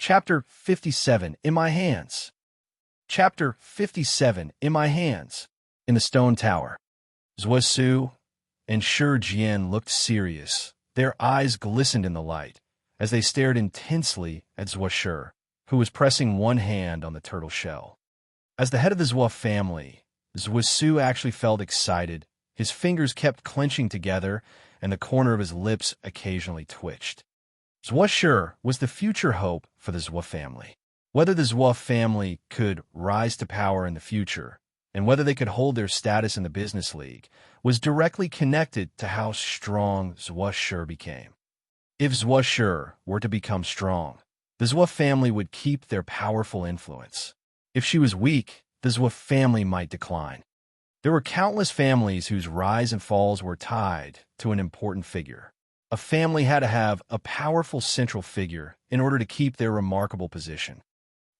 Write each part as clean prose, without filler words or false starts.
Chapter 57, In My Hands. Chapter 57, In My Hands. In the Stone Tower. Zhuosu and Shi Jian looked serious. Their eyes glistened in the light, as they stared intensely at Zhuoshi, who was pressing one hand on the turtle shell. As the head of the Zhuo family, Zhuosu actually felt excited. His fingers kept clenching together, and the corner of his lips occasionally twitched. Zhuoshi was the future hope for the Zhuo family. Whether the Zhuo family could rise to power in the future, and whether they could hold their status in the business league, was directly connected to how strong Zhuoshi became. If Zhuoshi were to become strong, the Zhuo family would keep their powerful influence. If she was weak, the Zhuo family might decline. There were countless families whose rise and falls were tied to an important figure. A family had to have a powerful central figure in order to keep their remarkable position.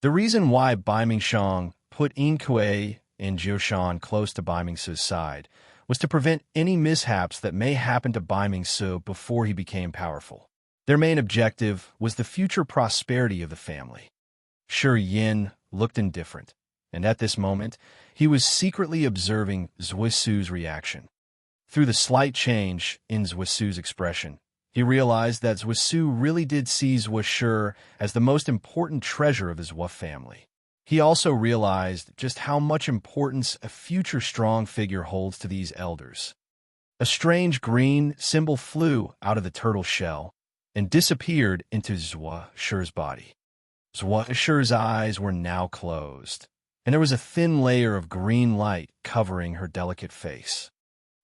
The reason why Bai Mingshang put Yin Kuei and Jiushan close to Bai Mingsu's side was to prevent any mishaps that may happen to Bai Mingsu before he became powerful. Their main objective was the future prosperity of the family. Shi Yin looked indifferent, and at this moment, he was secretly observing Zhuosu's reaction. Through the slight change in Zhuosu's expression, he realized that Zhuosu really did see Zhuoshi as the most important treasure of his Zhuo family. He also realized just how much importance a future strong figure holds to these elders. A strange green symbol flew out of the turtle shell and disappeared into Zhuoshi's body. Zhuoshi's eyes were now closed, and there was a thin layer of green light covering her delicate face.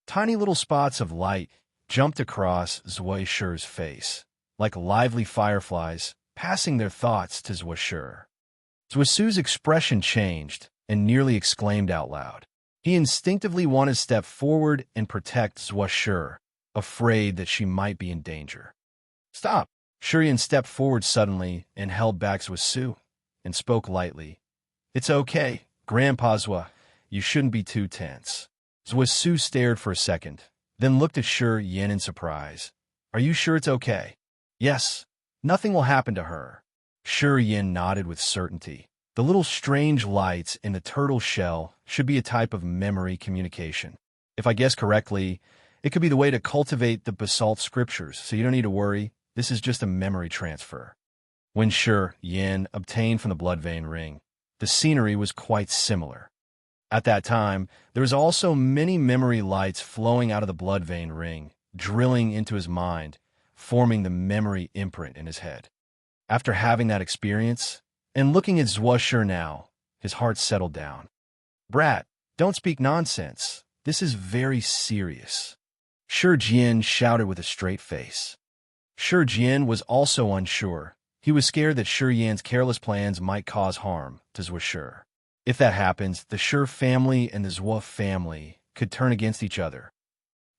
Tiny little spots of light jumped across Zhuoshi's face, like lively fireflies passing their thoughts to Zhuoshi. Zhuosu's expression changed and nearly exclaimed out loud. He instinctively wanted to step forward and protect Zhuoshi, afraid that she might be in danger. "Stop!" Shurian stepped forward suddenly and held back Zhuosu and spoke lightly. "It's okay, Grandpa Zhuo. You shouldn't be too tense." Zhuosu stared for a second, then looked at Shi Yin in surprise. "Are you sure it's okay?" "Yes, nothing will happen to her." Shi Yin nodded with certainty. The little strange lights in the turtle shell should be a type of memory communication. If I guess correctly, it could be the way to cultivate the basalt scriptures, so you don't need to worry. This is just a memory transfer. When Shi Yin obtained from the blood vein ring, the scenery was quite similar. At that time, there was also many memory lights flowing out of the blood vein ring, drilling into his mind, forming the memory imprint in his head. After having that experience, and looking at Zhuoshi now, his heart settled down. "Brat, don't speak nonsense. This is very serious." Shi Jian shouted with a straight face. Shi Jian was also unsure. He was scared that Shi Yan's careless plans might cause harm to Zhuoshi. If that happens, the Shi family and the Zhuo family could turn against each other.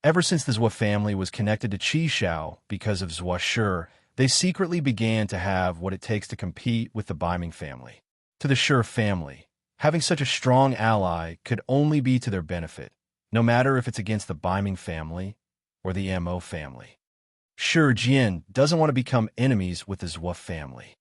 Ever since the Zhuo family was connected to Qi Shao because of Zhuoshi, they secretly began to have what it takes to compete with the Bai Ming family. To the Shi family, having such a strong ally could only be to their benefit, no matter if it's against the Bai Ming family or the Mo family. Shi Jian doesn't want to become enemies with the Zhuo family.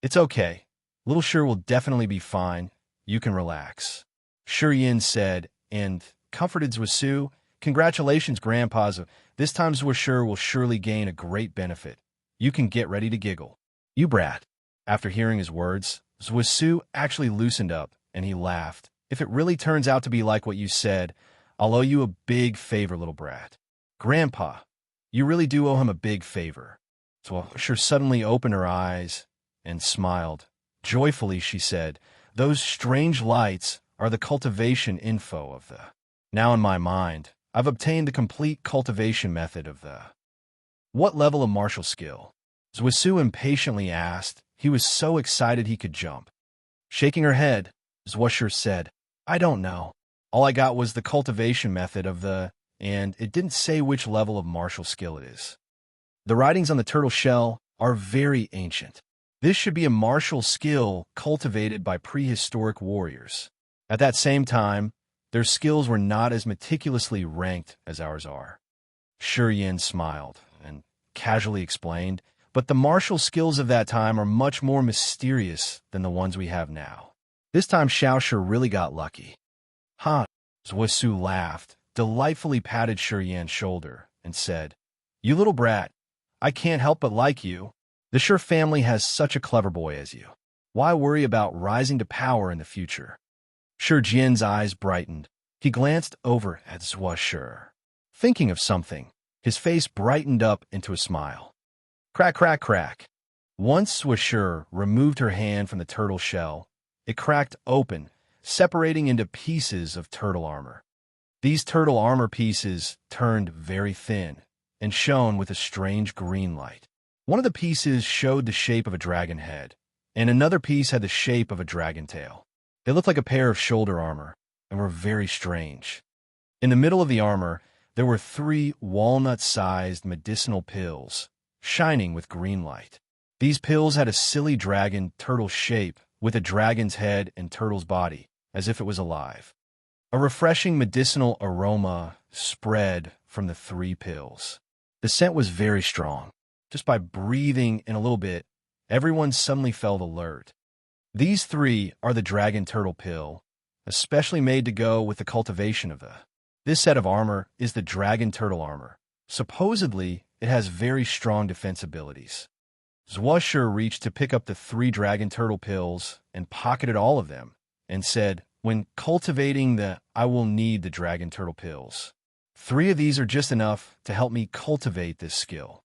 "It's okay. Little Shi will definitely be fine. You can relax," Shi Yin said, and comforted Zhuosu. "Congratulations, Grandpa. This time Zhuoshi will surely gain a great benefit. You can get ready to giggle." "You brat." After hearing his words, Zhuosu actually loosened up, and he laughed. "If it really turns out to be like what you said, I'll owe you a big favor, little brat." "Grandpa, you really do owe him a big favor." Zhuoshi suddenly opened her eyes and smiled. Joyfully, she said, "Those strange lights are the cultivation info of the... Now in my mind, I've obtained the complete cultivation method of the... What level of martial skill?" Zhuosu impatiently asked. He was so excited he could jump. Shaking her head, Zhuoshi said, "I don't know. All I got was the cultivation method of the... and it didn't say which level of martial skill it is. The writings on the turtle shell are very ancient. This should be a martial skill cultivated by prehistoric warriors. At that same time, their skills were not as meticulously ranked as ours are." Shi Yin smiled and casually explained, but the martial skills of that time are much more mysterious than the ones we have now. This time Xiaoshi really got lucky. Huh? Zhuosu laughed, delightfully patted Shi Yan's shoulder, and said, "You little brat, I can't help but like you. The Shi family has such a clever boy as you. Why worry about rising to power in the future?" Shi Jian's eyes brightened. He glanced over at Zhuosu. Thinking of something, his face brightened up into a smile. Crack, crack, crack. Once Zhuosu removed her hand from the turtle shell, it cracked open, separating into pieces of turtle armor. These turtle armor pieces turned very thin and shone with a strange green light. One of the pieces showed the shape of a dragon head, and another piece had the shape of a dragon tail. They looked like a pair of shoulder armor and were very strange. In the middle of the armor, there were 3 walnut-sized medicinal pills, shining with green light. These pills had a silly dragon turtle shape with a dragon's head and turtle's body, as if it was alive. A refreshing medicinal aroma spread from the 3 pills. The scent was very strong. Just by breathing in a little bit, everyone suddenly felt alert. These 3 are the dragon turtle pill, especially made to go with the cultivation of This set of armor is the dragon turtle armor. Supposedly, it has very strong defense abilities. Zhuosu reached to pick up the 3 dragon turtle pills and pocketed all of them, and said, "When cultivating I will need the dragon turtle pills. 3 of these are just enough to help me cultivate this skill."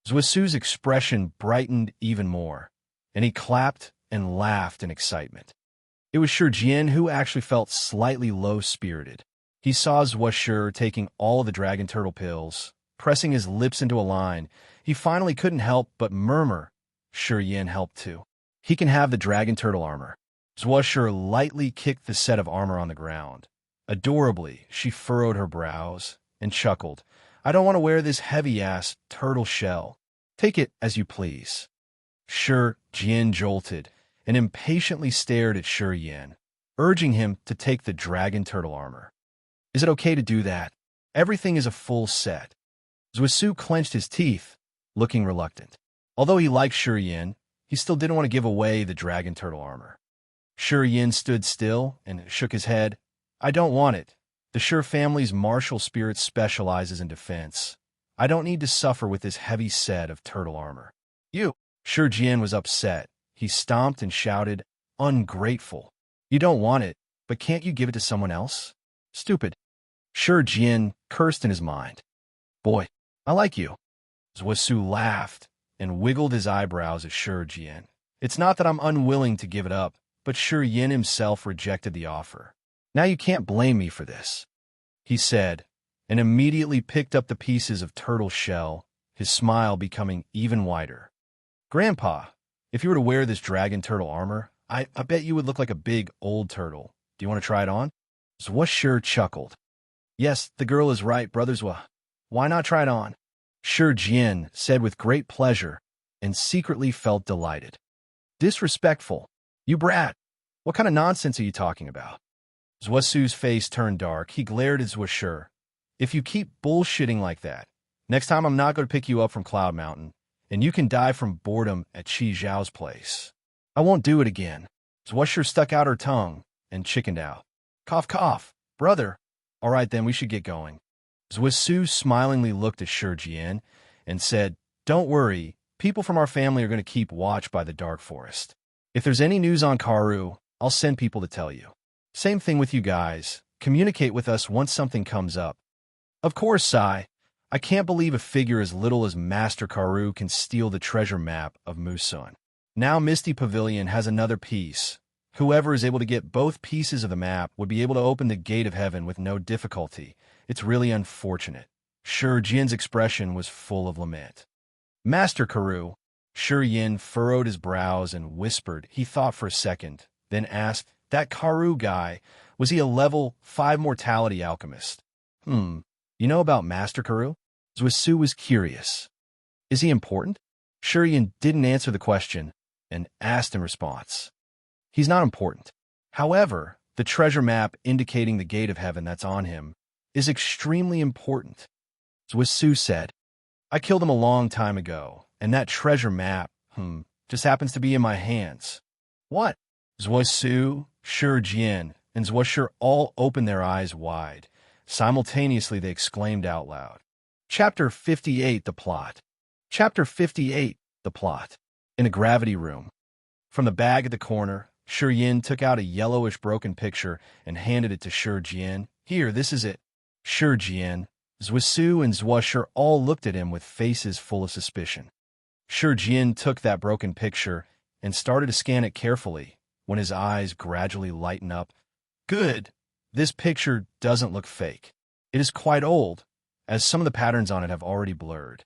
Zhuosu's expression brightened even more, and he clapped and laughed in excitement. It was Shi Jian who actually felt slightly low-spirited. He saw Zhuosu taking all the dragon turtle pills, pressing his lips into a line. He finally couldn't help but murmur, "Shi Yan helped too. He can have the dragon turtle armor." Zhuosu lightly kicked the set of armor on the ground. Adorably, she furrowed her brows and chuckled. "I don't want to wear this heavy-ass turtle shell. Take it as you please." Shi Jian jolted and impatiently stared at Shi Yan, urging him to take the dragon turtle armor. "Is it okay to do that? Everything is a full set." Zhuosu clenched his teeth, looking reluctant. Although he liked Shi Yan, he still didn't want to give away the dragon turtle armor. Shi Yan stood still and shook his head. "I don't want it. The Shi family's martial spirit specializes in defense. I don't need to suffer with this heavy set of turtle armor." "You!" Shi Jian was upset. He stomped and shouted, "Ungrateful. You don't want it, but can't you give it to someone else? Stupid." Shi Jian cursed in his mind. "Boy, I like you." Zhuosu laughed and wiggled his eyebrows at Shi Jian. "It's not that I'm unwilling to give it up, but Shi Yan himself rejected the offer. Now you can't blame me for this," he said, and immediately picked up the pieces of turtle shell, his smile becoming even wider. "Grandpa, if you were to wear this dragon turtle armor, I bet you would look like a big old turtle. Do you want to try it on?" Zhuosu chuckled. "Yes, the girl is right, brothers. Why not try it on?" Shi Jian said with great pleasure, and secretly felt delighted. "Disrespectful. You brat. What kind of nonsense are you talking about?" Zhuosu's face turned dark. He glared at Zhuosu. "If you keep bullshitting like that, next time I'm not going to pick you up from Cloud Mountain, and you can die from boredom at Qi Zhao's place. I won't do it again." Zhuosu stuck out her tongue and chickened out. "Cough, cough. Brother. All right, then, we should get going." Zhuosu smilingly looked at Shi Jian and said, "Don't worry. People from our family are going to keep watch by the dark forest. If there's any news on Karu, I'll send people to tell you. Same thing with you guys. Communicate with us once something comes up." "Of course, Sai. I can't believe a figure as little as Master Karu can steal the treasure map of Musun. Now Misty Pavilion has another piece. Whoever is able to get both pieces of the map would be able to open the gate of heaven with no difficulty. It's really unfortunate." Shi Jian's expression was full of lament. "Master Karu." Shi Yan furrowed his brows and whispered. He thought for a second, then asked, "That Karu guy, was he a level 5 mortality alchemist?" You know about Master Karu?" Zhuosu was curious. "Is he important?" Shi Yan didn't answer the question and asked in response. "He's not important. However, the treasure map indicating the gate of heaven that's on him is extremely important." Zhuosu said, "I killed him a long time ago, And that treasure map, just happens to be in my hands. What? Zhuosu, Shi Jian, and Zhuoshi all opened their eyes wide. Simultaneously, they exclaimed out loud. Chapter 58, The Plot. Chapter 58, The Plot. In a gravity room. From the bag at the corner, Shi Yin took out a yellowish broken picture and handed it to Shi Jian. Here, this is it. Shi Jian, Zhuosu, and Zhuoshi all looked at him with faces full of suspicion. Shi Jian took that broken picture and started to scan it carefully when his eyes gradually lightened up. Good. This picture doesn't look fake. It is quite old, as some of the patterns on it have already blurred.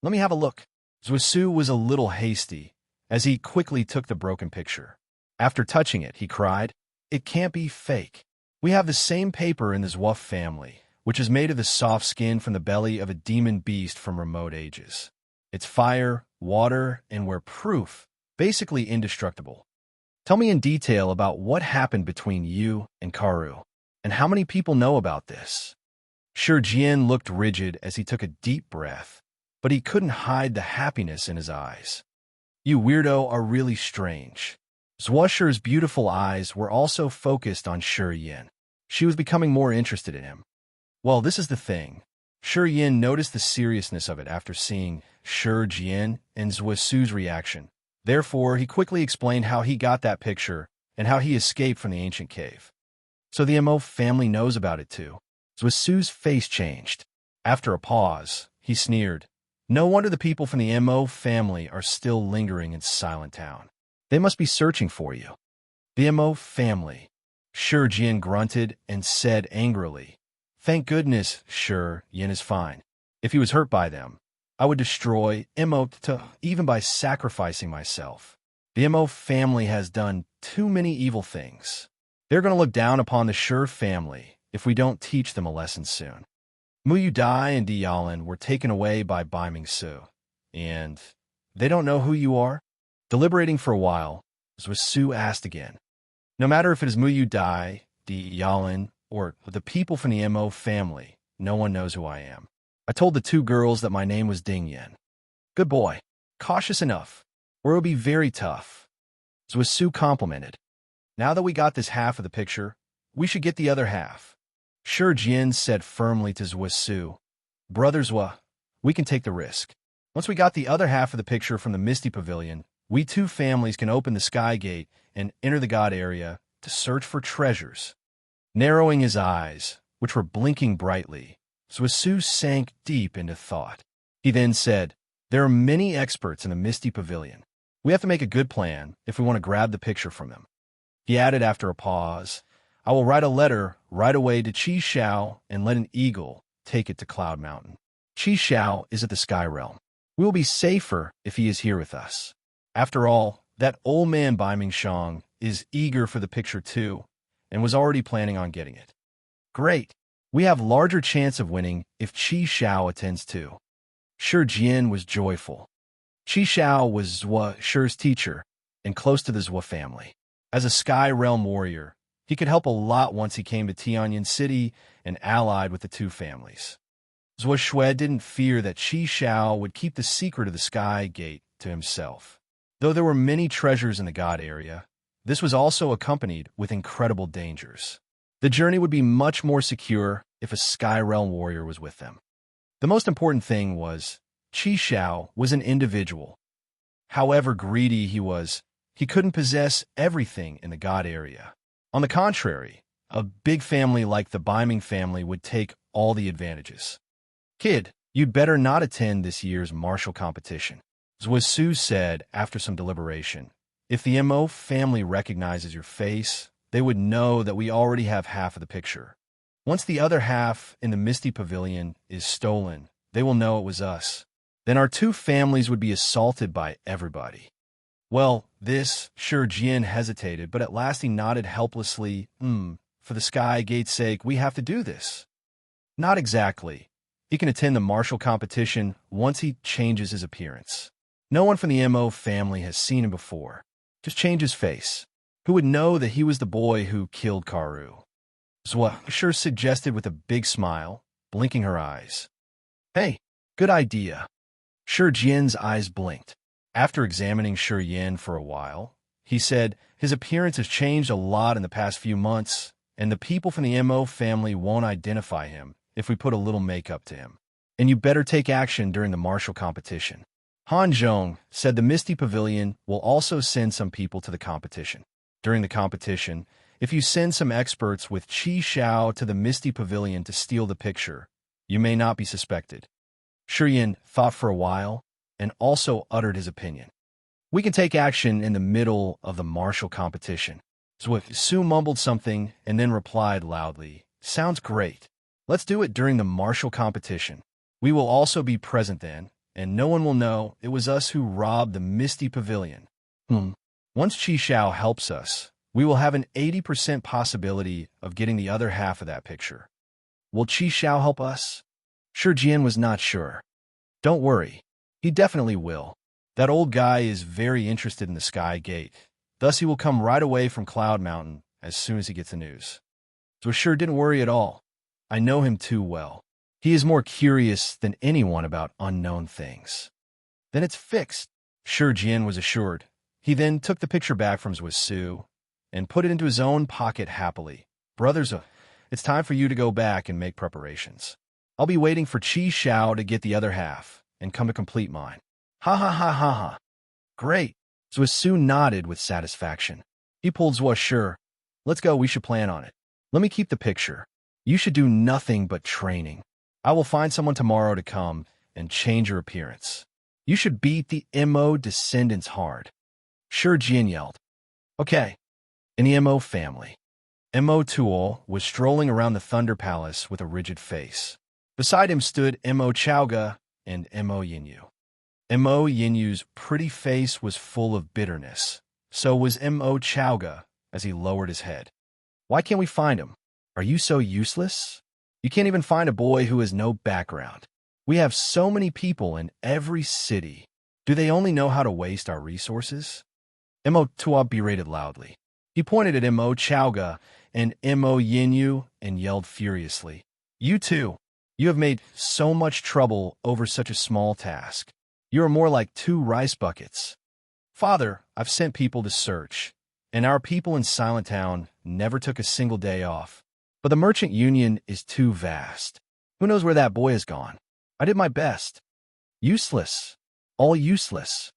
Let me have a look. Zhuosu was a little hasty, as he quickly took the broken picture. After touching it, he cried, "It can't be fake. We have the same paper in the Zhuo family, which is made of the soft skin from the belly of a demon beast from remote ages. It's fire, water, and we're proof, basically indestructible. Tell me in detail about what happened between you and Karu, and how many people know about this." Shi Jian looked rigid as he took a deep breath, but he couldn't hide the happiness in his eyes. "You weirdo are really strange." Zhuoshi's beautiful eyes were also focused on Shi Yin. She was becoming more interested in him. Well, this is the thing. Shi Yin noticed the seriousness of it after seeing Shi Jian and Zhuosu's reaction. Therefore, he quickly explained how he got that picture and how he escaped from the ancient cave. So the Mo family knows about it too. Zhuosu's face changed. After a pause, he sneered. No wonder the people from the Mo family are still lingering in Silent Town. They must be searching for you. The Mo family. Shi Jian grunted and said angrily, "Thank goodness Shi Yin is fine. If he was hurt by them, I would destroy Mo even by sacrificing myself. The Mo family has done too many evil things. They're going to look down upon the Shi family if we don't teach them a lesson soon." Mu Dai and Di Yalan were taken away by Bai Mingsu, and they don't know who you are? Deliberating for a while, Zhuosu asked again. No matter if it is Mu Dai, Di Yalan, or the people from the Mo family, no one knows who I am. I told the two girls that my name was Ding Yan. Good boy. Cautious enough, or it'll be very tough. Zhuosu complimented. Now that we got this half of the picture, we should get the other half. Shi Jian said firmly to Zhuosu, Brother Zhuo, we can take the risk. Once we got the other half of the picture from the Misty Pavilion, we two families can open the Sky Gate and enter the God area to search for treasures. Narrowing his eyes, which were blinking brightly, Zhuosu sank deep into thought. He then said, there are many experts in the Misty Pavilion. We have to make a good plan if we want to grab the picture from them. He added after a pause, I will write a letter right away to Qi Xiao and let an eagle take it to Cloud Mountain. Qi Xiao is at the Sky Realm. We will be safer if he is here with us. After all, that old man Bai Mingshang is eager for the picture too, and was already planning on getting it. Great. We have larger chance of winning if Qi Xiao attends too. Shi Jian was joyful. Qi Xiao was Shi's teacher and close to the Zhuo family. As a Sky Realm warrior, he could help a lot once he came to Tianyan City and allied with the two families. Zhuo Shui didn't fear that Qi Xiao would keep the secret of the Sky Gate to himself. Though there were many treasures in the God area, this was also accompanied with incredible dangers. The journey would be much more secure if a Sky Realm warrior was with them. The most important thing was, Qi Xiao was an individual. However greedy he was, he couldn't possess everything in the God area. On the contrary, a big family like the Baiming family would take all the advantages. Kid, you'd better not attend this year's martial competition, Zhuosu said after some deliberation. If the Mo family recognizes your face, they would know that we already have half of the picture. Once the other half in the Misty Pavilion is stolen, they will know it was us. Then our two families would be assaulted by everybody. Well, this, Shi Jian hesitated, but at last he nodded helplessly. For the Sky Gate's sake, we have to do this. Not exactly. He can attend the martial competition once he changes his appearance. No one from the Mo family has seen him before. Just change his face. Who would know that he was the boy who killed Karu? Zhuo suggested with a big smile, blinking her eyes. Hey, good idea. Shi Jian's eyes blinked. After examining Shi Yan for a while, he said, his appearance has changed a lot in the past few months, and the people from the Mo family won't identify him if we put a little makeup to him. And you better take action during the martial competition. Han Zhong said the Misty Pavilion will also send some people to the competition. During the competition, if you send some experts with Qi Xiao to the Misty Pavilion to steal the picture, you may not be suspected. Shi Yan thought for a while and also uttered his opinion. We can take action in the middle of the martial competition. Su mumbled something and then replied loudly, sounds great. Let's do it during the martial competition. We will also be present then, and no one will know it was us who robbed the Misty Pavilion. Once Qi Xiao helps us, we will have an 80% possibility of getting the other half of that picture. Will Qi Xiao help us? Shi Jian was not sure. Don't worry. He definitely will. That old guy is very interested in the Sky Gate. Thus he will come right away from Cloud Mountain as soon as he gets the news. So Shi didn't worry at all. I know him too well. He is more curious than anyone about unknown things. Then it's fixed. Shi Jian was assured. He then took the picture back from Su and put it into his own pocket happily. Brothers, it's time for you to go back and make preparations. I'll be waiting for Qi Xiao to get the other half and come to complete mine. Ha ha ha ha ha. Great. Su nodded with satisfaction. He pulled Shi. Let's go, we should plan on it. Let me keep the picture. You should do nothing but training. I will find someone tomorrow to come and change your appearance. You should beat the Mo descendants hard. Shi Jian yelled. Okay. In the Mo family, Mo Tuol was strolling around the Thunder Palace with a rigid face. Beside him stood Mo Chaoga and Mo Yinyu. Mo Yinyu's pretty face was full of bitterness. So was Mo Chaoga as he lowered his head. Why can't we find him? Are you so useless? You can't even find a boy who has no background. We have so many people in every city. Do they only know how to waste our resources? Mo Tuol berated loudly. He pointed at Mo Chaoga and Mo Yinyu and yelled furiously. You two, you have made so much trouble over such a small task. You are more like 2 rice buckets. Father, I've sent people to search, and our people in Silent Town never took a single day off. But the merchant union is too vast. Who knows where that boy has gone? I did my best. Useless. All useless.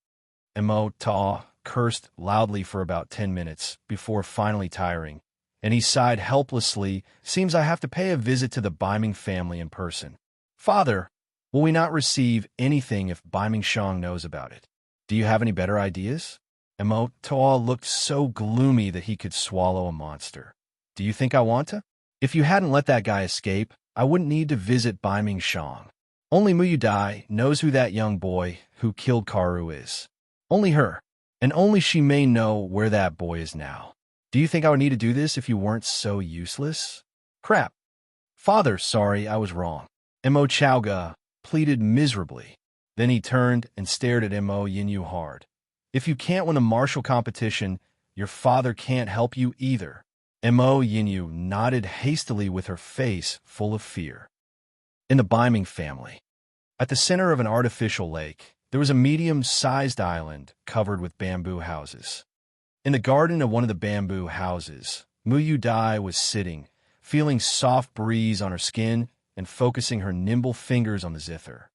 Mo Ta cursed loudly for about 10 minutes before finally tiring, and he sighed helplessly. Seems I have to pay a visit to the Baiming family in person. Father, will we not receive anything if Baiming Shang knows about it? Do you have any better ideas? Mo Ta looked so gloomy that he could swallow a monster. Do you think I want to? If you hadn't let that guy escape, I wouldn't need to visit Baiming Shang. Only Mu Yudai knows who that young boy who killed Karu is. Only her. And only she may know where that boy is now. Do you think I would need to do this if you weren't so useless? Crap. Father, sorry, I was wrong. Mo Chaoga pleaded miserably. Then he turned and stared at Mo Yinyu hard. If you can't win a martial competition, your father can't help you either. Mo Yinyu nodded hastily with her face full of fear. In the Baiming family, at the center of an artificial lake, there was a medium-sized island covered with bamboo houses. In the garden of one of the bamboo houses, Mu Yudai was sitting, feeling soft breeze on her skin and focusing her nimble fingers on the zither.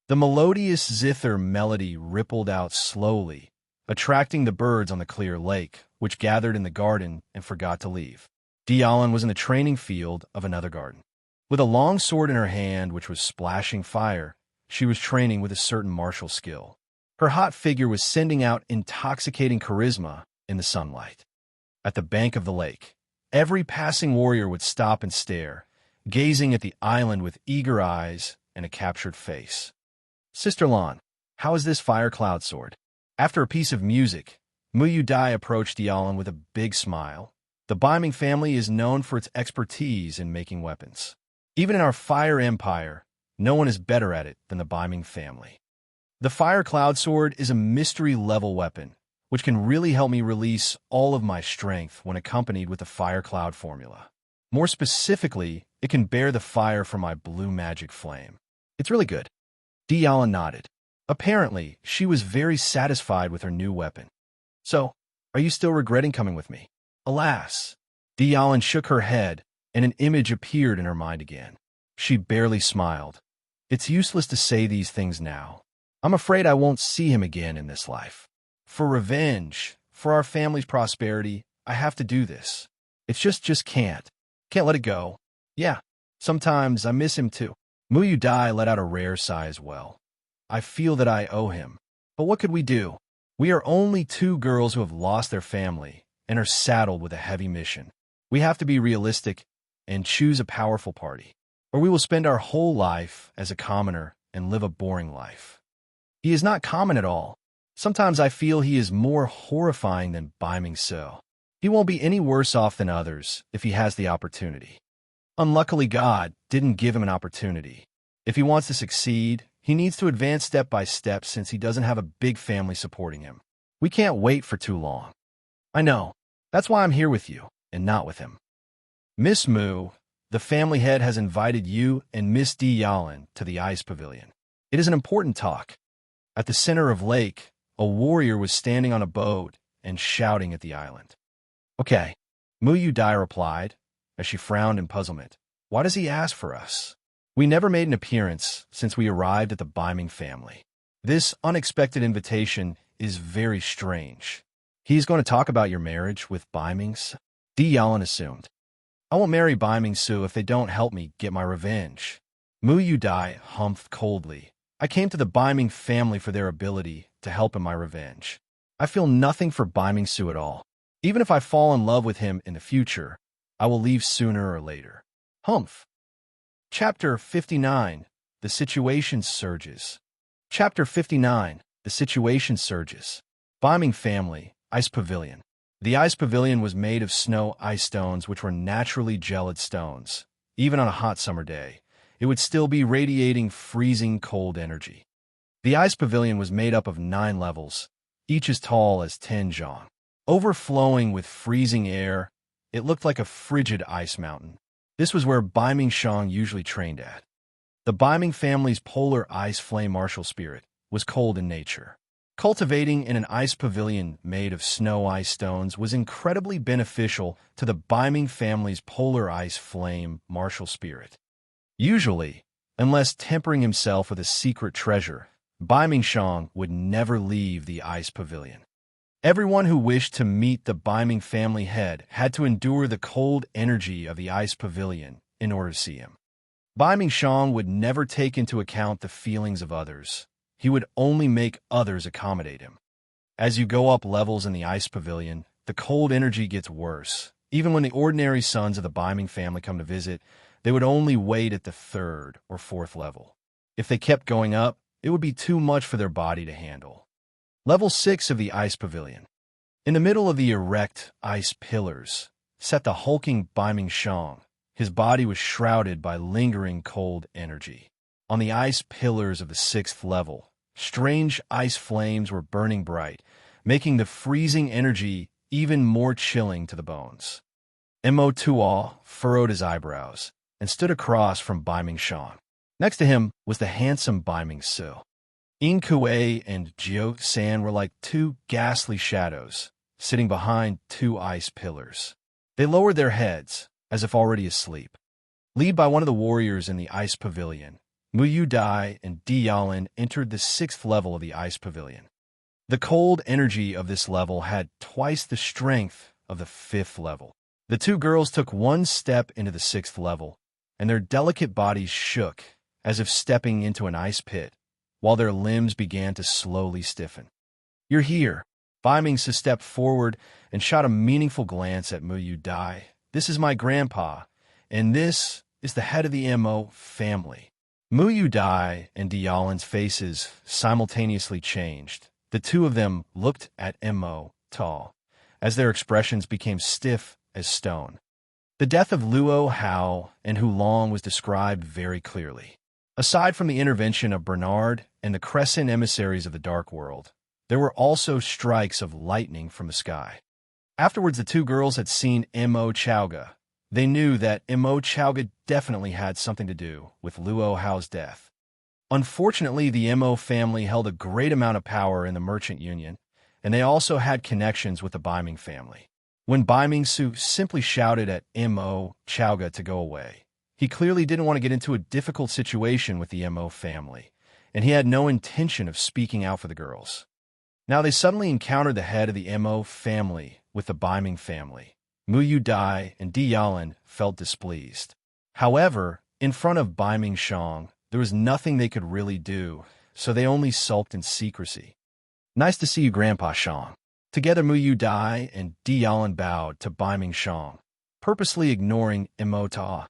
The melodious zither melody rippled out slowly, attracting the birds on the clear lake, which gathered in the garden and forgot to leave. Dialan was in the training field of another garden. With a long sword in her hand which was splashing fire, she was training with a certain martial skill. Her hot figure was sending out intoxicating charisma in the sunlight. At the bank of the lake, every passing warrior would stop and stare, gazing at the island with eager eyes and a captured face. Sister Lan, how is this fire cloud sword? After a piece of music, Mu Yudai approached Dialan with a big smile. The Baiming family is known for its expertise in making weapons. Even in our fire empire, no one is better at it than the Baiming family. The fire cloud sword is a mystery-level weapon, which can really help me release all of my strength when accompanied with the fire cloud formula. More specifically, it can bear the fire from my blue magic flame. It's really good. Dialan nodded. Apparently, she was very satisfied with her new weapon. So, are you still regretting coming with me? Alas. Dialin shook her head, and an image appeared in her mind again. She barely smiled. It's useless to say these things now. I'm afraid I won't see him again in this life. For revenge, for our family's prosperity, I have to do this. It's just can't. Can't let it go. Yeah, sometimes I miss him too. Muyu Dai let out a rare sigh as well. I feel that I owe him. But what could we do? We are only two girls who have lost their family and are saddled with a heavy mission. We have to be realistic and choose a powerful party, or we will spend our whole life as a commoner and live a boring life. He is not common at all. Sometimes I feel he is more horrifying than Bai Ming-so. He won't be any worse off than others if he has the opportunity. Unluckily, God didn't give him an opportunity. If he wants to succeed, he needs to advance step by step since he doesn't have a big family supporting him. We can't wait for too long. I know. That's why I'm here with you, and not with him. Miss Mu, the family head has invited you and Miss Yalin to the ice pavilion. It is an important talk. At the center of lake, a warrior was standing on a boat and shouting at the island. Okay, Muyu Dai replied, as she frowned in puzzlement. Why does he ask for us? We never made an appearance since we arrived at the Bai Ming family. This unexpected invitation is very strange. He's going to talk about your marriage with Bai Ming's? Di Yalin assumed. I won't marry Bai Ming-su if they don't help me get my revenge. Muyu Dai humphed coldly. I came to the Bai Ming family for their ability to help in my revenge. I feel nothing for Bai Ming-su at all. Even if I fall in love with him in the future, I will leave sooner or later. Humph. Chapter 59. The Situation Surges. Chapter 59. The Situation Surges. Bai Ming Family, Ice Pavilion. The ice pavilion was made of snow ice stones which were naturally gelid stones. Even on a hot summer day, it would still be radiating freezing cold energy. The ice pavilion was made up of 9 levels, each as tall as 10 zhang. Overflowing with freezing air, it looked like a frigid ice mountain. This was where Bai Ming-shang usually trained at. The Bai Ming family's polar ice flame martial spirit was cold in nature. Cultivating in an ice pavilion made of snow ice stones was incredibly beneficial to the Bai Ming family's polar ice flame martial spirit. Usually, unless tempering himself with a secret treasure, Bai Ming-shang would never leave the ice pavilion. Everyone who wished to meet the Bai Ming family head had to endure the cold energy of the ice pavilion in order to see him. Bai Ming-shang would never take into account the feelings of others. He would only make others accommodate him. As you go up levels in the ice pavilion, the cold energy gets worse. Even when the ordinary sons of the Bai Ming family come to visit, they would only wait at the 3rd or 4th level. If they kept going up, it would be too much for their body to handle. Level 6 of the ice pavilion. In the middle of the erect ice pillars sat the hulking Bai Ming-shang. His body was shrouded by lingering cold energy. On the ice pillars of the 6th level, strange ice flames were burning bright, making the freezing energy even more chilling to the bones. Mo Tuo furrowed his eyebrows and stood across from Bai Ming-shang. Next to him was the handsome Bai Ming-su. Yin Kuei and Jiao San were like 2 ghastly shadows, sitting behind 2 ice pillars. They lowered their heads, as if already asleep. Led by one of the warriors in the ice pavilion, Muyu Dai and Di Yalin entered the 6th level of the ice pavilion. The cold energy of this level had twice the strength of the 5th level. The 2 girls took 1 step into the 6th level, and their delicate bodies shook as if stepping into an ice pit, while their limbs began to slowly stiffen. You're here. Bai Ming-su stepped forward and shot a meaningful glance at Muyu Dai. This is my grandpa, and this is the head of the Mo family. Muyu Dai and Dialin's faces simultaneously changed. The 2 of them looked at Mo Tall, as their expressions became stiff as stone. The death of Luo Hao and Hu Long was described very clearly. Aside from the intervention of Bernard and the Crescent emissaries of the Dark World, there were also strikes of lightning from the sky. Afterwards, the 2 girls had seen Mo Chowga. They knew that Mo Chowga definitely had something to do with Luo Hao's death. Unfortunately, the Mo family held a great amount of power in the merchant union, and they also had connections with the Biming family. When Biming Su simply shouted at Mo Chowga to go away, he clearly didn't want to get into a difficult situation with the Mo family, and he had no intention of speaking out for the girls. Now they suddenly encountered the head of the Mo family with the Biming family. Mu Yu Dai and Di Yalan felt displeased. However, in front of Biming Shang, there was nothing they could really do, so they only sulked in secrecy. Nice to see you, Grandpa Shang. Together, Mu Yu Dai and Di Yalan bowed to Biming Shang, purposely ignoring Mo Ta.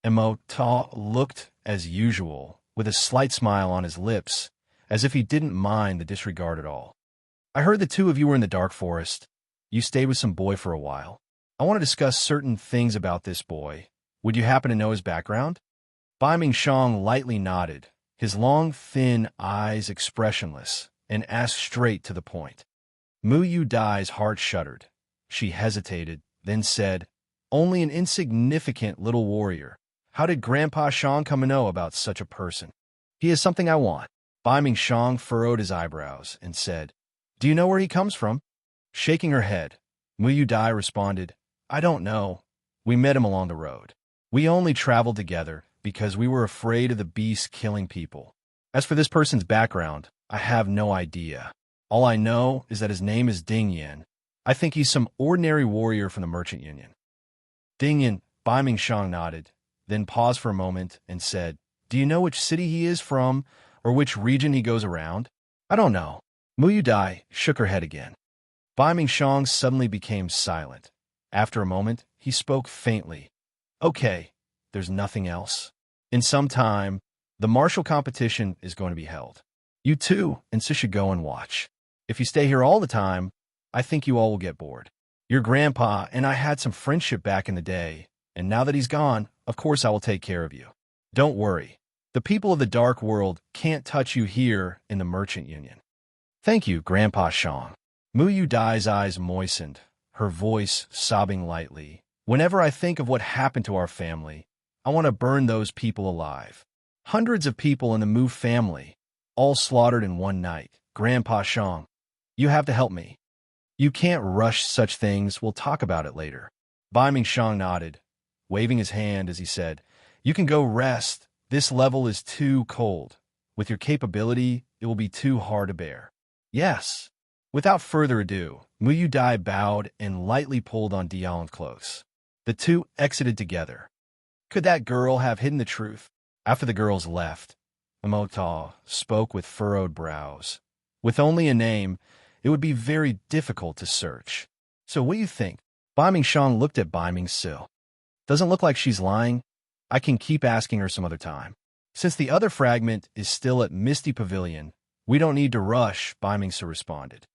Mo Ta looked as usual, with a slight smile on his lips, as if he didn't mind the disregard at all. I heard the two of you were in the dark forest. You stayed with some boy for a while. I want to discuss certain things about this boy. Would you happen to know his background? Biming Shang lightly nodded, his long, thin eyes expressionless, and asked straight to the point. Mu Yu Dai's heart shuddered. She hesitated, then said, "Only an insignificant little warrior. How did Grandpa Shang come to know about such a person? He is something I want." Biming Shang furrowed his eyebrows and said, "Do you know where he comes from?" Shaking her head, Mu Yu Dai responded, "I don't know. We met him along the road. We only traveled together because we were afraid of the beast killing people. As for this person's background, I have no idea. All I know is that his name is Ding Yan. I think he's some ordinary warrior from the merchant union." Ding Yan, Biming Shang nodded, then paused for a moment and said, "Do you know which city he is from or which region he goes around?" "I don't know." Mu Yu Dai shook her head again. Biming Shang suddenly became silent. After a moment, he spoke faintly. "Okay, there's nothing else. In some time, the martial competition is going to be held. You two and Sis should go and watch. If you stay here all the time, I think you all will get bored. Your grandpa and I had some friendship back in the day, and now that he's gone, of course I will take care of you. Don't worry. The people of the dark world can't touch you here in the merchant union." "Thank you, Grandpa Shang." Mu Yu Dai's eyes moistened, her voice sobbing lightly. "Whenever I think of what happened to our family, I want to burn those people alive. Hundreds of people in the Mu family, all slaughtered in one night. Grandpa Shang, you have to help me. You can't rush such things. We'll talk about it later." Biming Shang nodded, waving his hand as he said, "You can go rest. This level is too cold. With your capability, it will be too hard to bear." "Yes." Without further ado, Mu Yu Dai bowed and lightly pulled on Dialan close. The two exited together. Could that girl have hidden the truth? After the girls left, Mo spoke with furrowed brows. "With only a name, it would be very difficult to search. So what do you think?" Biming Shang looked at Biming Sil. "Doesn't look like she's lying. I can keep asking her some other time. Since the other fragment is still at Misty Pavilion, we don't need to rush," Biming Sil responded.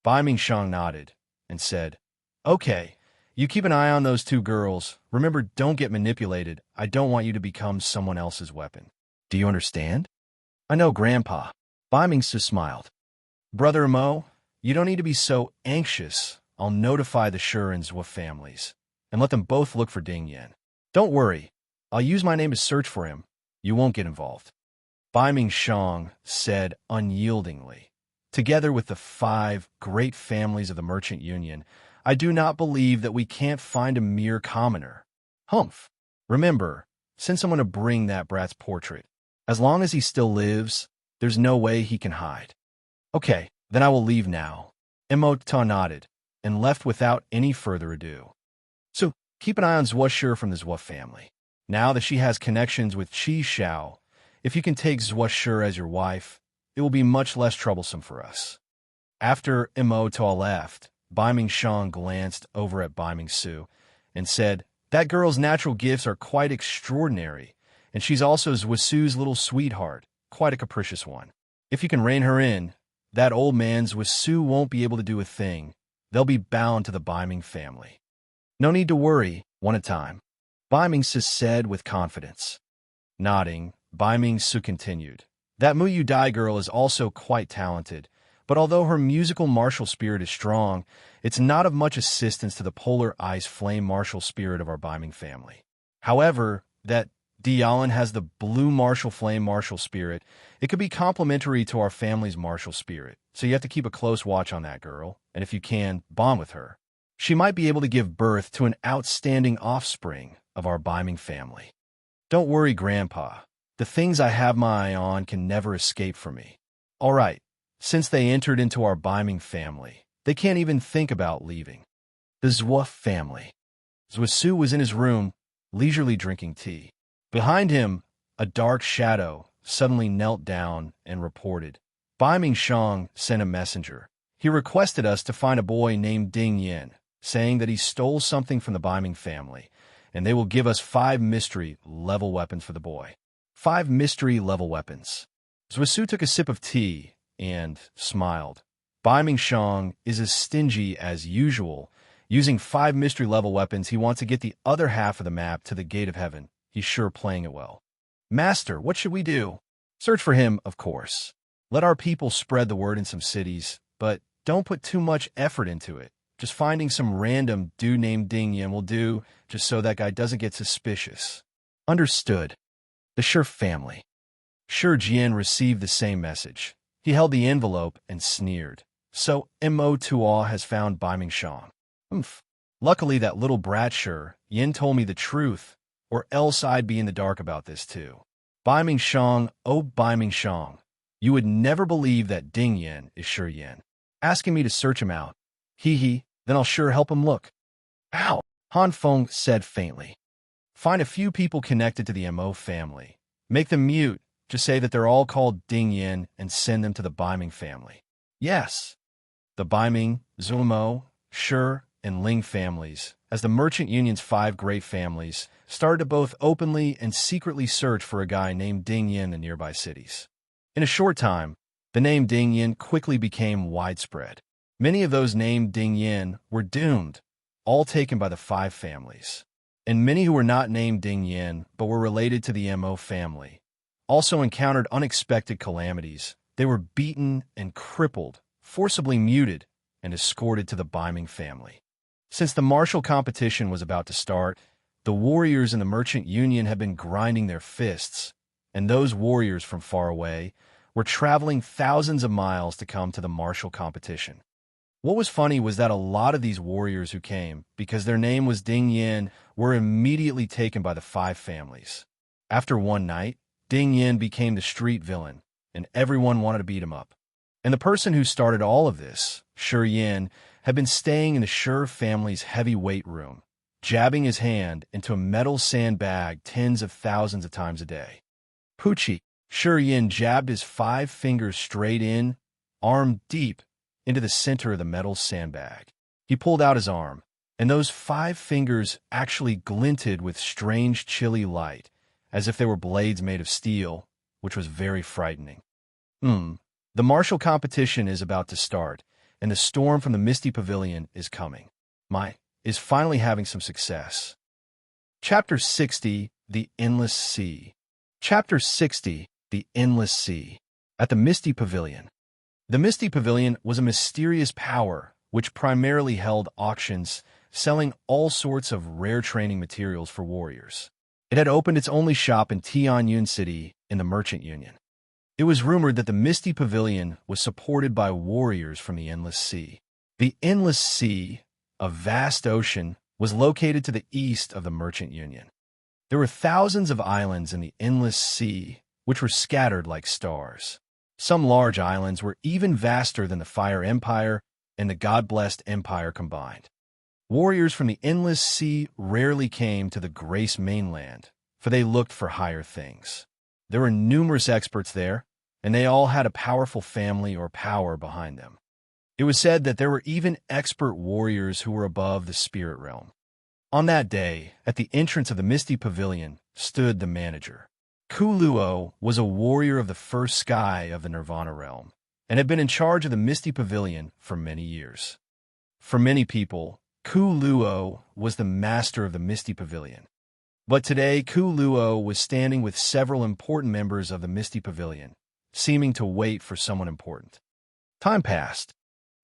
Biming Shang nodded and said, "Okay, you keep an eye on those two girls. Remember, don't get manipulated. I don't want you to become someone else's weapon. Do you understand?" "I know, Grandpa." Biming Sil smiled. "Brother Mo, you don't need to be so anxious. I'll notify the Shur and Zwa families, and let them both look for Ding Yan. Don't worry. I'll use my name to search for him. You won't get involved." Biming Shang said unyieldingly, "Together with the 5 great families of the merchant union, I do not believe that we can't find a mere commoner. Humph. Remember, send someone to bring that brat's portrait. As long as he still lives, there's no way he can hide." "Okay, then I will leave now." Emota nodded and left without any further ado. So, keep an eye on Zwa Shur from the Zwa family. Now that she has connections with Qi Xiao, if you can take Zwa Shur as your wife, it will be much less troublesome for us. After Emota left, Biming Shang glanced over at Biming Su and said, "That girl's natural gifts are quite extraordinary, and she's also Zwa Su's little sweetheart, quite a capricious one. If you can rein her in, that old man Zwa Su won't be able to do a thing. They'll be bound to the Biming family. No need to worry, one at a time," Biming Su said with confidence. Nodding, Biming Su continued, "That Mu Yu Dai girl is also quite talented, but although her musical martial spirit is strong, it's not of much assistance to the polar ice flame martial spirit of our Biming family. However, that Dialin has the blue martial flame martial spirit. It could be complementary to our family's martial spirit, so you have to keep a close watch on that girl, and if you can, bond with her. She might be able to give birth to an outstanding offspring of our Biming family. Don't worry, Grandpa. The things I have my eye on can never escape from me. All right, since they entered into our Biming family, they can't even think about leaving. The Zwa family. Zwasu was in his room, leisurely drinking tea. Behind him, a dark shadow suddenly knelt down and reported. Biming Shang sent a messenger. He requested us to find a boy named Ding Yin, saying that he stole something from the Biming family, and they will give us 5 mystery-level weapons for the boy. 5 mystery-level weapons. Zwasu took a sip of tea and smiled. Biming Shang is as stingy as usual. Using 5 mystery-level weapons, he wants to get the other half of the map to the Gate of Heaven. He's sure playing it well. Master, what should we do? Search for him, of course. Let our people spread the word in some cities, but don't put too much effort into it. Just finding some random dude named Ding Yin will do, just so that guy doesn't get suspicious. Understood. The Shi family. Shi Jian received the same message. He held the envelope and sneered. So Mo Tuo has found Biming Shang. Oomph. Luckily that little brat Shi Yin told me the truth, or else I'd be in the dark about this too. Biming Shang, oh Biming Shang, you would never believe that Ding Yin is Shi Yin. Asking me to search him out. Hee, then I'll sure help him look. Ow, Han Feng said faintly. Find a few people connected to the Mo family. Make them mute. Just say that they're all called Ding Yin and send them to the Biming family. Yes. The Biming, Zulmo, Shi, and Ling families, as the Merchant Union's 5 great families, started to both openly and secretly search for a guy named Ding Yin in nearby cities. In a short time, the name Ding Yin quickly became widespread. Many of those named Ding Yin were doomed, all taken by the 5 families. And many who were not named Ding Yin, but were related to the Mo family, also encountered unexpected calamities. They were beaten and crippled, forcibly muted, and escorted to the Biming family. Since the martial competition was about to start, the warriors in the Merchant Union had been grinding their fists, and those warriors from far away were traveling thousands of miles to come to the martial competition. What was funny was that a lot of these warriors who came, because their name was Ding Yin, were immediately taken by the 5 families. After one night, Ding Yin became the street villain, and everyone wanted to beat him up. And the person who started all of this, Shi Yin, had been staying in the Shi family's heavy weight room, jabbing his hand into a metal sandbag tens of thousands of times a day. Poochie, Shi Yin jabbed his 5 fingers straight in, arm deep, into the center of the metal sandbag. He pulled out his arm, and those 5 fingers actually glinted with strange chilly light, as if they were blades made of steel, which was very frightening. The martial competition is about to start, and the storm from the Misty Pavilion is coming. Is finally having some success. Chapter 60, The Endless Sea. Chapter 60, The Endless Sea. At the Misty Pavilion. The Misty Pavilion was a mysterious power which primarily held auctions, selling all sorts of rare training materials for warriors. It had opened its only shop in Tianyun City in the Merchant Union. It was rumored that the Misty Pavilion was supported by warriors from the Endless Sea. The Endless Sea, a vast ocean, was located to the east of the Merchant Union. There were thousands of islands in the Endless Sea, which were scattered like stars. Some large islands were even vaster than the Fire Empire and the God-blessed Empire combined. Warriors from the Endless Sea rarely came to the Grace mainland, for they looked for higher things. There were numerous experts there, and they all had a powerful family or power behind them. It was said that there were even expert warriors who were above the spirit realm. On that day, at the entrance of the Misty Pavilion, stood the manager. Ku Luo was a warrior of the first sky of the Nirvana realm, and had been in charge of the Misty Pavilion for many years. For many people, Ku Luo was the master of the Misty Pavilion. But today, Ku Luo was standing with several important members of the Misty Pavilion, seeming to wait for someone important. Time passed.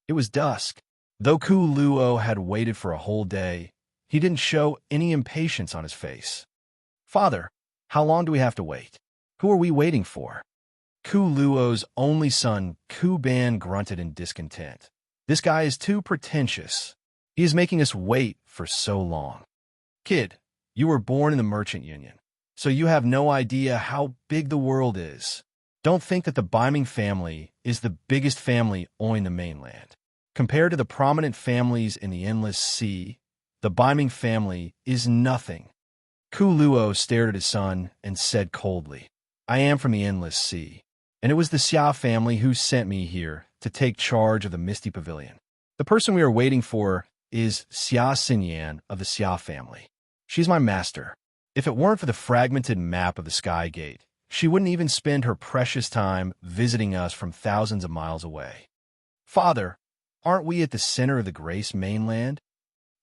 It was dusk. Though Ku Luo had waited for a whole day, he didn't show any impatience on his face. Father, How long do we have to wait? Who are we waiting for? Ku Luo's only son, Ku Ban, grunted in discontent. This guy is too pretentious. He is making us wait for so long. Kid, you were born in the merchant union, so you have no idea how big the world is. Don't think that the Biming family is the biggest family on the mainland. Compared to the prominent families in the endless sea, the Biming family is nothing. Ku Luo stared at his son and said coldly, I am from the endless sea, and it was the Xia family who sent me here to take charge of the Misty Pavilion. The person we are waiting for is Xia Xinyan of the Xia family. She's my master. If it weren't for the fragmented map of the Sky Gate, she wouldn't even spend her precious time visiting us from thousands of miles away. Father, aren't we at the center of the Grace mainland?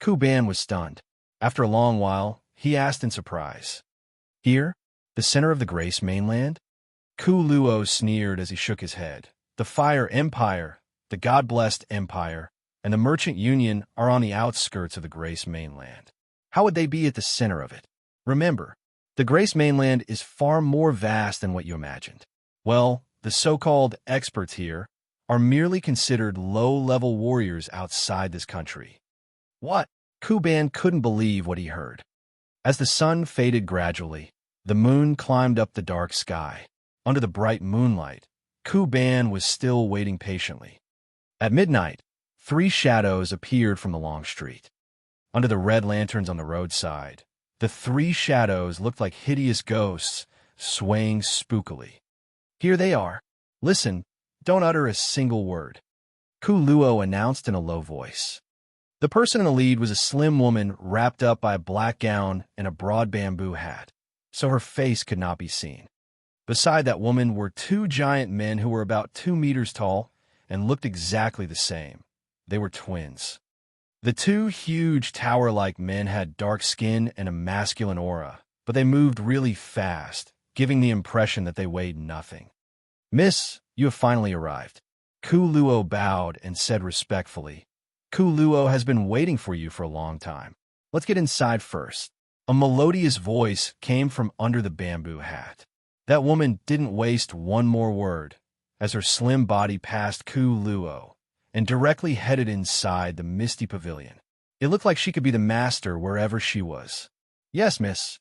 Ku Ban was stunned. After a long while, he asked in surprise. Here? The center of the Grace mainland? Ku Luo sneered as he shook his head. The Fire Empire, the God-blessed Empire, and the Merchant Union are on the outskirts of the Grace mainland. How would they be at the center of it? Remember, the Grace mainland is far more vast than what you imagined. Well, the so-called experts here are merely considered low-level warriors outside this country. What? Ku Ban couldn't believe what he heard. As the sun faded gradually, the moon climbed up the dark sky. Under the bright moonlight, Ku Ban was still waiting patiently. At midnight, 3 shadows appeared from the long street. Under the red lanterns on the roadside, the 3 shadows looked like hideous ghosts, swaying spookily. Here they are. Listen, don't utter a single word, Ku Luo announced in a low voice. The person in the lead was a slim woman wrapped up by a black gown and a broad bamboo hat, so her face could not be seen. Beside that woman were 2 giant men who were about 2 meters tall and looked exactly the same. They were twins. The 2 huge tower-like men had dark skin and a masculine aura, but they moved really fast, giving the impression that they weighed nothing. Miss, you have finally arrived. Ku Luo bowed and said respectfully, Ku Luo has been waiting for you for a long time. Let's get inside first. A melodious voice came from under the bamboo hat. That woman didn't waste one more word as her slim body passed Ku Luo and directly headed inside the Misty Pavilion. It looked like she could be the master wherever she was. Yes, miss.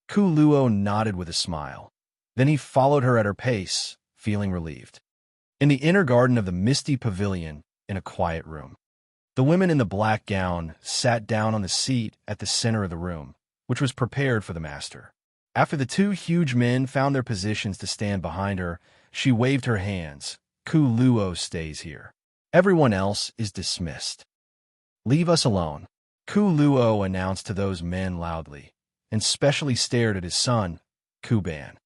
Ku Luo nodded with a smile. Then he followed her at her pace, feeling relieved. In the inner garden of the Misty Pavilion, in a quiet room, the women in the black gown sat down on the seat at the center of the room, which was prepared for the master. After the 2 huge men found their positions to stand behind her, she waved her hands. Ku Luo stays here. Everyone else is dismissed. Leave us alone, Ku Luo announced to those men loudly, and specially stared at his son, Ku Ban.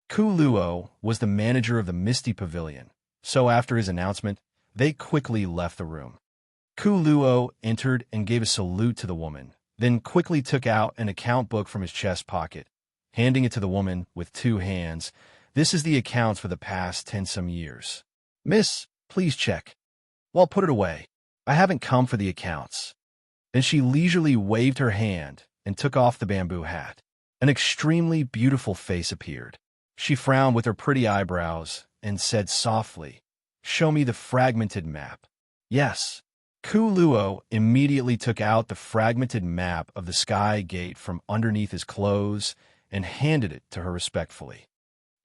Ku Luo was the manager of the Misty Pavilion, so after his announcement, they quickly left the room. Ku Luo entered and gave a salute to the woman, then quickly took out an account book from his chest pocket, handing it to the woman with 2 hands. This is the accounts for the past 10-some years. Miss, please check. Well, put it away. I haven't come for the accounts. Then she leisurely waved her hand and took off the bamboo hat. An extremely beautiful face appeared. She frowned with her pretty eyebrows and said softly, Show me the fragmented map. Yes. Ku Luo immediately took out the fragmented map of the Sky Gate from underneath his clothes and handed it to her respectfully.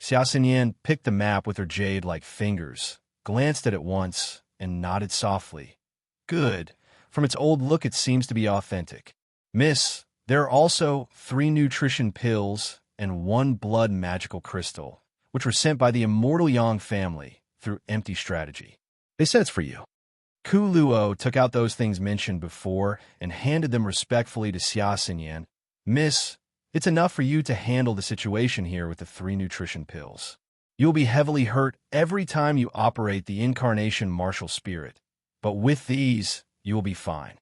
Xia Xinyan picked the map with her jade-like fingers, glanced at it once, and nodded softly. Good. From its old look, it seems to be authentic. Miss, there are also 3 nutrition pills and 1 blood magical crystal, which were sent by the immortal Yang family through empty strategy. They said it's for you. Ku Luo took out those things mentioned before and handed them respectfully to Xia Xinyan. Miss, it's enough for you to handle the situation here with the 3 nutrition pills. You'll be heavily hurt every time you operate the incarnation martial spirit, but with these, you will be fine.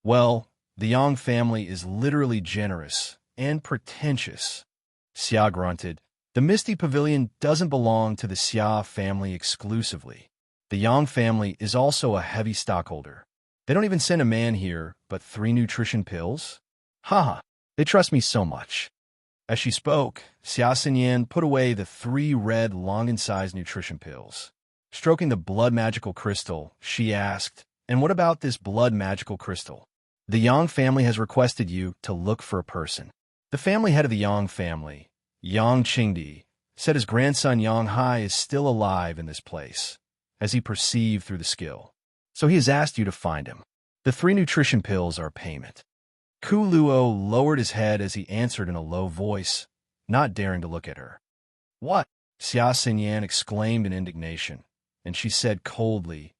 Well, the Yang family is literally generous and pretentious. Xia grunted. The Misty Pavilion doesn't belong to the Xia family exclusively. The Yang family is also a heavy stockholder. They don't even send a man here, but 3 nutrition pills? Haha, they trust me so much. As she spoke, Xia Xinyan put away the 3 red, long-incised nutrition pills. Stroking the blood magical crystal, she asked, "And what about this blood magical crystal? The Yang family has requested you to look for a person." The family head of the Yang family, Yang Qingdi, said his grandson Yang Hai is still alive in this place, as he perceived through the skill. So he has asked you to find him. The 3 nutrition pills are payment. Ku Luo lowered his head as he answered in a low voice, not daring to look at her. "What?" Xia Xinyan exclaimed in indignation, and she said coldly,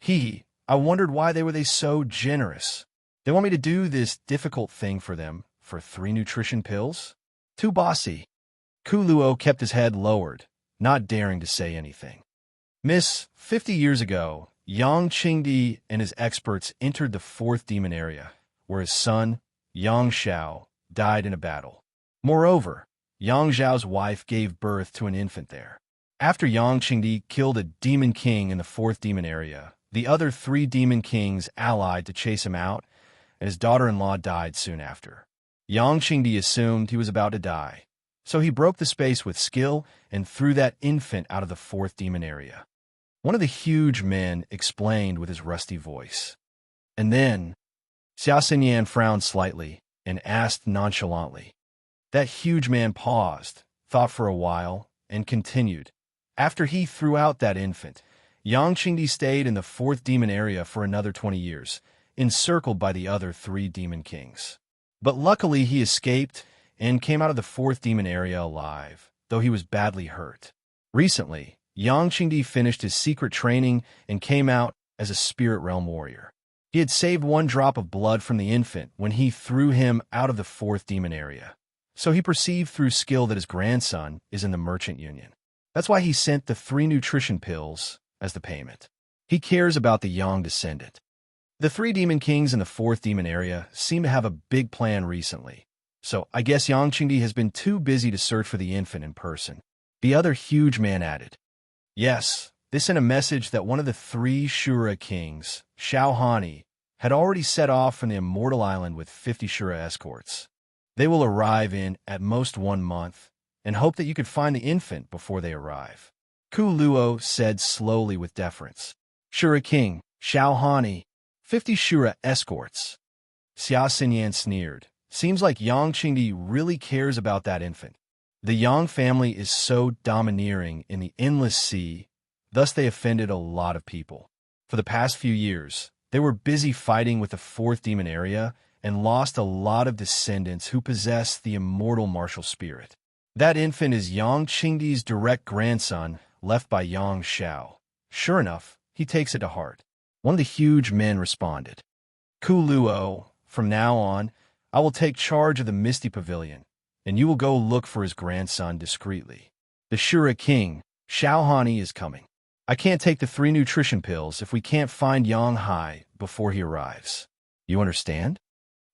I wondered why they so generous. They want me to do this difficult thing for them for 3 nutrition pills? Too bossy." Ku Luo kept his head lowered, not daring to say anything. "Miss, 50 years ago, Yang Qingdi and his experts entered the 4th demon area, where his son, Yang Xiao, died in a battle. Moreover, Yang Xiao's wife gave birth to an infant there. After Yang Qingdi killed a demon king in the 4th demon area, the other 3 demon kings allied to chase him out, and his daughter-in-law died soon after. Yang Qingdi assumed he was about to die, so he broke the space with skill and threw that infant out of the 4th demon area." One of the huge men explained with his rusty voice. "And then," Xia Xinyan frowned slightly and asked nonchalantly. That huge man paused, thought for a while, and continued. "After he threw out that infant, Yang Qingdi stayed in the 4th demon area for another 20 years, encircled by the other 3 demon kings. But luckily he escaped and came out of the 4th demon area alive, though he was badly hurt. Recently, Yang Qingdi finished his secret training and came out as a spirit realm warrior. He had saved 1 drop of blood from the infant when he threw him out of the 4th demon area. So he perceived through skill that his grandson is in the merchant union. That's why he sent the 3 nutrition pills as the payment. He cares about the Yang descendant. The 3 demon kings in the 4th demon area seem to have a big plan recently. So I guess Yang Qingdi has been too busy to search for the infant in person." The other huge man added. "Yes, they sent a message that one of the 3 Shura kings, Xiao Hani, had already set off from the Immortal Island with 50 Shura escorts. They will arrive in, at most, 1 month, and hope that you could find the infant before they arrive." Ku Luo said slowly with deference. "Shura king, Xiao Hani, 50 Shura escorts." Xia Xinyan sneered. "Seems like Yang Qingdi really cares about that infant. The Yang family is so domineering in the Endless Sea, thus they offended a lot of people. For the past few years, they were busy fighting with the 4th demon area and lost a lot of descendants who possess the immortal martial spirit. That infant is Yang Qingdi's direct grandson, left by Yang Xiao. Sure enough, he takes it to heart." One of the huge men responded. "Ku Luo, from now on, I will take charge of the Misty Pavilion, and you will go look for his grandson discreetly. The Shura king, Xiao Hani, is coming. I can't take the 3 nutrition pills if we can't find Yang Hai before he arrives. You understand?"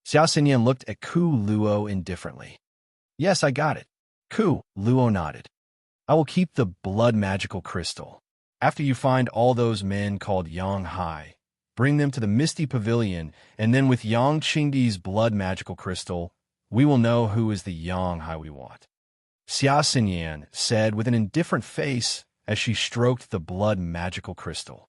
Xia Xinyan looked at Ku Luo indifferently. "Yes, I got it." Ku Luo nodded. "I will keep the blood magical crystal. After you find all those men called Yang Hai, bring them to the Misty Pavilion, and then with Yang Qingdi's blood magical crystal, we will know who is the Yang Hai we want." Xia Xinyan said with an indifferent face as she stroked the blood magical crystal.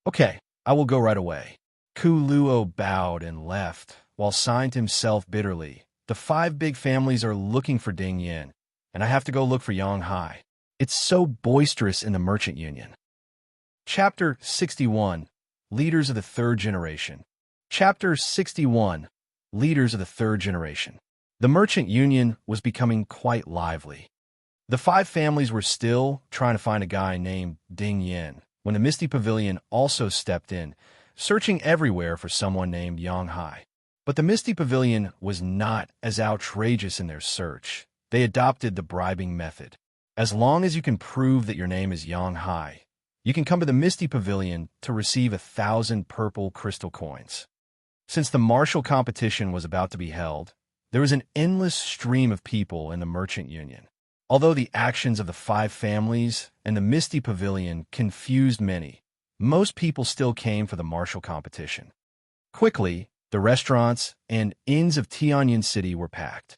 "Okay, I will go right away." Ku Luo bowed and left, while sighing to himself bitterly. The 5 big families are looking for Ding Yin, and I have to go look for Yang Hai. It's so boisterous in the merchant union. Chapter 61. Leaders of the 3rd Generation. Chapter 61. Leaders of the 3rd Generation. The merchant union was becoming quite lively. The 5 families were still trying to find a guy named Ding Yin when the Misty Pavilion also stepped in, searching everywhere for someone named Yang Hai. But the Misty Pavilion was not as outrageous in their search. They adopted the bribing method. As long as you can prove that your name is Yang Hai, you can come to the Misty Pavilion to receive 1,000 purple crystal coins. Since the martial competition was about to be held, there was an endless stream of people in the merchant union. Although the actions of the 5 families and the Misty Pavilion confused many, most people still came for the martial competition. Quickly, the restaurants and inns of Tianyin City were packed.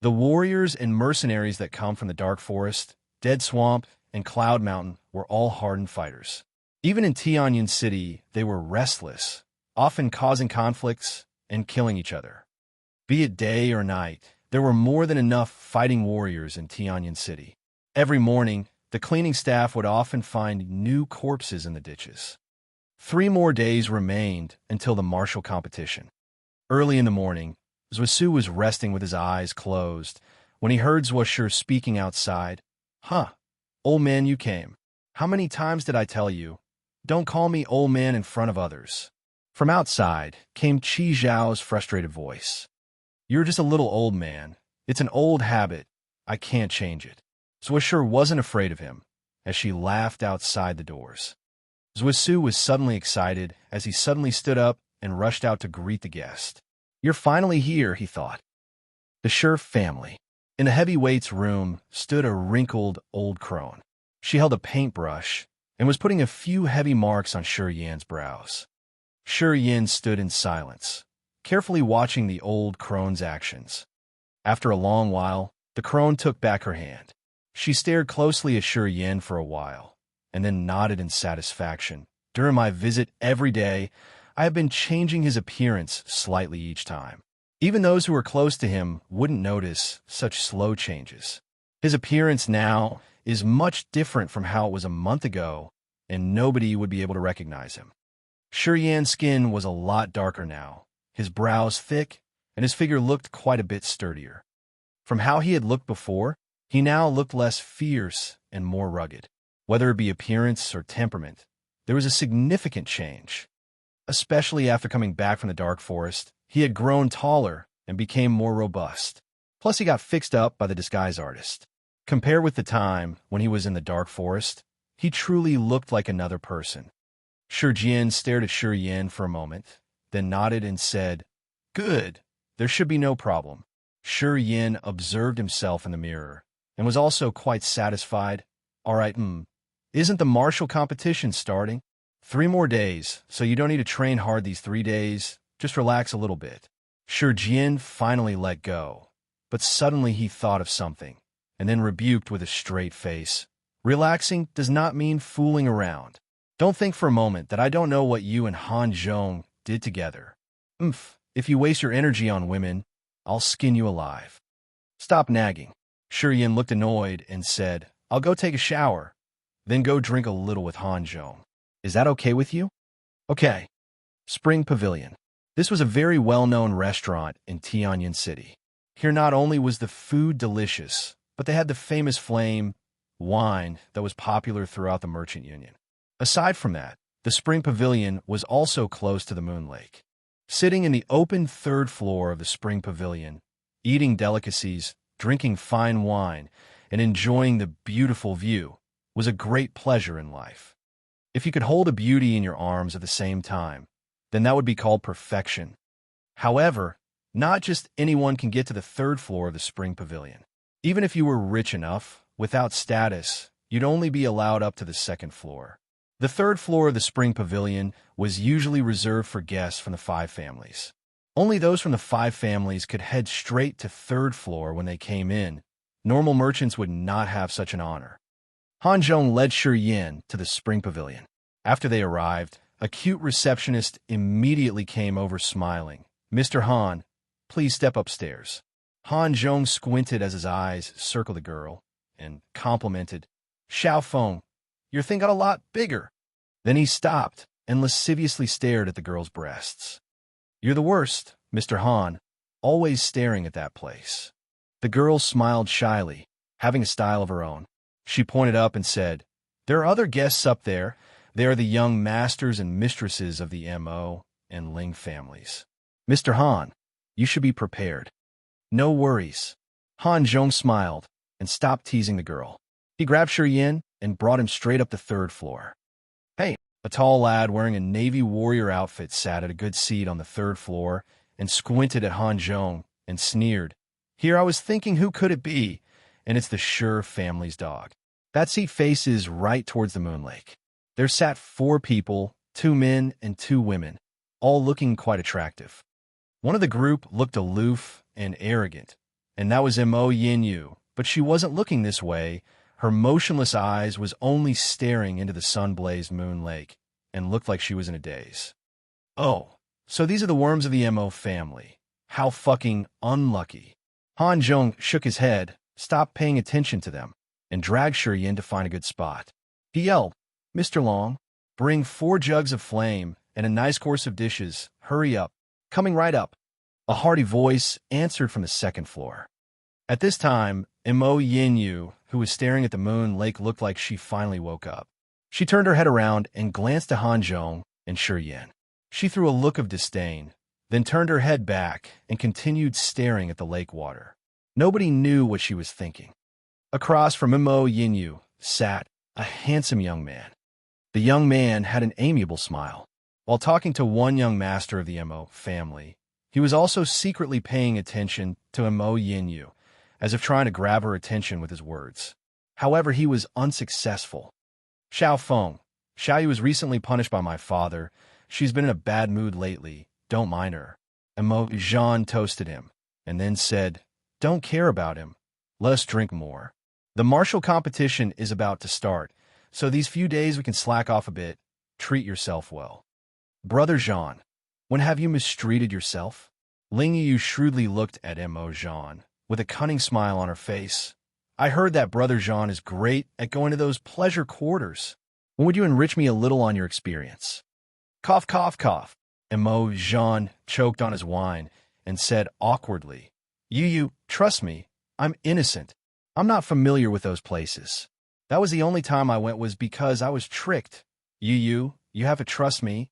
The warriors and mercenaries that come from the Dark Forest, Dead Swamp, and Cloud Mountain were all hardened fighters. Even in Tianyan City, they were restless, often causing conflicts and killing each other. Be it day or night, there were more than enough fighting warriors in Tianyan City. Every morning, the cleaning staff would often find new corpses in the ditches. 3 more days remained until the martial competition. Early in the morning, Zhusu was resting with his eyes closed when he heard Zhuoshi speaking outside. "Huh, old man, you came. How many times did I tell you? Don't call me old man in front of others." From outside came Qi Zhao's frustrated voice. "You're just a little old man. It's an old habit. I can't change it." Zhuoshi wasn't afraid of him, as she laughed outside the doors. Zhuoshi was suddenly excited as he suddenly stood up and rushed out to greet the guest. "You're finally here," he thought. The Shi family. In the heavyweight's room stood a wrinkled old crone. She held a paintbrush and was putting a few heavy marks on Shi Yan's brows. Shi Yan stood in silence, carefully watching the old crone's actions. After a long while, the crone took back her hand. She stared closely at Shi Yan for a while, and then nodded in satisfaction. "During my visit every day, I have been changing his appearance slightly each time. Even those who were close to him wouldn't notice such slow changes. His appearance now is much different from how it was a month ago, and nobody would be able to recognize him." Shi Yan's skin was a lot darker now, his brows thick, and his figure looked quite a bit sturdier. From how he had looked before, he now looked less fierce and more rugged. Whether it be appearance or temperament, there was a significant change. Especially after coming back from the Dark Forest, he had grown taller and became more robust. Plus, he got fixed up by the disguise artist. Compared with the time when he was in the Dark Forest, he truly looked like another person. Shi Jian stared at Shi Yan for a moment, then nodded and said, "Good, there should be no problem." Shi Yan observed himself in the mirror and was also quite satisfied. "All right, isn't the martial competition starting? 3 more days, so you don't need to train hard these 3 days. Just relax a little bit." Shi Jian finally let go, but suddenly he thought of something, and then rebuked with a straight face. "Relaxing does not mean fooling around. Don't think for a moment that I don't know what you and Han Zhong did together. If you waste your energy on women, I'll skin you alive." "Stop nagging." Shi Yan looked annoyed and said, "I'll go take a shower, then go drink a little with Han Zhong. Is that okay with you?" "Okay." Spring Pavilion. This was a very well-known restaurant in Tianyan City. Here not only was the food delicious, but they had the famous flame wine that was popular throughout the merchant union. Aside from that, the Spring Pavilion was also close to the Moon Lake. Sitting in the open 3rd floor of the Spring Pavilion, eating delicacies, drinking fine wine, and enjoying the beautiful view was a great pleasure in life. If you could hold a beauty in your arms at the same time, then that would be called perfection. However, not just anyone can get to the 3rd floor of the Spring Pavilion. Even if you were rich enough, without status, you'd only be allowed up to the 2nd floor. The 3rd floor of the Spring Pavilion was usually reserved for guests from the 5 families. Only those from the 5 families could head straight to 3rd floor when they came in. Normal merchants would not have such an honor. Han Zhong led Shi Yan to the Spring Pavilion. After they arrived, a cute receptionist immediately came over smiling. "Mr. Han, please step upstairs." Han Zhong squinted as his eyes circled the girl and complimented, "Xiao Feng, your thing got a lot bigger." Then he stopped and lasciviously stared at the girl's breasts. "You're the worst, Mr. Han, always staring at that place." The girl smiled shyly, having a style of her own. She pointed up and said, "There are other guests up there. They are the young masters and mistresses of the Mo and Ling families. Mr. Han, you should be prepared." "No worries." Han Zhong smiled and stopped teasing the girl. He grabbed Shi Yan and brought him straight up the 3rd floor. "Hey." A tall lad wearing a Navy warrior outfit sat at a good seat on the 3rd floor and squinted at Han Zhong and sneered. "Here I was thinking, who could it be? And it's the Shi family's dog." That seat faces right towards the Moon Lake. There sat 4 people, 2 men and 2 women, all looking quite attractive. One of the group looked aloof and arrogant, and that was Mo Yin, but she wasn't looking this way. Her motionless eyes was only staring into the sun-blazed moon lake, and looked like she was in a daze. Oh, so these are the worms of the Mo family. How fucking unlucky. Han Zhong shook his head, stopped paying attention to them, and dragged Shi Yin to find a good spot. He yelled, "Mr. Long, bring 4 jugs of flame and a nice course of dishes. Hurry up. Coming right up." A hearty voice answered from the second floor. At this time, Mo Yin, who was staring at the moon lake, looked like she finally woke up. She turned her head around and glanced at Han Zhong and Shi Yin. She threw a look of disdain, then turned her head back and continued staring at the lake water. Nobody knew what she was thinking. Across from Mo Yin sat a handsome young man. The young man had an amiable smile. While talking to one young master of the Mo family, he was also secretly paying attention to Mo Yin, as if trying to grab her attention with his words. However, he was unsuccessful. "Xiao Feng, Xiaoyu was recently punished by my father. She's been in a bad mood lately. Don't mind her." Mo Zhan toasted him, and then said, "Don't care about him. Let us drink more. The martial competition is about to start, so these few days we can slack off a bit. Treat yourself well." "Brother Zhan, when have you mistreated yourself?" Ling Yu shrewdly looked at Mo Zhan, with a cunning smile on her face. "I heard that Brother Zhan is great at going to those pleasure quarters. When would you enrich me a little on your experience?" Cough, cough, cough. Mo Zhan choked on his wine and said awkwardly, You, trust me, I'm innocent. I'm not familiar with those places. That was the only time I went was because I was tricked. You have to trust me."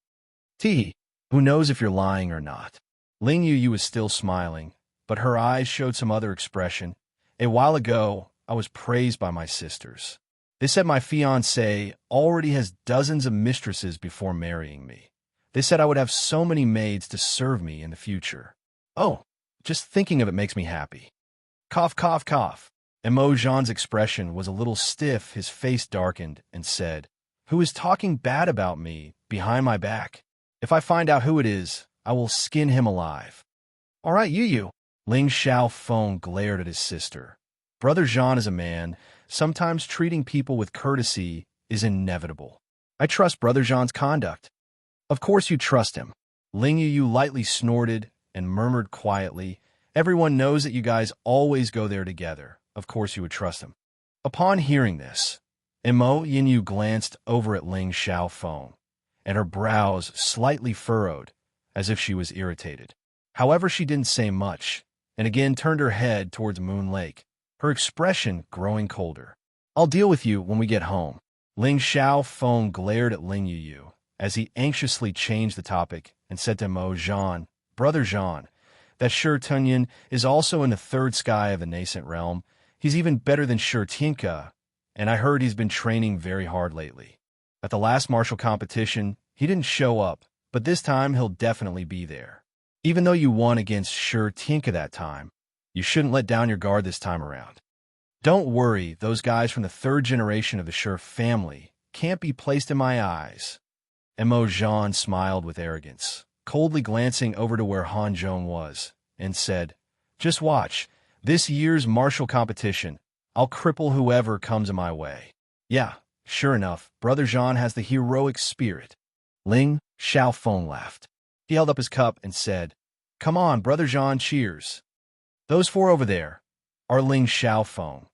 "Tee, who knows if you're lying or not?" Ling Yu was still smiling, but her eyes showed some other expression. "A while ago, I was praised by my sisters. They said my fiancé already has dozens of mistresses before marrying me. They said I would have so many maids to serve me in the future. Oh, just thinking of it makes me happy." Cough, cough, cough. Mo Zhan's expression was a little stiff, his face darkened, and said, "Who is talking bad about me behind my back? If I find out who it is, I will skin him alive." "All right, you. Ling Xiaofeng glared at his sister. "Brother Zhan is a man. Sometimes treating people with courtesy is inevitable. I trust Brother Zhan's conduct." "Of course you trust him." Ling Yu lightly snorted and murmured quietly, "Everyone knows that you guys always go there together. Of course you would trust him." Upon hearing this, Mo Yin glanced over at Ling Xiaofeng, and her brows slightly furrowed, as if she was irritated. However, she didn't say much, and again turned her head towards Moon Lake, her expression growing colder. "I'll deal with you when we get home." Ling Xiaofeng glared at Ling Yu as he anxiously changed the topic and said to Mo Zhan, "Brother Zhan, that Shi Tunyan is also in the third sky of the nascent realm. He's even better than Shi Tianke, and I heard he's been training very hard lately. At the last martial competition, he didn't show up, but this time he'll definitely be there. Even though you won against Shi Tianke that time, you shouldn't let down your guard this time around. Don't worry, those guys from the third generation of the Shi family can't be placed in my eyes." Mo Zhan smiled with arrogance, coldly glancing over to where Han Zhong was, and said, "Just watch. This year's martial competition, I'll cripple whoever comes in my way." "Yeah, sure enough, Brother Zhan has the heroic spirit." Ling Xiaofeng laughed. He held up his cup and said, "Come on, Brother Zhan, cheers. Those 4 over there are Ling Xiaofeng,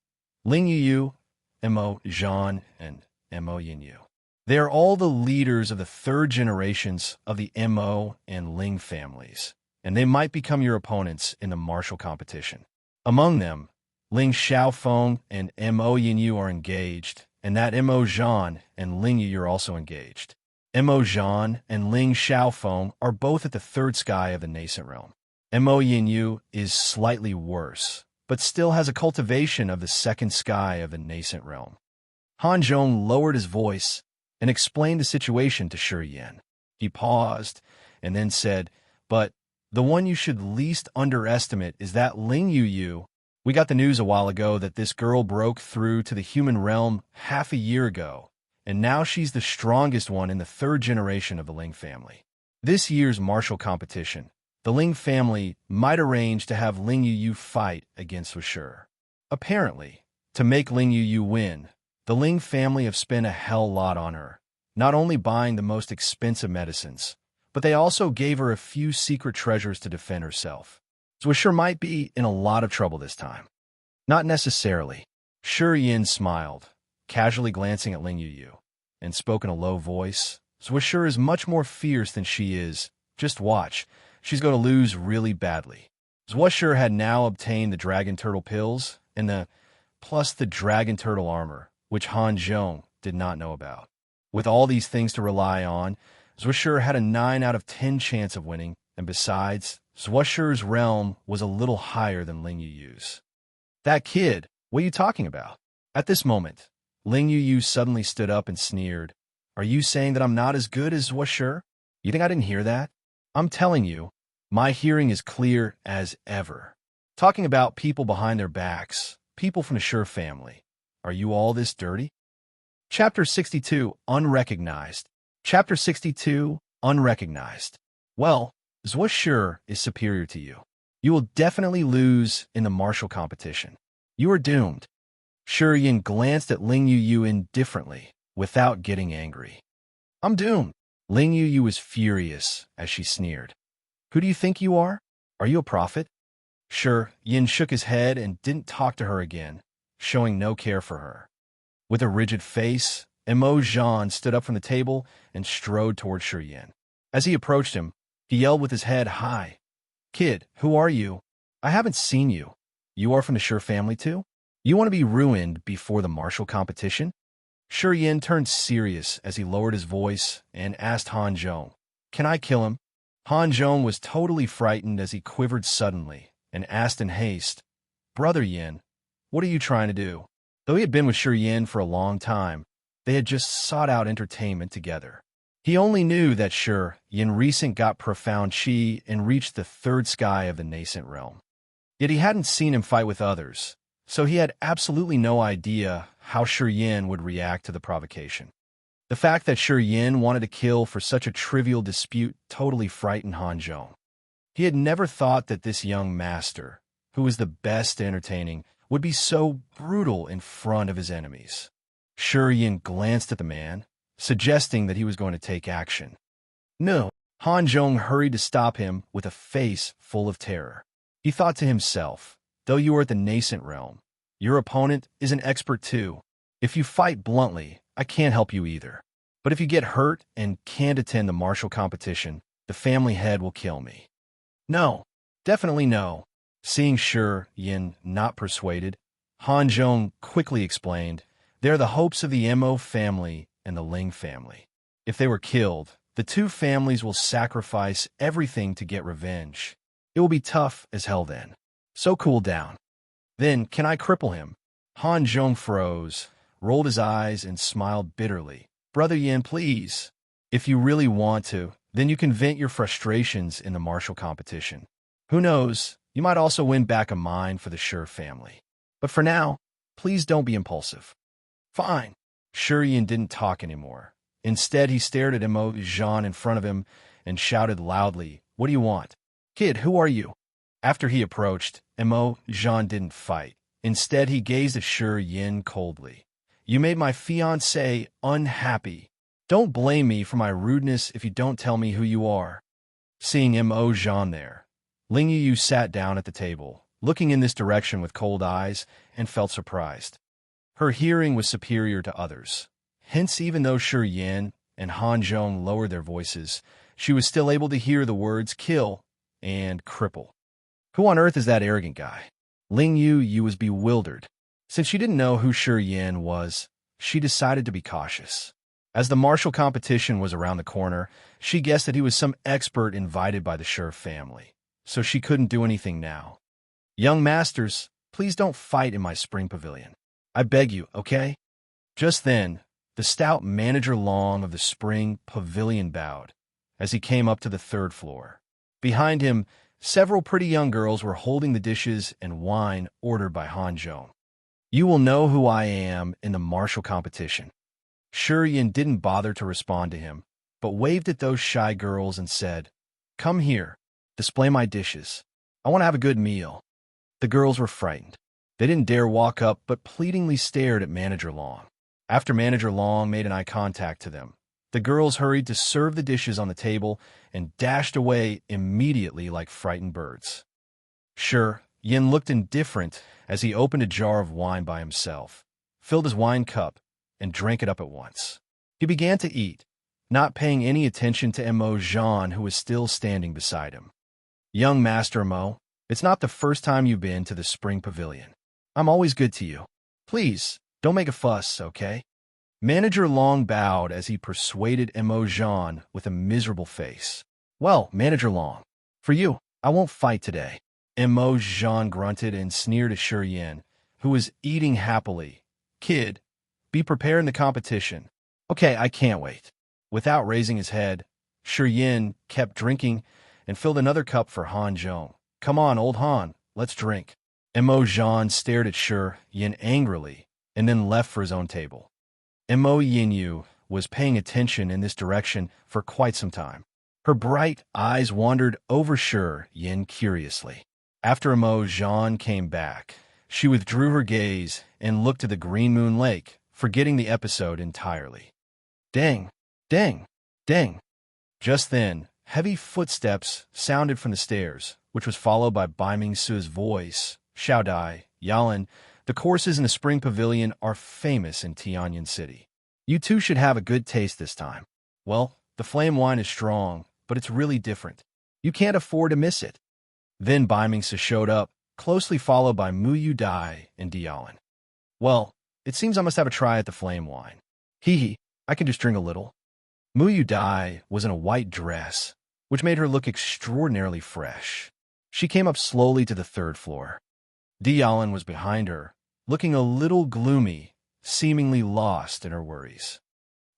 Ling Yu, Mo Zhan, and Mo Yin. They are all the leaders of the third generations of the Mo and Ling families, and they might become your opponents in the martial competition. Among them, Ling Xiaofeng and Mo Yin are engaged, and that Mo Zhan and Ling Yu are also engaged. Mo Zhan and Ling Xiaofeng are both at the third sky of the nascent realm. Mo Yin is slightly worse, but still has a cultivation of the second sky of the nascent realm." Han Zhong lowered his voice and explained the situation to Shi Yin. He paused and then said, "But the one you should least underestimate is that Ling Yu. We got the news a while ago that this girl broke through to the human realm half a year ago, and now she's the strongest one in the third generation of the Ling family. This year's martial competition, the Ling family might arrange to have Ling Yu fight against Washur. Apparently, to make Ling Yu win, the Ling family have spent a hell lot on her, not only buying the most expensive medicines, but they also gave her a few secret treasures to defend herself. So Washur might be in a lot of trouble this time. Not necessarily. Shi Yin smiled, casually glancing at Ling Yu, and spoke in a low voice. Washur is much more fierce than she is. Just watch. She's going to lose really badly. Washur had now obtained the dragon turtle pills and plus the dragon turtle armor, which Han Zhong did not know about. With all these things to rely on, Washur had a 9 out of 10 chance of winning, and besides, Washur's realm was a little higher than Ling Yu's. That kid, what are you talking about? At this moment, Ling Yu suddenly stood up and sneered. Are you saying that I'm not as good as Washur? You think I didn't hear that? I'm telling you, my hearing is clear as ever. Talking about people behind their backs, people from the Shi family. Are you all this dirty? Chapter 62, Unrecognized. Chapter 62, Unrecognized. Well, Washur is superior to you. You will definitely lose in the martial competition. You are doomed. Shi Yin glanced at Ling Yu indifferently, without getting angry. I'm doomed. Ling Yu was furious as she sneered. Who do you think you are? Are you a prophet? Shi Yin shook his head and didn't talk to her again, showing no care for her. With a rigid face, Mo Zhan stood up from the table and strode toward Shi Yin. As he approached him, he yelled with his head high. Kid, who are you? I haven't seen you. You are from the Shi family too? You want to be ruined before the martial competition? Shi Yin turned serious as he lowered his voice and asked Han Zhong, Can I kill him? Han Zhong was totally frightened as he quivered suddenly and asked in haste, Brother Yin, what are you trying to do? Though he had been with Shi Yin for a long time, they had just sought out entertainment together. He only knew that Shi Yin recent got profound chi and reached the third sky of the nascent realm. Yet he hadn't seen him fight with others, so he had absolutely no idea how Shi Yin would react to the provocation. The fact that Shi Yin wanted to kill for such a trivial dispute totally frightened Han Zhong. He had never thought that this young master, who was the best at entertaining, would be so brutal in front of his enemies. Shi Yin glanced at the man, suggesting that he was going to take action. No, Han Zhong hurried to stop him with a face full of terror. He thought to himself, though you are at the nascent realm, your opponent is an expert too. If you fight bluntly, I can't help you either. But if you get hurt and can't attend the martial competition, the family head will kill me. No, definitely no. Seeing Shi Yin not persuaded, Han Zhong quickly explained, they're the hopes of the Mo family and the Ling family. If they were killed, the two families will sacrifice everything to get revenge. It will be tough as hell then. So cool down. Then, can I cripple him? Han Zhong froze, rolled his eyes, and smiled bitterly. Brother Yin, please. If you really want to, then you can vent your frustrations in the martial competition. Who knows, you might also win back a mine for the Shi family. But for now, please don't be impulsive. Fine. Shi Yin didn't talk anymore. Instead, he stared at Mo Zhan in front of him and shouted loudly, What do you want? Kid, who are you? After he approached, Mo Zhan didn't fight. Instead, he gazed at Shi Yin coldly. You made my fiancé unhappy. Don't blame me for my rudeness if you don't tell me who you are. Seeing Mo Zhan there, Ling Yu sat down at the table, looking in this direction with cold eyes, and felt surprised. Her hearing was superior to others. Hence, even though Shi Yin and Han Zhong lowered their voices, she was still able to hear the words kill and cripple. Who on earth is that arrogant guy? Ling Yu was bewildered. Since she didn't know who Shi Yin was, she decided to be cautious. As the martial competition was around the corner, she guessed that he was some expert invited by the Shi family, so she couldn't do anything now. Young masters, please don't fight in my spring pavilion. I beg you, okay? Just then, the stout manager Long of the spring pavilion bowed as he came up to the third floor. Behind him, several pretty young girls were holding the dishes and wine ordered by Han Zhong. You will know who I am in the martial competition. Shi Yin didn't bother to respond to him, but waved at those shy girls and said, Come here. Display my dishes. I want to have a good meal. The girls were frightened. They didn't dare walk up, but pleadingly stared at Manager Long. After Manager Long made an eye contact to them, the girls hurried to serve the dishes on the table and dashed away immediately like frightened birds. Sure, Yin looked indifferent as he opened a jar of wine by himself, filled his wine cup, and drank it up at once. He began to eat, not paying any attention to Mo Jean, who was still standing beside him. Young Master Mo, it's not the first time you've been to the Spring Pavilion. I'm always good to you. Please, don't make a fuss, okay? Manager Long bowed as he persuaded Mo Jean with a miserable face. Well, Manager Long, for you, I won't fight today. Mo Jean grunted and sneered at Shi Yin, who was eating happily. Kid, be prepared in the competition. Okay, I can't wait. Without raising his head, Shi Yin kept drinking and filled another cup for Han Zhong. Come on, old Han, let's drink. Mo Jean stared at Shi Yin angrily and then left for his own table. Mo Yinyu was paying attention in this direction for quite some time. Her bright eyes wandered over Shi Yin curiously. After Mo Jean came back, she withdrew her gaze and looked to the Green Moon Lake, forgetting the episode entirely. Dang, dang, dang. Just then, heavy footsteps sounded from the stairs, which was followed by Bai Ming Su's voice. Xiao Dai, Yalan, the courses in the Spring Pavilion are famous in Tianyan City. You two should have a good taste this time. Well, the flame wine is strong, but it's really different. You can't afford to miss it. Then Bai Mingsu showed up, closely followed by Mu Yu Dai and Dialan. Well, it seems I must have a try at the flame wine. Hee, I can just drink a little. Mu Yu Dai was in a white dress, which made her look extraordinarily fresh. She came up slowly to the third floor. Dialan was behind her, looking a little gloomy, seemingly lost in her worries.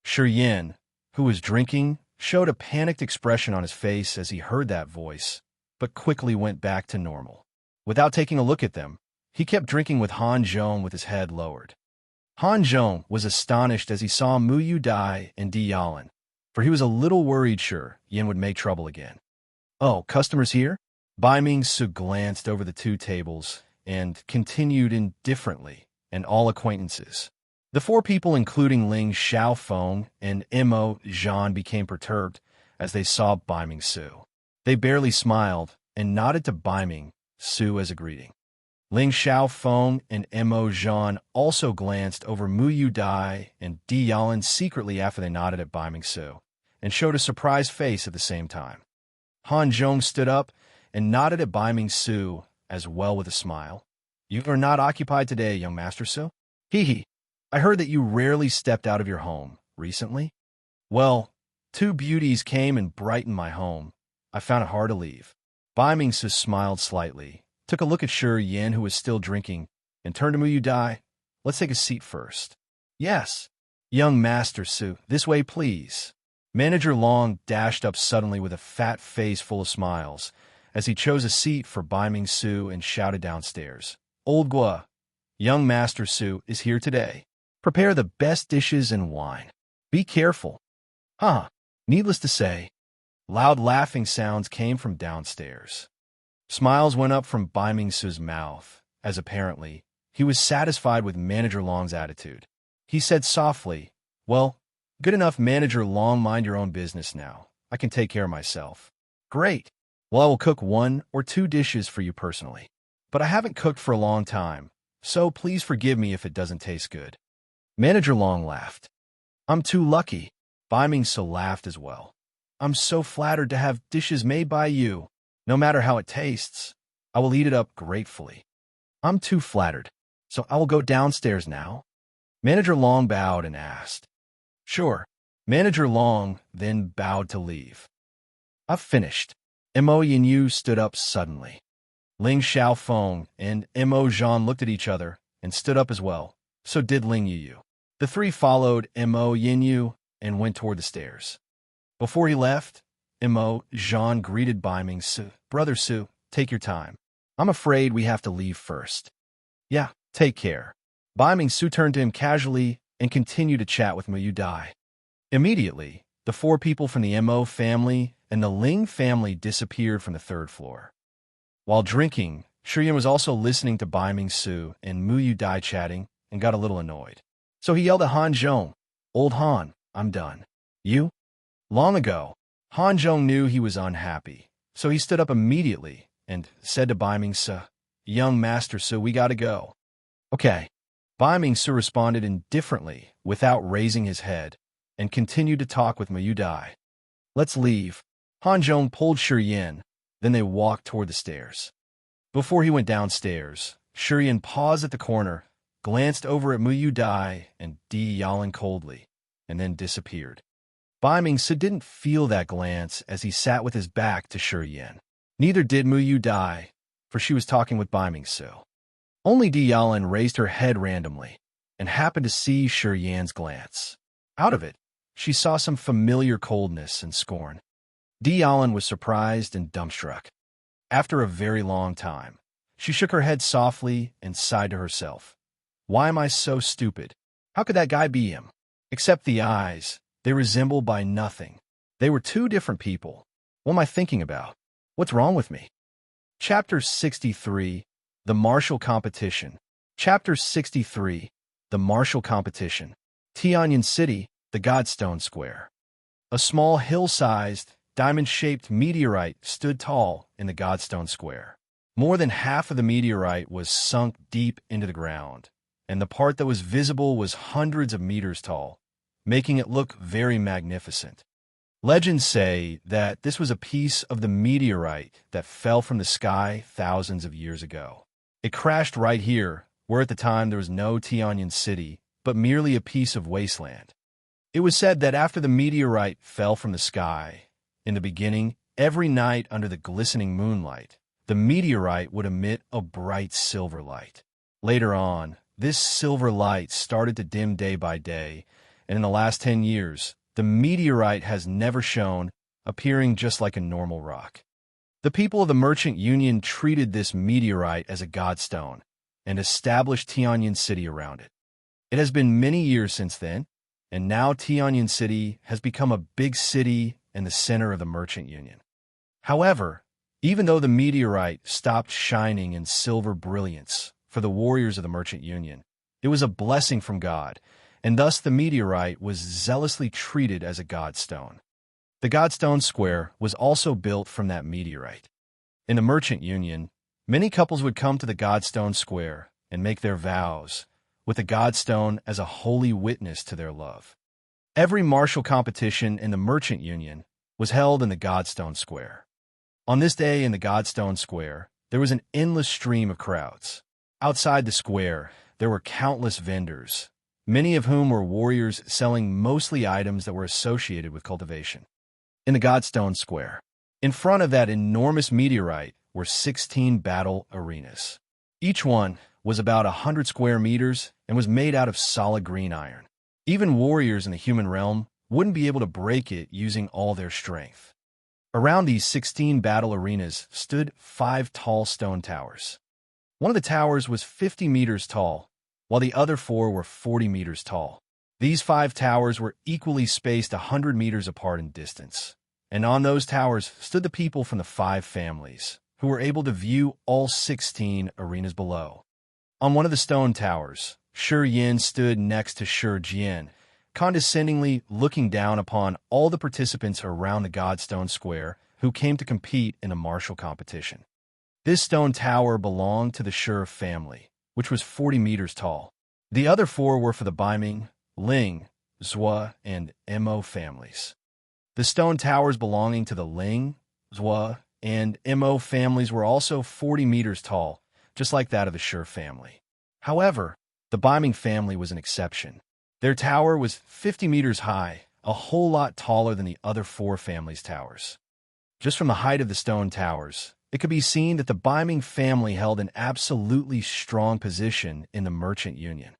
Shi Yin, who was drinking, showed a panicked expression on his face as he heard that voice, but quickly went back to normal. Without taking a look at them, he kept drinking with Han Zhong with his head lowered. Han Zhong was astonished as he saw Mu Yu Dai and Dialan, for he was a little worried Yin would make trouble again. Oh, customers here? Bai Ming Su glanced over the two tables and continued indifferently, and all acquaintances. The four people, including Ling Xiaofeng and Mo Jean, became perturbed as they saw Bai Ming Su. They barely smiled and nodded to Bai Ming Su as a greeting. Ling Xiaofeng and Mo Jean also glanced over Mu Yu Dai and Dialan secretly after they nodded at Bai Ming Su, and showed a surprised face at the same time. Han Zhong stood up and nodded at Bai Ming Su as well with a smile. You are not occupied today, young Master Su? Hee, I heard that you rarely stepped out of your home recently. Well, two beauties came and brightened my home. I found it hard to leave. Bai Ming Su smiled slightly, took a look at Shi Yin, who was still drinking, and turned to Mu Yu Dai. Let's take a seat first. Yes. Young Master Su, this way, please. Manager Long dashed up suddenly with a fat face full of smiles, as he chose a seat for Bai Ming Su and shouted downstairs. Old Gua, young Master Su is here today. Prepare the best dishes and wine. Be careful. Needless to say, loud laughing sounds came from downstairs. Smiles went up from Bai Ming Su's mouth, as apparently he was satisfied with Manager Long's attitude. He said softly, Well, good enough, Manager Long, mind your own business now. I can take care of myself. Great. Well, I will cook 1 or 2 dishes for you personally. But I haven't cooked for a long time, so please forgive me if it doesn't taste good. Manager Long laughed. I'm too lucky. Bai Ming Su laughed as well. I'm so flattered to have dishes made by you. No matter how it tastes, I will eat it up gratefully. I'm too flattered, so I will go downstairs now. Manager Long bowed and asked. Sure. Manager Long then bowed to leave. I've finished. Mo Yinyu stood up suddenly. Ling Xiaofeng and Mo Jean looked at each other and stood up as well. So did Ling Yu. The three followed Mo Yinyu and went toward the stairs. Before he left, Mo Jean greeted Bai Ming Su. Brother Su, take your time. I'm afraid we have to leave first. Yeah, take care. Bai Ming Su turned to him casually and continued to chat with Mu Yu Dai. Immediately, the 4 people from the Mo family and the Ling family disappeared from the third floor. While drinking, Shiyan was also listening to Bai Ming-su and Mu Yu Dai chatting and got a little annoyed. So he yelled at Han Zhong, "Old Han, I'm done." "You?" Long ago, Han Zhong knew he was unhappy, so he stood up immediately and said to Bai Ming-su, "Young master Su, we gotta go." "Okay." Bai Ming-su responded indifferently without raising his head and continued to talk with Mu Yu Dai. "Let's leave." Han Zhong pulled Shiyan, then they walked toward the stairs. Before he went downstairs, Shiyan paused at the corner, glanced over at Mu Yu Dai and Di Yalan coldly, and then disappeared. Bai Ming-su didn't feel that glance as he sat with his back to Shiyan. Neither did Mu Yu Dai, for she was talking with Bai Ming-su. Only Di Yalan raised her head randomly and happened to see Shiyan's glance. Out of it, she saw some familiar coldness and scorn. Di Yalan was surprised and dumbstruck. After a very long time, she shook her head softly and sighed to herself. "Why am I so stupid? How could that guy be him? Except the eyes, they resemble by nothing. They were two different people. What am I thinking about? What's wrong with me?" Chapter 63, The Martial Competition. Chapter 63, The Martial Competition. Tianyan City, the Godstone Square. A small hill-sized, diamond-shaped meteorite stood tall in the Godstone Square. More than half of the meteorite was sunk deep into the ground, and the part that was visible was hundreds of meters tall, making it look very magnificent. Legends say that this was a piece of the meteorite that fell from the sky thousands of years ago. It crashed right here, where at the time there was no Tianyan City, but merely a piece of wasteland. It was said that after the meteorite fell from the sky, in the beginning, every night under the glistening moonlight, the meteorite would emit a bright silver light. Later on, this silver light started to dim day by day, and in the last 10 years, the meteorite has never shone, appearing just like a normal rock. The people of the Merchant Union treated this meteorite as a godstone and established Tianyan City around it. It has been many years since then, and now Tianyan City has become a big city in the center of the Merchant Union. However, even though the meteorite stopped shining in silver brilliance for the warriors of the Merchant Union, it was a blessing from God, and thus the meteorite was zealously treated as a godstone. The Godstone Square was also built from that meteorite. In the Merchant Union, many couples would come to the Godstone Square and make their vows, with the Godstone as a holy witness to their love. Every martial competition in the Merchant Union was held in the Godstone Square. On this day in the Godstone Square, there was an endless stream of crowds. Outside the square, there were countless vendors, many of whom were warriors selling mostly items that were associated with cultivation. In the Godstone Square, in front of that enormous meteorite were 16 battle arenas. Each one was about 100 square meters and was made out of solid green iron. Even warriors in the human realm wouldn't be able to break it using all their strength. Around these 16 battle arenas stood 5 tall stone towers. One of the towers was 50 meters tall, while the other 4 were 40 meters tall. These 5 towers were equally spaced 100 meters apart in distance, and on those towers stood the people from the 5 families, who were able to view all 16 arenas below. On one of the stone towers, Shiyan stood next to Shijian, condescendingly looking down upon all the participants around the Godstone Square who came to compete in a martial competition. This stone tower belonged to the Shi family, which was 40 meters tall. The other 4 were for the Baiming, Ling, Zhua, and Mo families. The stone towers belonging to the Ling, Zhua, and Mo families were also 40 meters tall, just like that of the Shi family. However, the Baiming family was an exception. Their tower was 50 meters high, a whole lot taller than the other 4 families' towers. Just from the height of the stone towers, it could be seen that the Baiming family held an absolutely strong position in the Merchant Union.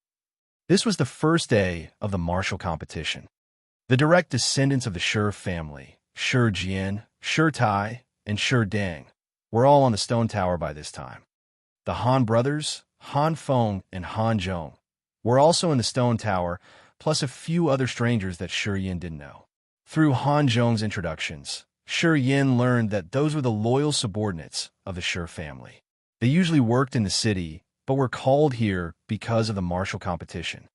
This was the first day of the martial competition. The direct descendants of the Shi family, Shi Jian, Shi Tai, and Shi Deng, were all on the stone tower by this time. The Han brothers, Han Feng and Han Zhong, were also in the stone tower, plus a few other strangers that Shiyan didn't know. Through Han Zhong's introductions, Shi Yin learned that those were the loyal subordinates of the Shi family. They usually worked in the city, but were called here because of the martial competition.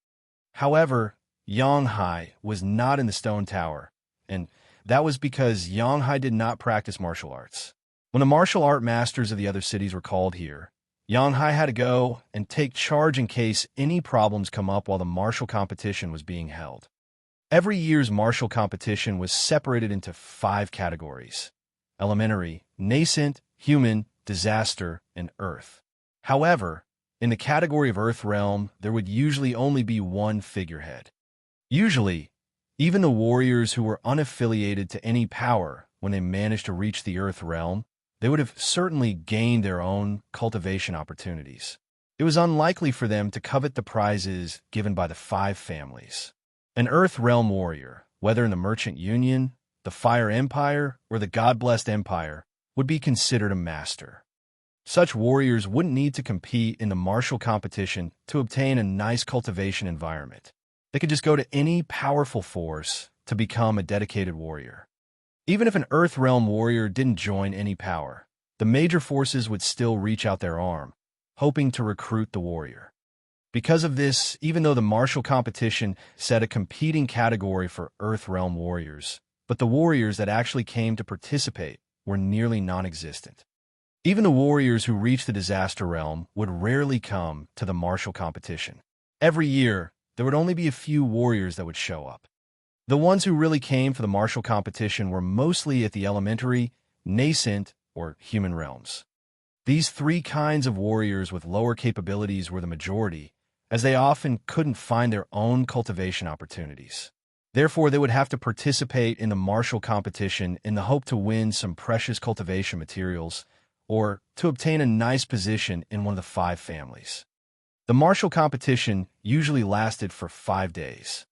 However, Yang Hai was not in the stone tower, and that was because Yang Hai did not practice martial arts. When the martial art masters of the other cities were called here, Yang Hai had to go and take charge in case any problems come up while the martial competition was being held. Every year's martial competition was separated into 5 categories: elementary, nascent, human, disaster, and earth. However, in the category of earth realm, there would usually only be one figurehead. Usually, even the warriors who were unaffiliated to any power, when they managed to reach the earth realm, they would have certainly gained their own cultivation opportunities. It was unlikely for them to covet the prizes given by the 5 families. An Earth Realm warrior, whether in the Merchant Union, the Fire Empire, or the God-Blessed Empire, would be considered a master. Such warriors wouldn't need to compete in the martial competition to obtain a nice cultivation environment. They could just go to any powerful force to become a dedicated warrior. Even if an Earth Realm warrior didn't join any power, the major forces would still reach out their arm, hoping to recruit the warrior. Because of this, even though the martial competition set a competing category for Earth Realm warriors, but the warriors that actually came to participate were nearly non-existent. Even the warriors who reached the Disaster Realm would rarely come to the martial competition. Every year, there would only be a few warriors that would show up. The ones who really came for the martial competition were mostly at the elementary, nascent, or human realms. These 3 kinds of warriors with lower capabilities were the majority, as they often couldn't find their own cultivation opportunities. Therefore, they would have to participate in the martial competition in the hope to win some precious cultivation materials or to obtain a nice position in one of the 5 families. The martial competition usually lasted for 5 days.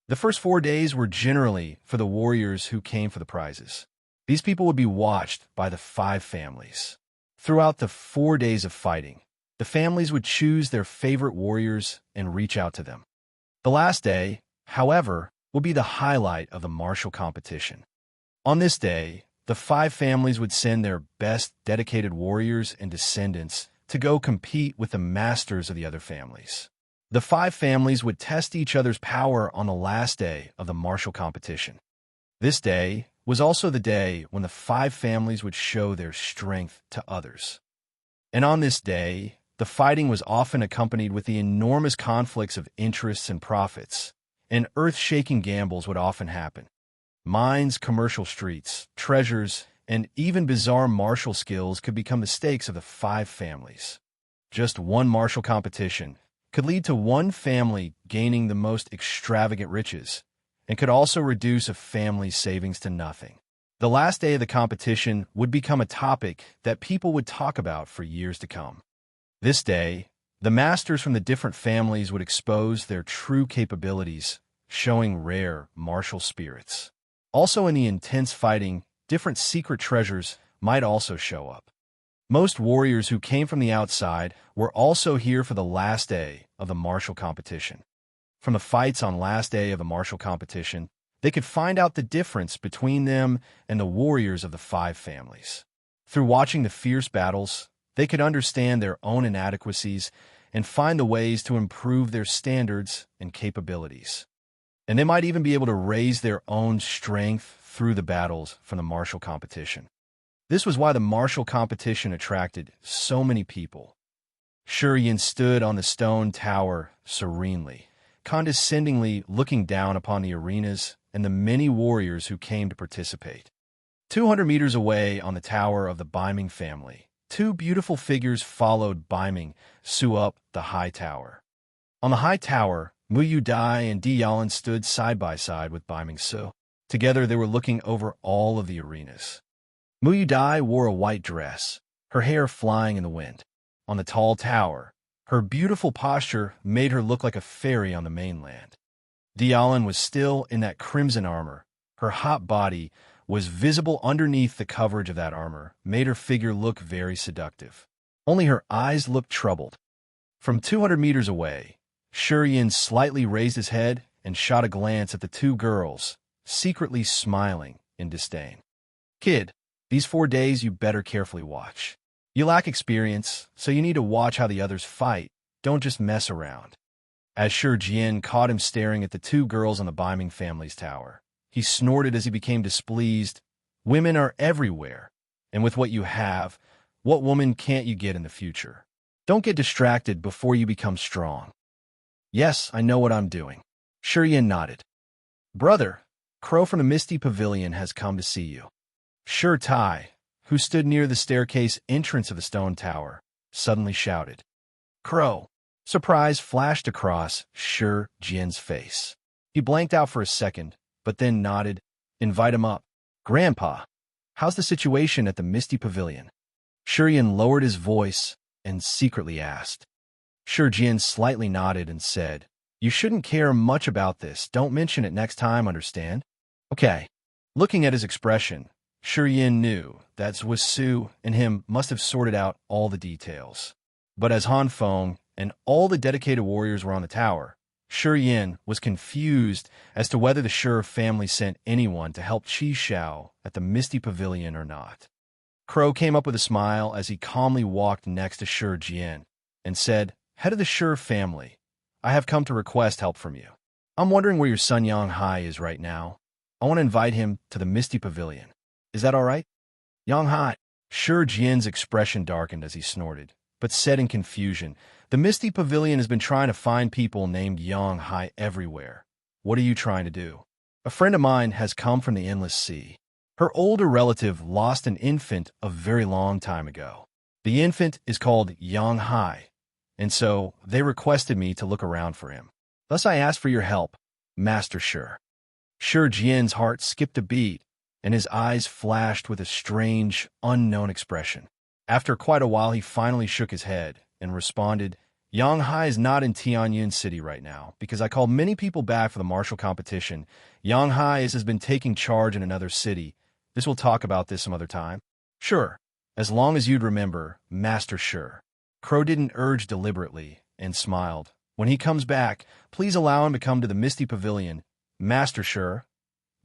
The first 4 days were generally for the warriors who came for the prizes. These people would be watched by the 5 families. Throughout the 4 days of fighting, the families would choose their favorite warriors and reach out to them. The last day, however, will be the highlight of the martial competition. On this day, the 5 families would send their best dedicated warriors and descendants to go compete with the masters of the other families. The 5 families would test each other's power on the last day of the martial competition. This day was also the day when the 5 families would show their strength to others. And on this day, the fighting was often accompanied with the enormous conflicts of interests and profits, and earth-shaking gambles would often happen. Mines, commercial streets, treasures, and even bizarre martial skills could become the stakes of the 5 families. Just one martial competition could lead to one family gaining the most extravagant riches, and could also reduce a family's savings to nothing. The last day of the competition would become a topic that people would talk about for years to come. This day, the masters from the different families would expose their true capabilities, showing rare martial spirits. Also in the intense fighting, different secret treasures might also show up. Most warriors who came from the outside were also here for the last day of the martial competition. From the fights on last day of the martial competition, they could find out the difference between them and the warriors of the 5 families. Through watching the fierce battles, they could understand their own inadequacies and find the ways to improve their standards and capabilities. And they might even be able to raise their own strength through the battles from the martial competition. This was why the martial competition attracted so many people. Shi Yin stood on the stone tower serenely, condescendingly looking down upon the arenas and the many warriors who came to participate. 200 meters away on the tower of the Biming family, 2 beautiful figures followed Biming Su up the high tower. On the high tower, Mu Yu Dai and Di Yalan stood side by side with Biming Su. Together they were looking over all of the arenas. Mu Yu Dai wore a white dress, her hair flying in the wind. On the tall tower, her beautiful posture made her look like a fairy on the mainland. Di Yalan was still in that crimson armor. Her hot body was visible underneath the coverage of that armor, made her figure look very seductive. Only her eyes looked troubled. From 200 meters away, Shi Yin slightly raised his head and shot a glance at the 2 girls, secretly smiling in disdain. Kid, these 4 days you better carefully watch. You lack experience, so you need to watch how the others fight. Don't just mess around. As Shi Jian caught him staring at the two girls on the Biming family's tower, he snorted as he became displeased. Women are everywhere, and with what you have, what woman can't you get in the future? Don't get distracted before you become strong. Yes, I know what I'm doing. Shi Jian nodded. Brother, Crow from the Misty Pavilion has come to see you. Shi Tai, who stood near the staircase entrance of the stone tower, suddenly shouted. Crow. Surprise flashed across Shi Jian's face. He blanked out for a second, but then nodded. Invite him up. Grandpa, how's the situation at the Misty Pavilion? Shi Jian lowered his voice and secretly asked. Shi Jian slightly nodded and said, You shouldn't care much about this. Don't mention it next time, understand? Okay. Looking at his expression, Shi Jian knew that Zhusu and him must have sorted out all the details. But as Han Feng and all the dedicated warriors were on the tower, Shi Jian was confused as to whether the Shi family sent anyone to help Qi Xiao at the Misty Pavilion or not. Crow came up with a smile as he calmly walked next to Shi Jian and said, Head of the Shi family, I have come to request help from you. I'm wondering where your son Yang Hai is right now. I want to invite him to the Misty Pavilion. Is that all right? Yang Hai. Shi Jian's expression darkened as he snorted, but said in confusion, The Misty Pavilion has been trying to find people named Yang Hai everywhere. What are you trying to do? A friend of mine has come from the Endless Sea. Her older relative lost an infant a very long time ago. The infant is called Yang Hai, and so they requested me to look around for him. Thus I asked for your help, Master Shi. Shi Jian's heart skipped a beat, and his eyes flashed with a strange, unknown expression. After quite a while, he finally shook his head and responded, Yang Hai is not in Tianyun City right now, because I called many people back for the martial competition. Yang Hai has been taking charge in another city. We'll talk about this some other time. Sure, as long as you'd remember, Master Shi. Crow didn't urge deliberately and smiled. When he comes back, please allow him to come to the Misty Pavilion. Master Shi,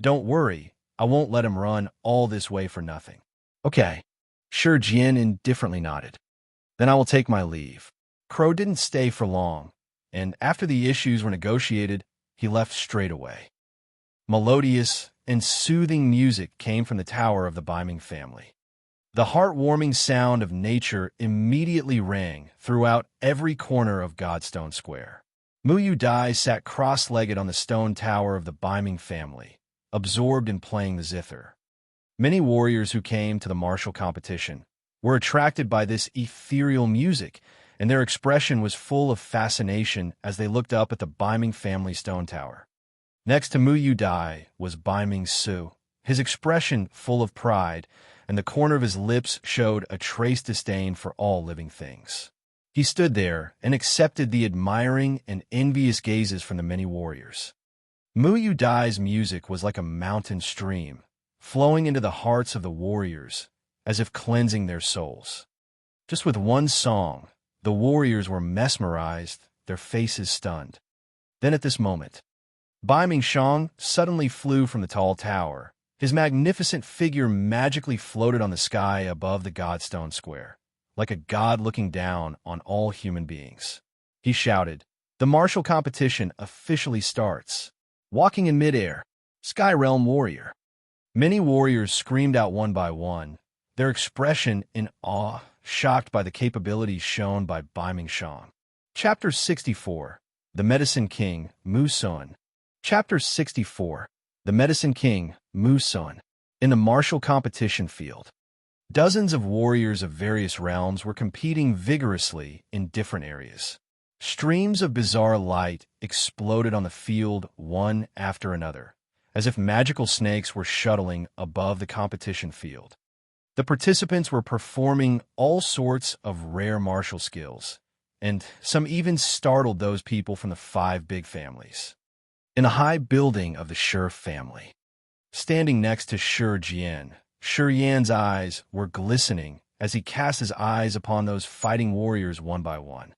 don't worry, I won't let him run all this way for nothing. Okay. Shi Jian indifferently nodded. Then I will take my leave. Crow didn't stay for long, and after the issues were negotiated, he left straight away. Melodious and soothing music came from the tower of the Biming family. The heartwarming sound of nature immediately rang throughout every corner of Godstone Square. Mu Yu Dai sat cross-legged on the stone tower of the Biming family, absorbed in playing the zither. Many warriors who came to the martial competition were attracted by this ethereal music, and their expression was full of fascination as they looked up at the Biming family stone tower. Next to Mu Yu Dai was Biming Su, his expression full of pride, and the corner of his lips showed a trace disdain for all living things. He stood there and accepted the admiring and envious gazes from the many warriors. Mu Yu Dai's music was like a mountain stream, flowing into the hearts of the warriors, as if cleansing their souls. Just with one song, the warriors were mesmerized, their faces stunned. Then at this moment, Bai Mingshang suddenly flew from the tall tower. His magnificent figure magically floated on the sky above the Godstone Square, like a god looking down on all human beings. He shouted, The martial competition officially starts. Walking in midair, Sky Realm Warrior. Many warriors screamed out one by one, their expression in awe, shocked by the capabilities shown by Bai Mingshang. Chapter 64, The Medicine King, Mu Sun. Chapter 64, The Medicine King, Mu Sun. In the martial competition field, dozens of warriors of various realms were competing vigorously in different areas. Streams of bizarre light exploded on the field one after another, as if magical snakes were shuttling above the competition field. The participants were performing all sorts of rare martial skills, and some even startled those people from the 5 big families. In a high building of the Shi family, standing next to Shi Jian, Shi Yan's eyes were glistening as he cast his eyes upon those fighting warriors one by one.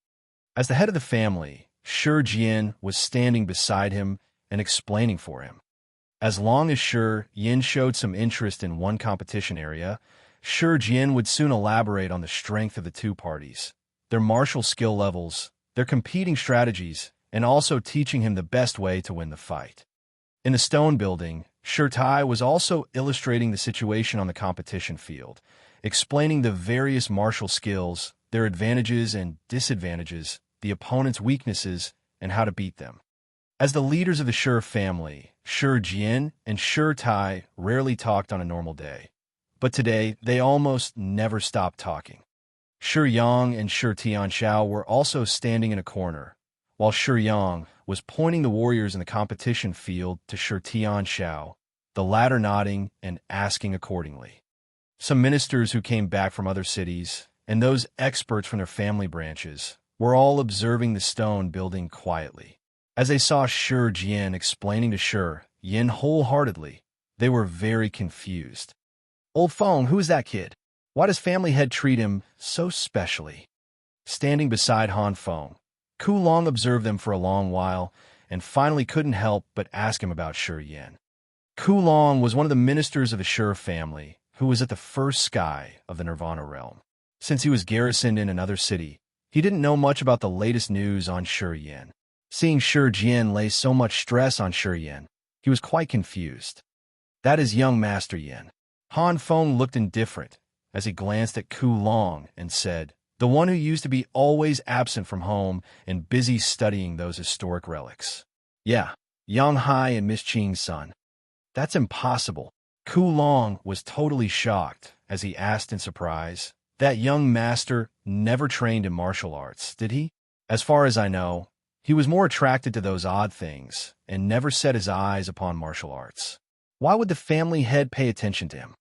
As the head of the family, Shi Jian was standing beside him and explaining for him. As long as Shi Yin showed some interest in one competition area, Shi Jian would soon elaborate on the strength of the two parties, their martial skill levels, their competing strategies, and also teaching him the best way to win the fight. In the stone building, Shi Tai was also illustrating the situation on the competition field, explaining the various martial skills, their advantages and disadvantages, the opponent's weaknesses, and how to beat them. As the leaders of the Shi family, Shi Jian and Shi Tai rarely talked on a normal day. But today, they almost never stopped talking. Shi Yang and Shi Tianxiao were also standing in a corner, while Shi Yang was pointing the warriors in the competition field to Shi Tianxiao, the latter nodding and asking accordingly. Some ministers who came back from other cities, and those experts from their family branches, were all observing the stone building quietly. As they saw Shi Jian explaining to Shi Yin wholeheartedly, they were very confused. "Old Feng, who is that kid? Why does family head treat him so specially?" Standing beside Han Feng, Ku Long observed them for a long while and finally couldn't help but ask him about Shi Yin. Ku Long was one of the ministers of the Shi family who was at the first sky of the Nirvana realm. Since he was garrisoned in another city, he didn't know much about the latest news on Shi Yin. Seeing Shi Jian lay so much stress on Shi Yin, he was quite confused. "That is young Master Yin." Han Feng looked indifferent as he glanced at Ku Long and said, "The one who used to be always absent from home and busy studying those historic relics." "Yeah, Yang Hai and Miss Qing's son." "That's impossible." Ku Long was totally shocked as he asked in surprise, "That young master never trained in martial arts, did he?" "As far as I know, he was more attracted to those odd things and never set his eyes upon martial arts." "Why would the family head pay attention to him?"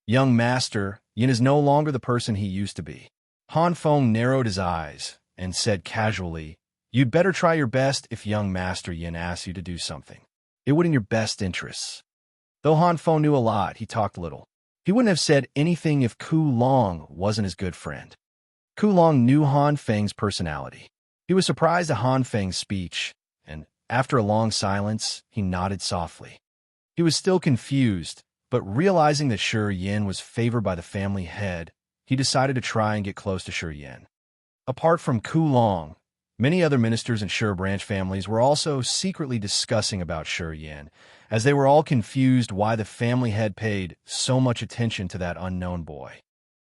"Young Master Yin is no longer the person he used to be." Han Feng narrowed his eyes and said casually, "You'd better try your best if young Master Yin asks you to do something. It would in your best interests." Though Han Feng knew a lot, he talked little. He wouldn't have said anything if Ku Long wasn't his good friend. Ku Long knew Han Feng's personality. He was surprised at Han Feng's speech, and after a long silence, he nodded softly. He was still confused, but realizing that Shi Yin was favored by the family head, he decided to try and get close to Shi Yin. Apart from Ku Long, many other ministers and Shi branch families were also secretly discussing about Shi Yin, as they were all confused why the family head paid so much attention to that unknown boy.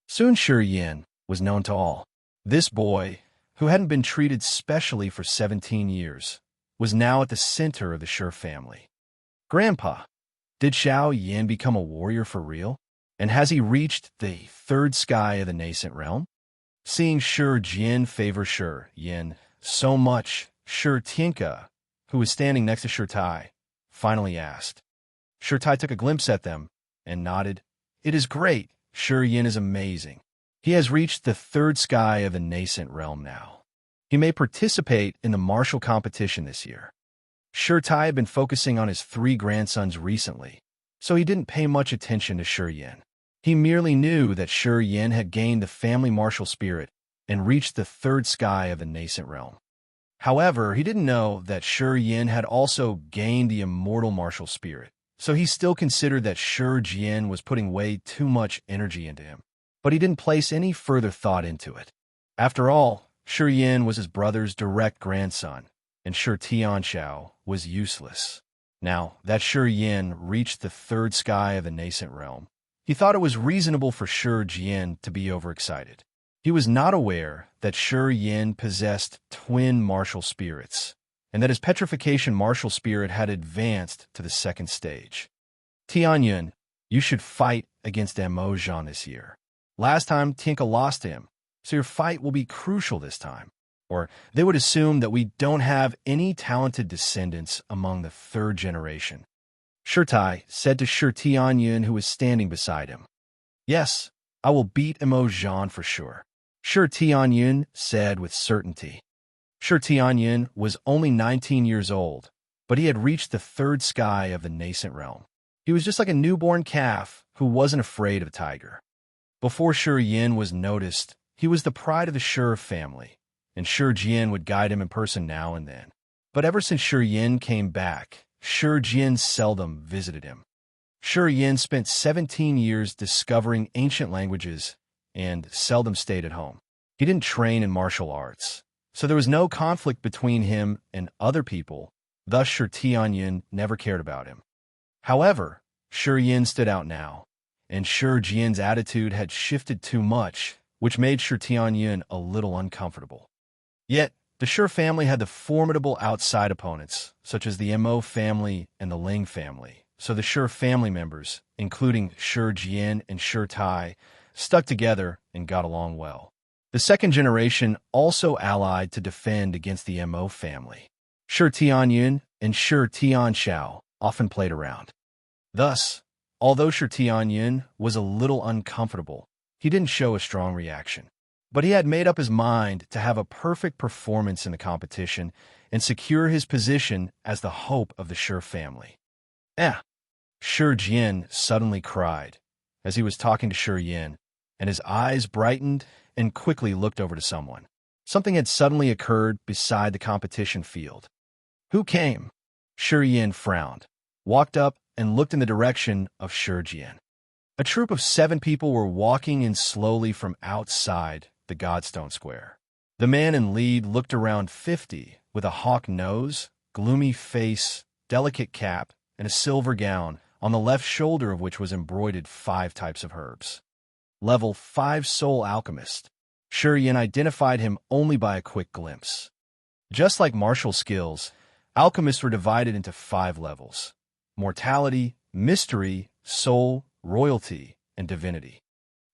Soon Shi Yin was known to all. This boy, who hadn't been treated specially for 17 years, was now at the center of the Shi family. "Grandpa, did Xiao Yin become a warrior for real? And has he reached the third sky of the nascent realm?" Seeing Shi Jian favor Shi Yin so much, Shi Tianke, who was standing next to Shi Tai, finally asked. Shi Tai took a glimpse at them and nodded. "It is great. Shi Yin is amazing. He has reached the third sky of the nascent realm now. He may participate in the martial competition this year." Shi Tai had been focusing on his 3 grandsons recently, so he didn't pay much attention to Shi Yin. He merely knew that Shi Yin had gained the family martial spirit and reached the third sky of the nascent realm. However, he didn't know that Shi Yin had also gained the immortal martial spirit, so he still considered that Shi Jian was putting way too much energy into him. But he didn't place any further thought into it. After all, Shi Yin was his brother's direct grandson, and Shi Tianxiao was useless. Now that Shi Yin reached the third sky of the nascent realm, he thought it was reasonable for Shi Jian to be overexcited. He was not aware that Shi Yin possessed twin martial spirits, and that his petrification martial spirit had advanced to the second stage. "Tianyun, you should fight against Mo Zhan this year. Last time Tianke lost to him, so your fight will be crucial this time. Or they would assume that we don't have any talented descendants among the third generation." Shi Tai said to Shi Tianyun, who was standing beside him. "Yes, I will beat Mo Zhan for sure," Shi Tianyun said with certainty. Shi Tianyun was only 19 years old, but he had reached the third sky of the nascent realm. He was just like a newborn calf who wasn't afraid of a tiger. Before Shi Yin was noticed, he was the pride of the Shi family, and Shi Jian would guide him in person now and then. But ever since Shi Yin came back, Shi Jian seldom visited him. Shi Yin spent 17 years discovering ancient languages and seldom stayed at home. He didn't train in martial arts, so there was no conflict between him and other people, thus Shi Tianyin never cared about him. However, Shi Yin stood out now, and Shi Jian's attitude had shifted too much, which made Shi Tianyin a little uncomfortable. Yet, the Shi family had the formidable outside opponents, such as the Mo family and the Ling family, so the Shi family members, including Shi Jian and Shi Tai, stuck together and got along well. The second generation also allied to defend against the Mo family. Shi Tianyin and Shi Tianxiao often played around. Thus, although Shi Tianyin was a little uncomfortable, he didn't show a strong reaction. But he had made up his mind to have a perfect performance in the competition and secure his position as the hope of the Shi family. Shi Jian suddenly cried as he was talking to Shi Yin, and his eyes brightened and quickly looked over to someone. Something had suddenly occurred beside the competition field. Who came? Shi Yin frowned, walked up, and looked in the direction of Shi Jian. A troop of 7 people were walking in slowly from outside the Godstone Square. The man in lead looked around 50, with a hawk nose, gloomy face, delicate cap, and a silver gown, on the left shoulder of which was embroidered 5 types of herbs. Level 5 Soul Alchemist. Shi Yin identified him only by a quick glimpse. Just like martial skills, alchemists were divided into 5 levels: mortality, mystery, soul, royalty, and divinity.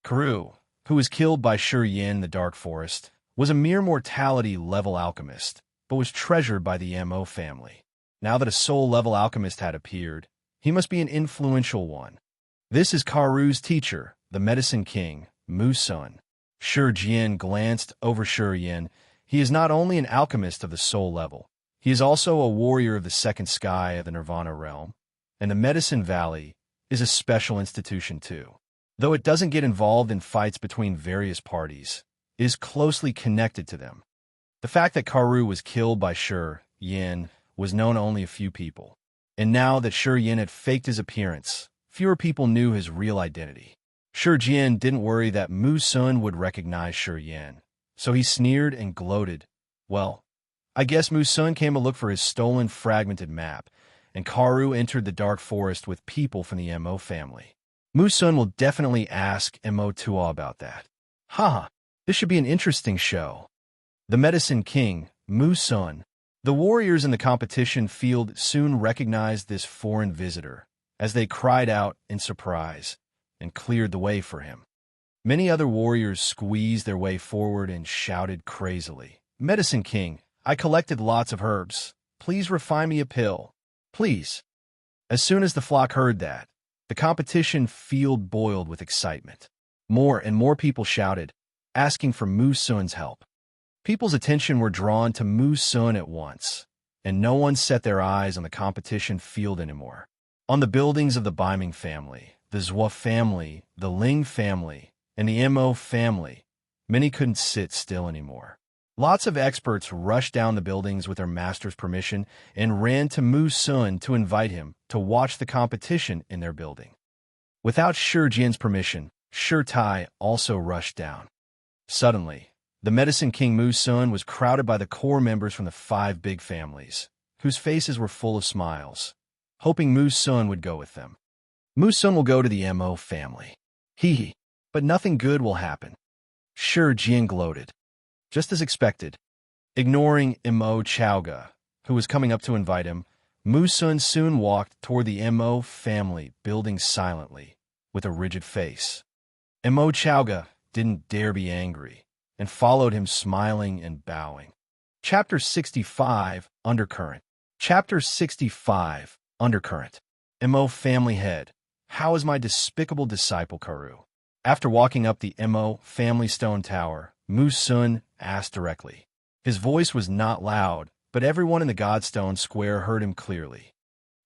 Karu, who was killed by Shi Yin in the Dark Forest, was a mere mortality-level alchemist, but was treasured by the Mo family. Now that a soul-level alchemist had appeared, he must be an influential one. This is Karu's teacher, the Medicine King, Mu Sun. Shi Jian glanced over Shi Yin. He is not only an alchemist of the soul level, he is also a warrior of the second sky of the Nirvana realm, and the Medicine Valley is a special institution too. Though it doesn't get involved in fights between various parties, it is closely connected to them. The fact that Karu was killed by Shi Yin was known to only a few people, and now that Shi Yin had faked his appearance, fewer people knew his real identity. Shi Jian didn't worry that Mu Sun would recognize Shi Yin, so he sneered and gloated. Well, I guess Mu Sun came to look for his stolen fragmented map, and Karu entered the Dark Forest with people from the Mo family. Mu Sun will definitely ask Mo Tua about that. This should be an interesting show. The Medicine King, Mu Sun. The warriors in the competition field soon recognized this foreign visitor, as they cried out in surprise and cleared the way for him. Many other warriors squeezed their way forward and shouted crazily, "Medicine King, I collected lots of herbs. Please refine me a pill. Please." As soon as the flock heard that, the competition field boiled with excitement. More and more people shouted, asking for Mu Sun's help. People's attention were drawn to Mu Sun at once, and no one set their eyes on the competition field anymore. On the buildings of the Biming family, the Zhua family, the Ling family, and the Mo family, many couldn't sit still anymore. Lots of experts rushed down the buildings with their master's permission and ran to Mu Sun to invite him to watch the competition in their building. Without Shi Jian's permission, Shi Tai also rushed down. Suddenly, the Medicine King Mu Sun was crowded by the core members from the 5 big families, whose faces were full of smiles, hoping Mu Sun would go with them. Mu Sun will go to the Mo family. But nothing good will happen. Shi Jian gloated. Just as expected. Ignoring Mo Chaoga, who was coming up to invite him, Mu Sun soon walked toward the Mo family building silently, with a rigid face. Mo Chaoga didn't dare be angry, and followed him smiling and bowing. Chapter 65, Undercurrent. Chapter 65, Undercurrent. Mo family head. How is my despicable disciple Karu? After walking up the Mo family stone tower, Mu Sun asked directly. His voice was not loud, but everyone in the Godstone Square heard him clearly.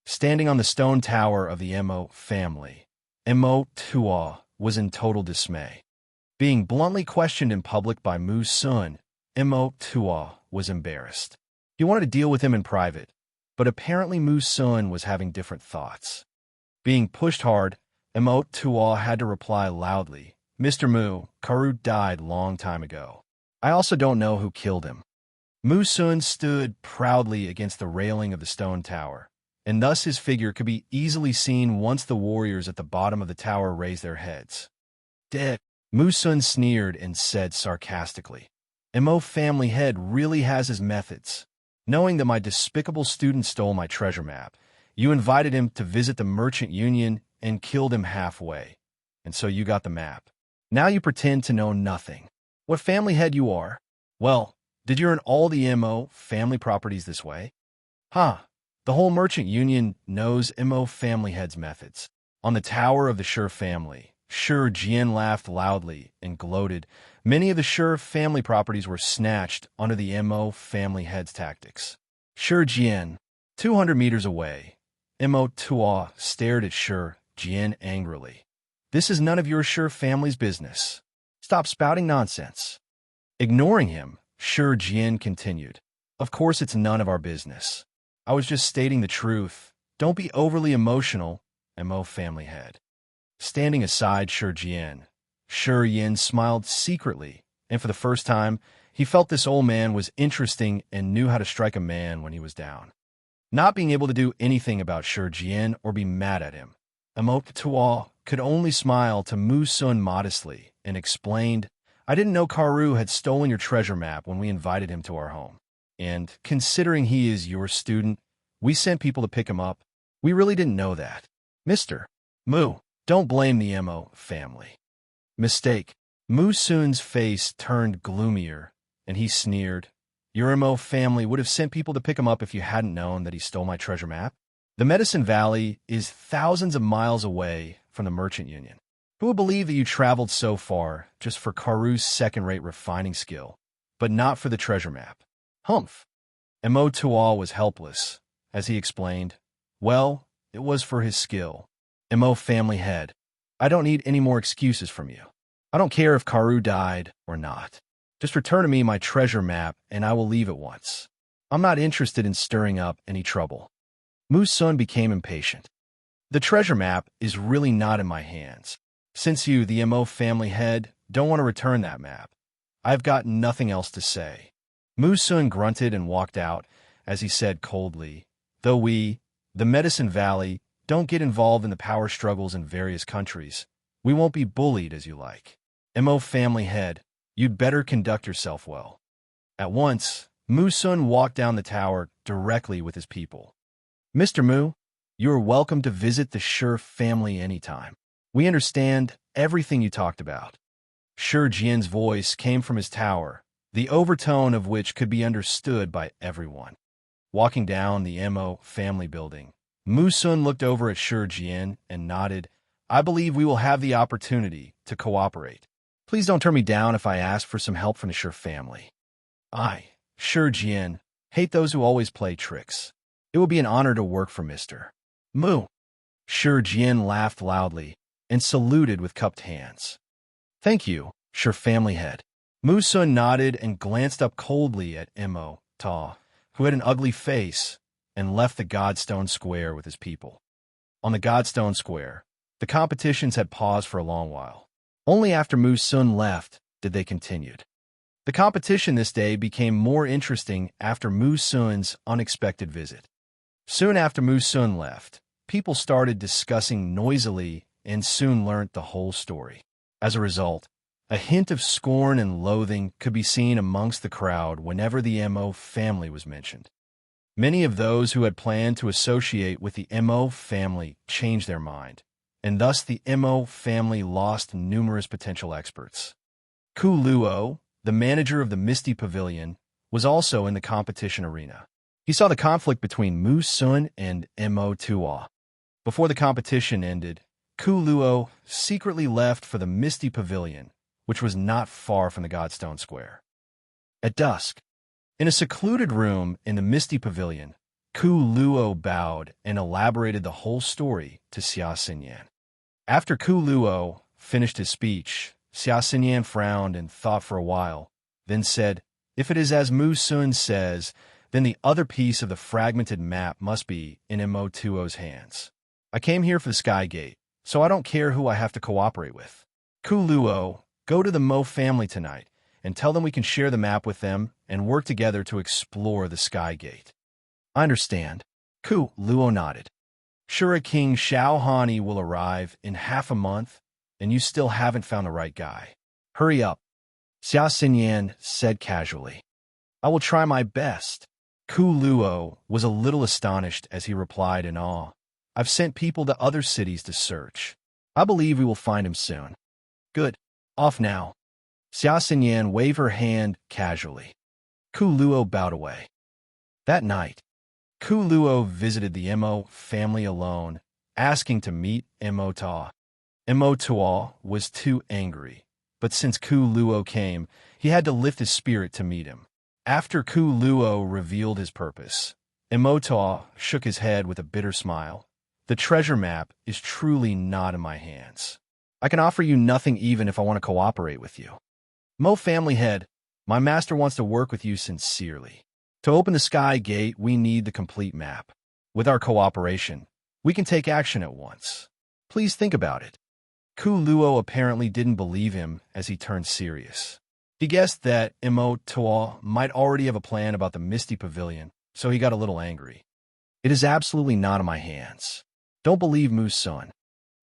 Standing on the stone tower of the Mo family, Mo Tua was in total dismay. Being bluntly questioned in public by Mu Sun, Mo Tua was embarrassed. He wanted to deal with him in private, but apparently Mu Sun was having different thoughts. Being pushed hard, Emo Tua had to reply loudly, "Mr. Mu, Karu died long time ago. I also don't know who killed him." Mu Sun stood proudly against the railing of the stone tower, and thus his figure could be easily seen once the warriors at the bottom of the tower raised their heads. "Dead," Mu Sun sneered and said sarcastically. "Emo family head really has his methods. Knowing that my despicable student stole my treasure map, you invited him to visit the merchant union and killed him halfway, and so you got the map. Now you pretend to know nothing. What family head you are? Well, did you earn all the Mo family properties this way? Ha! The whole merchant union knows Mo family head's methods. On the tower of the Sure family, Sure Jian laughed loudly and gloated. Many of the Sure family properties were snatched under the Mo family head's tactics. Sure Jian, 200 meters away, Mo Tua stared at Sure Jian angrily. "This is none of your Sure family's business. Stop spouting nonsense." Ignoring him, Sure Jian continued, "Of course it's none of our business. I was just stating the truth. Don't be overly emotional, Mo family head." Standing aside Sure Jian, Sure Yin smiled secretly, and for the first time, he felt this old man was interesting and knew how to strike a man when he was down. Not being able to do anything about Sure Jian or be mad at him, Mo Tua could only smile to Mu Sun modestly and explained, "I didn't know Karu had stolen your treasure map when we invited him to our home. And considering he is your student, we sent people to pick him up. We really didn't know that. Mr. Mu, don't blame the Mo family." Mistake. Mu Sun's face turned gloomier, and he sneered, "Your Mo family would have sent people to pick him up if you hadn't known that he stole my treasure map. The Medicine Valley is thousands of miles away from the Merchant Union. Who would believe that you traveled so far just for Karu's second-rate refining skill, but not for the treasure map?" Humph. Mo Tua was helpless, as he explained, "Well, it was for his skill. Mo family head, I don't need any more excuses from you. I don't care if Karu died or not. Just return to me my treasure map and I will leave at once. I'm not interested in stirring up any trouble." Mu Sun became impatient. "The treasure map is really not in my hands. Since you, the Mo family head, don't want to return that map, I've got nothing else to say." Mu Sun grunted and walked out as he said coldly, "Though we, the Medicine Valley, don't get involved in the power struggles in various countries, we won't be bullied as you like. Mo family head, you'd better conduct yourself well." At once, Mu Sun walked down the tower directly with his people. "Mr. Mu, you are welcome to visit the Sure family anytime. We understand everything you talked about." Sure Jian's voice came from his tower, the overtone of which could be understood by everyone. Walking down the Mo family building, Mu Sun looked over at Sure Jian and nodded, "I believe we will have the opportunity to cooperate. Please don't turn me down if I ask for some help from the Sure family. I, Sure Jian, hate those who always play tricks. It will be an honor to work for Mr. Mu." Sure Jian laughed loudly and saluted with cupped hands. "Thank you, Sure family head." Mu Sun nodded and glanced up coldly at Mo Ta, who had an ugly face, and left the Godstone Square with his people. On the Godstone Square, the competitions had paused for a long while. Only after Mu Sun left did they continue. The competition this day became more interesting after Mu Sun's unexpected visit. Soon after Mu Sun left, people started discussing noisily and soon learnt the whole story. As a result, a hint of scorn and loathing could be seen amongst the crowd whenever the Mo family was mentioned. Many of those who had planned to associate with the Mo family changed their mind, and thus the Mo family lost numerous potential experts. Ku Luo, the manager of the Misty Pavilion, was also in the competition arena. He saw the conflict between Mu Sun and Mo Tua. Before the competition ended, Ku Luo secretly left for the Misty Pavilion, which was not far from the Godstone Square. At dusk, in a secluded room in the Misty Pavilion, Ku Luo bowed and elaborated the whole story to Xia Xinyan. After Ku Luo finished his speech, Xia Xinyan frowned and thought for a while, then said, "If it is as Mu Sun says, Then the other piece of the fragmented map must be in Mo2O's hands. I came here for the Sky Gate, so I don't care who I have to cooperate with. Kuluo, go to the Mo family tonight and tell them we can share the map with them and work together to explore the Sky Gate. I understand. Kuluo nodded. Shura King Xiaohani will arrive in half a month, and you still haven't found the right guy. Hurry up, Xia Xinyan said casually. I will try my best. Kuluo was a little astonished as he replied in awe. I've sent people to other cities to search. I believe we will find him soon. Good. Off now. Xia Xinyan waved her hand casually. Kuluo bowed away. That night, Kuluo visited the Mo family alone, asking to meet Mo2O. Mo2O was too angry, but since Kuluo came, he had to lift his spirit to meet him. After Kuluo revealed his purpose, Mo2O shook his head with a bitter smile. The treasure map is truly not in my hands. I can offer you nothing even if I want to cooperate with you. Mo family head, my master wants to work with you sincerely. To open the Sky Gate, we need the complete map. With our cooperation, we can take action at once. Please think about it. Kuluo apparently didn't believe him as he turned serious. He guessed that Mo2O might already have a plan about the Misty Pavilion, so he got a little angry. It is absolutely not in my hands. Don't believe Musun.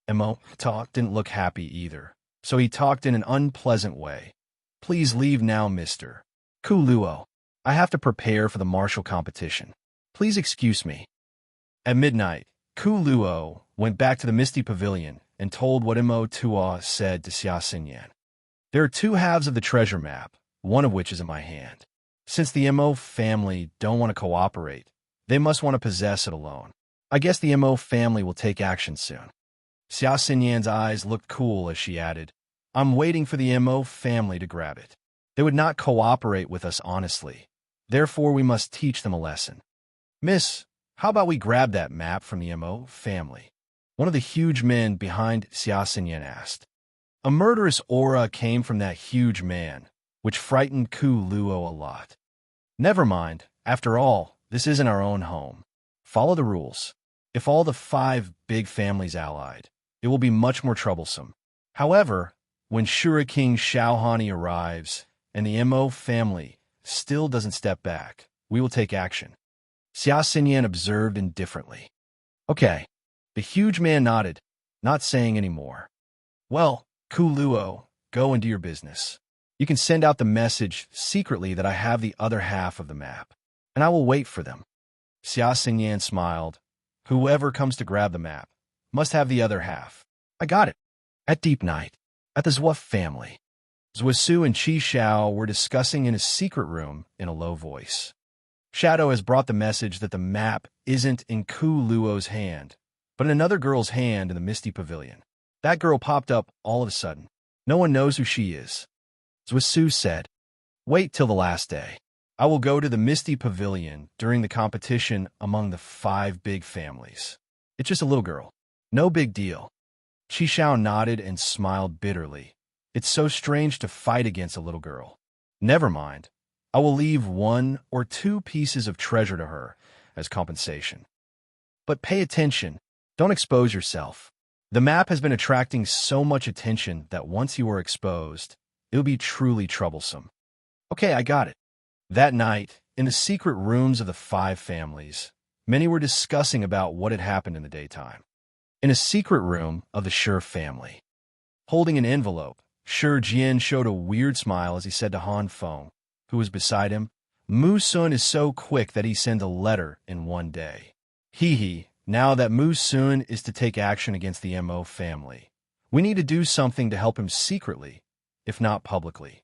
Mo2O didn't look happy either, so he talked in an unpleasant way. Please leave now, Mr. Kuluo. I have to prepare for the martial competition. Please excuse me. At midnight, Kuluo went back to the Misty Pavilion and told what Mo2O said to Xia Xinyan. There are two halves of the treasure map, one of which is in my hand. Since the Mo family don't want to cooperate, they must want to possess it alone. I guess the Mo family will take action soon. Xia Xinyan's eyes looked cool as she added, I'm waiting for the Mo family to grab it. They would not cooperate with us honestly. Therefore, we must teach them a lesson. Miss, how about we grab that map from the Mo family? One of the huge men behind Xia Xinyan asked. A murderous aura came from that huge man, which frightened Kuluo a lot. Never mind. After all, this isn't our own home. Follow the rules. If all the 5 big families allied, it will be much more troublesome. However, when Shura King Xiaohani arrives and the Mo family still doesn't step back, we will take action. Xia Xinyan observed indifferently. Okay. The huge man nodded, not saying any more. Well, Kuluo, go and do your business. You can send out the message secretly that I have the other half of the map, and I will wait for them. Xia Xinyan smiled. Whoever comes to grab the map must have the other half. I got it. At deep night, at the Zhuo family, Zhuosu and Qi Xiao were discussing in a secret room in a low voice. Shadow has brought the message that the map isn't in Kuluo's hand, but in another girl's hand in the Misty Pavilion. That girl popped up all of a sudden. No one knows who she is. Zhuosu said, Wait till the last day. I will go to the Misty Pavilion during the competition among the 5 big families. It's just a little girl. No big deal. Qi Xiao nodded and smiled bitterly. It's so strange to fight against a little girl. Never mind. I will leave 1 or 2 pieces of treasure to her as compensation. But pay attention. Don't expose yourself. The map has been attracting so much attention that once you are exposed, it will be truly troublesome. Okay, I got it. That night, in the secret rooms of the 5 families, many were discussing about what had happened in the daytime. In a secret room of the Shur family, holding an envelope, Shur Jian showed a weird smile as he said to Han Feng, who was beside him, Musun is so quick that he sends a letter in 1 day. Hee. Now that Musun is to take action against the Mo family, we need to do something to help him secretly, if not publicly.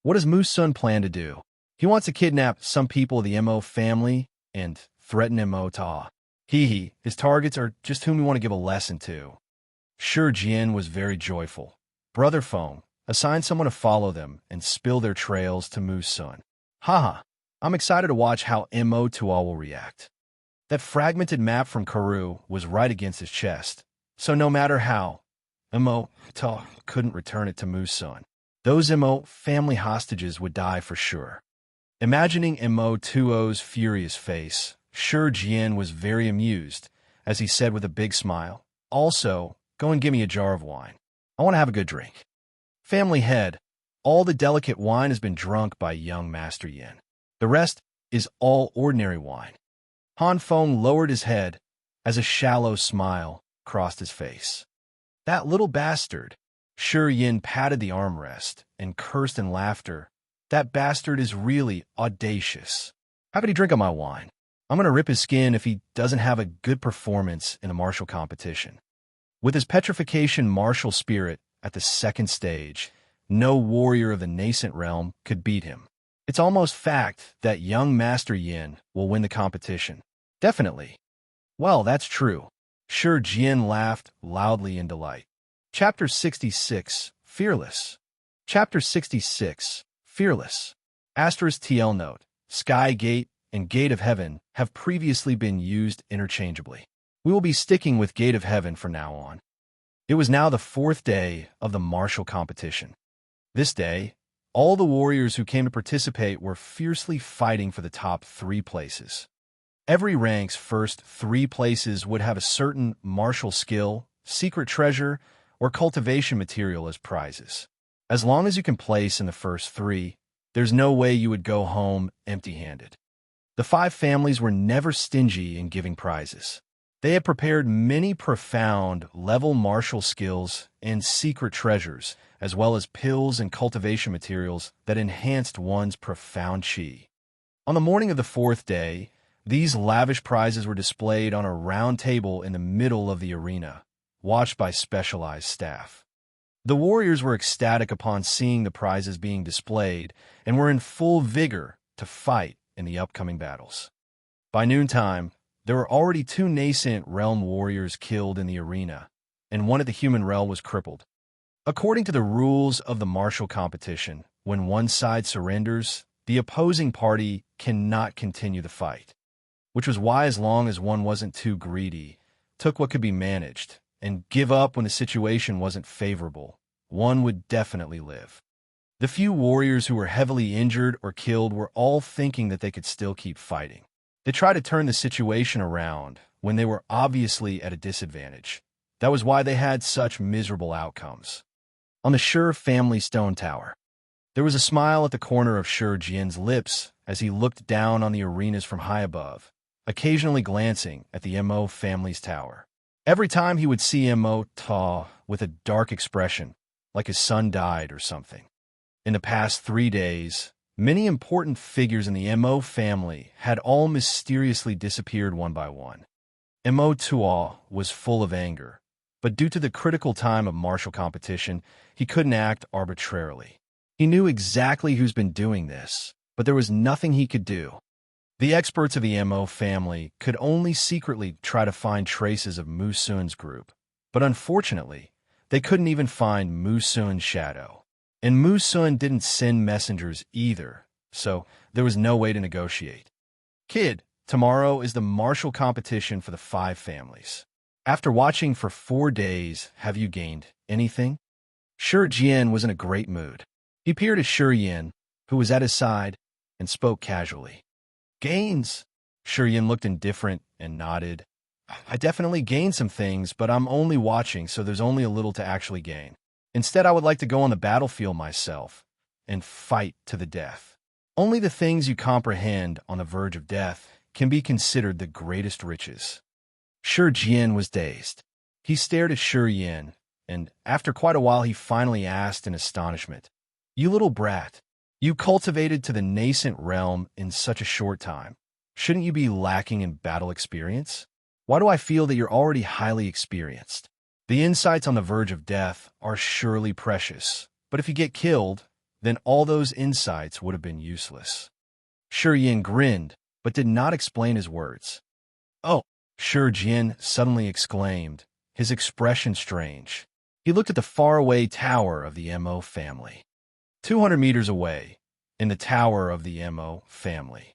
What does Musun plan to do? He wants to kidnap some people of the Mo family and threaten Mo2O. His targets are just whom we want to give a lesson to. Shur Jian was very joyful. Brother Feng, assign someone to follow them and spill their trails to Musun. Haha, I'm excited to watch how Mo2O will react. That fragmented map from Karu was right against his chest, so no matter how, Mo2O couldn't return it to Musun. Those Mo family hostages would die for sure. Imagining Mo20's furious face, Shi Jian was very amused, as he said with a big smile, "Also, go and give me a jar of wine. I want to have a good drink." Family head, all the delicate wine has been drunk by young Master Yin. The rest is all ordinary wine. Han Feng lowered his head as a shallow smile crossed his face. "That little bastard." Shi Yin patted the armrest and cursed in laughter. "That bastard is really audacious. How could he drink of my wine? I'm going to rip his skin if he doesn't have a good performance in the martial competition." With his petrification martial spirit at the second stage, no warrior of the nascent realm could beat him. It's almost fact that young Master Yin will win the competition. Definitely. Well, that's true. Shi Jian laughed loudly in delight. Chapter 66, Fearless. Chapter 66, Fearless. Asterisk TL note. Sky Gate and Gate of Heaven have previously been used interchangeably. We will be sticking with Gate of Heaven from now on. It was now the fourth day of the martial competition. This day, all the warriors who came to participate were fiercely fighting for the top 3 places. Every rank's first 3 places would have a certain martial skill, secret treasure, or cultivation material as prizes. As long as you can place in the first 3, there's no way you would go home empty-handed. The 5 families were never stingy in giving prizes. They had prepared many profound level martial skills and secret treasures, as well as pills and cultivation materials that enhanced one's profound qi. On the morning of the 4th day, these lavish prizes were displayed on a round table in the middle of the arena, watched by specialized staff. The warriors were ecstatic upon seeing the prizes being displayed and were in full vigor to fight in the upcoming battles. By noontime, there were already 2 nascent realm warriors killed in the arena, and one of the human realm was crippled. According to the rules of the martial competition, when one side surrenders, the opposing party cannot continue the fight, which was why, as long as one wasn't too greedy, took what could be managed, and give up when the situation wasn't favorable, one would definitely live. The few warriors who were heavily injured or killed were all thinking that they could still keep fighting. They tried to turn the situation around when they were obviously at a disadvantage. That was why they had such miserable outcomes. On the Shi family stone tower, there was a smile at the corner of Shi Jian's lips as he looked down on the arenas from high above, occasionally glancing at the Mo family's tower. Every time he would see Mo Ta with a dark expression, like his son died or something. In the past 3 days, many important figures in the Mo family had all mysteriously disappeared one by one. Mo Tua was full of anger, but due to the critical time of martial competition, he couldn't act arbitrarily. He knew exactly who's been doing this, but there was nothing he could do. The experts of the Mo family could only secretly try to find traces of Mu Sun's group, but unfortunately, they couldn't even find Mu Sun's shadow. And Mu Sun didn't send messengers either, so there was no way to negotiate. "Kid, tomorrow is the martial competition for the 5 families. After watching for 4 days, have you gained anything?" Shi Jian was in a great mood. He peered at Shi Yin, who was at his side, and spoke casually. "Gains?" Shi Yin looked indifferent and nodded. "I definitely gained some things, but I'm only watching, so there's only a little to actually gain. Instead, I would like to go on the battlefield myself and fight to the death. Only the things you comprehend on the verge of death can be considered the greatest riches." Shi Jian was dazed. He stared at Shi Yin, and after quite a while he finally asked in astonishment, "You little brat, you cultivated to the nascent realm in such a short time. Shouldn't you be lacking in battle experience? Why do I feel that you're already highly experienced? The insights on the verge of death are surely precious, but if you get killed, then all those insights would have been useless." Shi Yin grinned, but did not explain his words. "Oh," Shi Jian suddenly exclaimed, his expression strange. He looked at the faraway tower of the Mo family. 200 meters away, in the tower of the Mo family,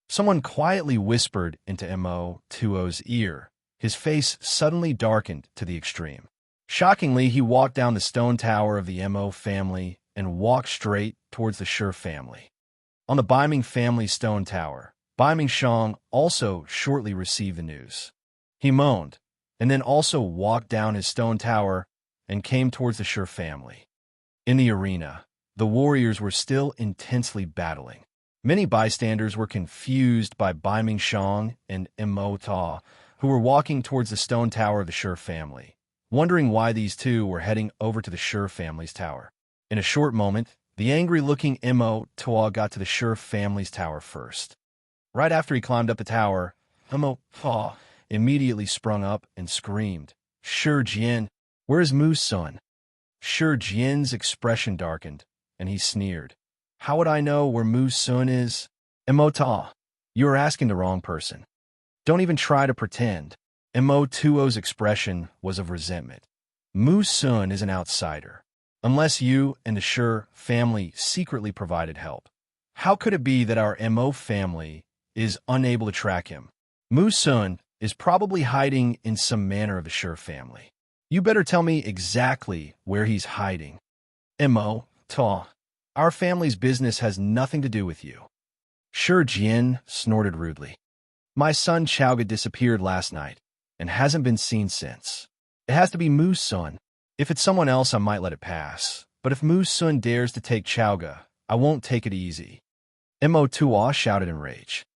someone quietly whispered into Mo Tuo's ear. His face suddenly darkened to the extreme. Shockingly, he walked down the stone tower of the Mo family and walked straight towards the Shi family. On the Biming family's stone tower, Biming Shang also shortly received the news. He moaned, and then also walked down his stone tower and came towards the Shi family. In the arena, the warriors were still intensely battling. Many bystanders were confused by Biming Shang and Emota, who were walking towards the stone tower of the Shi family, wondering why these two were heading over to the Shi family's tower. In a short moment, the angry-looking Emota got to the Shi family's tower first. Right after he climbed up the tower, Emota immediately sprung up and screamed, "Shi Jian, where is Mu's son?" Shi Jian's expression darkened, and he sneered. "How would I know where Mu's son is?" "Emota, you are asking the wrong person. Don't even try to pretend." Emoto's expression was of resentment. "Mu's son is an outsider. Unless you and the Shi family secretly provided help, how could it be that our Mo family is unable to track him? Mu's son is probably hiding in some manor of the Shi family. You better tell me exactly where he's hiding." "Emota, our family's business has nothing to do with you." Shi Jian snorted rudely. "My son Chaoga disappeared last night and hasn't been seen since. It has to be Mu's son. If it's someone else, I might let it pass. But if Mu's son dares to take Chaoga, I won't take it easy." Emota shouted in rage.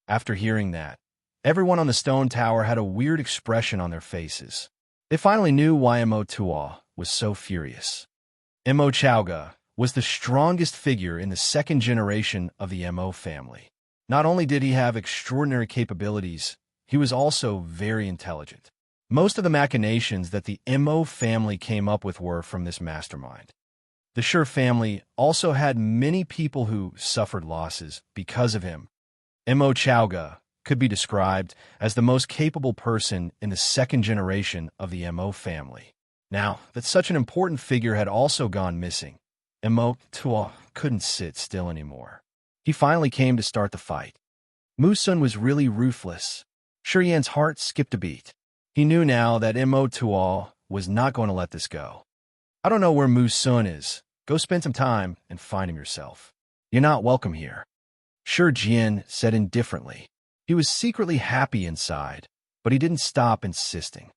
After hearing that, everyone on the stone tower had a weird expression on their faces. They finally knew why Emota was so furious. Chaoga was the strongest figure in the second generation of the Mo family. Not only did he have extraordinary capabilities, he was also very intelligent. Most of the machinations that the Mo family came up with were from this mastermind. The Shi family also had many people who suffered losses because of him. Chaoga could be described as the most capable person in the second generation of the Mo family. Now that such an important figure had also gone missing, Emota couldn't sit still anymore. He finally came to start the fight. Mu's son was really ruthless. Shi Yan's heart skipped a beat. He knew now that Emota was not going to let this go. "I don't know where Mu's son is. Go spend some time and find him yourself. You're not welcome here," Shi Jian said indifferently. He was secretly happy inside, but he didn't stop insisting.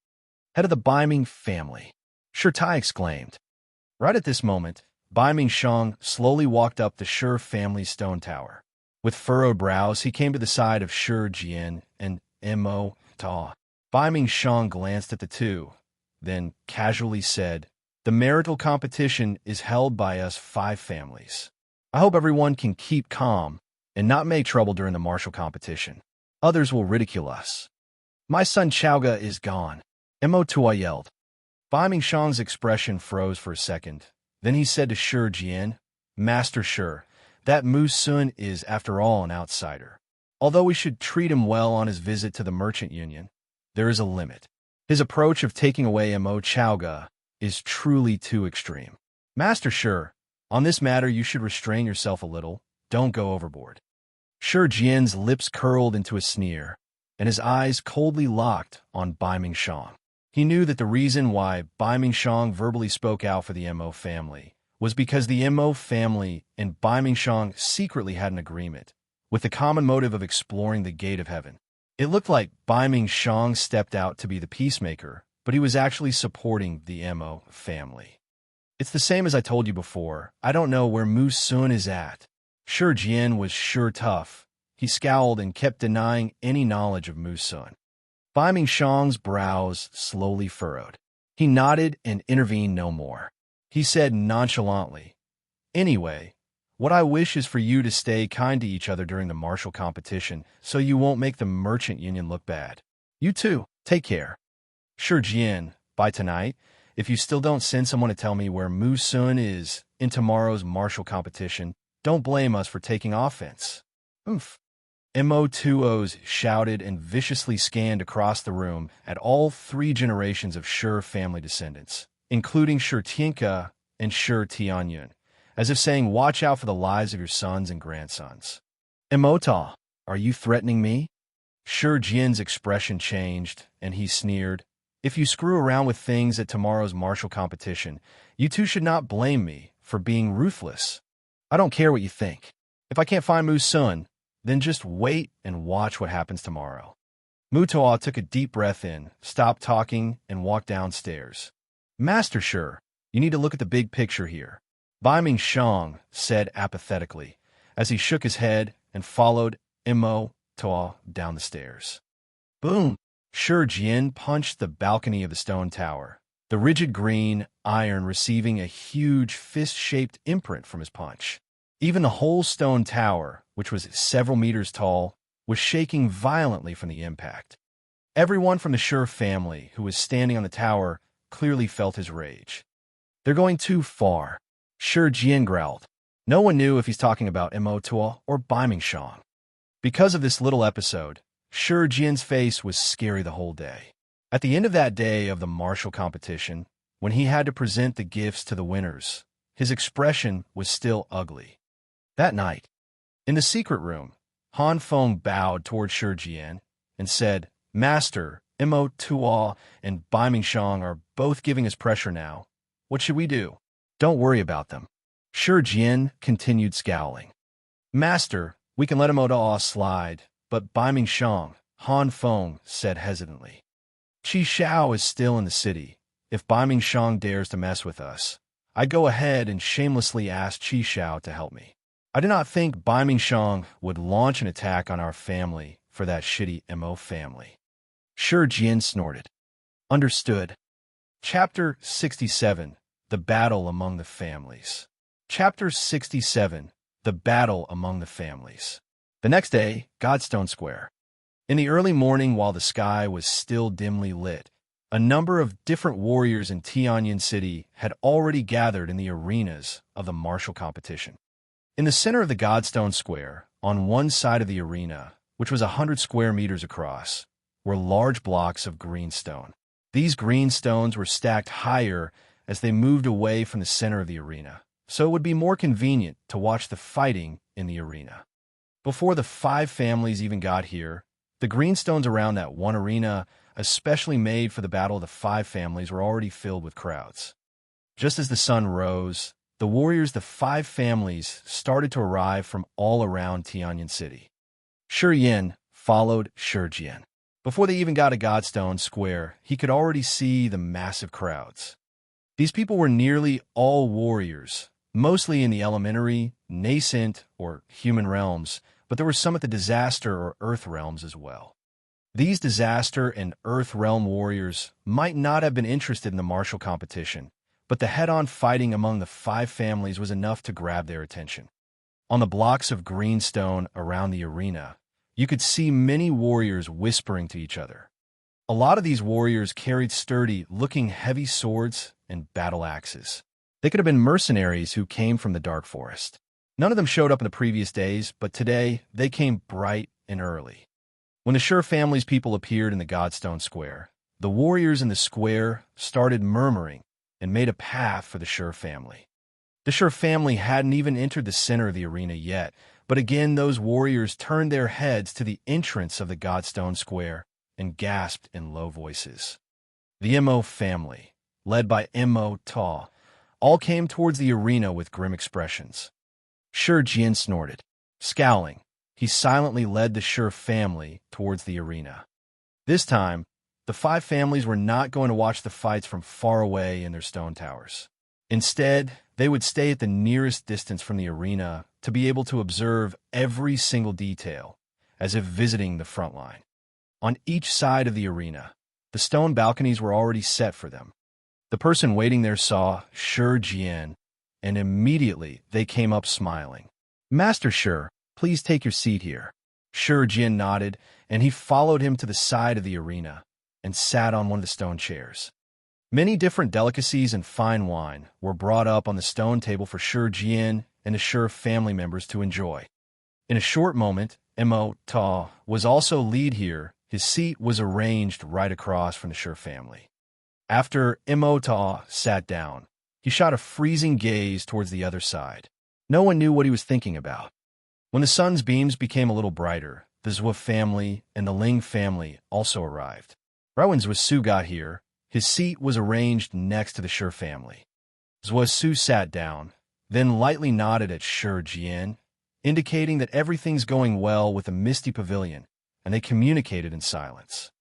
"Head of the Biming family," Shi Tai exclaimed. Right at this moment, Biming Shang slowly walked up the Shi family's stone tower. With furrowed brows, he came to the side of Shi Jian and Emota. Biming Shang glanced at the two, then casually said, "The marital competition is held by us 5 families. I hope everyone can keep calm and not make trouble during the martial competition. Others will ridicule us." "My son Chaoga is gone," Emota yelled. Biming Shang's expression froze for a second. Then he said to Shi Jian, "Master Shi, that Mu's son is, after all, an outsider. Although we should treat him well on his visit to the merchant union, there is a limit. His approach of taking away Chaoga is truly too extreme. Master Shi, on this matter you should restrain yourself a little. Don't go overboard." Shi Jian's lips curled into a sneer, and his eyes coldly locked on Biming Shang. He knew that the reason why Biming Shang verbally spoke out for the Mo family was because the Mo family and Biming Shang secretly had an agreement, with the common motive of exploring the gate of heaven. It looked like Biming Shang stepped out to be the peacemaker, but he was actually supporting the Mo family. "It's the same as I told you before. I don't know where Mu's son is at." Shi Jian was sure tough. He scowled and kept denying any knowledge of Mu's son. Biming Shang's brows slowly furrowed. He nodded and intervened no more. He said nonchalantly, "Anyway, what I wish is for you to stay kind to each other during the martial competition so you won't make the merchant union look bad. You too, take care. Shi Jian, by tonight, if you still don't send someone to tell me where Mu's son is in tomorrow's martial competition, don't blame us for taking offense." "Oomph." Emoto's shouted and viciously scanned across the room at all 3 generations of Shi family descendants, including Shi Tianke and Shi Tianyun, as if saying, "Watch out for the lives of your sons and grandsons." "Emota, are you threatening me?" Shi Jian's expression changed, and he sneered, "If you screw around with things at tomorrow's martial competition, you two should not blame me for being ruthless. I don't care what you think." If I can't find Mu's son, then just wait and watch what happens tomorrow. Mutoa took a deep breath in, stopped talking, and walked downstairs. Master Sure, you need to look at the big picture here. Bai Shang said apathetically, as he shook his head and followed Mo Toa down the stairs. Boom! Shi Jian punched the balcony of the stone tower, the rigid green iron receiving a huge fist-shaped imprint from his punch. Even the whole stone tower, which was several meters tall, was shaking violently from the impact. Everyone from the Shi family who was standing on the tower clearly felt his rage. They're going too far, Shi Jian growled. No one knew if he's talking about Mo Toa or Bai Shang. Because of this little episode, Shi Jian's face was scary the whole day. At the end of that day of the martial competition, when he had to present the gifts to the winners, his expression was still ugly. That night, in the secret room, Han Feng bowed toward Shi Jian and said, Master, Mo Toa and Bai Shang are both giving us pressure now. What should we do? Don't worry about them. Shi Jian continued scowling. Master, we can let Mo Toa slide, but Bai Shang, Han Feng said hesitantly. Qi Xiao is still in the city. If Bai Shang dares to mess with us, I'd go ahead and shamelessly ask Qi Xiao to help me. I do not think Bai Shang would launch an attack on our family for that shitty Mo family. Shi Jian snorted. Understood. Chapter 67, The Battle Among the Families. Chapter 67, The Battle Among the Families. The next day, Godstone Square. In the early morning, while the sky was still dimly lit, a number of different warriors in Tianyin City had already gathered in the arenas of the martial competition. In the center of the Godstone Square, on one side of the arena, which was 100 square meters across, were large blocks of green stone. These green stones were stacked higher as they moved away from the center of the arena, so it would be more convenient to watch the fighting in the arena. Before the 5 families even got here, the green stones around that one arena, especially made for the Battle of the 5 Families, were already filled with crowds. Just as the sun rose, the warriors, the 5 families, started to arrive from all around Tianyin City. Shi Yin followed Shi Jian. Before they even got to Godstone Square, he could already see the massive crowds. These people were nearly all warriors, mostly in the elementary, nascent, or human realms, but there were some at the disaster or earth realms as well. These disaster and earth realm warriors might not have been interested in the martial competition, but the head-on fighting among the 5 families was enough to grab their attention. On the blocks of green stone around the arena, you could see many warriors whispering to each other. A lot of these warriors carried sturdy-looking heavy swords and battle axes. They could have been mercenaries who came from the Dark Forest. None of them showed up in the previous days, but today they came bright and early. When the Shi family's people appeared in the Godstone Square, the warriors in the square started murmuring and made a path for the Shi family. The Shi family hadn't even entered the center of the arena yet, but again those warriors turned their heads to the entrance of the Godstone Square and gasped in low voices. The Mo family, led by Mo Ta, all came towards the arena with grim expressions. Shi Jian snorted. Scowling, he silently led the Shi family towards the arena. This time, the 5 families were not going to watch the fights from far away in their stone towers. Instead, they would stay at the nearest distance from the arena to be able to observe every single detail, as if visiting the front line. On each side of the arena, the stone balconies were already set for them. The person waiting there saw Shi Jian, and immediately they came up smiling. Master Shi, please take your seat here. Shi Jian nodded, and he followed him to the side of the arena and sat on one of the stone chairs. Many different delicacies and fine wine were brought up on the stone table for Shi Jian and the Shi family members to enjoy. In a short moment, Mo Ta was also lead here. His seat was arranged right across from the Shi family. After Mo Ta sat down, he shot a freezing gaze towards the other side. No one knew what he was thinking about. When the sun's beams became a little brighter, the Zhou family and the Ling family also arrived. Right when Zhou Su got here, his seat was arranged next to the Shi family. Zhou Su sat down, then lightly nodded at Shi Jian indicating that everything's going well with the Misty Pavilion, and they communicated in silence.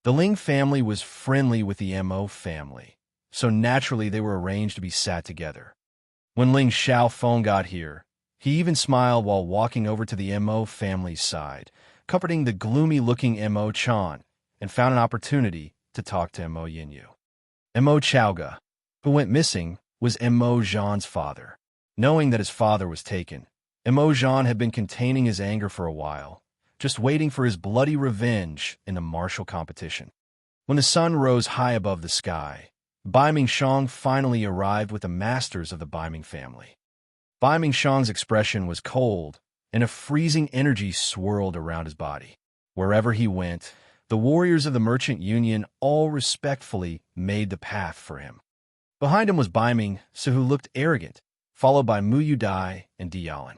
The Ling family was friendly with the Mo family, so naturally they were arranged to be sat together. When Ling Xiaofeng got here, he even smiled while walking over to the Mo family's side, comforting the gloomy-looking Mo Chan, and found an opportunity to talk to Mo Yinyu. Mo Chaoga, who went missing, was Mo Zhan's father. Knowing that his father was taken, Mo Zhan had been containing his anger for a while, just waiting for his bloody revenge in the martial competition. When the sun rose high above the sky, Bai Mingxiang finally arrived with the masters of the Bai Ming family. Bai Mingxiang's expression was cold, and a freezing energy swirled around his body. Wherever he went, the warriors of the Merchant Union all respectfully made the path for him. Behind him was Bai Ming, who looked arrogant, followed by Mu Yudai and Dialan.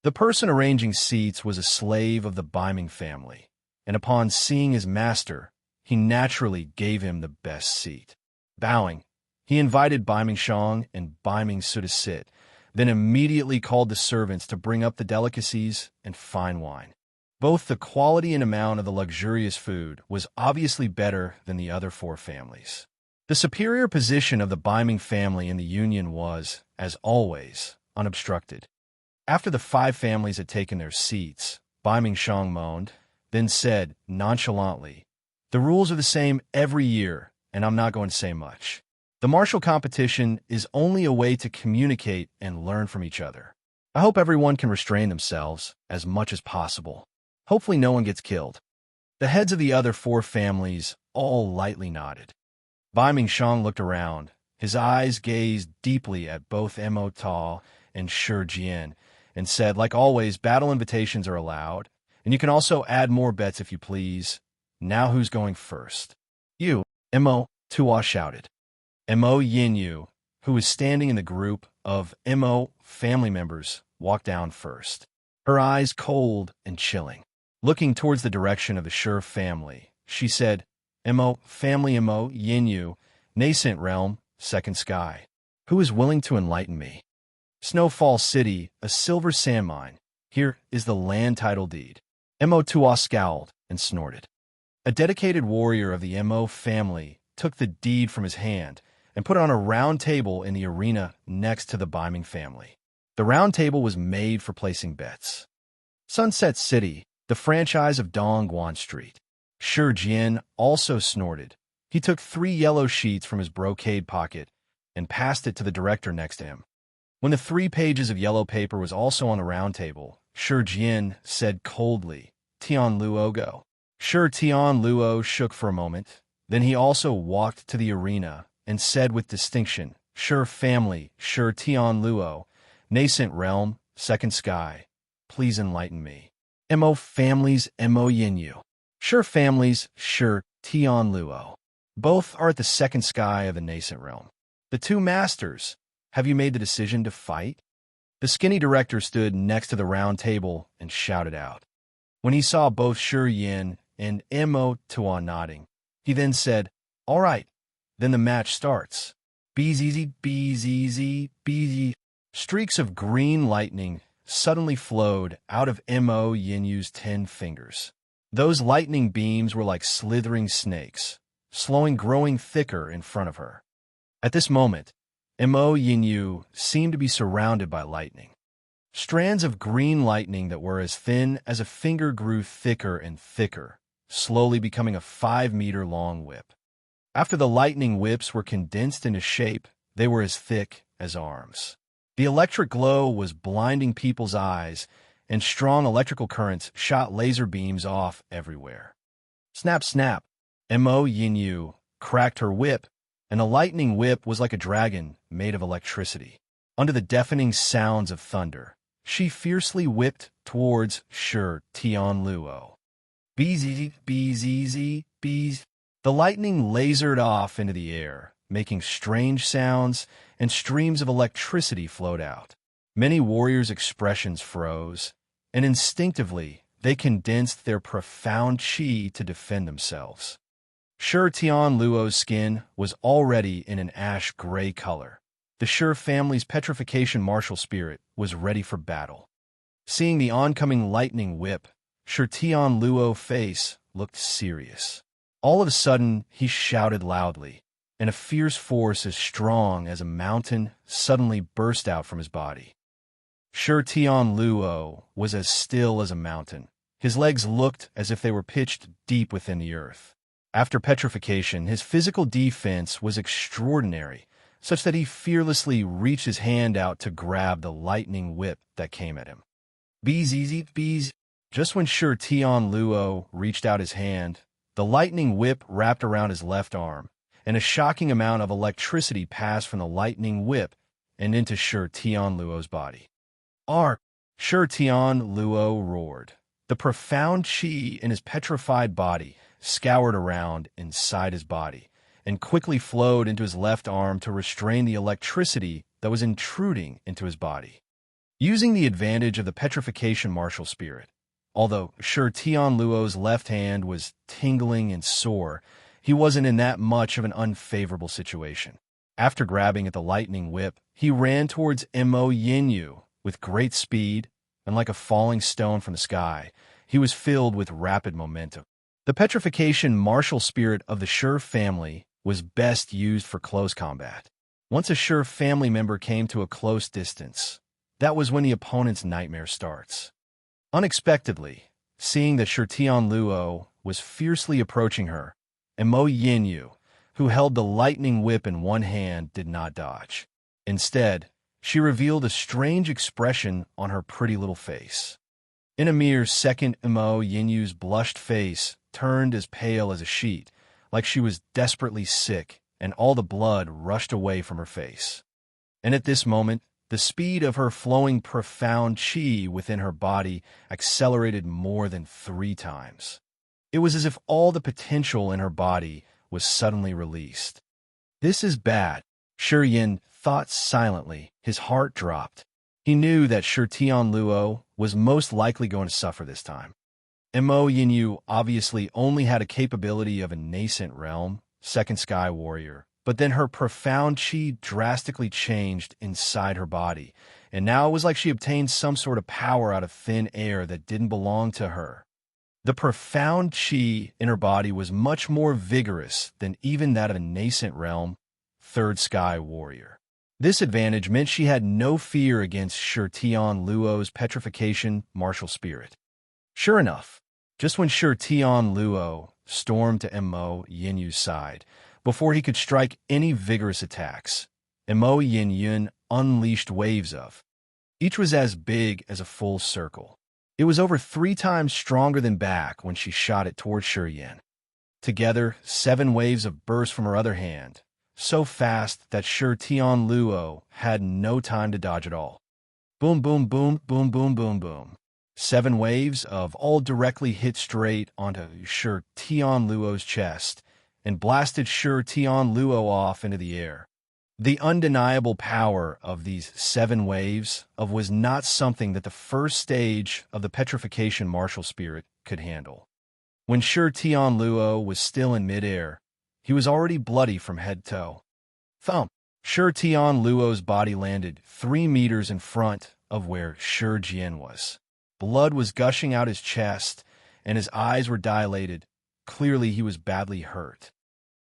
The person arranging seats was a slave of the Bai Ming family, and upon seeing his master, he naturally gave him the best seat. Bowing, he invited Bai Mingxiang and Bai Mingsu to sit, then immediately called the servants to bring up the delicacies and fine wine. Both the quality and amount of the luxurious food was obviously better than the other four families. The superior position of the Bai Ming family in the Union was, as always, unobstructed. After the five families had taken their seats, Bai Mingxiang moaned, then said nonchalantly, "The rules are the same every year, and I'm not going to say much. The martial competition is only a way to communicate and learn from each other. I hope everyone can restrain themselves as much as possible. Hopefully no one gets killed." The heads of the other four families all lightly nodded. Bai Mingxiang looked around. His eyes gazed deeply at both Mo Ta and Shi Jian, and said, "Like always, battle invitations are allowed, and you can also add more bets if you please. Now who's going first?" "You," Mo Tua shouted. Mo Yinyu, who was standing in the group of Mo family members, walked down first, her eyes cold and chilling. Looking towards the direction of the Shi family, she said, "Mo family, Mo Yinyu, nascent realm, second sky. Who is willing to enlighten me? Snowfall City, a silver sand mine. Here is the land title deed." Mo Tua scowled and snorted. A dedicated warrior of the Mo family took the deed from his hand and put it on a round table in the arena next to the Bai Ming family. The round table was made for placing bets. Sunset City, the franchise of Dongguan Street. Shi Jian also snorted. He took 3 yellow sheets from his brocade pocket and passed it to the director next to him. When the 3 pages of yellow paper was also on the round table, Shi Jian said coldly, "Tian Luo, go." Shi Tian Luo shook for a moment. Then he also walked to the arena and said with distinction, "Shi family, Shi Tian Luo, nascent realm, second sky. Please enlighten me." Mo families, Mo Yinyu. Shi families, Shi Tian Luo. Both are at the second sky of the nascent realm. The 2 masters, have you made the decision to fight? The skinny director stood next to the round table and shouted out. When he saw both Shi Yin and Mo Tua nodding, he then said, "All right, then the match starts." Bzz, bzz, bzz. Streaks of green lightning suddenly flowed out of Mo Yinyu's 10 fingers. Those lightning beams were like slithering snakes, growing thicker in front of her. At this moment, Mo Yinyu seemed to be surrounded by lightning. Strands of green lightning that were as thin as a finger grew thicker and thicker, slowly becoming a 5-meter-long whip. After the lightning whips were condensed into shape, they were as thick as arms. The electric glow was blinding people's eyes, and strong electrical currents shot laser beams off everywhere. Snap, snap. Mo Yinyu cracked her whip, and the lightning whip was like a dragon made of electricity. Under the deafening sounds of thunder, she fiercely whipped towards Shi Tian Luo. Bzz, bzz, bzz. The lightning lasered off into the air, making strange sounds, and streams of electricity flowed out. Many warriors' expressions froze, and instinctively they condensed their profound qi to defend themselves. Shi Tian Luo's skin was already in an ash-gray color. The Shi family's petrification martial spirit was ready for battle. Seeing the oncoming lightning whip, Sir Tian Luo's face looked serious. All of a sudden, he shouted loudly, and a fierce force as strong as a mountain suddenly burst out from his body. Sir Tian Luo was as still as a mountain. His legs looked as if they were pitched deep within the earth. After petrification, his physical defense was extraordinary, such that he fearlessly reached his hand out to grab the lightning whip that came at him. Bees easy, bees. Just when Sir Tian Luo reached out his hand, the lightning whip wrapped around his left arm, and a shocking amount of electricity passed from the lightning whip and into Sir Tian Luo's body. Ark! Sir Tian Luo roared. The profound qi in his petrified body scoured around inside his body and quickly flowed into his left arm to restrain the electricity that was intruding into his body. Using the advantage of the petrification martial spirit, although Sir Tian Luo's left hand was tingling and sore, he wasn't in that much of an unfavorable situation. After grabbing at the lightning whip, he ran towards Mo Yinyu with great speed, and like a falling stone from the sky, he was filled with rapid momentum. The petrification martial spirit of the Shi family was best used for close combat. Once a Shi family member came to a close distance, that was when the opponent's nightmare starts. Unexpectedly, seeing that Sir Tian Luo was fiercely approaching her, and Mo Yinyu, who held the lightning whip in one hand, did not dodge. Instead, she revealed a strange expression on her pretty little face. In a mere second, Mo Yinyu's blushed face turned as pale as a sheet, like she was desperately sick, and all the blood rushed away from her face. And at this moment, the speed of her flowing profound qi within her body accelerated more than 3 times. It was as if all the potential in her body was suddenly released. This is bad, Shi Yin thought silently. His heart dropped. He knew that Sir Tian Luo was most likely going to suffer this time. Mo Yinyu obviously only had a capability of a nascent realm, second sky warrior, but then her profound qi drastically changed inside her body, and now it was like she obtained some sort of power out of thin air that didn't belong to her. The profound qi in her body was much more vigorous than even that of a nascent realm, third sky warrior. This advantage meant she had no fear against Sir Tian Luo's petrification martial spirit. Sure enough, just when Sir Tian Luo stormed to Mo Yinyu's side, before he could strike any vigorous attacks, Mo Yinyu unleashed waves of. Each was as big as a full circle. It was over 3 times stronger than back when she shot it towards Shi Yin. Together, 7 waves of burst from her other hand, so fast that Sir Tian Luo had no time to dodge at all. Boom, boom, boom, boom, boom, boom, boom. 7 waves of all directly hit straight onto Sir Tian Luo's chest and blasted Sir Tian Luo off into the air. The undeniable power of these 7 waves was not something that the first stage of the petrification martial spirit could handle. When Sir Tian Luo was still in midair, he was already bloody from head to toe. Thump! Sir Tian Luo's body landed 3 meters in front of where Shi Jian was. Blood was gushing out his chest, and his eyes were dilated. Clearly, he was badly hurt.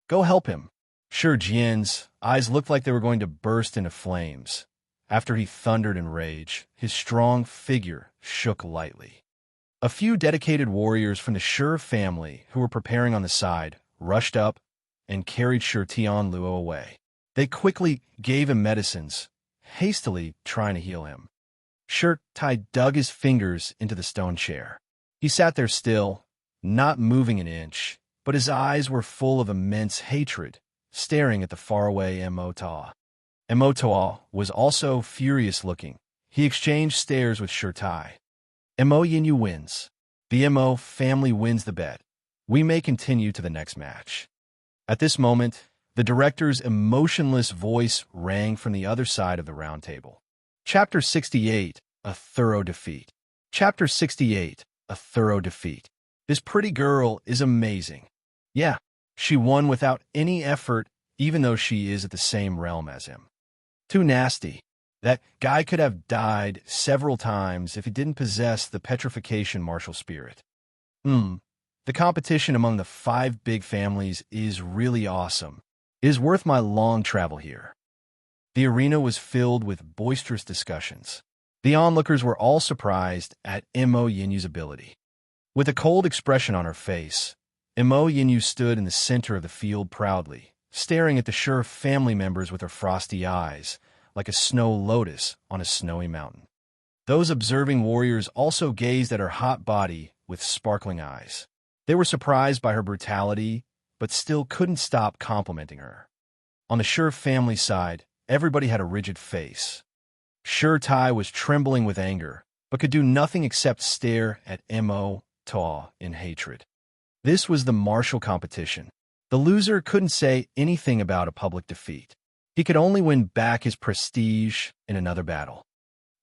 Go help him. Shi Jian's eyes looked like they were going to burst into flames. After he thundered in rage, his strong figure shook lightly. A few dedicated warriors from the Shi family who were preparing on the side rushed up and carried Sir Tian Luo away. They quickly gave him medicines, hastily trying to heal him. Shi Tai dug his fingers into the stone chair. He sat there still, not moving an inch, but his eyes were full of immense hatred, staring at the faraway Mo Ta. Mo Ta was also furious-looking. He exchanged stares with Shi Tai. Mo Yinyu wins. The Mo family wins the bet. We may continue to the next match. At this moment, the director's emotionless voice rang from the other side of the round table. Chapter 68, A Thorough Defeat. Chapter 68, A Thorough Defeat. This pretty girl is amazing. Yeah, she won without any effort, even though she is at the same realm as him. Too nasty. That guy could have died several times if he didn't possess the petrification martial spirit. The competition among the 5 big families is really awesome. It is worth my long travel here. The arena was filled with boisterous discussions. The onlookers were all surprised at Mo Yinyu's ability. With a cold expression on her face, Mo Yinyu stood in the center of the field proudly, staring at the Sure family members with her frosty eyes, like a snow lotus on a snowy mountain. Those observing warriors also gazed at her hot body with sparkling eyes. They were surprised by her brutality, but still couldn't stop complimenting her. On the Sure family side, everybody had a rigid face. Sure Tai was trembling with anger, but could do nothing except stare at Mo Ta in hatred. This was the martial competition. The loser couldn't say anything about a public defeat. He could only win back his prestige in another battle.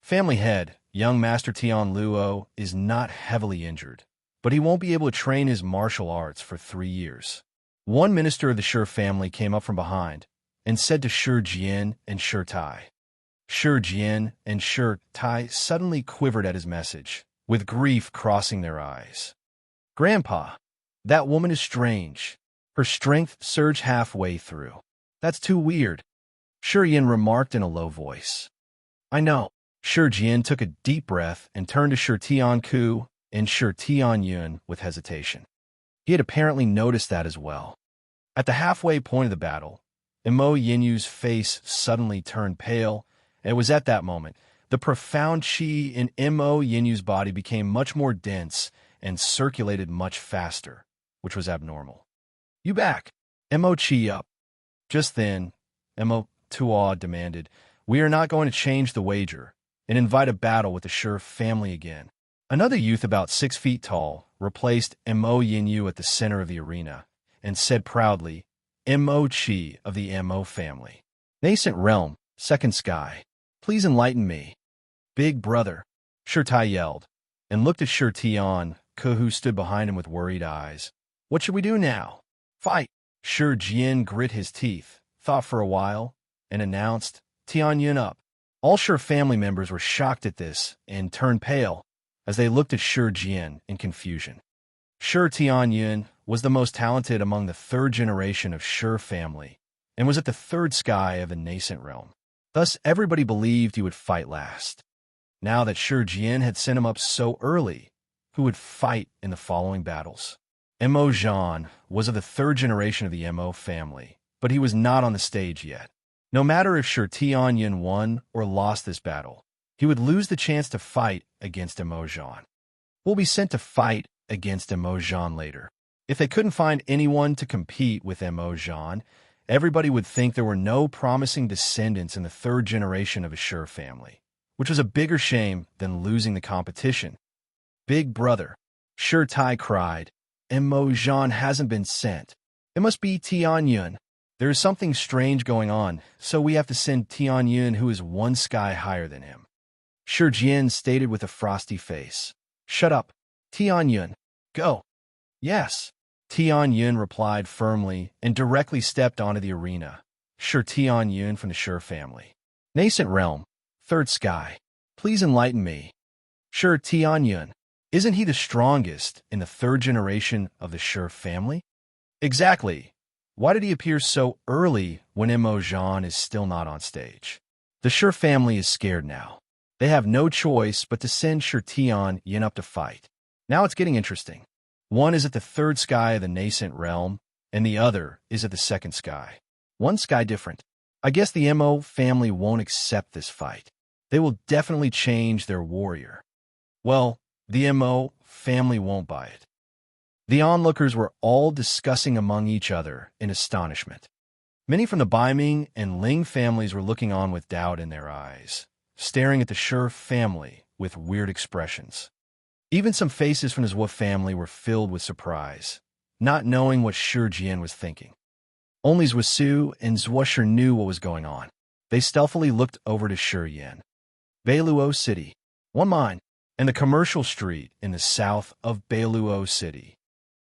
Family head, young Master Tian Luo, is not heavily injured, but he won't be able to train his martial arts for 3 years. One minister of the Sure family came up from behind and said to Sure Jian and Sure Tai. Sure Jian and Sure Tai suddenly quivered at his message, with grief crossing their eyes. Grandpa, that woman is strange. Her strength surged halfway through. That's too weird, Sure Yin remarked in a low voice. I know. Sure Jian took a deep breath and turned to Sure Tian Ku and Sure Tian Yun with hesitation. He had apparently noticed that as well. At the halfway point of the battle, Mo Yinyu's face suddenly turned pale, and it was at that moment the profound qi in Mo Yinyu's body became much more dense and circulated much faster, which was abnormal. You back? Mo Qi up. Just then, Mo Tua demanded, we are not going to change the wager and invite a battle with the Sure family again. Another youth about 6 feet tall replaced Mo Yinyu at the center of the arena and said proudly, Mo Qi of the Mo family. Nascent realm, second sky. Please enlighten me. Big brother, Sure Tai yelled, and looked at Sure Tian Ke, who stood behind him with worried eyes. What should we do now? Fight. Sure Jian grit his teeth, thought for a while, and announced, Tian Yun up. All Sure family members were shocked at this and turned pale as they looked at Sure Jian in confusion. Sure Tian Yun was the most talented among the 3rd generation of Sure family and was at the 3rd sky of the nascent realm. Thus, everybody believed he would fight last. Now that Sure Jian had sent him up so early, who would fight in the following battles? Mo Zhan was of the 3rd generation of the Mo family, but he was not on the stage yet. No matter if Sure Tian Yun won or lost this battle, he would lose the chance to fight against Mo Zhan. Will be sent to fight against Mo Zhan later. If they couldn't find anyone to compete with Mo Zhan, everybody would think there were no promising descendants in the 3rd generation of a Sure family, which was a bigger shame than losing the competition. Big brother, Sure Tai cried, Mo Zhan hasn't been sent. It must be Tian Yun. There is something strange going on, so we have to send Tian Yun, who is 1 sky higher than him. Sure Jian stated with a frosty face. Shut up. Tian Yun, go. Yes. Tian Yun replied firmly and directly stepped onto the arena. Sure Tian Yun from the Sure family. Nascent realm, 3rd sky. Please enlighten me. Sure Tian Yun. Isn't he the strongest in the 3rd generation of the Sure family? Exactly. Why did he appear so early when Mo Zhan is still not on stage? The Sure family is scared now. They have no choice but to send Sure Tian Yin up to fight. Now it's getting interesting. One is at the 3rd sky of the nascent realm, and the other is at the 2nd sky. 1 sky different. I guess the Mo family won't accept this fight. They will definitely change their warrior. Well, the Mo family won't buy it. The onlookers were all discussing among each other in astonishment. Many from the Baiming and Ling families were looking on with doubt in their eyes, staring at the Sure family with weird expressions. Even some faces from the Zhuo family were filled with surprise, not knowing what Sure Jian was thinking. Only Zhuo Su and Zhuo Shi knew what was going on. They stealthily looked over to Sure Yin. Beiluo City, 1 mine, and the commercial street in the south of Beiluo City.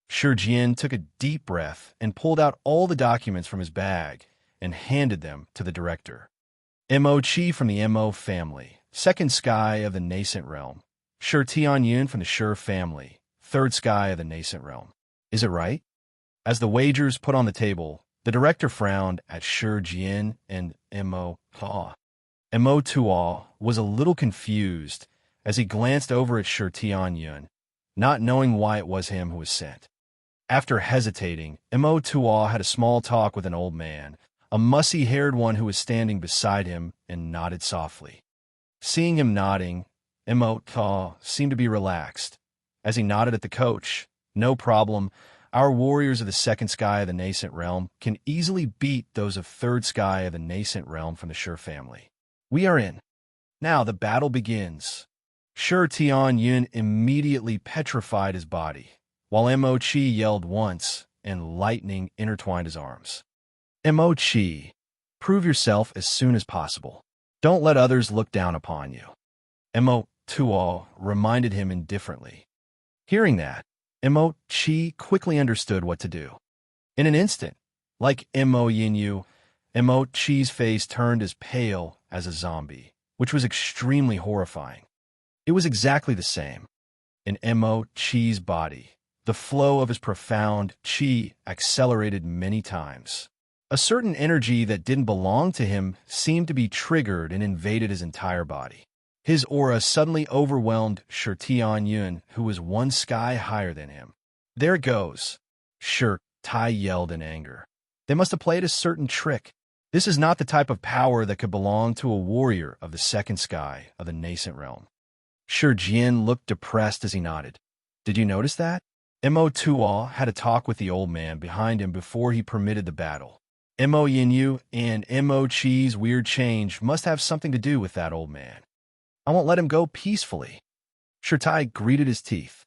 Sure Jian took a deep breath and pulled out all the documents from his bag and handed them to the director. Mo Chi from the Mo family, second sky of the nascent realm. Shi Tianyun from the Shi family, third sky of the nascent realm. Is it right? As the wagers put on the table, the director frowned at Shi Jian and Mo Ta. Mo Tuo was a little confused as he glanced over at Shi Tianyun, not knowing why it was him who was sent. After hesitating, Mo Tuo had a small talk with an old man, a mussy-haired one who was standing beside him, and nodded softly. Seeing him nodding, Mo Ta seemed to be relaxed. As he nodded at the coach, "No problem. Our warriors of the second sky of the nascent realm can easily beat those of third sky of the nascent realm from the Shi family. We are in. Now the battle begins." Shi Tianyun immediately petrified his body, while Mo Chi yelled once, and lightning intertwined his arms. Mo Chi, prove yourself as soon as possible. Don't let others look down upon you. Mo Tuo reminded him indifferently. Hearing that, Mo Chi quickly understood what to do. In an instant, like Mo Yinyu, Mo Chi's face turned as pale as a zombie, which was extremely horrifying. It was exactly the same. In Mo Chi's body, the flow of his profound chi accelerated many times. A certain energy that didn't belong to him seemed to be triggered and invaded his entire body. His aura suddenly overwhelmed Shi Tianyun, who was one sky higher than him. "There it goes," Shi Tai yelled in anger. "They must have played a certain trick. This is not the type of power that could belong to a warrior of the second sky of the nascent realm." Shi Jian looked depressed as he nodded. "Did you notice that?" Mo Tuo had a talk with the old man behind him before he permitted the battle. Mo Yinyu and Mo Chi's weird change must have something to do with that old man. "I won't let him go peacefully." Shi Tai gritted his teeth.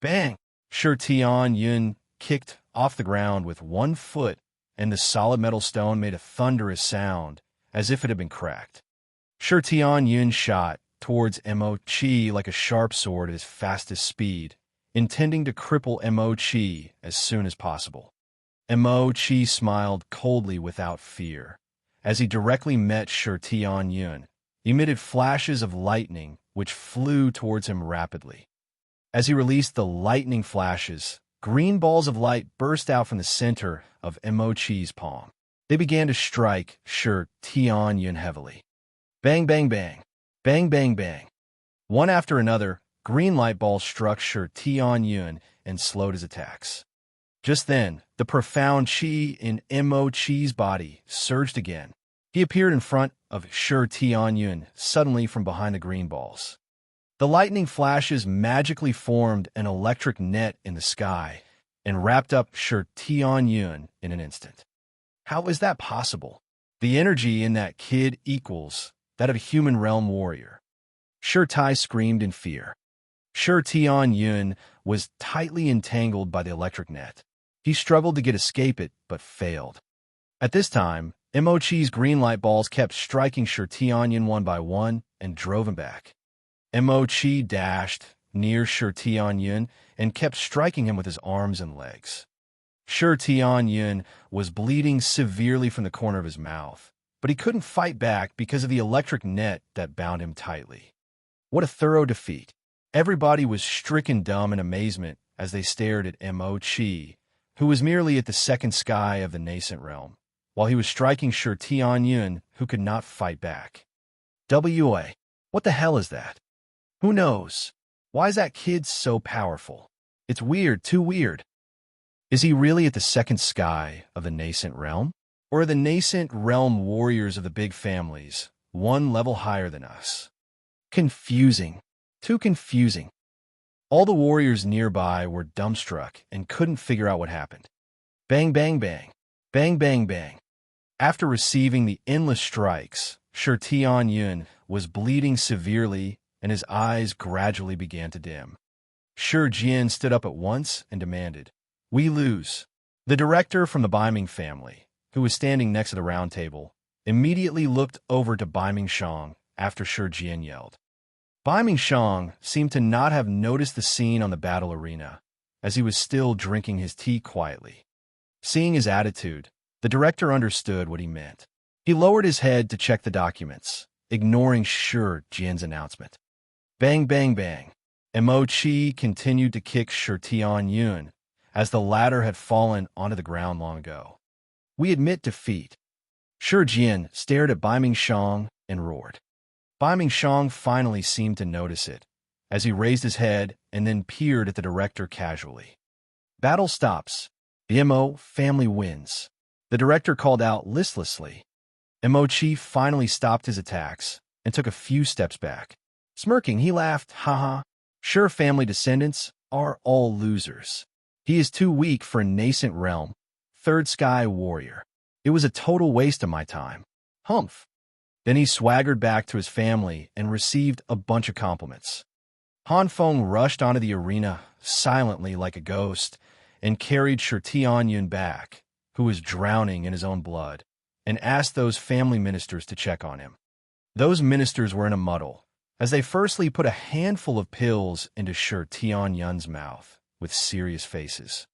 Bang! Shi Tianyun kicked off the ground with one foot, and the solid metal stone made a thunderous sound, as if it had been cracked. Shi Tianyun shot towards Mo Chi like a sharp sword at his fastest speed, intending to cripple Mo Chi as soon as possible. Mo Chi smiled coldly without fear, as he directly met Shi Tianyun, emitted flashes of lightning which flew towards him rapidly. As he released the lightning flashes, green balls of light burst out from the center of Mo Chi's palm. They began to strike Shi Tianyun heavily. Bang, bang, bang. Bang, bang, bang. One after another, green light balls struck Shi Tianyun and slowed his attacks. Just then, the profound chi in Mo Chi's body surged again. He appeared in front of Shi Tianyun suddenly from behind the green balls. The lightning flashes magically formed an electric net in the sky and wrapped up Shi Tianyun in an instant. How is that possible? The energy in that kid equals that of a human realm warrior. Shi Tai screamed in fear. Shi Tianyun was tightly entangled by the electric net. He struggled to escape it, but failed. At this time, Mo Chi's green light balls kept striking Shi Tianyun one by one and drove him back. Mo Chi dashed near Shi Tianyun and kept striking him with his arms and legs. Shi Tianyun was bleeding severely from the corner of his mouth, but he couldn't fight back because of the electric net that bound him tightly. What a thorough defeat. Everybody was stricken dumb in amazement as they stared at Mo Chi, who was merely at the second sky of the nascent realm, while he was striking Shi Tianyun, who could not fight back. What the hell is that? Who knows? Why is that kid so powerful? It's weird, too weird. Is he really at the second sky of the nascent realm? Or are the nascent realm warriors of the big families one level higher than us? Confusing. Too confusing. All the warriors nearby were dumbstruck and couldn't figure out what happened. Bang, bang, bang. Bang, bang, bang. After receiving the endless strikes, Shi Tianyun was bleeding severely and his eyes gradually began to dim. Shi Jian stood up at once and demanded, "We lose." The director from the Baiming family, who was standing next to the round table, immediately looked over to Baiming Shang after Shi Jian yelled. Baiming Shang seemed to not have noticed the scene on the battle arena, as he was still drinking his tea quietly. Seeing his attitude, the director understood what he meant. He lowered his head to check the documents, ignoring Shi Jian's announcement. Bang, bang, bang. Mo Chi continued to kick Shi Tianyun, as the latter had fallen onto the ground long ago. We admit defeat. Shi Jian stared at Bai Mingxiang and roared. Bai Mingxiang finally seemed to notice it, as he raised his head and then peered at the director casually. Battle stops. The Mo family wins. The director called out listlessly. Mo Chi finally stopped his attacks and took a few steps back. Smirking, he laughed, haha. Shi family descendants are all losers. He is too weak for a nascent realm, third sky warrior. It was a total waste of my time. Humph. Then he swaggered back to his family and received a bunch of compliments. Han Feng rushed onto the arena silently like a ghost and carried Shi Tianyun back, who was drowning in his own blood, and asked those family ministers to check on him. Those ministers were in a muddle, as they firstly put a handful of pills into Shi Tianyun's mouth with serious faces.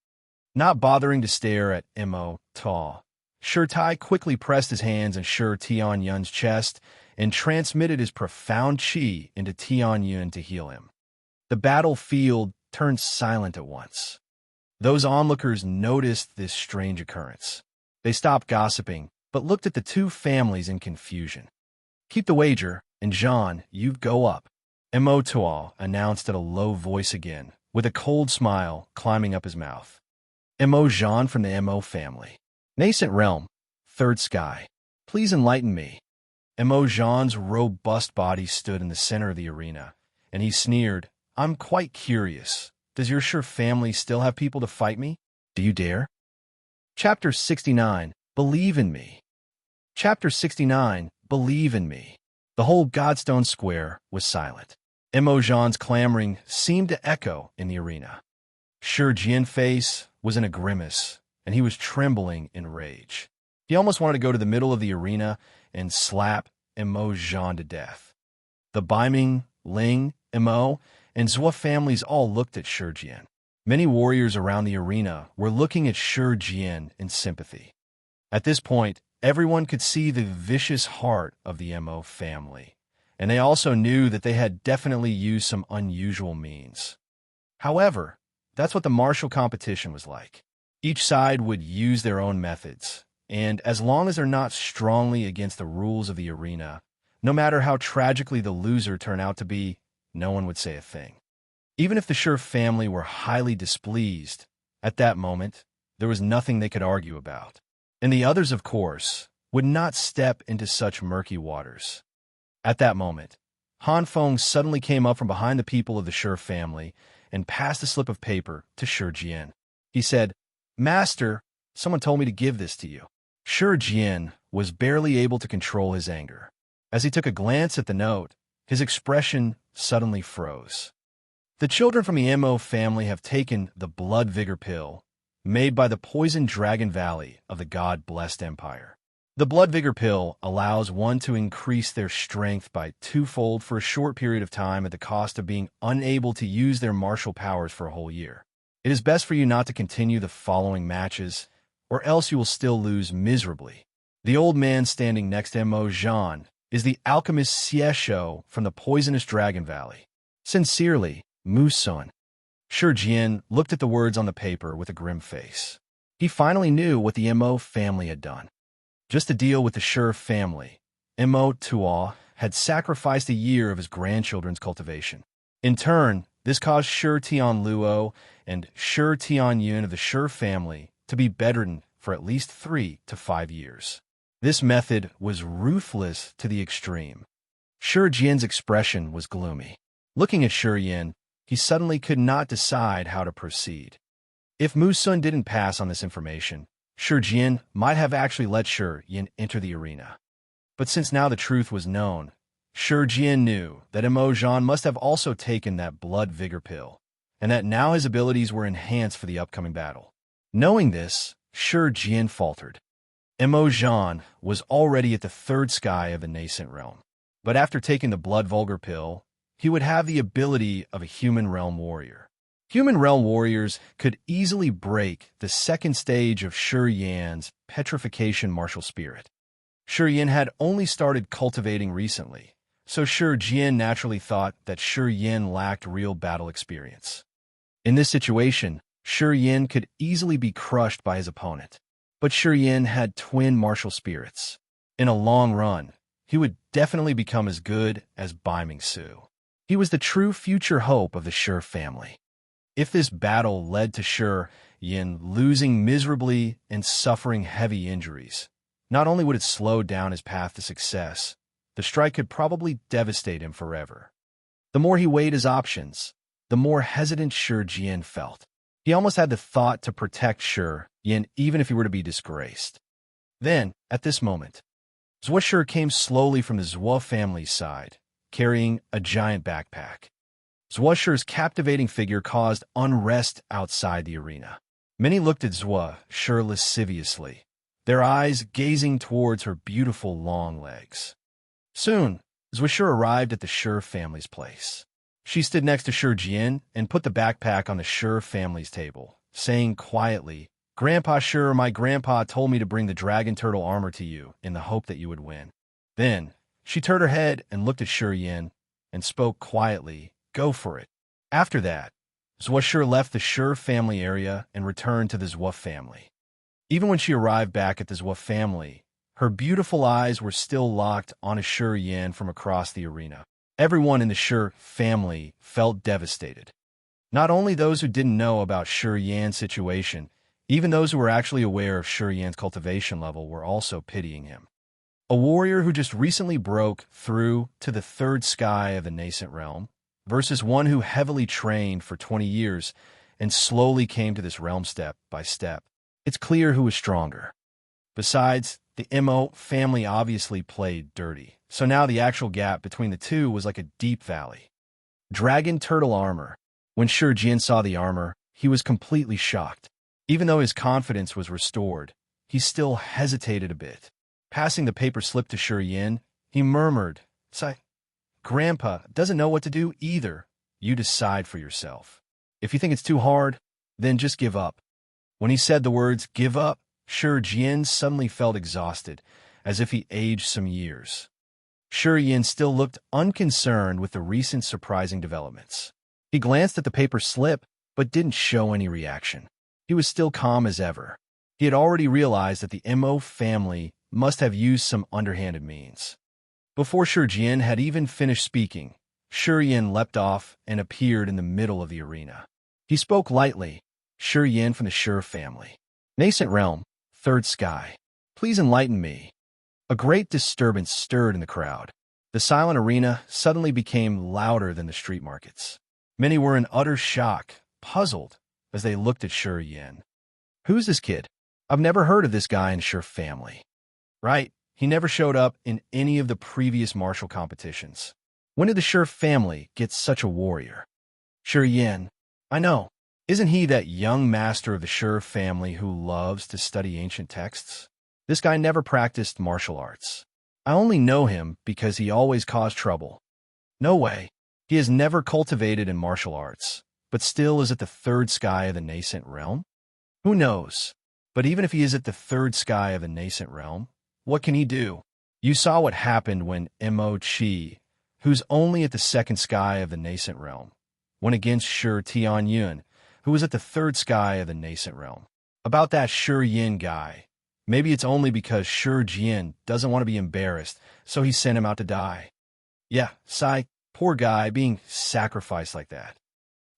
Not bothering to stare at Mo Ta, Shi Tai quickly pressed his hands on Shi Tianyun's chest and transmitted his profound qi into Tianyun to heal him. The battlefield turned silent at once. Those onlookers noticed this strange occurrence. They stopped gossiping, but looked at the two families in confusion. Keep the wager, and Jean, you go up. Mo Ta announced at a low voice again, with a cold smile climbing up his mouth. Mo Jean from the Mo family. Nascent realm, third sky. Please enlighten me. Mo Jean's robust body stood in the center of the arena, and he sneered, I'm quite curious. Does your Shi family still have people to fight me? Do you dare? Chapter 69, Believe in Me. Chapter 69, Believe in Me. The whole Godstone Square was silent. Mo Jean's clamoring seemed to echo in the arena. Shi Jian's face was in a grimace, and he was trembling in rage. He almost wanted to go to the middle of the arena and slap Mo Jean to death. The Baiming, Ling, Mo, and Zhou families all looked at Shi Jian. Many warriors around the arena were looking at Shi Jian in sympathy. At this point, everyone could see the vicious heart of the Mo family, and they also knew that they had definitely used some unusual means. However, that's what the martial competition was like. Each side would use their own methods, and as long as they're not strongly against the rules of the arena, no matter how tragically the loser turned out to be, no one would say a thing. Even if the Shi family were highly displeased, at that moment, there was nothing they could argue about. And the others, of course, would not step into such murky waters. At that moment, Han Feng suddenly came up from behind the people of the Shi family and passed a slip of paper to Shi Jian. He said, Master, someone told me to give this to you. Shi Jian was barely able to control his anger. As he took a glance at the note, his expression suddenly froze. The children from the Mo family have taken the blood vigor pill made by the poisoned Dragon Valley of the God-blessed empire. The blood vigor pill allows one to increase their strength by twofold for a short period of time at the cost of being unable to use their martial powers for a whole year. It is best for you not to continue the following matches, or else you will still lose miserably. The old man standing next to Mo Jean is the alchemist Xiesho from the poisonous Dragon Valley. Sincerely, Mu Sun. Shi Jian looked at the words on the paper with a grim face. He finally knew what the Mo family had done. Just to deal with the Shi family, Mo Tuo had sacrificed a year of his grandchildren's cultivation. In turn, this caused Shi Tianluo and Shi Tianyun of the Shi family to be bedridden for at least 3 to 5 years. This method was ruthless to the extreme. Shi Jian's expression was gloomy. Looking at Shi Yan, he suddenly could not decide how to proceed. If Mu Sun didn't pass on this information, Shi Jian might have actually let Shi Yan enter the arena. But since now the truth was known, Shi Jian knew that Mo Jean must have also taken that blood vigor pill, and that now his abilities were enhanced for the upcoming battle. Knowing this, Shi Jian faltered. Mo Jean was already at the third sky of the nascent realm, but after taking the blood vulgar pill, he would have the ability of a human realm warrior. Human realm warriors could easily break the second stage of Shi Yan's petrification martial spirit. Shi Yin had only started cultivating recently, so Shi Jian naturally thought that Shi Yin lacked real battle experience. In this situation, Shi Yin could easily be crushed by his opponent, but Shi Yin had twin martial spirits. In a long run, he would definitely become as good as Bai Mingsu. He was the true future hope of the Shi family. If this battle led to Shi Yin losing miserably and suffering heavy injuries, not only would it slow down his path to success, the strike could probably devastate him forever. The more he weighed his options, the more hesitant Shi Jian felt. He almost had the thought to protect Shi Yin even if he were to be disgraced. Then, at this moment, Zhuo Shi came slowly from the Zhuo family's side, carrying a giant backpack. Zhuo Shi's captivating figure caused unrest outside the arena. Many looked at Zhuo Shi lasciviously, their eyes gazing towards her beautiful long legs. Soon, Zhuo Shi arrived at the Shi family's place. She stood next to Shi Jian and put the backpack on the Shi family's table, saying quietly, "Grandpa Shi, my grandpa told me to bring the dragon turtle armor to you in the hope that you would win." Then, she turned her head and looked at Shi Yin and spoke quietly, "Go for it." After that, Zhuo Shi left the Shi family area and returned to the Zhuo family. Even when she arrived back at the Zhuo family, her beautiful eyes were still locked on a Shi Yin from across the arena. Everyone in the Shi family felt devastated. Not only those who didn't know about Shi Yan's situation, even those who were actually aware of Shi Yan's cultivation level were also pitying him. A warrior who just recently broke through to the third sky of the nascent realm versus one who heavily trained for 20 years and slowly came to this realm step by step. It's clear who was stronger. Besides, the Mo family obviously played dirty, so now the actual gap between the two was like a deep valley. Dragon turtle armor. When Shi Jian saw the armor, he was completely shocked. Even though his confidence was restored, he still hesitated a bit. Passing the paper slip to Shi Yin, he murmured, "Grandpa doesn't know what to do either. You decide for yourself. If you think it's too hard, then just give up." When he said the words, "give up," Shi Jian suddenly felt exhausted, as if he aged some years. Shi Yin still looked unconcerned with the recent surprising developments. He glanced at the paper slip, but didn't show any reaction. He was still calm as ever. He had already realized that the Mo family must have used some underhanded means. Before Shi Jian had even finished speaking, Shi Yin leapt off and appeared in the middle of the arena. He spoke lightly, "Shi Yin from the Shi family. Nascent realm, third sky. Please enlighten me." A great disturbance stirred in the crowd. The silent arena suddenly became louder than the street markets. Many were in utter shock, puzzled, as they looked at Shi Yin. "Who's this kid? I've never heard of this guy in Shi family." Right, he never showed up in any of the previous martial competitions. When did the Shi family get such a warrior? Shi Yin. I know. Isn't he that young master of the Shi family who loves to study ancient texts? This guy never practiced martial arts. I only know him because he always caused trouble. No way. He has never cultivated in martial arts, but still is at the third sky of the nascent realm? Who knows? But even if he is at the third sky of the nascent realm, what can he do? You saw what happened when Mo Qi, who's only at the second sky of the nascent realm, went against Shi Tianyun, who was at the third sky of the nascent realm. About that Shi Yin guy, maybe it's only because Shi Jian doesn't want to be embarrassed, so he sent him out to die. Yeah, poor guy being sacrificed like that.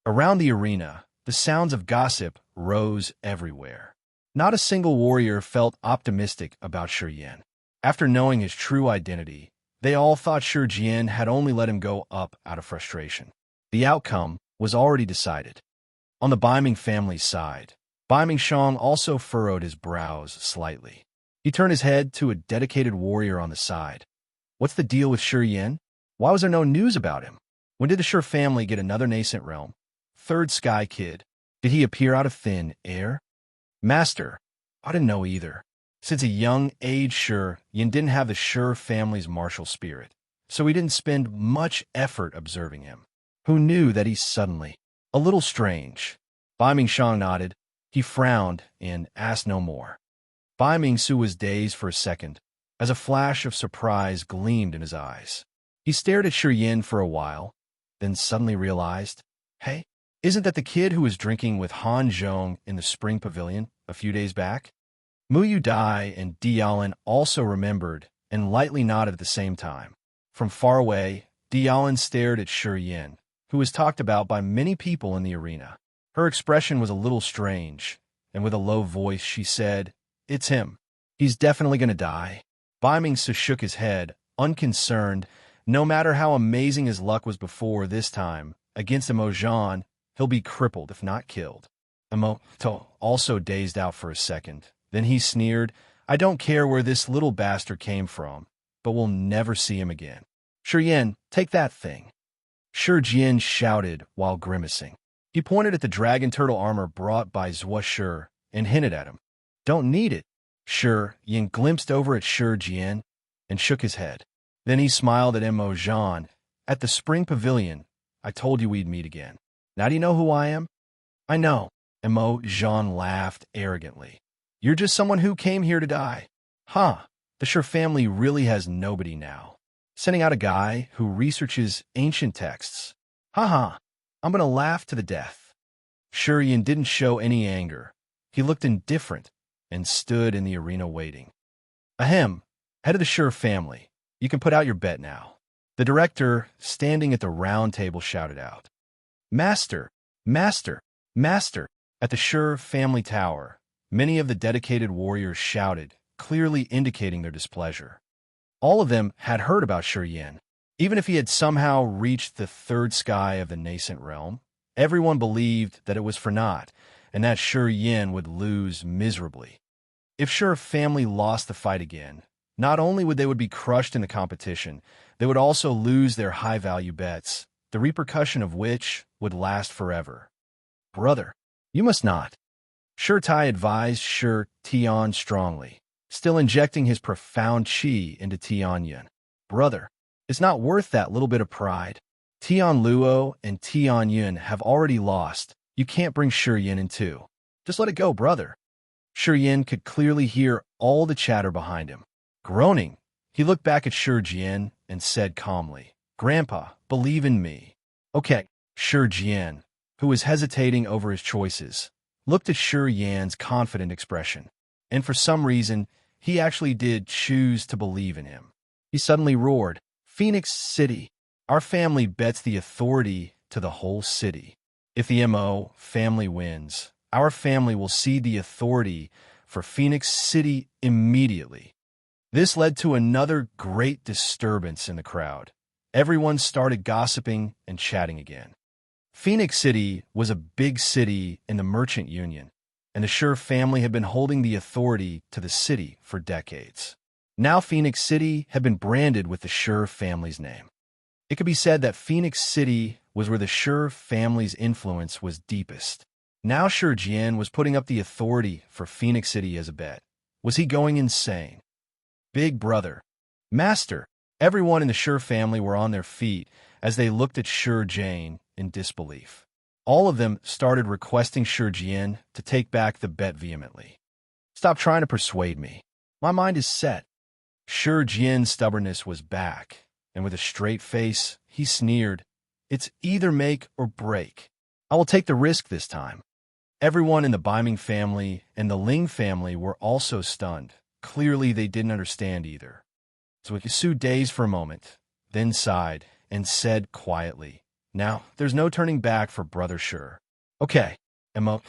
Around the arena, the sounds of gossip rose everywhere. Not a single warrior felt optimistic about Shi Yin. After knowing his true identity, they all thought Shi Jian had only let him go up out of frustration. The outcome was already decided. On the Bai Ming family's side, Bai Mingshang also furrowed his brows slightly. He turned his head to a dedicated warrior on the side. What's the deal with Shi Yin? Why was there no news about him? When did the Shi family get another nascent realm? Third sky kid. Did he appear out of thin air? Master, I didn't know either. Since a young age, Shi Yin didn't have the Shi family's martial spirit, so we didn't spend much effort observing him. Who knew that he's suddenly a little strange? Bai Mingshang nodded. He frowned and asked no more. Bai Mingsu was dazed for a second, as a flash of surprise gleamed in his eyes. He stared at Shi Yin for a while, then suddenly realized, hey, isn't that the kid who was drinking with Han Zhong in the spring pavilion a few days back? Mu Yu Dai and Dialin also remembered and lightly nodded at the same time. From far away, Dialin stared at Shi Yin, who was talked about by many people in the arena. Her expression was a little strange, and with a low voice she said, "It's him. He's definitely going to die." Bai Mingsi shook his head, unconcerned. No matter how amazing his luck was before, this time, against Emojan, he'll be crippled if not killed. Emoto also dazed out for a second. Then he sneered, "I don't care where this little bastard came from, but we'll never see him again. Shi Yin, take that thing." Shi Jian shouted while grimacing. He pointed at the dragon turtle armor brought by Zhuo Shi and hinted at him. "Don't need it." Shi Yin glimpsed over at Shi Jian and shook his head. Then he smiled at Mo Zhan. "At the spring pavilion, I told you we'd meet again. Now do you know who I am?" "I know." Mo Zhan laughed arrogantly. "You're just someone who came here to die." "Huh, the Shi family really has nobody now. Sending out a guy who researches ancient texts. Haha, I'm going to laugh to the death." Shi Yin didn't show any anger. He looked indifferent and stood in the arena waiting. "Ahem, head of the Shi family, you can put out your bet now." The director, standing at the round table, shouted out, "Master, Master, Master!" At the Shi family tower, many of the dedicated warriors shouted, clearly indicating their displeasure. All of them had heard about Shi Yin. Even if he had somehow reached the third sky of the nascent realm, everyone believed that it was for naught, and that Shi Yin would lose miserably. If Shi family lost the fight again, not only would they be crushed in the competition, they would also lose their high-value bets, the repercussion of which would last forever. "Brother, you must not." Shi Tai advised Shi Tian strongly, still injecting his profound qi into Tian Yin. "Brother, it's not worth that little bit of pride. Tian Luo and Tian Yin have already lost. You can't bring Shi Yin in too. Just let it go, brother." Shi Yin could clearly hear all the chatter behind him. Groaning, he looked back at Shi Jian and said calmly, "Grandpa, believe in me." "Okay." Shi Jian, who was hesitating over his choices, looked at Shi Yan's confident expression, and for some reason, he actually did choose to believe in him. He suddenly roared, "Phoenix City! Our family bets the authority to the whole city. If the Mo family wins, our family will cede the authority for Phoenix City immediately." This led to another great disturbance in the crowd. Everyone started gossiping and chatting again. Phoenix City was a big city in the Merchant Union, and the Shi family had been holding the authority to the city for decades. Now Phoenix City had been branded with the Shi family's name. It could be said that Phoenix City was where the Shi family's influence was deepest. Now Shi Jian was putting up the authority for Phoenix City as a bet. Was he going insane? "Big brother, master," everyone in the Shi family were on their feet as they looked at Shi Jian in disbelief. All of them started requesting Shi Jian to take back the bet vehemently. "Stop trying to persuade me. My mind is set." Shi Jian's stubbornness was back, and with a straight face, he sneered, "It's either make or break. I will take the risk this time." Everyone in the Baiming family and the Ling family were also stunned. Clearly, they didn't understand either. So Su dazed for a moment, then sighed and said quietly, "Now, there's no turning back for Brother Shi." "Okay." Emma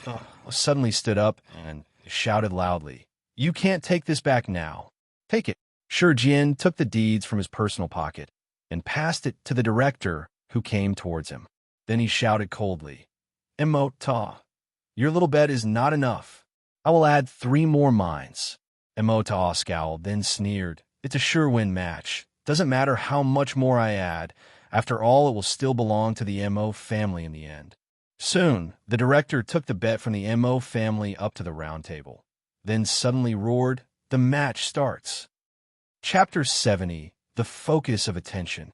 suddenly stood up and shouted loudly, "You can't take this back now. Take it." Shi Jian took the deeds from his personal pocket and passed it to the director, who came towards him. Then he shouted coldly, "Emma, your little bet is not enough. I will add 3 more mines." Emota scowled, then sneered, "It's a sure win match. Doesn't matter how much more I add. After all, it will still belong to the Mo family in the end." Soon, the director took the bet from the Mo family up to the round table, then suddenly roared, "The match starts." Chapter 70, The Focus of Attention.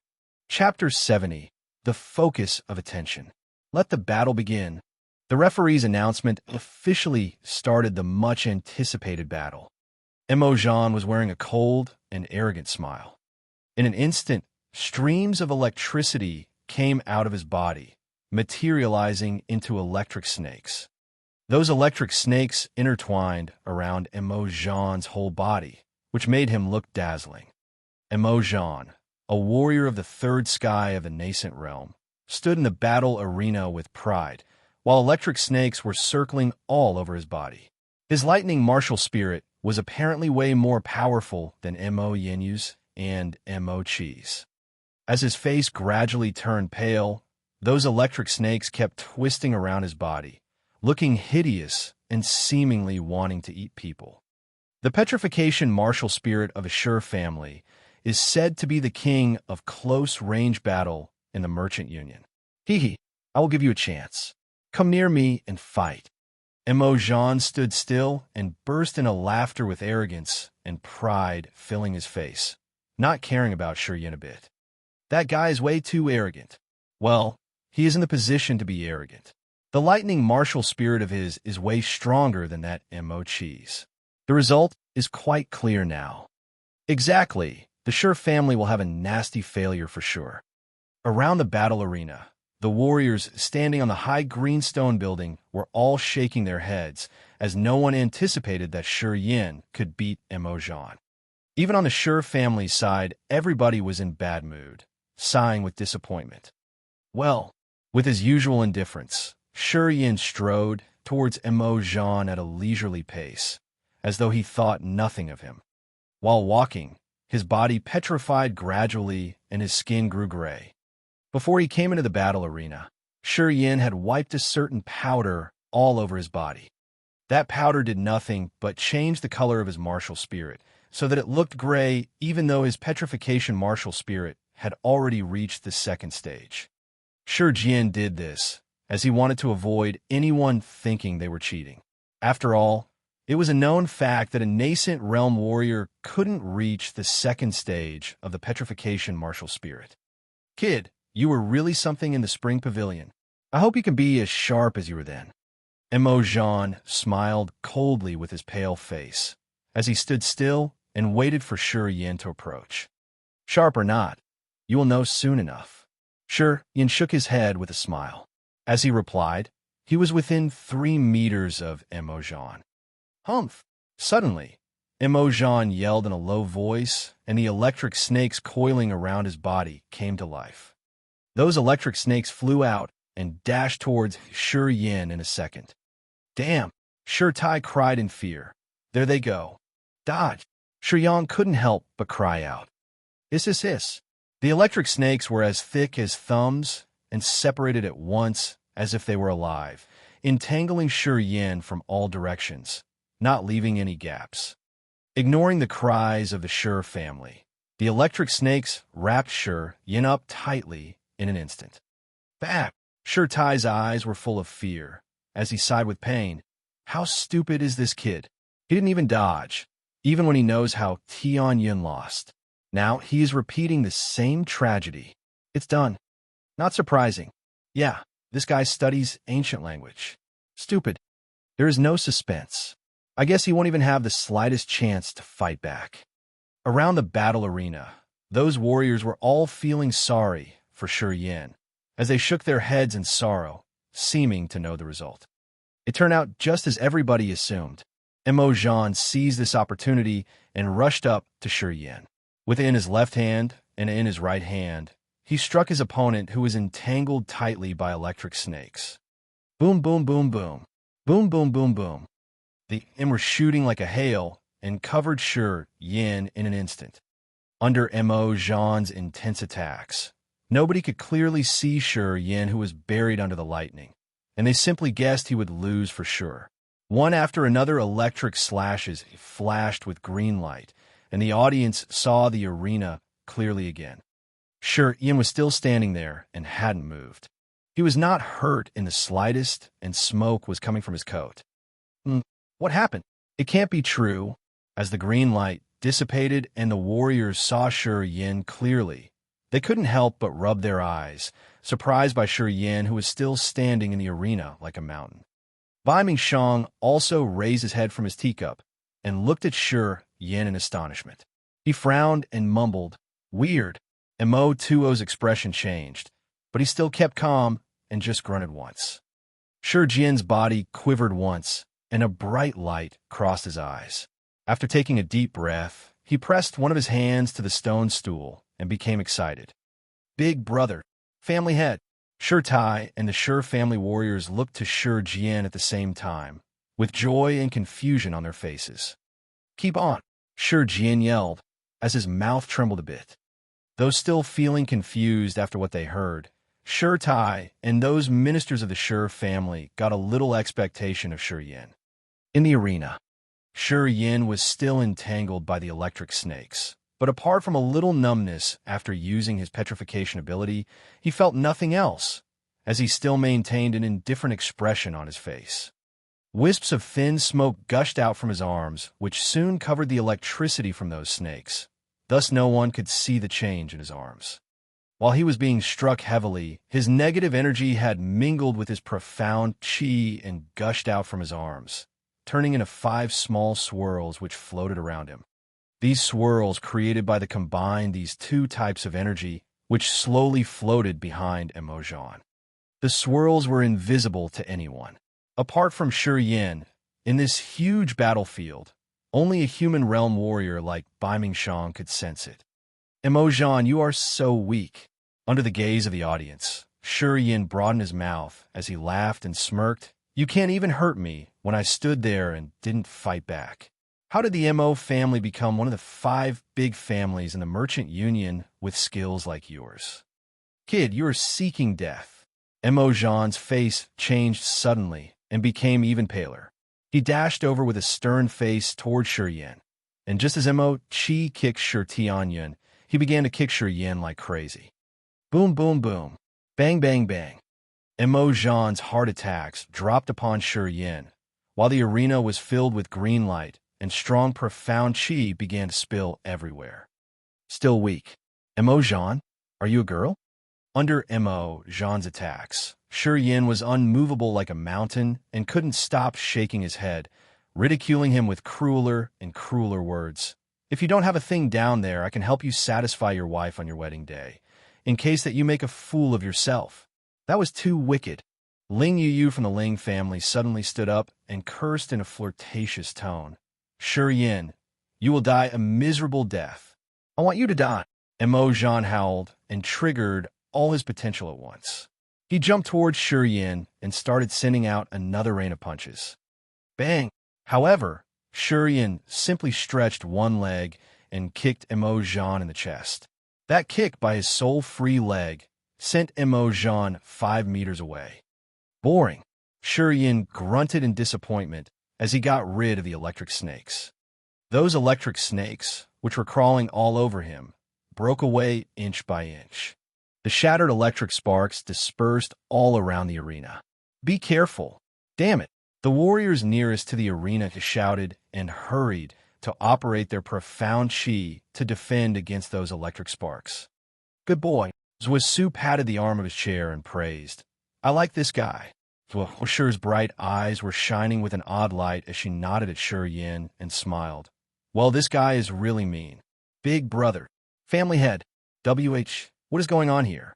Chapter 70, The Focus of Attention. Let the battle begin. The referee's announcement officially started the much-anticipated battle. Emojan was wearing a cold and arrogant smile. In an instant, streams of electricity came out of his body, materializing into electric snakes. Those electric snakes intertwined around Emojan's whole body, which made him look dazzling. Emojan, a warrior of the third sky of the nascent realm, stood in the battle arena with pride, while electric snakes were circling all over his body. His lightning martial spirit was apparently way more powerful than Mo Yinyu's and Mo Chi's. As his face gradually turned pale, those electric snakes kept twisting around his body, looking hideous and seemingly wanting to eat people. The petrification martial spirit of Ashur family is said to be the king of close-range battle in the Merchant Union. Hee, I will give you a chance. Come near me and fight. Emojan stood still and burst into laughter with arrogance and pride filling his face, not caring about Shur Yin a bit. That guy is way too arrogant. Well, he is in the position to be arrogant. The lightning martial spirit of his is way stronger than that Mo Chi's. The result is quite clear now. Exactly, the Shur family will have a nasty failure for sure. Around the battle arena, the warriors standing on the high greenstone building were all shaking their heads, as no one anticipated that Shur Yin could beat Emojan. Even on the Shur family's side, everybody was in bad mood, sighing with disappointment. Well, with his usual indifference, Shur Yin strode towards Emojan at a leisurely pace, as though he thought nothing of him. While walking, his body petrified gradually and his skin grew gray. Before he came into the battle arena, Shur Yin had wiped a certain powder all over his body. That powder did nothing but change the color of his martial spirit, so that it looked gray even though his petrification martial spirit had already reached the second stage. Shur Yin did this, as he wanted to avoid anyone thinking they were cheating. After all, it was a known fact that a nascent realm warrior couldn't reach the second stage of the petrification martial spirit. Kid, you were really something in the spring pavilion. I hope you can be as sharp as you were then. Emojan smiled coldly with his pale face, as he stood still and waited for Shur Yin to approach. Sharp or not, you will know soon enough. Shur Yin shook his head with a smile. As he replied, he was within 3 meters of Emojan. Humph! Suddenly, Emojan yelled in a low voice, and the electric snakes coiling around his body came to life. Those electric snakes flew out and dashed towards Shur Yin in a second. Damn! Shur Tai cried in fear. There they go. Dodge! Shur Yang couldn't help but cry out. Hiss. The electric snakes were as thick as thumbs and separated at once as if they were alive, entangling Shur Yin from all directions, not leaving any gaps. Ignoring the cries of the Shur family, the electric snakes wrapped Shur Yin up tightly in an instant. Back! Shur Tai's eyes were full of fear, as he sighed with pain. How stupid is this kid? He didn't even dodge, even when he knows how Tian Yin lost. Now he is repeating the same tragedy. It's done. Not surprising. Yeah, this guy studies ancient language. Stupid. There is no suspense. I guess he won't even have the slightest chance to fight back. Around the battle arena, those warriors were all feeling sorry for Shur Yin, as they shook their heads in sorrow, seeming to know the result. It turned out just as everybody assumed. Emojan seized this opportunity and rushed up to Shur Yin. Within his left hand and in his right hand, he struck his opponent, who was entangled tightly by electric snakes. Boom, boom, boom, boom. Boom, boom, boom, boom. The were shooting like a hail and covered Shur Yin in an instant. Under Emojan's intense attacks, nobody could clearly see Shur Yin, who was buried under the lightning, and they simply guessed he would lose for sure. One after another, electric slashes flashed with green light, and the audience saw the arena clearly again. Shur Yin was still standing there and hadn't moved. He was not hurt in the slightest, and smoke was coming from his coat. What happened? It can't be true. As the green light dissipated and the warriors saw Shur Yin clearly, they couldn't help but rub their eyes, surprised by Shur Yin, who was still standing in the arena like a mountain. Bai Mingshang also raised his head from his teacup and looked at Shur Yin in astonishment. He frowned and mumbled, "Weird." Mo2O's expression changed, but he still kept calm and just grunted once. Shi Jian's body quivered once, and a bright light crossed his eyes. After taking a deep breath, he pressed one of his hands to the stone stool and became excited. "Big brother, family head." Shi Tai and the Shi family warriors looked to Shi Jian at the same time, with joy and confusion on their faces. "Keep on," Shi Jian yelled, as his mouth trembled a bit. Though still feeling confused after what they heard, Shi Tai and those ministers of the Shi family got a little expectation of Shi Yan. In the arena, Shi Yan was still entangled by the electric snakes, but apart from a little numbness after using his petrification ability, he felt nothing else, as he still maintained an indifferent expression on his face. Wisps of thin smoke gushed out from his arms, which soon covered the electricity from those snakes. Thus no one could see the change in his arms. While he was being struck heavily, his negative energy had mingled with his profound chi and gushed out from his arms, turning into 5 small swirls which floated around him. These swirls created by the combined these 2 types of energy, which slowly floated behind Emojan. The swirls were invisible to anyone. Apart from Shi Yan, in this huge battlefield, only a human realm warrior like Bai Mingshang could sense it. "Emojan, you are so weak." Under the gaze of the audience, Shi Yan broadened his mouth as he laughed and smirked. "You can't even hurt me when I stood there and didn't fight back. How did the Mo family become one of the 5 big families in the Merchant Union with skills like yours? Kid, you are seeking death." Emojan's face changed suddenly and became even paler. He dashed over with a stern face toward Shi Yan, and just as Mo Chi kicked Shi Tianyun, he began to kick Shi Yan like crazy. Boom, boom, boom. Bang, bang, bang. Mo Zhan's heart attacks dropped upon Shi Yan, while the arena was filled with green light, and strong, profound chi began to spill everywhere. Still weak. Mo Zhan, are you a girl? Under Mo Zhan's attacks, Shi Yan was unmovable like a mountain and couldn't stop shaking his head, ridiculing him with crueler and crueler words. "If you don't have a thing down there, I can help you satisfy your wife on your wedding day, in case that you make a fool of yourself." That was too wicked. Ling Yu from the Ling family suddenly stood up and cursed in a flirtatious tone. "Shi Yan, you will die a miserable death." "I want you to die." Mo Zhan howled and triggered all his potential at once. He jumped towards Shi Yan and started sending out another rain of punches. Bang! However, Shi Yan simply stretched one leg and kicked Mo Zhan in the chest. That kick by his sole free leg sent Mo Zhan 5 meters away. Boring. Shi Yan grunted in disappointment as he got rid of the electric snakes. Those electric snakes, which were crawling all over him, broke away inch by inch. The shattered electric sparks dispersed all around the arena. "Be careful. Damn it." The warriors nearest to the arena shouted and hurried to operate their profound chi to defend against those electric sparks. "Good boy." Zhusu patted the arm of his chair and praised. "I like this guy." Zhusu's bright eyes were shining with an odd light as she nodded at Shi Yan and smiled. "Well, this guy is really mean. Big brother. Family head. What is going on here?"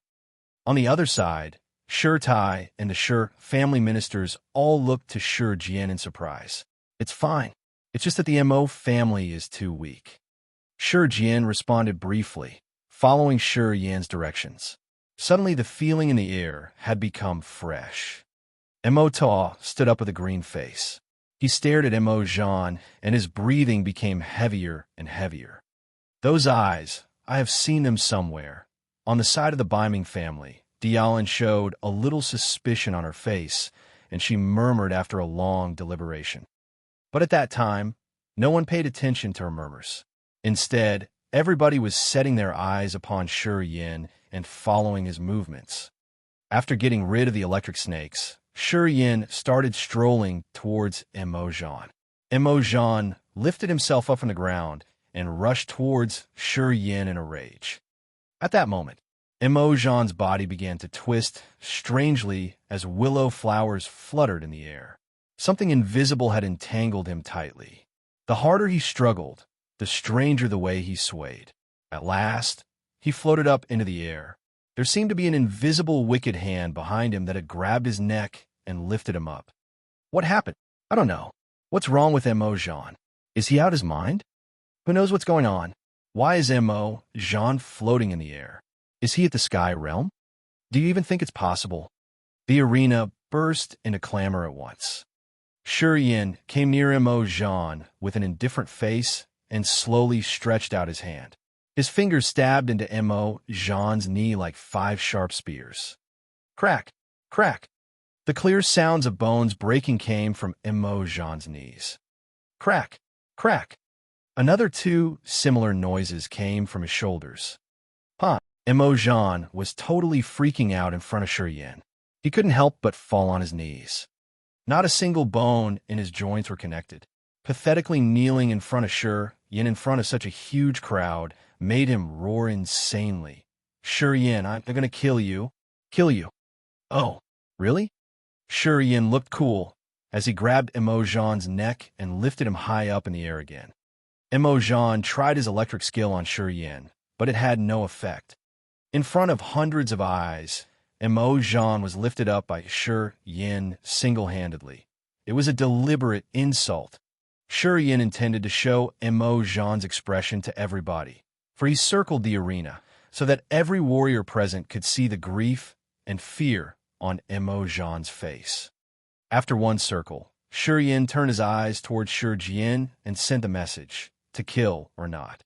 On the other side, Shi Tai and the Shi family ministers all looked to Shi Jian in surprise. "It's fine. It's just that the Mo family is too weak." Shi Jian responded briefly, following Shi Yan's directions. Suddenly the feeling in the air had become fresh. Mo Ta stood up with a green face. He stared at Mo Zhan, and his breathing became heavier and heavier. "Those eyes, I have seen them somewhere." On the side of the Biming family, Dialin showed a little suspicion on her face, and she murmured after a long deliberation. But at that time, no one paid attention to her murmurs. Instead, everybody was setting their eyes upon Shi Yan and following his movements. After getting rid of the electric snakes, Shi Yan started strolling towards Mo Zhan. Mo Zhan lifted himself up from the ground and rushed towards Shi Yan in a rage. At that moment, Mo Zhan's body began to twist strangely as willow flowers fluttered in the air. Something invisible had entangled him tightly. The harder he struggled, the stranger the way he swayed. At last, he floated up into the air. There seemed to be an invisible wicked hand behind him that had grabbed his neck and lifted him up. What happened? I don't know. What's wrong with M.O. Jean? Is he out his mind? Who knows what's going on? Why is M.O. Jean floating in the air? Is he at the sky realm? Do you even think it's possible? The arena burst into clamor at once. Yin came near M.O. Jean with an indifferent face and slowly stretched out his hand. His fingers stabbed into M.O. Jean's knee like 5 sharp spears. Crack! Crack! The clear sounds of bones breaking came from M.O. Jean's knees. Crack! Crack! Another 2 similar noises came from his shoulders. M.O. Jean was totally freaking out in front of Yin. He couldn't help but fall on his knees. Not a single bone in his joints were connected. Pathetically kneeling in front of Yin in front of such a huge crowd made him roar insanely. Yin, I'm going to kill you. Kill you. Oh, really? Yin looked cool as he grabbed M.O. Jean's neck and lifted him high up in the air again. M.O. Jean tried his electric skill on Yin, but it had no effect. In front of hundreds of eyes, M.O. Jean was lifted up by Yin single-handedly. It was a deliberate insult. Yin intended to show M.O. Jean's expression to everybody, for he circled the arena so that every warrior present could see the grief and fear on M.O. Jean's face. After one circle, Yin turned his eyes towards Yin and sent the message, to kill or not.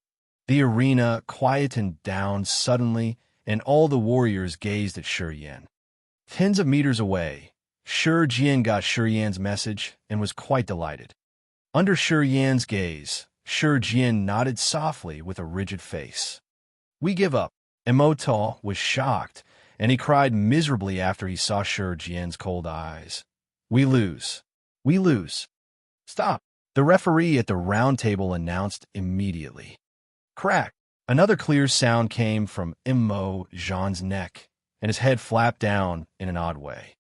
The arena quietened down suddenly, and all the warriors gazed at Yin. Tens of meters away, Yin got Yin's message and was quite delighted. Under Yin's gaze, Yin nodded softly with a rigid face. We give up. M.O. was shocked, and he cried miserably after he saw Yin's cold eyes. We lose. We lose. Stop. The referee at the round table announced immediately. Crack. Another clear sound came from M.O. Jean's neck, and his head flapped down in an odd way.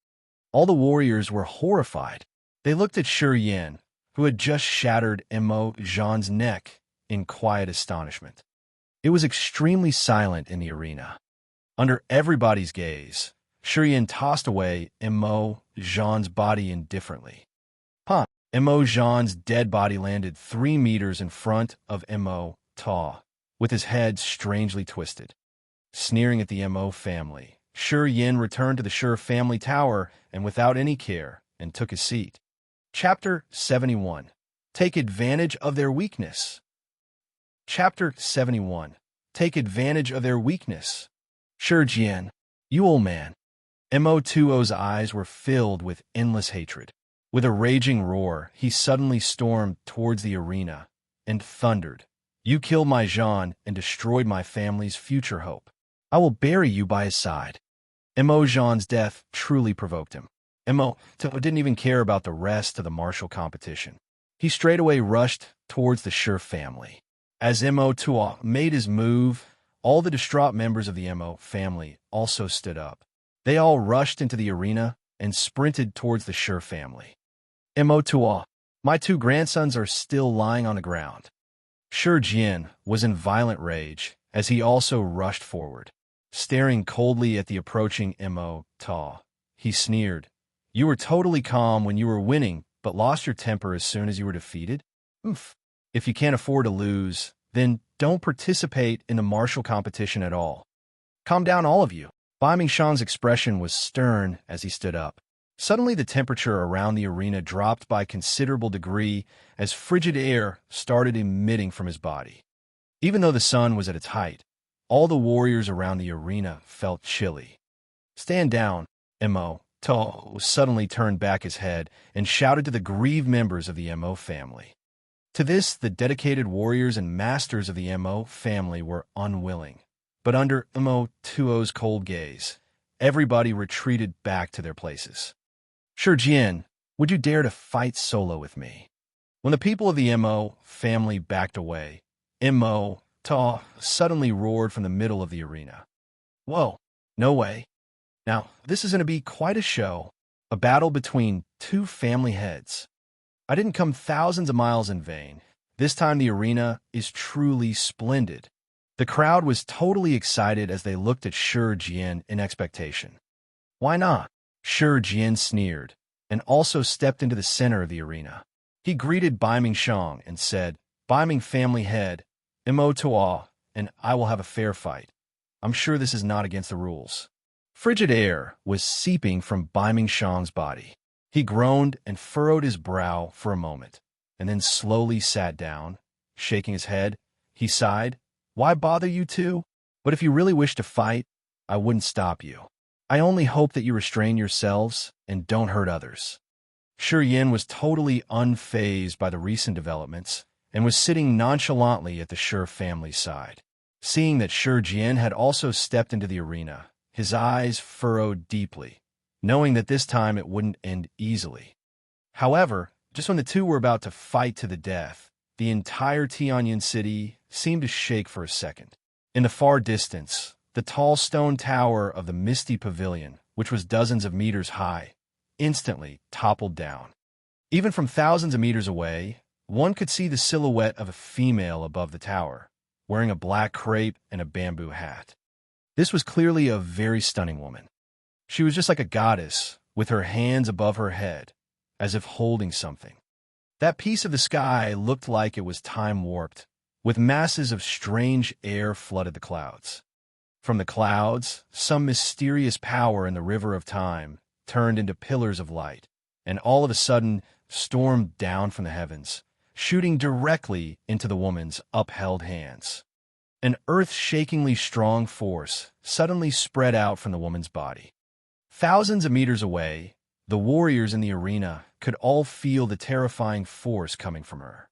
All the warriors were horrified. They looked at Yin, who had just shattered M.O. Jean's neck, in quiet astonishment. It was extremely silent in the arena. Under everybody's gaze, Yin tossed away M.O. Jean's body indifferently. M.O. Jean's dead body landed 3 meters in front of M.O. with his head strangely twisted. Sneering at the M.O. family, Yin returned to the family tower and without any care and took his seat. Chapter 71. Take advantage of their weakness. Chapter 71. Take advantage of their weakness. Yin, you old man. M.O.'s eyes were filled with endless hatred. With a raging roar, he suddenly stormed towards the arena and thundered. You killed my Jean and destroyed my family's future hope. I will bury you by his side. M.O. Jean's death truly provoked him. M.O. didn't even care about the rest of the martial competition. He straightaway rushed towards the family. As M.O. made his move, all the distraught members of the M.O. family also stood up. They all rushed into the arena and sprinted towards the family. M.O. my 2 grandsons are still lying on the ground. Yin was in violent rage as he also rushed forward. Staring coldly at the approaching M.O. he sneered. You were totally calm when you were winning, but lost your temper as soon as you were defeated? Oof. If you can't afford to lose, then don't participate in the martial competition at all. Calm down, all of you. Biming Shan's expression was stern as he stood up. Suddenly the temperature around the arena dropped by a considerable degree as frigid air started emitting from his body. Even though the sun was at its height, all the warriors around the arena felt chilly. Stand down, M.O. suddenly turned back his head and shouted to the grieved members of the M.O. family. To this, the dedicated warriors and masters of the M.O. family were unwilling. But under M.O.'s cold gaze, everybody retreated back to their places. Yin, would you dare to fight solo with me? When the people of the M.O. family backed away, M.O. suddenly roared from the middle of the arena. Whoa, no way. Now, this is going to be quite a show, a battle between 2 family heads. I didn't come thousands of miles in vain. This time the arena is truly splendid. The crowd was totally excited as they looked at Shi Jian in expectation. Why not? Shi Jian sneered, and also stepped into the center of the arena. He greeted Bai Mingshang and said, Bai Ming family head, Imo Toa, and I will have a fair fight. I'm sure this is not against the rules. Frigid air was seeping from Bai Mingshang's body. He groaned and furrowed his brow for a moment, and then slowly sat down. Shaking his head, he sighed, Why bother you two? But if you really wish to fight, I wouldn't stop you. I only hope that you restrain yourselves and don't hurt others. Shi Yin was totally unfazed by the recent developments and was sitting nonchalantly at the Shi family's side. Seeing that Shi Jian had also stepped into the arena, his eyes furrowed deeply, knowing that this time it wouldn't end easily. However, just when the two were about to fight to the death, the entire Tianyin city seemed to shake for a second. In the far distance, the tall stone tower of the Misty Pavilion, which was dozens of meters high, instantly toppled down. Even from thousands of meters away, one could see the silhouette of a female above the tower, wearing a black crepe and a bamboo hat. This was clearly a very stunning woman. She was just like a goddess, with her hands above her head, as if holding something. That piece of the sky looked like it was time-warped, with masses of strange air flooded the clouds. From the clouds, some mysterious power in the river of time turned into pillars of light, and all of a sudden stormed down from the heavens, shooting directly into the woman's upheld hands. An earth-shakingly strong force suddenly spread out from the woman's body. Thousands of meters away, the warriors in the arena could all feel the terrifying force coming from her.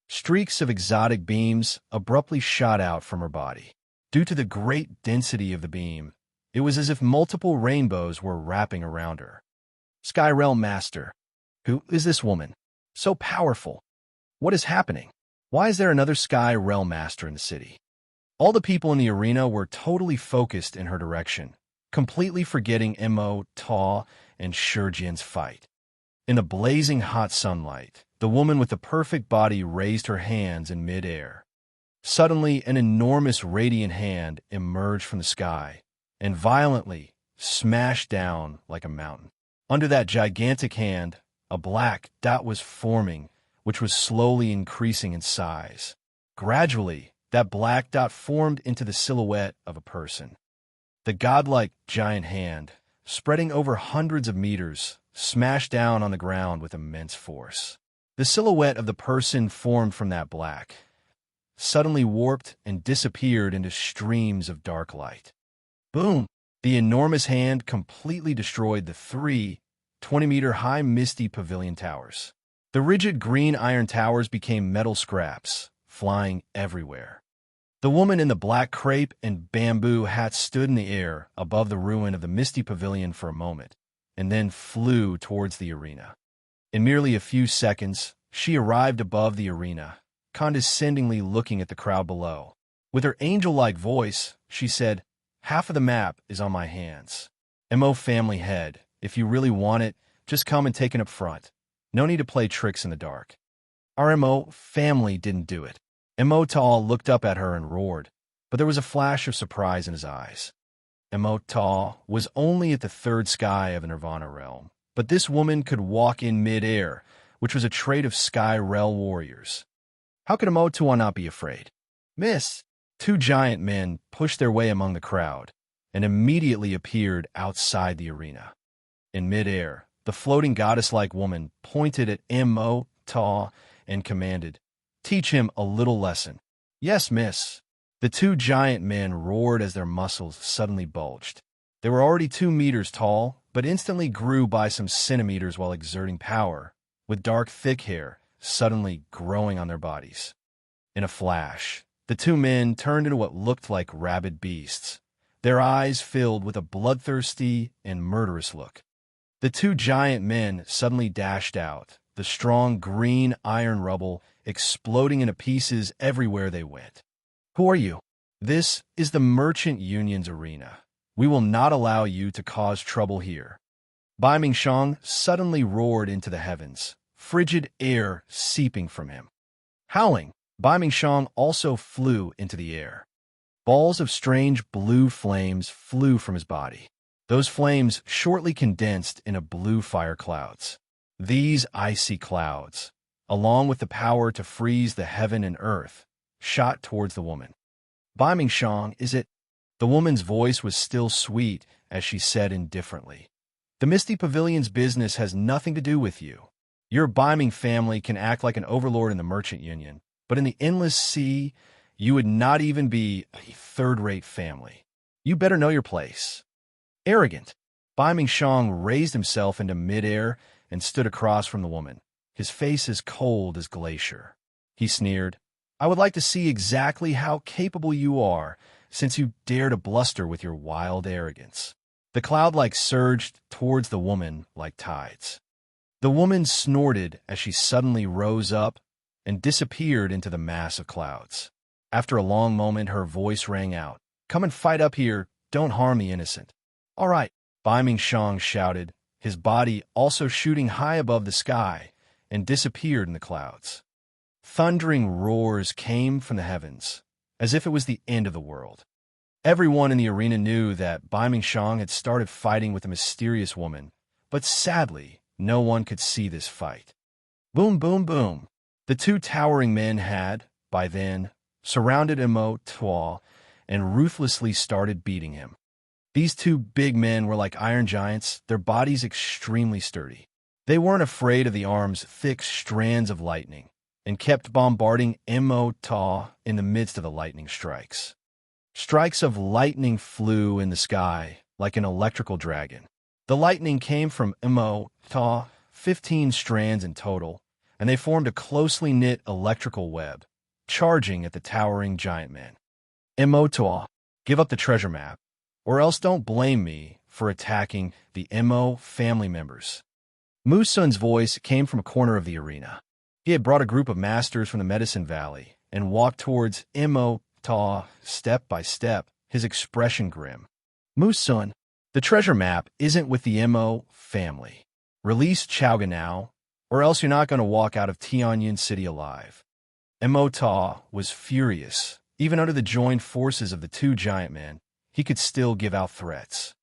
Streaks of exotic beams abruptly shot out from her body. Due to the great density of the beam, it was as if multiple rainbows were wrapping around her. Sky Realm Master. Who is this woman? So powerful. What is happening? Why is there another Sky Realm Master in the city? All the people in the arena were totally focused in her direction, completely forgetting Mo, Ta, and Shi Jian's fight. In the blazing hot sunlight, the woman with the perfect body raised her hands in mid-air. Suddenly, an enormous radiant hand emerged from the sky and violently smashed down like a mountain. Under that gigantic hand, a black dot was forming, which was slowly increasing in size. Gradually, that black dot formed into the silhouette of a person. The godlike giant hand, spreading over hundreds of meters, smashed down on the ground with immense force. The silhouette of the person formed from that black suddenly warped and disappeared into streams of dark light. Boom! The enormous hand completely destroyed the three 20-meter-high Misty Pavilion towers. The rigid green iron towers became metal scraps, flying everywhere. The woman in the black crepe and bamboo hat stood in the air above the ruin of the Misty Pavilion for a moment, and then flew towards the arena. In merely a few seconds, she arrived above the arena, condescendingly looking at the crowd below. With her angel-like voice, she said, "Half of the map is on my hands. Mo family head, if you really want it, just come and take it up front. No need to play tricks in the dark." Our Mo family didn't do it. Mo Tal looked up at her and roared, but there was a flash of surprise in his eyes. Mo Tal was only at the third sky of the Nirvana realm, but this woman could walk in mid-air, which was a trait of Sky Realm warriors. How could Mo Tal not be afraid? "Miss!" Two giant men pushed their way among the crowd and immediately appeared outside the arena. In mid-air, the floating goddess-like woman pointed at Mo Tal and commanded, "Teach him a little lesson." "Yes, miss." The two giant men roared as their muscles suddenly bulged. They were already 2 meters tall, but instantly grew by some centimeters while exerting power, with dark, thick hair suddenly growing on their bodies. In a flash, the two men turned into what looked like rabid beasts, their eyes filled with a bloodthirsty and murderous look. The two giant men suddenly dashed out, the strong green iron rubble exploding into pieces everywhere they went. "Who are you?" "This is the Merchant Union's arena. We will not allow you to cause trouble here." Bai Mingshang suddenly roared into the heavens, frigid air seeping from him. Howling, Bai Mingxiang also flew into the air. Balls of strange blue flames flew from his body. Those flames shortly condensed into blue fire clouds. These icy clouds, along with the power to freeze the heaven and earth, shot towards the woman. Bai Mingxiang, is it? The woman's voice was still sweet as she said indifferently. The Misty Pavilion's business has nothing to do with you. Your Bai Ming family can act like an overlord in the merchant union, but in the endless sea, you would not even be a third-rate family. You better know your place. Arrogant. Bai Mingxiang raised himself into midair and stood across from the woman, his face as cold as glacier. He sneered, I would like to see exactly how capable you are, since you dare to bluster with your wild arrogance. The cloud-like surged towards the woman like tides. The woman snorted as she suddenly rose up and disappeared into the mass of clouds. After a long moment, her voice rang out, Come and fight up here, don't harm the innocent. All right, Bai Mingxiang shouted, his body also shooting high above the sky, and disappeared in the clouds. Thundering roars came from the heavens, as if it was the end of the world. Everyone in the arena knew that Bai Mingxiang had started fighting with a mysterious woman, but sadly, no one could see this fight. Boom, boom, boom. The two towering men had, by then, surrounded Emo Tuo and ruthlessly started beating him. These two big men were like iron giants, their bodies extremely sturdy. They weren't afraid of the arm's thick strands of lightning and kept bombarding Emo Tuo in the midst of the lightning strikes. Strikes of lightning flew in the sky like an electrical dragon. The lightning came from Emo Tuo, 15 strands in total, and they formed a closely knit electrical web, charging at the towering giant men. Emo Tuo, give up the treasure map, or else don't blame me for attacking the Emo family members. Mu Sun's voice came from a corner of the arena. He had brought a group of masters from the Medicine Valley and walked towards Emo Tuo step by step, his expression grim. Mu Sun, the treasure map isn't with the Emo family. Release Chaoga now, or else you're not going to walk out of Tianyin City alive. Emo Tuo was furious. Even under the joined forces of the two giant men, he could still give out threats.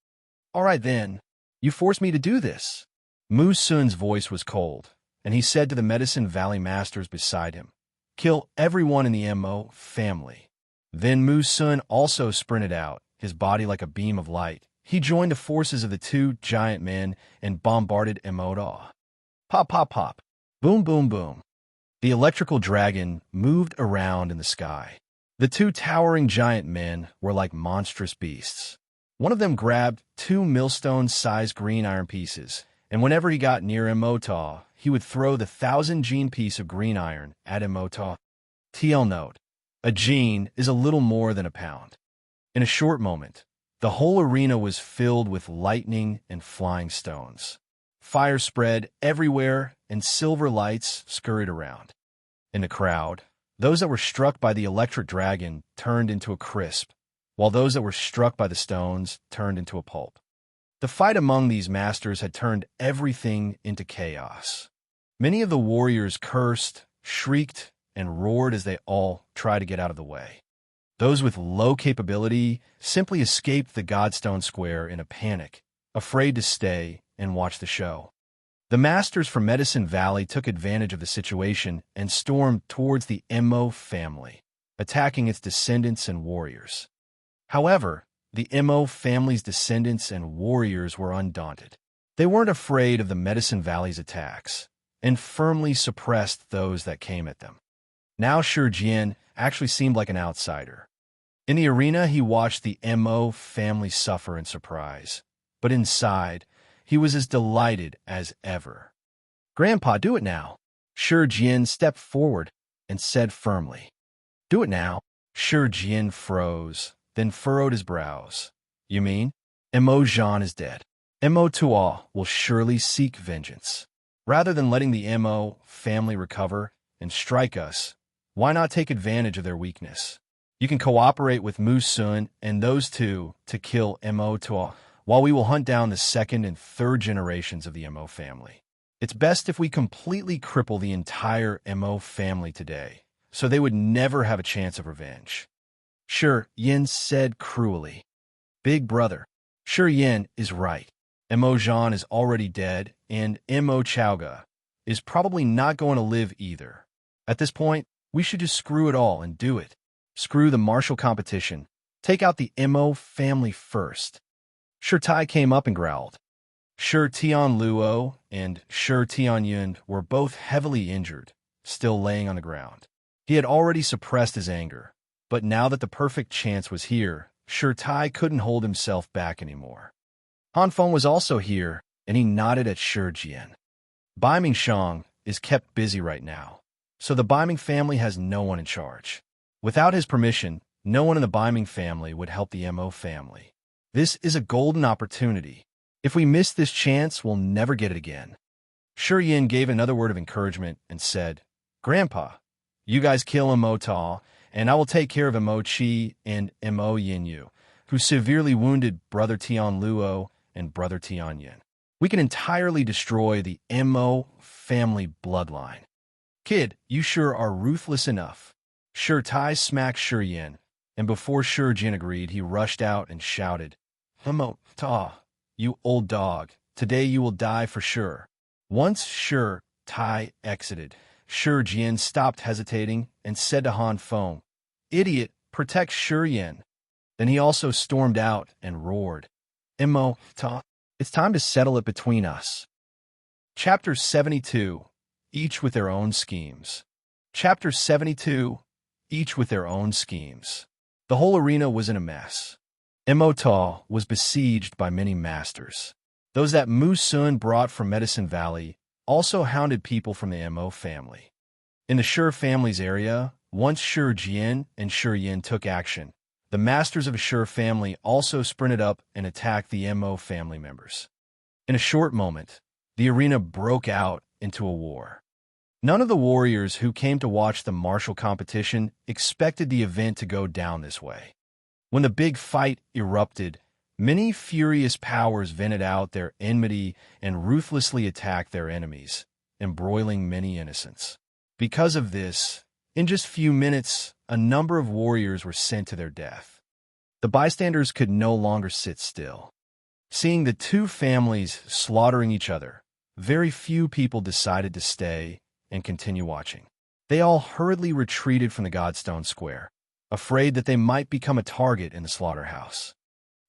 All right then, you forced me to do this. Mu Sun's voice was cold, and he said to the Medicine Valley masters beside him, Kill everyone in the Mo family. Then Mu Sun also sprinted out, his body like a beam of light. He joined the forces of the two giant men and bombarded Emo Tuo. Pop, pop, pop. Boom, boom, boom. The electrical dragon moved around in the sky. The two towering giant men were like monstrous beasts. One of them grabbed two millstone-sized green iron pieces, and whenever he got near Emo Tuo, he would throw the 1,000-gene piece of green iron at Emo Tuo. TL note, a gene is a little more than a pound. In a short moment, the whole arena was filled with lightning and flying stones. Fire spread everywhere, and silver lights scurried around. In the crowd, those that were struck by the electric dragon turned into a crisp, while those that were struck by the stones turned into a pulp. The fight among these masters had turned everything into chaos. Many of the warriors cursed, shrieked, and roared as they all tried to get out of the way. Those with low capability simply escaped the Godstone Square in a panic, afraid to stay and watch the show. The masters from Medicine Valley took advantage of the situation and stormed towards the Mo family, attacking its descendants and warriors. However, the Mo family's descendants and warriors were undaunted. They weren't afraid of the Medicine Valley's attacks and firmly suppressed those that came at them. Now Shi Jian actually seemed like an outsider. In the arena, he watched the Mo family suffer in surprise, but inside, he was as delighted as ever. Grandpa, do it now. Shi Jian stepped forward and said firmly. Do it now. Shi Jian froze, then furrowed his brows. You mean? Mo Zhan is dead. Mo Tuo will surely seek vengeance. Rather than letting the Mo family recover and strike us, why not take advantage of their weakness? You can cooperate with Mu Sun and those two to kill Mo Tuo, while we will hunt down the second and third generations of the Mo family. It's best if we completely cripple the entire Mo family today, so they would never have a chance of revenge. Sure, Yin said cruelly. Big brother. Sure, Yin is right. Mo Zhan is already dead, and Mo Chaoga is probably not going to live either. At this point, we should just screw it all and do it. Screw the martial competition. Take out the Mo family first. Sure Tai came up and growled. Sure Tian Luo and Sure Tian Yun were both heavily injured, still laying on the ground. He had already suppressed his anger, but now that the perfect chance was here, Sure Tai couldn't hold himself back anymore. Han Feng was also here, and he nodded at Sure Jian. Bai Mingshang is kept busy right now, so the Bai Ming family has no one in charge. Without his permission, no one in the Bai Ming family would help the Mo family. This is a golden opportunity. If we miss this chance, we'll never get it again. Sure Yin gave another word of encouragement and said, Grandpa, you guys kill Mo Ta, and I will take care of Mo Chi and Mo Yin Yu, who severely wounded Brother Tian Luo and Brother Tian Yin. We can entirely destroy the Mo family bloodline. Kid, you sure are ruthless enough. Sure Tai smacked Sure Yin, and before Sure Jin agreed, he rushed out and shouted, Mo Ta, you old dog, today you will die for sure. Once Sure Tai exited, Sure Jin stopped hesitating and said to Han Feng, Idiot, protect Sure Yin. Then he also stormed out and roared, Mo Ta, it's time to settle it between us. Chapter 72, Each with their own schemes. Chapter 72, Each with their own schemes. The whole arena was in a mess. Mo Ta was besieged by many masters. Those that Mu Sun brought from Medicine Valley also hounded people from the Mo family. In the Sure family's area, once Sure Jian and Sure Yin took action, the masters of the Sure family also sprinted up and attacked the Mo family members. In a short moment, the arena broke out into a war. None of the warriors who came to watch the martial competition expected the event to go down this way. When the big fight erupted, many furious powers vented out their enmity and ruthlessly attacked their enemies, embroiling many innocents. Because of this, in just few minutes, a number of warriors were sent to their death. The bystanders could no longer sit still. Seeing the two families slaughtering each other, very few people decided to stay and continue watching. They all hurriedly retreated from the Godstone Square, afraid that they might become a target in the slaughterhouse.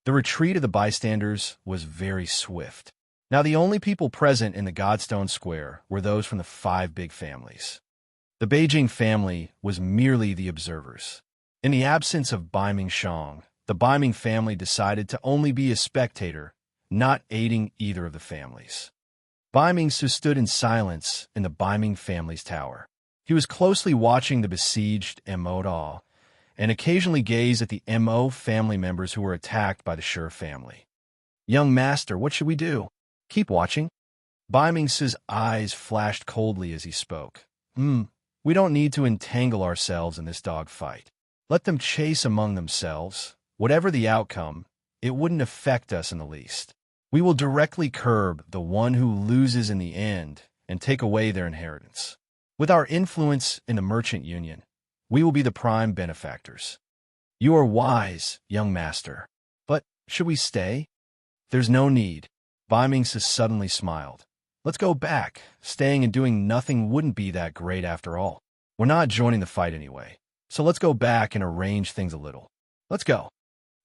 The retreat of the bystanders was very swift. Now the only people present in the Godstone Square were those from the 5 big families. The Beijing family was merely the observers. In the absence of Bai Mingshang, the Bai Ming family decided to only be a spectator, not aiding either of the families. Bai Mingsu stood in silence in the Bai Ming family's tower. He was closely watching the besieged Mo Ta, and occasionally gazed at the Mo family members who were attacked by the Sure family. Young master, what should we do? Keep watching? Bai Mingsu's eyes flashed coldly as he spoke. We don't need to entangle ourselves in this dogfight. Let them chase among themselves. Whatever the outcome, it wouldn't affect us in the least. We will directly curb the one who loses in the end and take away their inheritance. With our influence in the merchant union, we will be the prime benefactors. You are wise, young master. But should we stay? There's no need. Bai Mingsu suddenly smiled. Let's go back. Staying and doing nothing wouldn't be that great after all. We're not joining the fight anyway. So let's go back and arrange things a little. Let's go.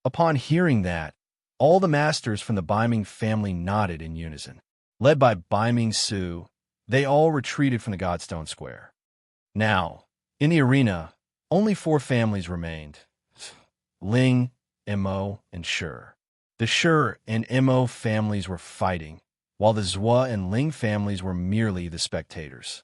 Upon hearing that, all the masters from the Bai Ming family nodded in unison. Led by Bai Mingsu, they all retreated from the Godstone Square. Now, in the arena, only 4 families remained. Ling, Mo, and Sure. The Sure and Mo families were fighting, while the Zhua and Ling families were merely the spectators.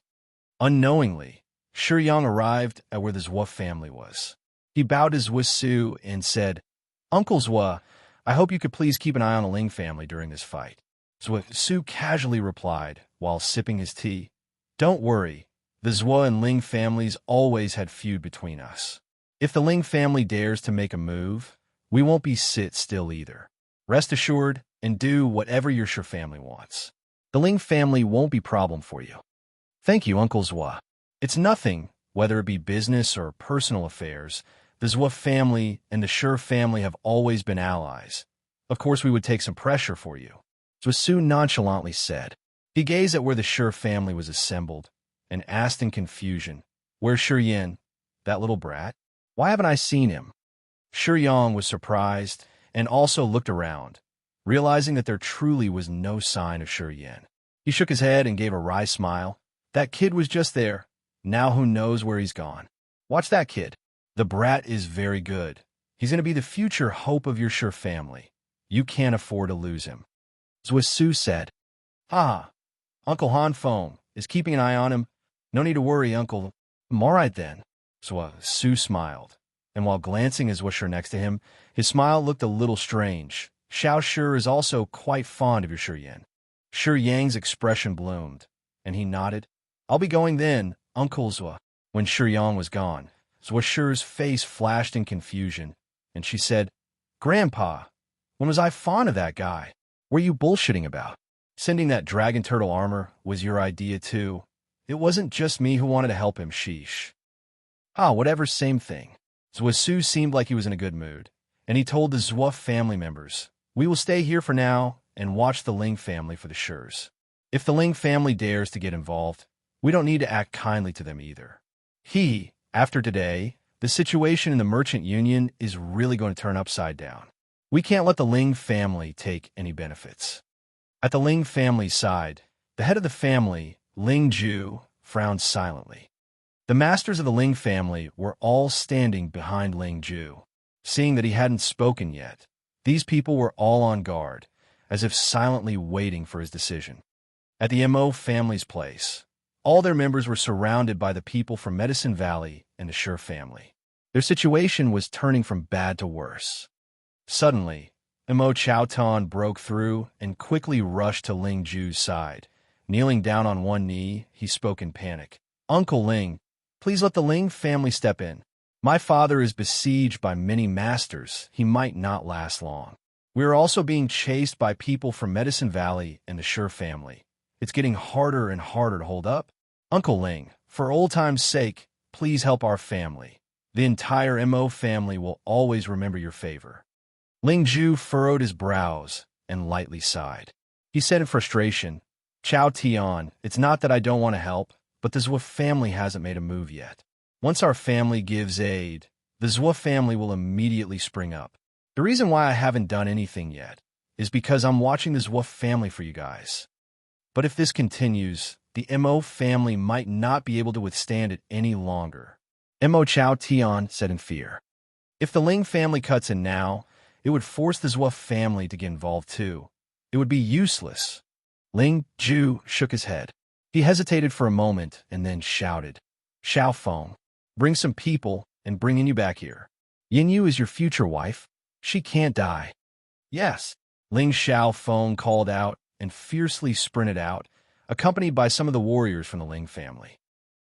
Unknowingly, Sure Yang arrived at where the Zhua family was. He bowed to Zhua Su and said, Uncle Zhua, I hope you could please keep an eye on the Ling family during this fight. Zhua Su casually replied while sipping his tea, Don't worry. The Zhua and Ling families always had feud between us. If the Ling family dares to make a move, we won't be sit still either. Rest assured and do whatever your Sure family wants. The Ling family won't be problem for you. Thank you, Uncle Zhua. It's nothing. Whether it be business or personal affairs, the Zwa family and the Shur family have always been allies. Of course, we would take some pressure for you, Zwasu nonchalantly said. He gazed at where the Shur family was assembled and asked in confusion, "Where's Shur Yin, that little brat? Why haven't I seen him?" Shur Yang was surprised and also looked around, realizing that there truly was no sign of Shur Yin. He shook his head and gave a wry smile. That kid was just there. Now who knows where he's gone? Watch that kid. The brat is very good. He's going to be the future hope of your Shur family. You can't afford to lose him. Zwasu said. Ha! Uncle Han Foam is keeping an eye on him. No need to worry, Uncle. I'm all right then. Zwasu smiled, and while glancing at Zwa next to him, his smile looked a little strange. Xiao Shur is also quite fond of your Shur Yin. Shur Yang's expression bloomed, and he nodded. I'll be going then, Uncle Zwa. When Shur Yang was gone, Zwa Shur's face flashed in confusion, and she said, Grandpa, when was I fond of that guy? What are you bullshitting about? Sending that dragon turtle armor was your idea too. It wasn't just me who wanted to help him, sheesh. Whatever, same thing. Zwasu seemed like he was in a good mood, and he told the Zwa family members, we will stay here for now and watch the Ling family for the Shurs. If the Ling family dares to get involved, we don't need to act kindly to them either. After today, the situation in the Merchant Union is really going to turn upside down. We can't let the Ling family take any benefits. At the Ling family's side, the head of the family, Ling Ju, frowned silently. The masters of the Ling family were all standing behind Ling Ju. Seeing that he hadn't spoken yet, these people were all on guard, as if silently waiting for his decision. At the Mo family's place, all their members were surrounded by the people from Medicine Valley and the Shur family. Their situation was turning from bad to worse. Suddenly, Mo Chowton broke through and quickly rushed to Ling Ju's side. Kneeling down on one knee, he spoke in panic. Uncle Ling, please let the Ling family step in. My father is besieged by many masters. He might not last long. We are also being chased by people from Medicine Valley and the Shur family. It's getting harder and harder to hold up. Uncle Ling, for old time's sake, please help our family. The entire Mo family will always remember your favor. Ling Ju furrowed his brows and lightly sighed. He said in frustration, Chow Tian, it's not that I don't want to help, but the Zwa family hasn't made a move yet. Once our family gives aid, the Zwa family will immediately spring up. The reason why I haven't done anything yet is because I'm watching the Zwa family for you guys. But if this continues, the Mo family might not be able to withstand it any longer. Mo Chow Tian said in fear. If the Ling family cuts in now, it would force the Zwa family to get involved too. It would be useless. Ling Ju shook his head. He hesitated for a moment and then shouted, Xiao Feng, bring some people and bring Yin Yu back here. Yin Yu is your future wife. She can't die. Yes, Ling Xiao Feng called out and fiercely sprinted out, accompanied by some of the warriors from the Ling family.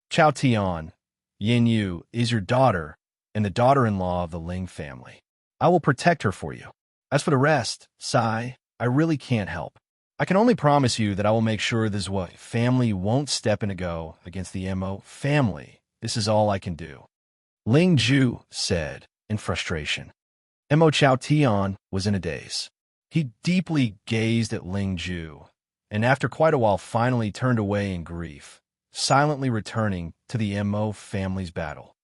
Chow Tian, Yin Yu is your daughter and the daughter-in-law of the Ling family. I will protect her for you. As for the rest, Sai, I really can't help. I can only promise you that I will make sure the Zwa family won't step in a go against the Mo family. This is all I can do. Ling Ju said in frustration. Mo Chow Tian was in a daze. He deeply gazed at Ling Ju, and after quite a while finally turned away in grief, silently returning to the Mo family's battle.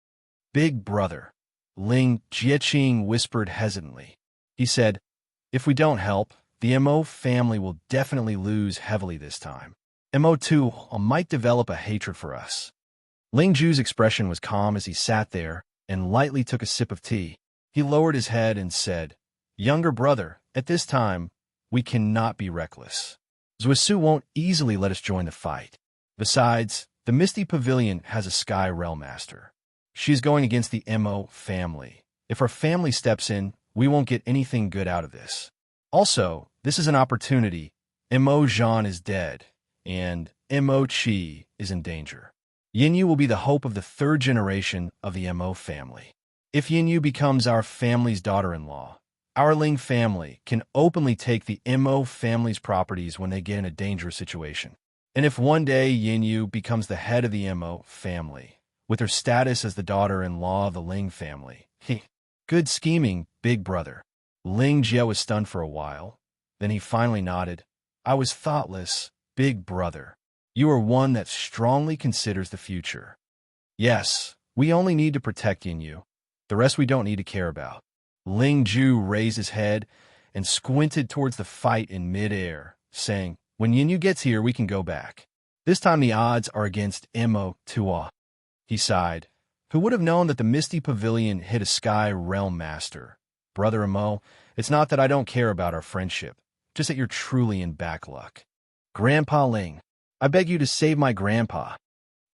Big brother, Ling Jieqing whispered hesitantly. He said, if we don't help, the Mo family will definitely lose heavily this time. Mo too might develop a hatred for us. Ling Ju's expression was calm as he sat there and lightly took a sip of tea. He lowered his head and said, younger brother, at this time, we cannot be reckless. Zwasu won't easily let us join the fight. Besides, the Misty Pavilion has a Sky Realm Master. She is going against the Mo family. If our family steps in, we won't get anything good out of this. Also, this is an opportunity. Mo Zhan is dead, and Mo Qi is in danger. Yin Yu will be the hope of the third generation of the Mo family. If Yin Yu becomes our family's daughter-in-law, our Ling family can openly take the Mo family's properties when they get in a dangerous situation. And if one day Yin Yu becomes the head of the Mo family, with her status as the daughter-in-law of the Ling family. Good scheming, big brother. Ling Jie was stunned for a while. Then he finally nodded. I was thoughtless, big brother. You are one that strongly considers the future. Yes, we only need to protect Yin. The rest we don't need to care about. Ling Ju raised his head and squinted towards the fight in midair, saying, when Yin gets here, we can go back. This time the odds are against Mo Tua. He sighed. Who would have known that the Misty Pavilion hit a Sky Realm Master? Brother Mo, it's not that I don't care about our friendship, just that you're truly in back luck. Grandpa Ling, I beg you to save my grandpa.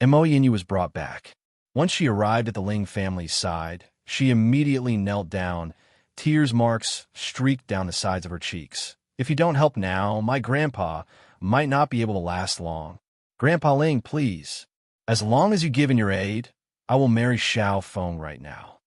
Mo Yin was brought back. Once she arrived at the Ling family's side, she immediately knelt down. Tears marks streaked down the sides of her cheeks. If you don't help now, my grandpa might not be able to last long. Grandpa Ling, please. As long as you give in your aid, I will marry Xiao Feng right now.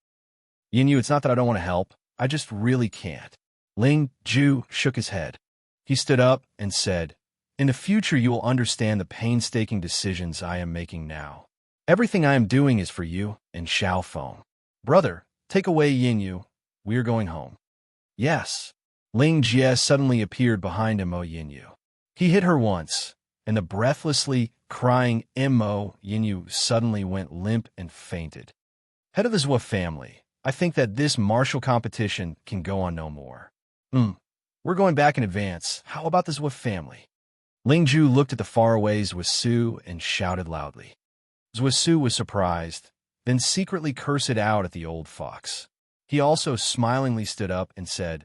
Yin, it's not that I don't want to help. I just really can't. Ling Ju shook his head. He stood up and said, in the future you will understand the painstaking decisions I am making now. Everything I am doing is for you and Xiao Feng. Brother, take away Yin. We are going home. Yes. Ling Jie suddenly appeared behind Mo Yin. He hit her once, and the breathlessly crying Mo Yin suddenly went limp and fainted. Head of the Zhua family, I think that this martial competition can go on no more. We're going back in advance. How about the Zhua family? Ling Ju looked at the faraway Zhua Su and shouted loudly. Zhua Su was surprised, then secretly cursed out at the old fox. He also smilingly stood up and said,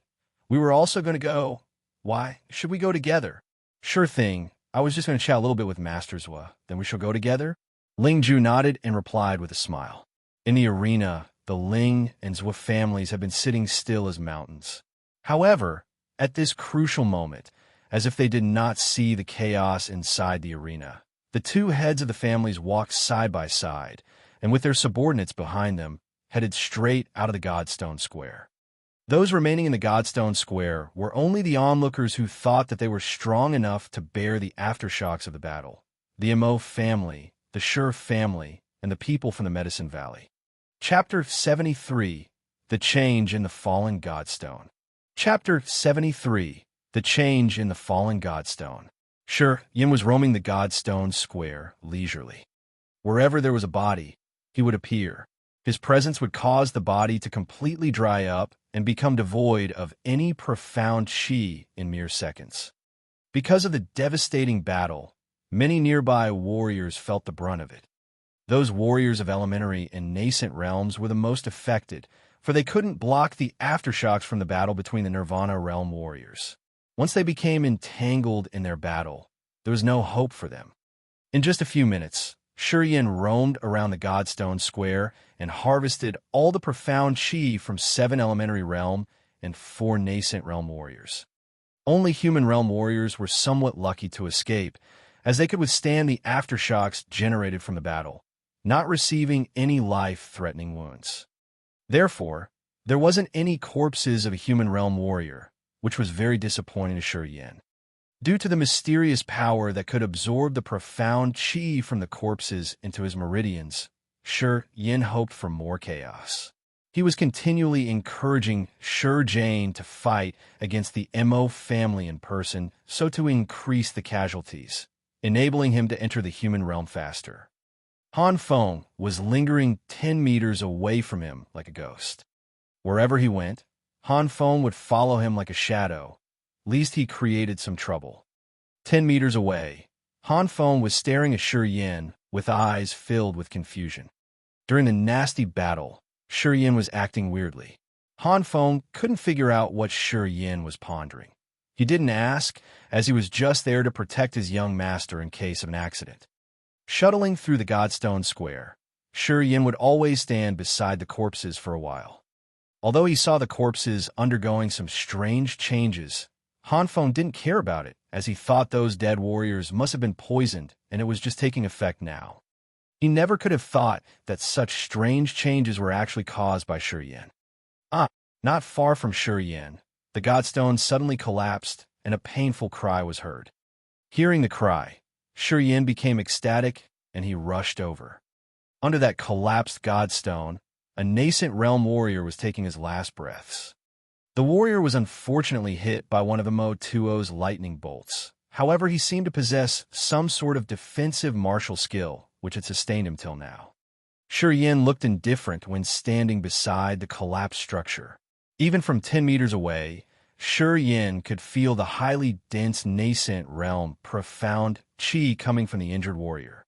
we were also going to go. Why should we go together? Sure thing. I was just going to chat a little bit with Master Zhua. Then we shall go together? Ling Ju nodded and replied with a smile. In the arena, the Ling and Zhua families had been sitting still as mountains. However, at this crucial moment, as if they did not see the chaos inside the arena, the two heads of the families walked side by side, and with their subordinates behind them, headed straight out of the Godstone Square. Those remaining in the Godstone Square were only the onlookers who thought that they were strong enough to bear the aftershocks of the battle. The Mo family, the Shi family, and the people from the Medicine Valley. Chapter 73, The Change in the Fallen Godstone. Chapter 73, The Change in the Fallen Godstone. Shi Yin was roaming the Godstone Square leisurely. Wherever there was a body, he would appear. His presence would cause the body to completely dry up and become devoid of any profound qi in mere seconds. Because of the devastating battle, many nearby warriors felt the brunt of it. Those warriors of elementary and nascent realms were the most affected, for they couldn't block the aftershocks from the battle between the Nirvana realm warriors. Once they became entangled in their battle, there was no hope for them. In just a few minutes, Shi Yin roamed around the Godstone Square and harvested all the profound qi from 7 elementary realm and 4 nascent realm warriors. Only human realm warriors were somewhat lucky to escape, as they could withstand the aftershocks generated from the battle, not receiving any life-threatening wounds. Therefore, there wasn't any corpses of a human realm warrior, which was very disappointing to Shi Yin. Due to the mysterious power that could absorb the profound qi from the corpses into his meridians, Shi Yin hoped for more chaos. He was continually encouraging Shi Jane to fight against the Mo family in person so to increase the casualties, enabling him to enter the human realm faster. Han Feng was lingering 10 meters away from him like a ghost. Wherever he went, Han Feng would follow him like a shadow, lest he created some trouble. 10 meters away, Han Feng was staring at Shi Yin with eyes filled with confusion. During the nasty battle, Shi Yin was acting weirdly. Han Feng couldn't figure out what Shi Yin was pondering. He didn't ask, as he was just there to protect his young master in case of an accident. Shuttling through the Godstone Square, Shi Yin would always stand beside the corpses for a while. Although he saw the corpses undergoing some strange changes, Han Feng didn't care about it, as he thought those dead warriors must have been poisoned and it was just taking effect now. He never could have thought that such strange changes were actually caused by Shi Yin. Not far from Shi Yin, the Godstone suddenly collapsed and a painful cry was heard. Hearing the cry, Shi Yin became ecstatic and he rushed over. Under that collapsed godstone, a nascent realm warrior was taking his last breaths. The warrior was unfortunately hit by one of Mo2O's lightning bolts. However, he seemed to possess some sort of defensive martial skill, which had sustained him till now. Shi Yin looked indifferent when standing beside the collapsed structure. Even from 10 meters away, Shi Yin could feel the highly dense nascent realm profound qi coming from the injured warrior.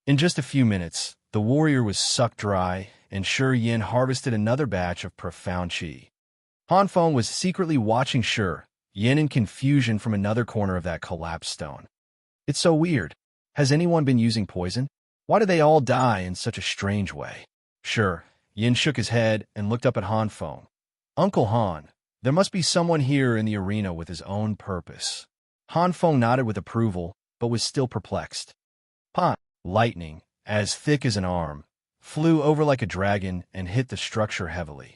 In just a few minutes, the warrior was sucked dry, and Shi Yin harvested another batch of profound qi. Han Feng was secretly watching Shi Yin in confusion from another corner of that collapsed stone. It's so weird. Has anyone been using poison? Why do they all die in such a strange way? Shi Yin shook his head and looked up at Han Feng. Uncle Han, there must be someone here in the arena with his own purpose. Han Feng nodded with approval, but was still perplexed. Lightning, as thick as an arm, flew over like a dragon and hit the structure heavily.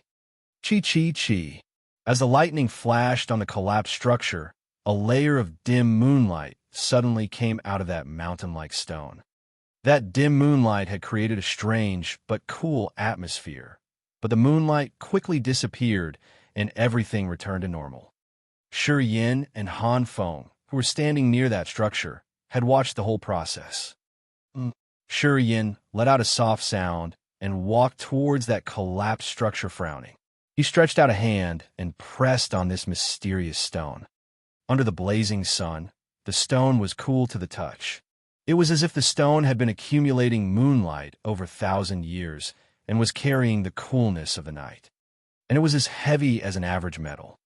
Chi. As the lightning flashed on the collapsed structure, a layer of dim moonlight suddenly came out of that mountain-like stone. That dim moonlight had created a strange but cool atmosphere, but the moonlight quickly disappeared and everything returned to normal. Shi Yin and Han Feng, who were standing near that structure, had watched the whole process. Shi Yin let out a soft sound and walked towards that collapsed structure frowning. He stretched out a hand and pressed on this mysterious stone. Under the blazing sun, the stone was cool to the touch. It was as if the stone had been accumulating moonlight over 1,000 years and was carrying the coolness of the night. And it was as heavy as an average metal.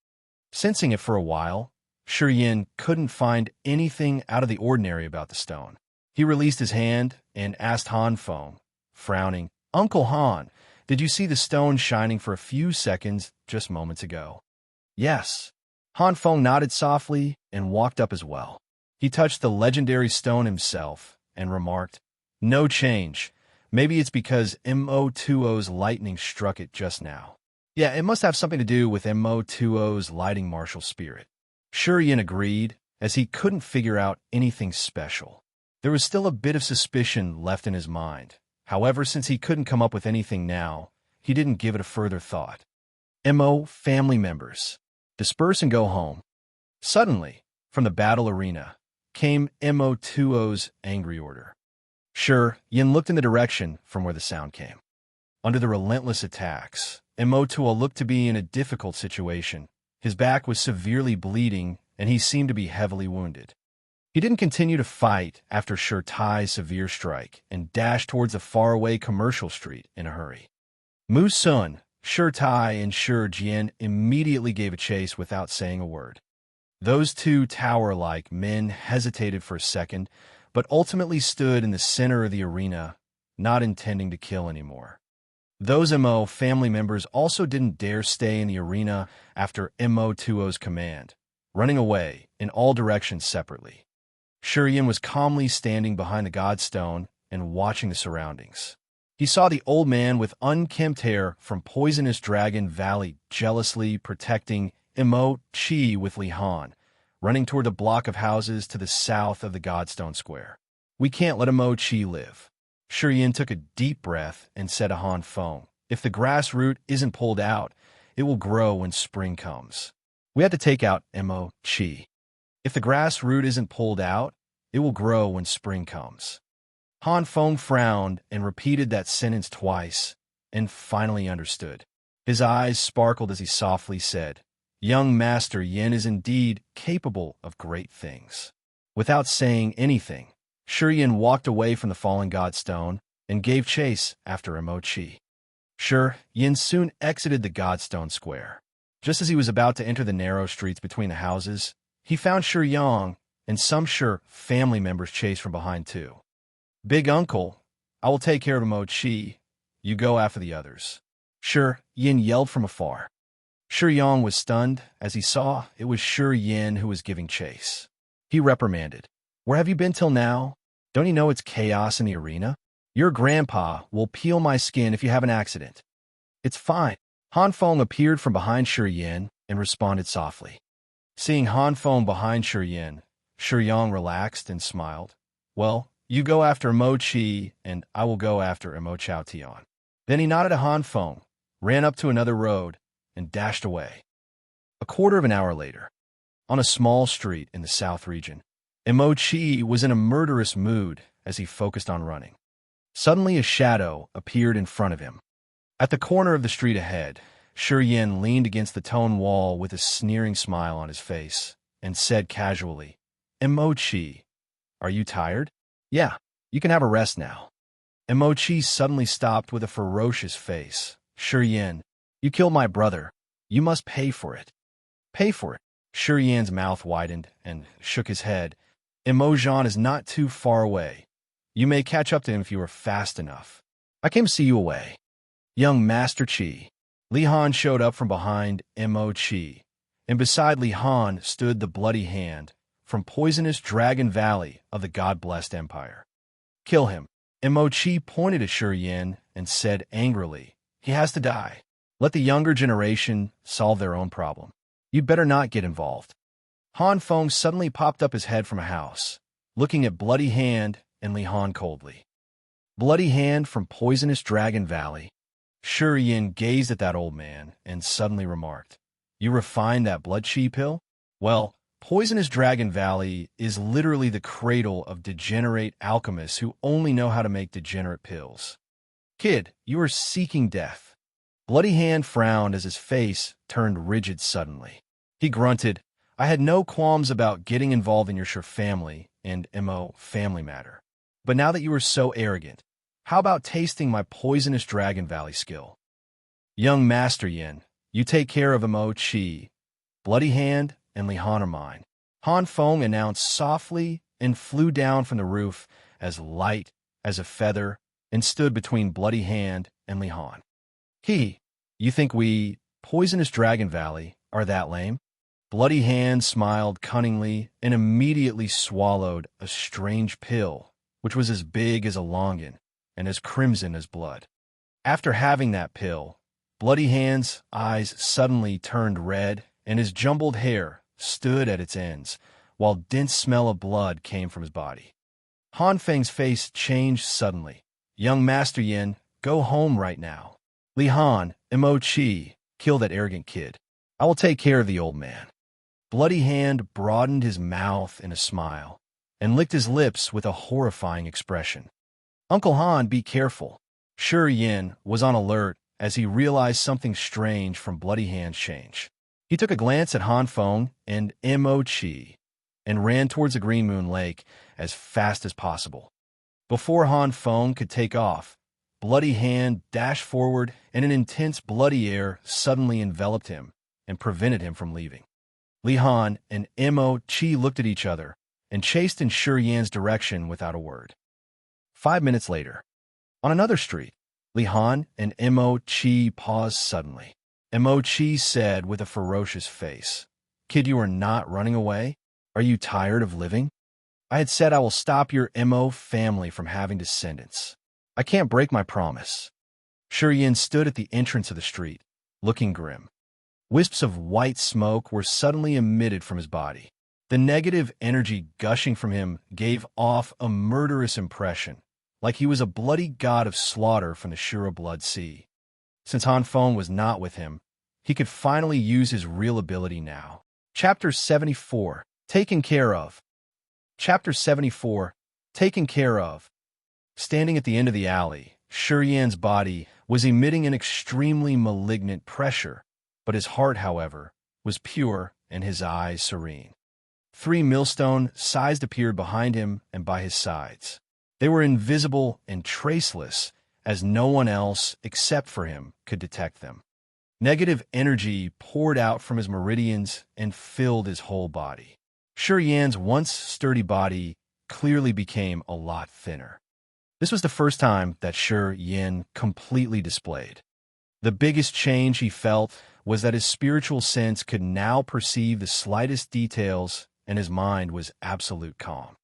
Sensing it for a while, Shi Yin couldn't find anything out of the ordinary about the stone. He released his hand and asked Han Feng, frowning, "Uncle Han, did you see the stone shining for a few seconds just moments ago?" "Yes." Han Feng nodded softly and walked up as well. He touched the legendary stone himself and remarked, "No change. Maybe it's because Mo2O's lightning struck it just now." "Yeah, it must have something to do with Mo2O's lighting martial spirit." Shi Yin agreed, as he couldn't figure out anything special. There was still a bit of suspicion left in his mind. However, since he couldn't come up with anything now, he didn't give it a further thought. Mo family members, disperse and go home. Suddenly, from the battle arena, came Mo2O's angry order. Shi Yin looked in the direction from where the sound came. Under the relentless attacks, Mo2O looked to be in a difficult situation. His back was severely bleeding, and he seemed to be heavily wounded. He didn't continue to fight after Shi Tai's severe strike and dashed towards a faraway commercial street in a hurry. Mu Sun, Shi Tai, and Shi Jian immediately gave a chase without saying a word. Those two tower-like men hesitated for a second, but ultimately stood in the center of the arena, not intending to kill anymore. Those Mo family members also didn't dare stay in the arena after Mo2O's command, running away in all directions separately. Shi Yin was calmly standing behind the godstone and watching the surroundings. He saw the old man with unkempt hair from Poisonous Dragon Valley jealously protecting Mo Chi with Li Han, running toward the block of houses to the south of the Godstone Square. "We can't let Mo Chi live." Shi Yin took a deep breath and said to Han Feng, "If the grass root isn't pulled out, it will grow when spring comes. We have to take out Mo Chi. If the grass root isn't pulled out, it will grow when spring comes." Han Feng frowned and repeated that sentence twice, and finally understood. His eyes sparkled as he softly said, "Young Master Yin is indeed capable of great things." Without saying anything, Shi Yin walked away from the fallen godstone and gave chase after Mo Chi. Shi Yin soon exited the Godstone Square. Just as he was about to enter the narrow streets between the houses, he found Shi Yang and some Shi family members chased from behind too. "Big Uncle, I will take care of Mo Chi. You go after the others." Shi Yin yelled from afar. Shi Yang was stunned as he saw it was Shi Yin who was giving chase. He reprimanded, "Where have you been till now? Don't you know it's chaos in the arena? Your grandpa will peel my skin if you have an accident." "It's fine." Han Feng appeared from behind Shi Yin and responded softly. Seeing Han Feng behind Shi Yin, Shi Yang relaxed and smiled. "Well, You go after Mo Chi, and I will go after Mo Chao Tian. Then he nodded to Han Feng, ran up to another road, and dashed away. A quarter of an hour later, on a small street in the south region, Mo Chi was in a murderous mood as he focused on running. Suddenly a shadow appeared in front of him. At the corner of the street ahead, Shi Yin leaned against the stone wall with a sneering smile on his face and said casually, Mo Chi, are you tired? Yeah, you can have a rest now. Mo Chi suddenly stopped with a ferocious face. Shi Yin, you killed my brother. You must pay for it. Pay for it. Shi Yin's mouth widened and shook his head. Mo Zhan is not too far away. You may catch up to him if you are fast enough. I came to see you away. Young Master Qi. Li Han showed up from behind Mo Chi, and beside Li Han stood the bloody hand from poisonous Dragon Valley of the God-blessed Empire. Kill him. Mo Chi pointed at Shi Yin and said angrily, he has to die. Let the younger generation solve their own problem. You'd better not get involved. Han Feng suddenly popped up his head from a house, looking at Bloody Hand and Li Han coldly. Bloody Hand from poisonous Dragon Valley. Shi Yin gazed at that old man and suddenly remarked, you refined that blood chi pill? Well, poisonous Dragon Valley is literally the cradle of degenerate alchemists who only know how to make degenerate pills. Kid, you are seeking death. Bloody Hand frowned as his face turned rigid suddenly. He grunted, I had no qualms about getting involved in your Shi family and Mo family matter. But now that you are so arrogant, how about tasting my poisonous Dragon Valley skill? Young Master Yin, you take care of Mo Chi. Bloody Hand and Li Han are mine. Han Feng announced softly and flew down from the roof as light as a feather and stood between Bloody Hand and Li Han. You think we, poisonous Dragon Valley, are that lame? Bloody Hand smiled cunningly and immediately swallowed a strange pill, which was as big as a longan and as crimson as blood. After having that pill, Bloody Hand's eyes suddenly turned red and his jumbled hair stood at its ends, while dense smell of blood came from his body. Han Feng's face changed suddenly. Young Master Yin, go home right now. Li Han, Mo Chi, kill that arrogant kid. I will take care of the old man. Bloody Hand broadened his mouth in a smile and licked his lips with a horrifying expression. Uncle Han, be careful. Shi Yin was on alert as he realized something strange from Bloody Hand's change. He took a glance at Han Feng and Mo Chi and ran towards the Green Moon Lake as fast as possible. Before Han Feng could take off, Bloody Hand dashed forward and an intense bloody air suddenly enveloped him and prevented him from leaving. Li Han and Mo Chi looked at each other and chased in Shi Yan's direction without a word. 5 minutes later, on another street, Li Han and Mo Chi paused suddenly. Mo Chi said with a ferocious face, Kid, you are not running away? Are you tired of living? I had said I will stop your Mo family from having descendants. I can't break my promise. Shi Yin stood at the entrance of the street, looking grim. Wisps of white smoke were suddenly emitted from his body. The negative energy gushing from him gave off a murderous impression, like he was a bloody god of slaughter from the Shura Blood Sea. Since Han Feng was not with him, he could finally use his real ability now. Chapter 74, Taken Care Of. Chapter 74, Taken Care Of. Standing at the end of the alley, Shi Yan's body was emitting an extremely malignant pressure, but his heart, however, was pure and his eyes serene. 3 millstone-sized appeared behind him and by his sides. They were invisible and traceless, as no one else except for him could detect them. Negative energy poured out from his meridians and filled his whole body. Shi Yan's once sturdy body clearly became a lot thinner. This was the first time that Shi Yin completely displayed. The biggest change he felt was that his spiritual sense could now perceive the slightest details and his mind was absolute calm.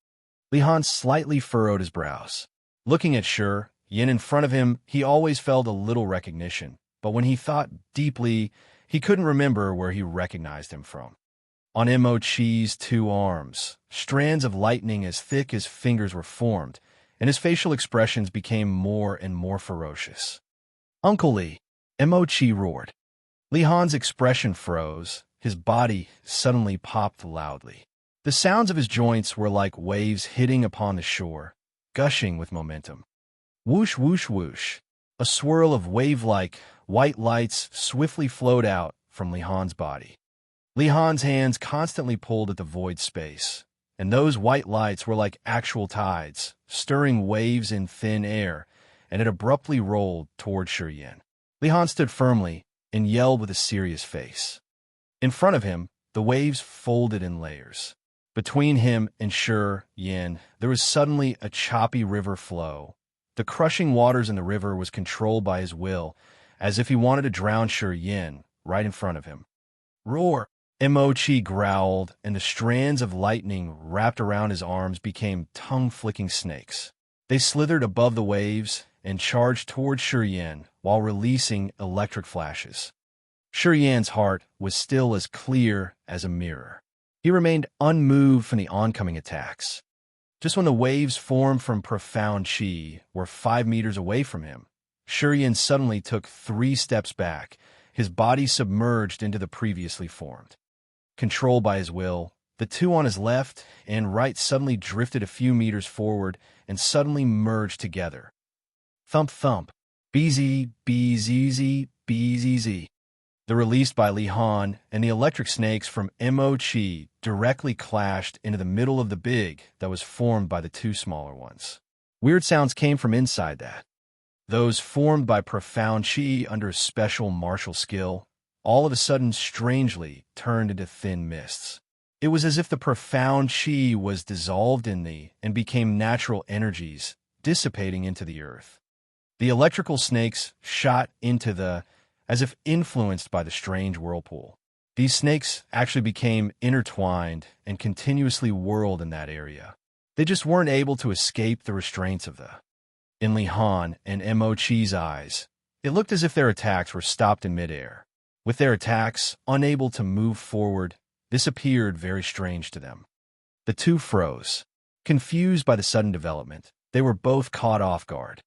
Li Han slightly furrowed his brows. Looking at Shi Yin in front of him, he always felt a little recognition, but when he thought deeply, he couldn't remember where he recognized him from. On Mo Chi's 2 arms, strands of lightning as thick as fingers were formed, and his facial expressions became more and more ferocious. "Uncle Li," Emochi roared. Li Han's expression froze. His body suddenly popped loudly. The sounds of his joints were like waves hitting upon the shore, gushing with momentum. Whoosh, whoosh, whoosh. A swirl of wave-like white lights swiftly flowed out from Li Han's body. Li Han's hands constantly pulled at the void space, and those white lights were like actual tides, stirring waves in thin air, and it abruptly rolled toward Shiyan. Li Han stood firmly and yelled with a serious face. In front of him, the waves folded in layers. Between him and Shiyan, there was suddenly a choppy river flow. The crushing waters in the river was controlled by his will, as if he wanted to drown Shiyan right in front of him. "Roar!" Emochi growled, and the strands of lightning wrapped around his arms became tongue-flicking snakes. They slithered above the waves and charged toward Shiyan while releasing electric flashes. Shiyan's heart was still as clear as a mirror. He remained unmoved from the oncoming attacks. Just when the waves formed from profound chi were 5 meters away from him, Shiyan suddenly took 3 steps back, his body submerged into the previously formed. Controlled by his will, the two on his left and right suddenly drifted a few meters forward and suddenly merged together. Thump thump, BZ, BZZ, BZZ. The released by Li Han and the electric snakes from Emochi directly clashed into the middle of the big that was formed by the 2 smaller ones. Weird sounds came from inside that. Those formed by profound chi under a special martial skill, all of a sudden strangely turned into thin mists. It was as if the profound chi was dissolved in thee and became natural energies, dissipating into the earth. The electrical snakes shot into the as if influenced by the strange whirlpool. These snakes actually became intertwined and continuously whirled in that area. They just weren't able to escape the restraints of the. In Li Han and Emochi's eyes, it looked as if their attacks were stopped in midair. With their attacks unable to move forward, this appeared very strange to them. The two froze. Confused by the sudden development, they were both caught off guard.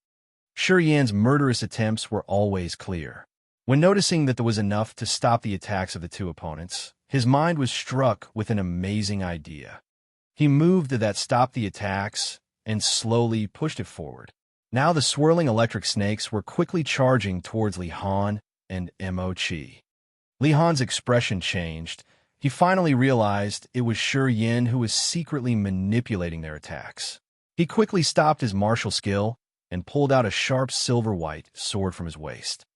Shiyan's murderous attempts were always clear. When noticing that there was enough to stop the attacks of the 2 opponents, his mind was struck with an amazing idea. He moved to that stopped the attacks and slowly pushed it forward. Now the swirling electric snakes were quickly charging towards Li Han and Emochi. Li Han's expression changed. He finally realized it was Shiyan who was secretly manipulating their attacks. He quickly stopped his martial skill and pulled out a sharp silver-white sword from his waist.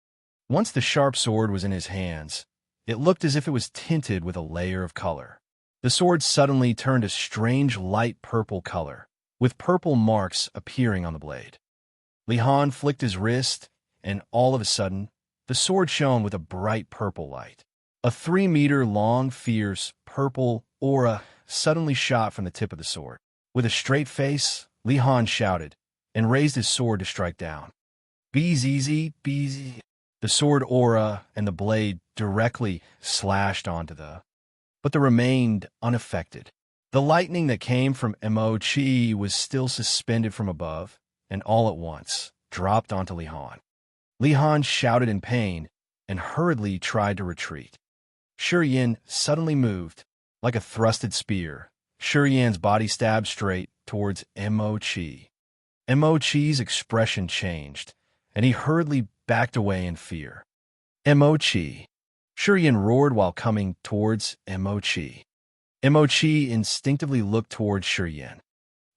Once the sharp sword was in his hands, it looked as if it was tinted with a layer of color. The sword suddenly turned a strange light purple color, with purple marks appearing on the blade. Li Han flicked his wrist, and all of a sudden, the sword shone with a bright purple light. A 3-meter-long, fierce, purple aura suddenly shot from the tip of the sword. With a straight face, Li Han shouted, and raised his sword to strike down. BZZ, BZ. The sword aura and the blade directly slashed onto but they remained unaffected. The lightning that came from Emochi was still suspended from above, and all at once dropped onto Li Han. Li Han shouted in pain and hurriedly tried to retreat. Shiyan suddenly moved, like a thrusted spear. Shiyan's body stabbed straight towards Emochi. Emochi's expression changed, and he hurriedly backed away in fear. Emochi. Shiyan roared while coming towards Emochi. Emochi instinctively looked towards Shiyan.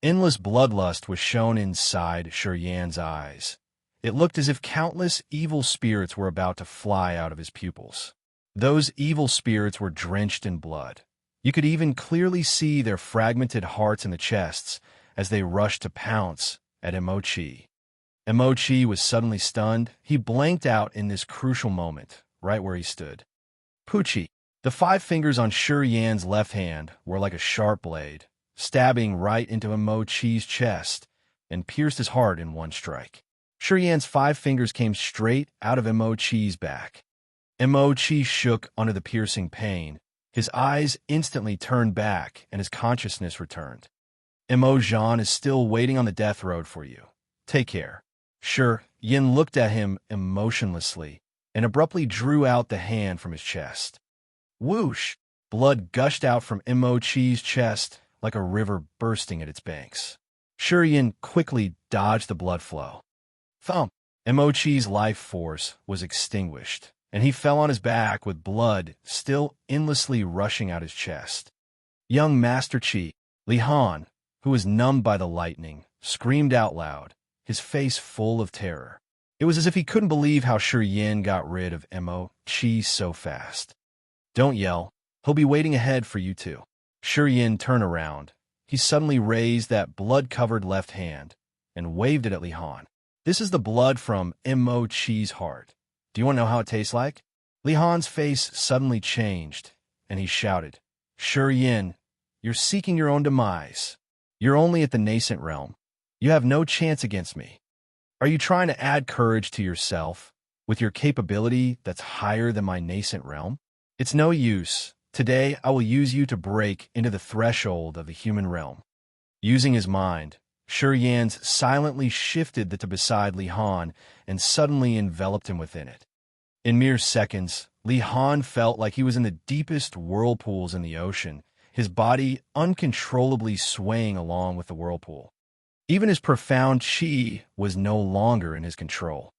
Endless bloodlust was shown inside Shiyan's eyes. It looked as if countless evil spirits were about to fly out of his pupils. Those evil spirits were drenched in blood. You could even clearly see their fragmented hearts in the chests as they rushed to pounce at Emochi. Emochi was suddenly stunned. He blanked out in this crucial moment, right where he stood. Pucci. The 5 fingers on Shiyan's left hand were like a sharp blade, stabbing right into Emochi's chest and pierced his heart in one strike. Shiyan's 5 fingers came straight out of Emochi's back. Emochi shook under the piercing pain. His eyes instantly turned back and his consciousness returned. Mo Jean is still waiting on the death road for you. Take care. Sure, Yin looked at him emotionlessly and abruptly drew out the hand from his chest. Whoosh! Blood gushed out from Mo Chi's chest like a river bursting at its banks. Sure Yin quickly dodged the blood flow. Thump! Mo Chi's life force was extinguished, and he fell on his back with blood still endlessly rushing out his chest. Young Master Chi, Li Han, who was numbed by the lightning, screamed out loud, his face full of terror. It was as if he couldn't believe how Shi Yin got rid of Mo Chi so fast. Don't yell. He'll be waiting ahead for you too. Shi Yin turned around. He suddenly raised that blood-covered left hand and waved it at Li Han. This is the blood from Mo Chi's heart. Do you want to know how it tastes like? Li Han's face suddenly changed, and he shouted, Shi Yin, you're seeking your own demise. You're only at the nascent realm. You have no chance against me. Are you trying to add courage to yourself with your capability that's higher than my nascent realm? It's no use. Today, I will use you to break into the threshold of the human realm. Using his mind, Shi Yin silently shifted to beside Li Han and suddenly enveloped him within it. In mere seconds, Li Han felt like he was in the deepest whirlpools in the ocean, his body uncontrollably swaying along with the whirlpool. Even his profound chi was no longer in his control.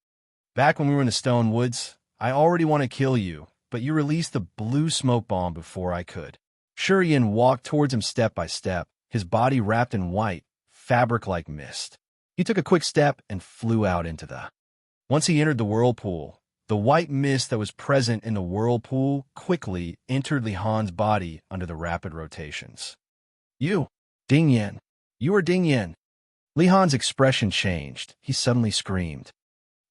Back when we were in the Stone Woods, I already want to kill you, but you released the blue smoke bomb before I could. Shi Yin walked towards him step by step, his body wrapped in white, fabric-like mist. He took a quick step and flew out into the... Once he entered the whirlpool, the white mist that was present in the whirlpool quickly entered Li Han's body under the rapid rotations. You, Ding Yin. You are Ding Yin. Li Han's expression changed. He suddenly screamed.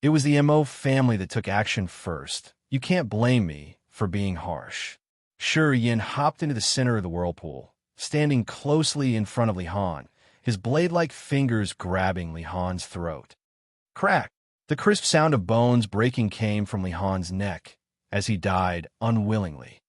It was the Mo family that took action first. You can't blame me for being harsh. Shi Yin hopped into the center of the whirlpool, standing closely in front of Li Han, his blade-like fingers grabbing Li Han's throat. Crack! The crisp sound of bones breaking came from Li Han's neck as he died unwillingly.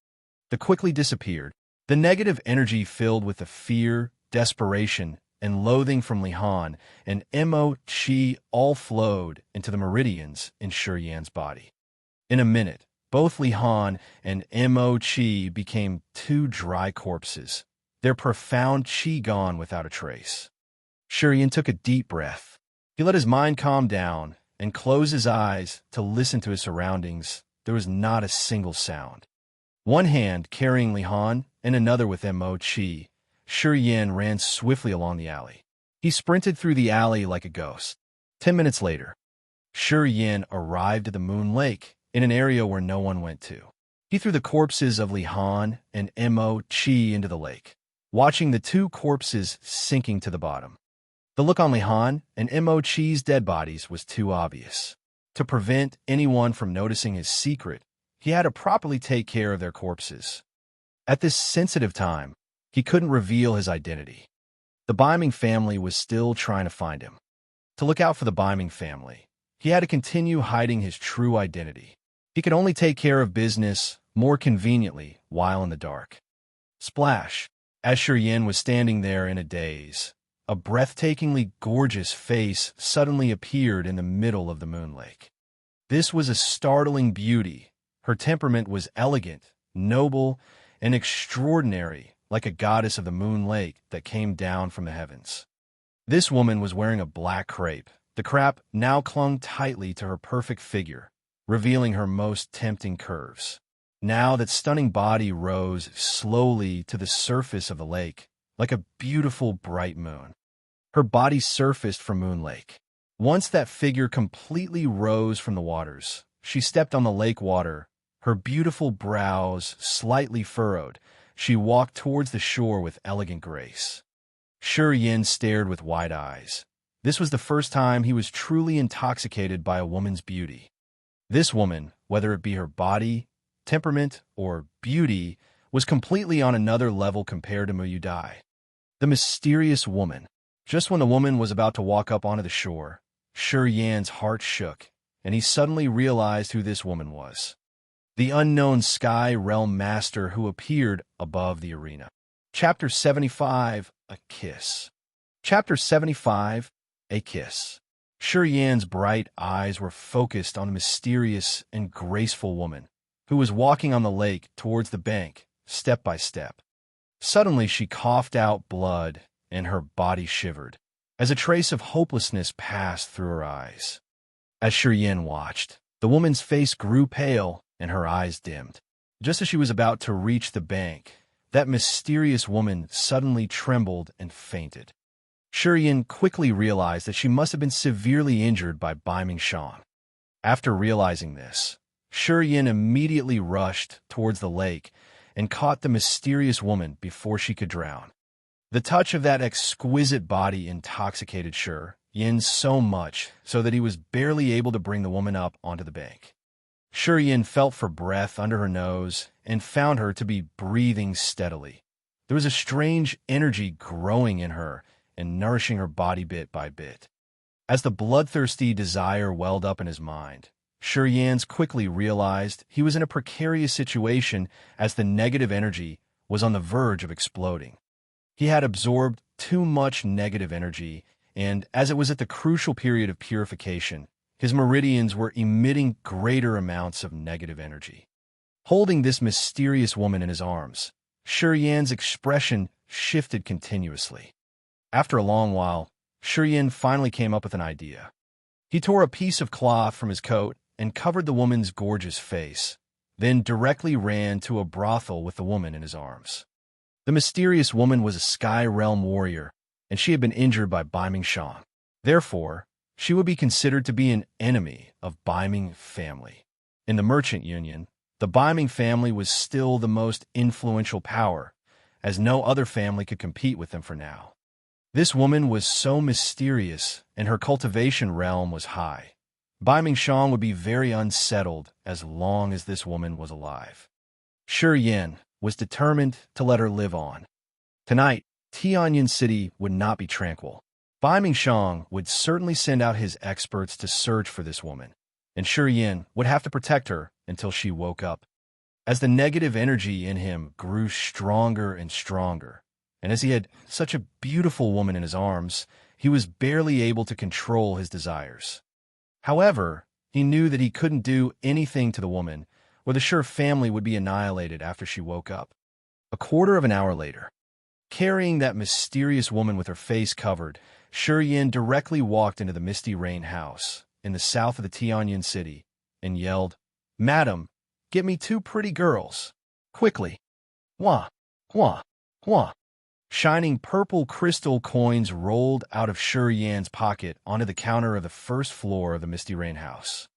The quickly disappeared. The negative energy filled with the fear, desperation, and loathing from Li Han and Mo Chi all flowed into the meridians in Shi Yin's body. In a minute, both Li Han and Mo Chi became two dry corpses, their profound chi gone without a trace. Shi Yin took a deep breath. He let his mind calm down and closed his eyes to listen to his surroundings. There was not a single sound. One hand carrying Li Han and another with Mo Chi, Shi Yin ran swiftly along the alley. He sprinted through the alley like a ghost. 10 minutes later, Shi Yin arrived at the Moon Lake in an area where no one went to. He threw the corpses of Li Han and Mo Chi into the lake, watching the two corpses sinking to the bottom. The look on Li Han and Mo Chi's dead bodies was too obvious. To prevent anyone from noticing his secret, he had to properly take care of their corpses. At this sensitive time, he couldn't reveal his identity. The Biming family was still trying to find him. To look out for the Biming family, he had to continue hiding his true identity. He could only take care of business more conveniently while in the dark. Splash! As Shi Yin was standing there in a daze, a breathtakingly gorgeous face suddenly appeared in the middle of the Moon Lake. This was a startling beauty. Her temperament was elegant, noble, and extraordinary, like a goddess of the Moon Lake that came down from the heavens. This woman was wearing a black crepe. The crepe now clung tightly to her perfect figure, revealing her most tempting curves. Now that stunning body rose slowly to the surface of the lake, like a beautiful bright moon. Her body surfaced from Moon Lake. Once that figure completely rose from the waters, she stepped on the lake water, her beautiful brows slightly furrowed. She walked towards the shore with elegant grace. Shi Yin stared with wide eyes. This was the first time he was truly intoxicated by a woman's beauty. This woman, whether it be her body, temperament, or beauty, was completely on another level compared to Mu Dai. The mysterious woman. Just when the woman was about to walk up onto the shore, Shi Yin's heart shook, and he suddenly realized who this woman was. The unknown Sky Realm Master who appeared above the arena. Chapter 75, A Kiss. Chapter 75, A Kiss. Shi Yan's bright eyes were focused on the mysterious and graceful woman who was walking on the lake towards the bank, step by step. Suddenly she coughed out blood, and her body shivered, as a trace of hopelessness passed through her eyes. As Shi Yan watched, the woman's face grew pale and her eyes dimmed. Just as she was about to reach the bank, that mysterious woman suddenly trembled and fainted. Shi Yan quickly realized that she must have been severely injured by Bai Mingxiang. After realizing this, Shi Yan immediately rushed towards the lake and caught the mysterious woman before she could drown. The touch of that exquisite body intoxicated Shi Yan so much so that he was barely able to bring the woman up onto the bank. Shi Yan felt for breath under her nose and found her to be breathing steadily. There was a strange energy growing in her and nourishing her body bit by bit. As the bloodthirsty desire welled up in his mind, Shi Yan quickly realized he was in a precarious situation as the negative energy was on the verge of exploding. He had absorbed too much negative energy, and as it was at the crucial period of purification, his meridians were emitting greater amounts of negative energy. Holding this mysterious woman in his arms, Shi Yan's expression shifted continuously. After a long while, Shi Yan finally came up with an idea. He tore a piece of cloth from his coat and covered the woman's gorgeous face, then directly ran to a brothel with the woman in his arms. The mysterious woman was a Sky Realm warrior, and she had been injured by Bai Mingxiang. Therefore, she would be considered to be an enemy of Bai Ming family. In the merchant union, the Bai Ming family was still the most influential power, as no other family could compete with them for now. This woman was so mysterious, and her cultivation realm was high. Bai Mingxiang would be very unsettled as long as this woman was alive. Shi Yan was determined to let her live on. Tonight, Tianyin City would not be tranquil. Bai Mingxiang would certainly send out his experts to search for this woman, and Shi Yan would have to protect her until she woke up. As the negative energy in him grew stronger and stronger, and as he had such a beautiful woman in his arms, he was barely able to control his desires. However, he knew that he couldn't do anything to the woman, or the Shi family would be annihilated after she woke up. A quarter of an hour later, carrying that mysterious woman with her face covered, Shi Yan directly walked into the Misty Rain house in the south of the Tianyin city and yelled, "Madam, get me 2 pretty girls. Quickly. Wah, wah, wah." Shining purple crystal coins rolled out of Shi Yan's pocket onto the counter of the first floor of the Misty Rain house.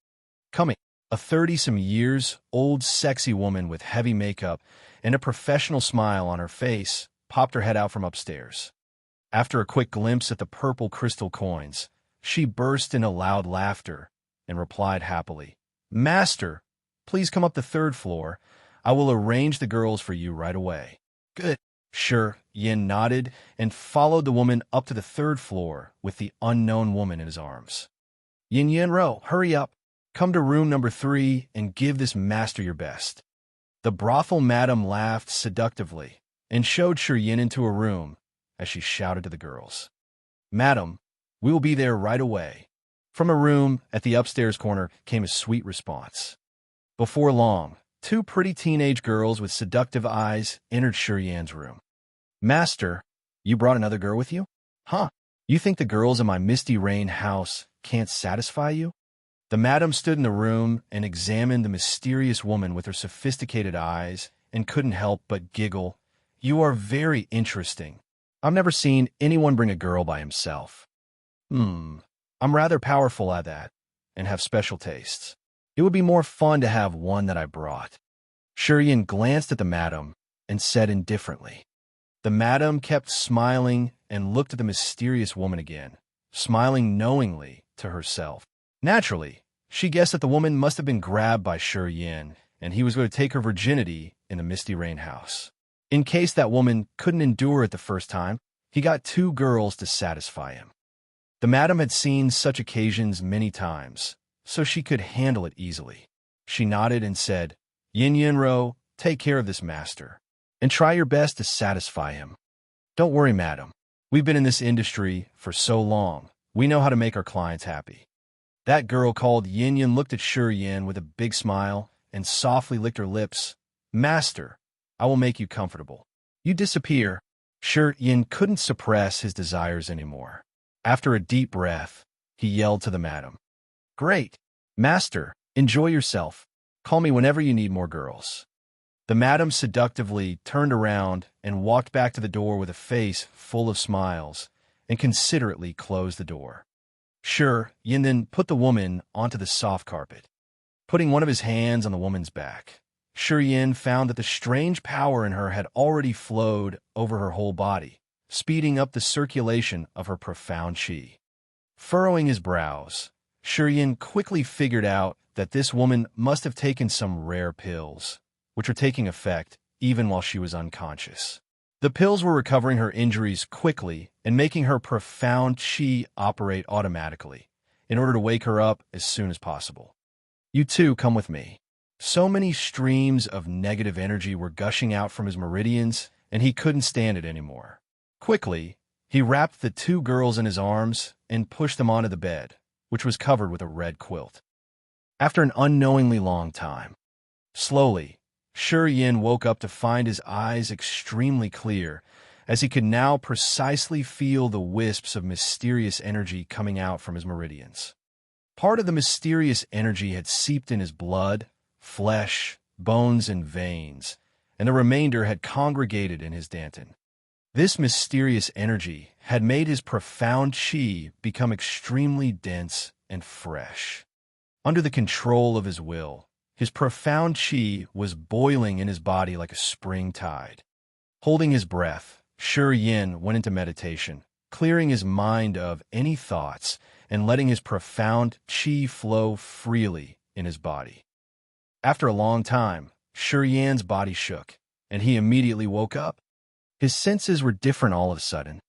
Coming, a 30-some-years-old sexy woman with heavy makeup and a professional smile on her face popped her head out from upstairs. After a quick glimpse at the purple crystal coins, she burst into loud laughter and replied happily, "Master, please come up the 3rd floor. I will arrange the girls for you right away." "Good." Shi Yan nodded and followed the woman up to the 3rd floor with the unknown woman in his arms. "Yin Yanro, hurry up. Come to room number 3 and give this master your best." The brothel madam laughed seductively and showed Shi Yan into a room as she shouted to the girls, "Madam, we will be there right away." From a room at the upstairs corner came a sweet response. Before long, 2 pretty teenage girls with seductive eyes entered Shi Yan's room. "Master, you brought another girl with you? Huh? You think the girls in my Misty Rain house can't satisfy you?" The madam stood in the room and examined the mysterious woman with her sophisticated eyes and couldn't help but giggle. "You are very interesting. I've never seen anyone bring a girl by himself. I'm rather powerful at that and have special tastes. It would be more fun to have one that I brought." Shi Yan glanced at the madam and said indifferently. The madam kept smiling and looked at the mysterious woman again, smiling knowingly to herself. Naturally, she guessed that the woman must have been grabbed by Shi Yan, and he was going to take her virginity in the Misty Rain house. In case that woman couldn't endure it the first time, he got 2 girls to satisfy him. The madam had seen such occasions many times, so she could handle it easily. She nodded and said, "Yin Yanro, take care of this master, and try your best to satisfy him." "Don't worry, madam. We've been in this industry for so long. We know how to make our clients happy. That girl called Yin Yin looked at Shi Yin with a big smile and softly licked her lips. Master, I will make you comfortable. You disappear. Shi Yin couldn't suppress his desires anymore. After a deep breath, he yelled to the madam. Great. Master, enjoy yourself. Call me whenever you need more girls. The madam seductively turned around and walked back to the door with a face full of smiles and considerately closed the door. Shi Yin then put the woman onto the soft carpet. Putting one of his hands on the woman's back, Shi Yin found that the strange power in her had already flowed over her whole body, speeding up the circulation of her profound qi. Furrowing his brows, Shi Yin quickly figured out that this woman must have taken some rare pills, which were taking effect even while she was unconscious. The pills were recovering her injuries quickly and making her profound qi operate automatically, in order to wake her up as soon as possible. You too, come with me. So many streams of negative energy were gushing out from his meridians, and he couldn't stand it anymore. Quickly, he wrapped the two girls in his arms and pushed them onto the bed, which was covered with a red quilt. After an unknowingly long time, slowly, Shi Yin woke up to find his eyes extremely clear, as he could now precisely feel the wisps of mysterious energy coming out from his meridians. Part of the mysterious energy had seeped in his blood, flesh, bones, and veins, and the remainder had congregated in his dantian. This mysterious energy had made his profound qi become extremely dense and fresh. Under the control of his will, his profound qi was boiling in his body like a spring tide. Holding his breath, Shi Yin went into meditation, clearing his mind of any thoughts and letting his profound qi flow freely in his body. After a long time, Shi Yin's body shook, and he immediately woke up. His senses were different all of a sudden.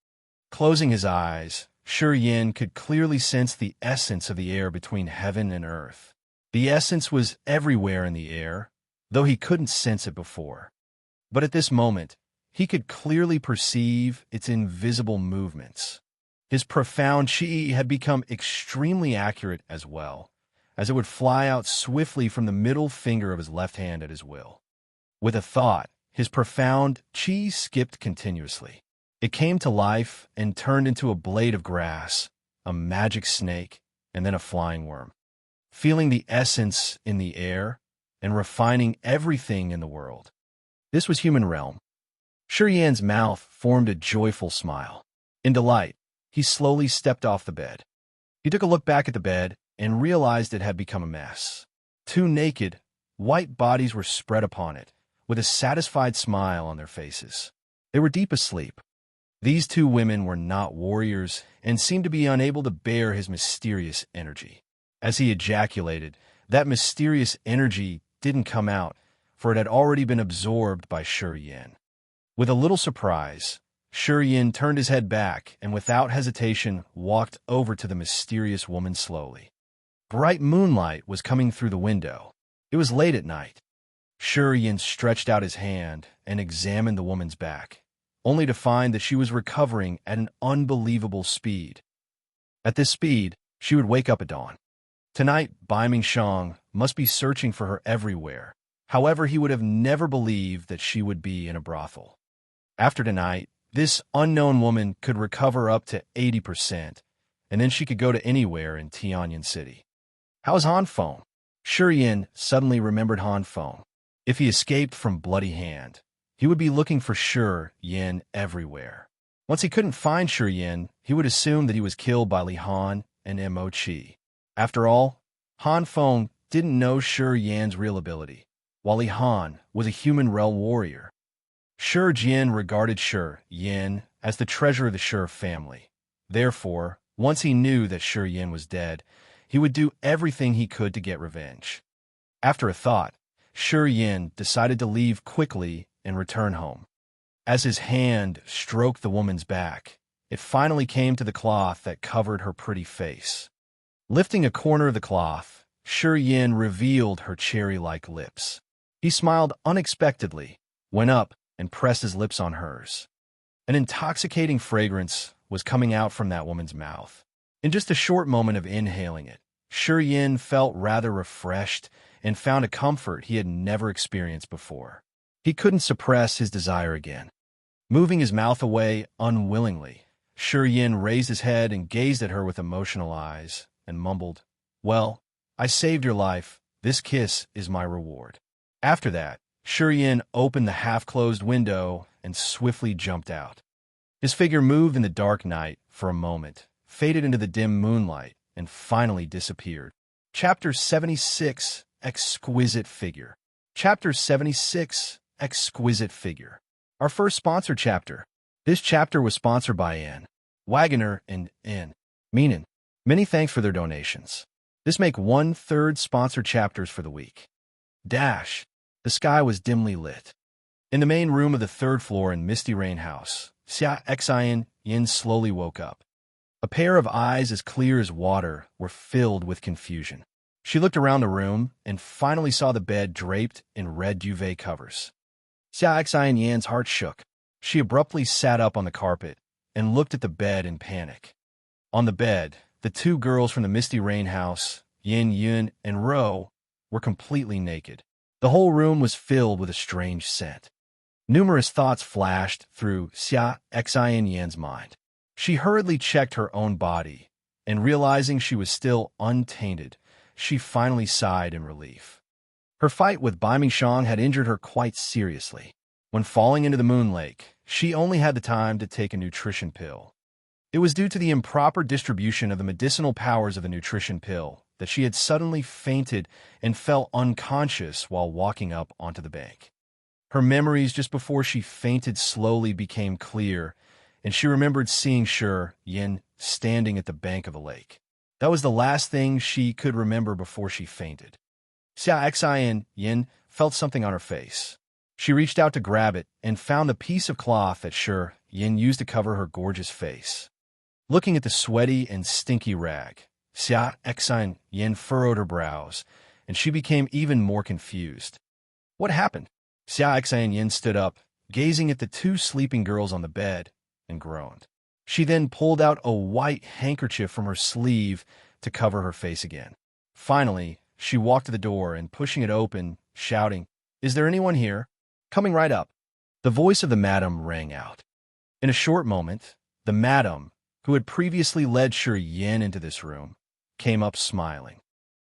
Closing his eyes, Shi Yin could clearly sense the essence of the air between heaven and earth. The essence was everywhere in the air, though he couldn't sense it before. But at this moment, he could clearly perceive its invisible movements. His profound qi had become extremely accurate as well, as it would fly out swiftly from the middle finger of his left hand at his will. With a thought, his profound qi skipped continuously. It came to life and turned into a blade of grass, a magic snake, and then a flying worm. Feeling the essence in the air and refining everything in the world. This was human realm. Shi Yin's mouth formed a joyful smile. In delight, he slowly stepped off the bed. He took a look back at the bed and realized it had become a mess. Two naked, white bodies were spread upon it, with a satisfied smile on their faces. They were deep asleep. These two women were not warriors and seemed to be unable to bear his mysterious energy. As he ejaculated, that mysterious energy didn't come out, for it had already been absorbed by Shi Yin. With a little surprise, Shi Yin turned his head back and without hesitation walked over to the mysterious woman slowly. Bright moonlight was coming through the window. It was late at night. Shi Yin stretched out his hand and examined the woman's back, only to find that she was recovering at an unbelievable speed. At this speed, she would wake up at dawn. Tonight, Bai Mingxiang must be searching for her everywhere. However, he would have never believed that she would be in a brothel. After tonight, this unknown woman could recover up to 80%, and then she could go to anywhere in Tianyan City. How's Han Feng? Shi Yin suddenly remembered Han Feng. If he escaped from Bloody Hand, he would be looking for Shi Yin everywhere. Once he couldn't find Shi Yin, he would assume that he was killed by Li Han and Mo Qi. After all, Han Feng didn't know Shi Yin's real ability, while Li Han was a human realm warrior. Shi Jin regarded Shi Yin as the treasure of the Shi family. Therefore, once he knew that Shi Yin was dead, he would do everything he could to get revenge. After a thought, Shi Yin decided to leave quickly and return home. As his hand stroked the woman's back, it finally came to the cloth that covered her pretty face. Lifting a corner of the cloth, Shi Yin revealed her cherry-like lips. He smiled unexpectedly, went up, and pressed his lips on hers. An intoxicating fragrance was coming out from that woman's mouth. In just a short moment of inhaling it, Shi Yin felt rather refreshed and found a comfort he had never experienced before. He couldn't suppress his desire again. Moving his mouth away unwillingly, Shi Yin raised his head and gazed at her with emotional eyes and mumbled, "Well, I saved your life. This kiss is my reward." After that, Shi Yin opened the half-closed window and swiftly jumped out. His figure moved in the dark night for a moment, faded into the dim moonlight, and finally disappeared. Chapter 76, Exquisite Figure. Chapter 76, Exquisite Figure. Our first sponsor chapter. This chapter was sponsored by Ann Wagoner and N. Meenan. Many thanks for their donations. This make 1/3 sponsored chapters for the week. Dash. The sky was dimly lit. In the main room of the third floor in Misty Rain House, Xia Xian Yin slowly woke up. A pair of eyes as clear as water were filled with confusion. She looked around the room and finally saw the bed draped in red duvet covers. Xia Xian Yan's heart shook. She abruptly sat up on the carpet and looked at the bed in panic. On the bed, the two girls from the Misty Rain House, Yin Yun and Ro, were completely naked. The whole room was filled with a strange scent. Numerous thoughts flashed through Xia Xian Yan's mind. She hurriedly checked her own body, and realizing she was still untainted, she finally sighed in relief. Her fight with Bai Mingxiang had injured her quite seriously. When falling into the moon lake, she only had the time to take a nutrition pill. It was due to the improper distribution of the medicinal powers of the nutrition pill that she had suddenly fainted and fell unconscious while walking up onto the bank. Her memories just before she fainted slowly became clear, and she remembered seeing Shi Yin standing at the bank of a lake. That was the last thing she could remember before she fainted. Xia Xian Yin felt something on her face. She reached out to grab it and found the piece of cloth that Shi Yin used to cover her gorgeous face. Looking at the sweaty and stinky rag, Xia Xian Yin furrowed her brows, and she became even more confused. What happened? Xia Xian Yin stood up, gazing at the two sleeping girls on the bed, and groaned. She then pulled out a white handkerchief from her sleeve to cover her face again. Finally, she walked to the door and, pushing it open, shouting, "Is there anyone here?" "Coming right up." The voice of the madam rang out. In a short moment, the madam, who had previously led Shi Yin into this room, came up smiling.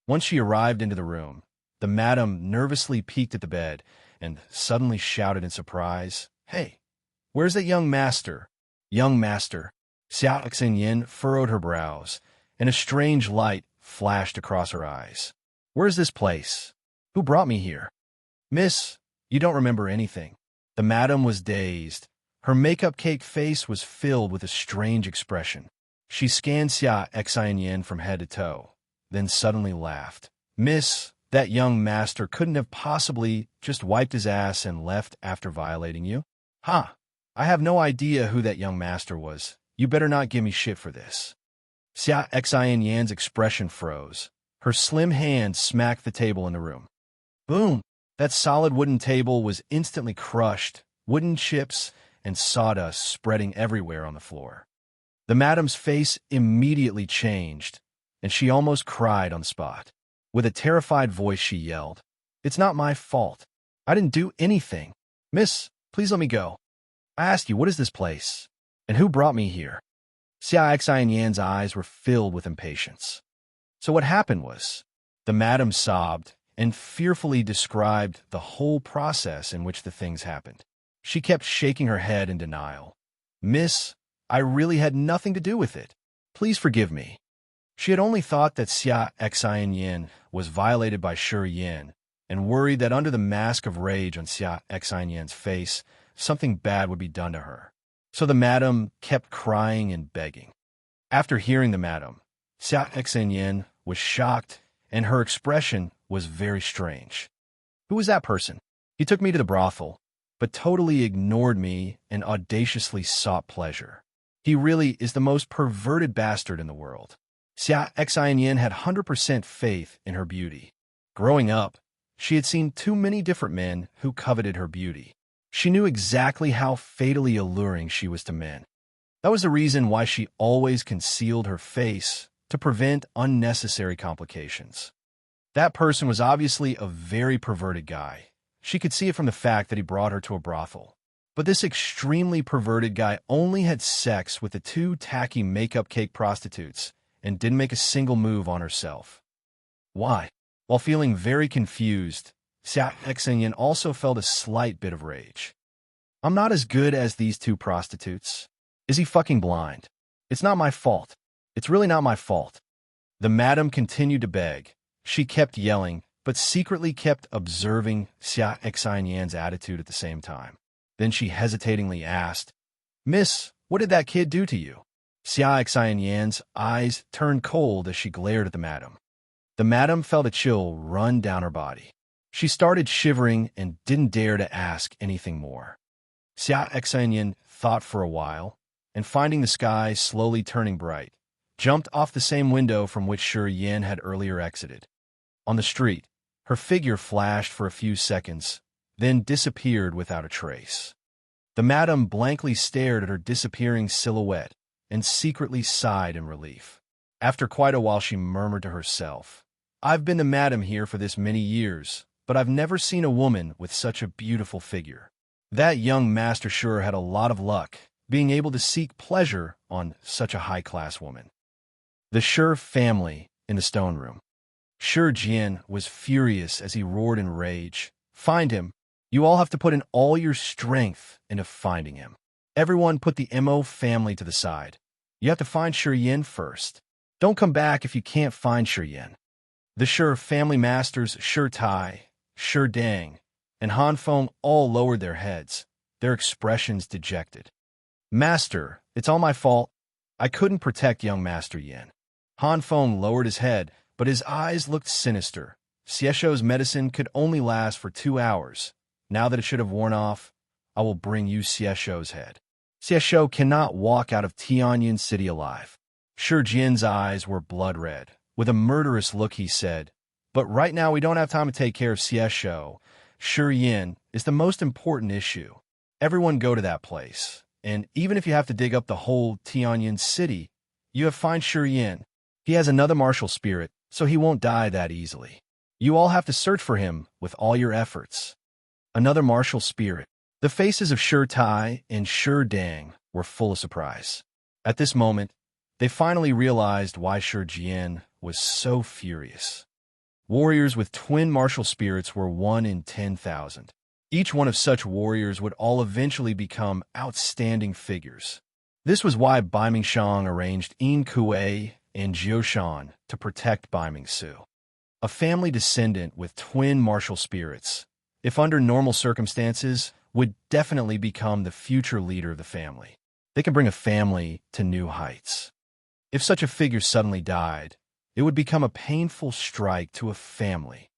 Once she arrived into the room, the madam nervously peeked at the bed and suddenly shouted in surprise, "Hey, where's that young master?" "Young master?" Xia Xian Yin furrowed her brows, and a strange light flashed across her eyes. "Where's this place? Who brought me here?" "Miss, you don't remember anything." The madam was dazed. Her makeup cake face was filled with a strange expression. She scanned Xia Xian Yin from head to toe, then suddenly laughed. "Miss, that young master couldn't have possibly just wiped his ass and left after violating you?" "Ha! I have no idea who that young master was. You better not give me shit for this." Xia Xian Yan's expression froze. Her slim hand smacked the table in the room. Boom! That solid wooden table was instantly crushed, wooden chips and sawdust spreading everywhere on the floor. The madam's face immediately changed, and she almost cried on the spot. With a terrified voice, she yelled, "It's not my fault. I didn't do anything. Miss, please let me go. I asked you, what is this place? And who brought me here?" Xia Xian Yan's eyes were filled with impatience. So what happened was, the madam sobbed and fearfully described the whole process in which the things happened. She kept shaking her head in denial. "Miss, I really had nothing to do with it. Please forgive me." She had only thought that Xia Xian Yin was violated by Shi Yin, and worried that under the mask of rage on Xia Xian Yin's face, something bad would be done to her. So the madam kept crying and begging. After hearing the madam, Xia Xian Yin was shocked, and her expression was very strange. "Who was that person? He took me to the brothel, but totally ignored me and audaciously sought pleasure. He really is the most perverted bastard in the world." Xia Xian Yin had 100% faith in her beauty. Growing up, she had seen too many different men who coveted her beauty. She knew exactly how fatally alluring she was to men. That was the reason why she always concealed her face, to prevent unnecessary complications. That person was obviously a very perverted guy. She could see it from the fact that he brought her to a brothel. But this extremely perverted guy only had sex with the two tacky makeup cake prostitutes and didn't make a single move on herself. Why? While feeling very confused, Xingyan also felt a slight bit of rage. I'm not as good as these two prostitutes. Is he fucking blind? It's not my fault. It's really not my fault. The madam continued to beg. She kept yelling, but secretly kept observing Xia Xinyan's attitude at the same time. Then she hesitatingly asked, Miss, what did that kid do to you? Xia Xinyan's eyes turned cold as she glared at the madam. The madam felt a chill run down her body. She started shivering and didn't dare to ask anything more. Xia Xinyan thought for a while, and finding the sky slowly turning bright, jumped off the same window from which Shi Yin had earlier exited. On the street, her figure flashed for a few seconds, then disappeared without a trace. The madam blankly stared at her disappearing silhouette and secretly sighed in relief. After quite a while she murmured to herself, I've been the madam here for this many years, but I've never seen a woman with such a beautiful figure. That young master sure had a lot of luck, being able to seek pleasure on such a high-class woman. The Shi family in the stone room. Shi Jian was furious as he roared in rage. Find him. You all have to put in all your strength into finding him. Everyone put the Mo family to the side. You have to find Shi Yin first. Don't come back if you can't find Shi Yin. The Shi family masters Shi Tai, Shi Dang, and Han Feng all lowered their heads, their expressions dejected. Master, it's all my fault. I couldn't protect young Master Yin. Han Feng lowered his head, but his eyes looked sinister. Xiesho's medicine could only last for 2 hours. Now that it should have worn off, I will bring you Xiesho's head. Xiesho cannot walk out of Tianyan City alive. Shi Jin's eyes were blood red. With a murderous look he said, But right now we don't have time to take care of Xiesho. Shi Yin is the most important issue. Everyone go to that place. And even if you have to dig up the whole Tianyan City, you have to find Shi Yin. He has another martial spirit, so he won't die that easily. You all have to search for him with all your efforts. Another martial spirit. The faces of Shi Tai and Shi Dang were full of surprise. At this moment, they finally realized why Shi Jian was so furious. Warriors with twin martial spirits were 1 in 10,000. Each one of such warriors would all eventually become outstanding figures. This was why Bai Mingshang arranged Yin Kuei and Jioshan to protect Bai Mingsu. A family descendant with twin martial spirits, if under normal circumstances, would definitely become the future leader of the family. They can bring a family to new heights. If such a figure suddenly died, it would become a painful strike to a family.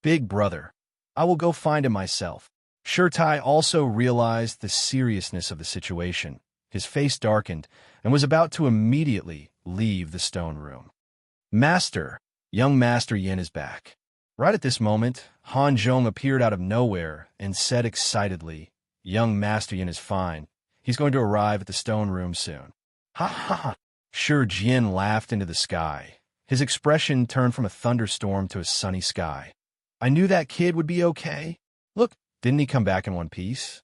Big brother, I will go find him myself. Shi Tai also realized the seriousness of the situation. His face darkened and was about to immediately leave the stone room. Master, young Master Yin is back. Right at this moment, Han Zhong appeared out of nowhere and said excitedly, Young Master Yin is fine. He's going to arrive at the stone room soon. Ha ha ha! Shi Jian laughed into the sky. His expression turned from a thunderstorm to a sunny sky. I knew that kid would be okay. Look, didn't he come back in one piece?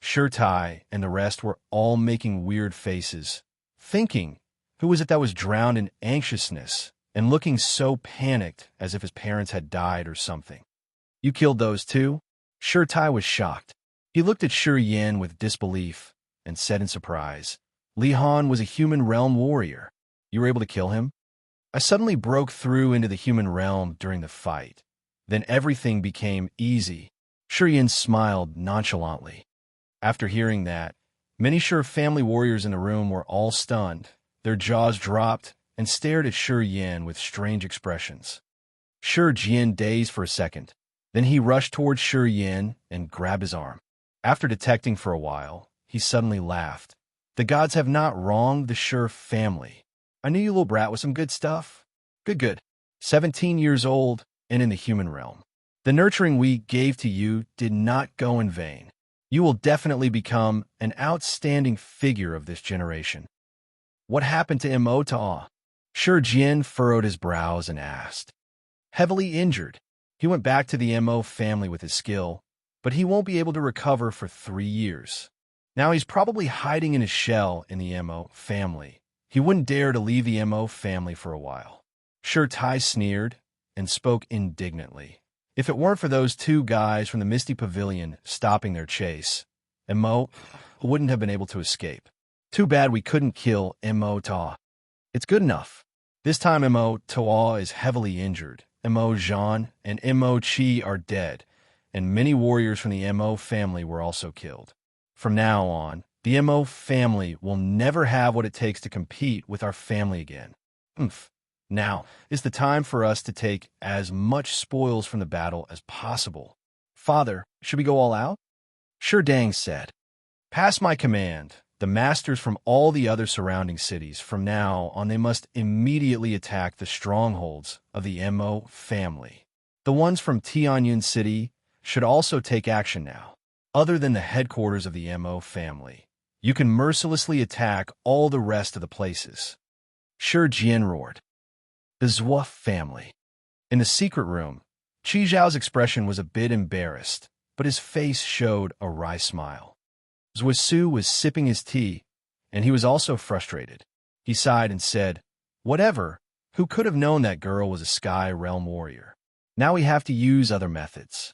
Shi Tai and the rest were all making weird faces, thinking, who was it that was drowned in anxiousness and looking so panicked as if his parents had died or something? You killed those two? Shi Tai was shocked. He looked at Shi Yin with disbelief and said in surprise, Li Han was a human realm warrior. You were able to kill him? I suddenly broke through into the human realm during the fight. Then everything became easy. Shi Yin smiled nonchalantly. After hearing that, many Shi family warriors in the room were all stunned. Their jaws dropped and stared at Shi Yin with strange expressions. Shi Jian dazed for a second. Then he rushed towards Shi Yin and grabbed his arm. After detecting for a while, he suddenly laughed. The gods have not wronged the Shi family. I knew you little brat with some good stuff. Good. 17 years old and in the human realm. The nurturing we gave to you did not go in vain. You will definitely become an outstanding figure of this generation. What happened to Mo Ta? Sure Jian furrowed his brows and asked. Heavily injured. He went back to the Mo family with his skill, but he won't be able to recover for 3 years. Now he's probably hiding in his shell in the Mo family. He wouldn't dare to leave the Mo family for a while. Sure Tai sneered and spoke indignantly. If it weren't for those 2 guys from the Misty Pavilion stopping their chase, Mo wouldn't have been able to escape. Too bad we couldn't kill Mo Ta. It's good enough. This time Mo Ta is heavily injured. Mo Zhan and Mo Qi are dead, and many warriors from the Mo family were also killed. From now on, the Mo family will never have what it takes to compete with our family again. Now is the time for us to take as much spoils from the battle as possible. Father, should we go all out? Sure Dang said. Pass my command. The masters from all the other surrounding cities, from now on they must immediately attack the strongholds of the Mo family. The ones from Tianyun City should also take action now. Other than the headquarters of the Mo family, you can mercilessly attack all the rest of the places. Sure Jian roared. The Zhua family. In the secret room, Qi Zhao's expression was a bit embarrassed, but his face showed a wry smile. Zhua Su was sipping his tea, and he was also frustrated. He sighed and said, Whatever, who could have known that girl was a Sky Realm warrior? Now we have to use other methods.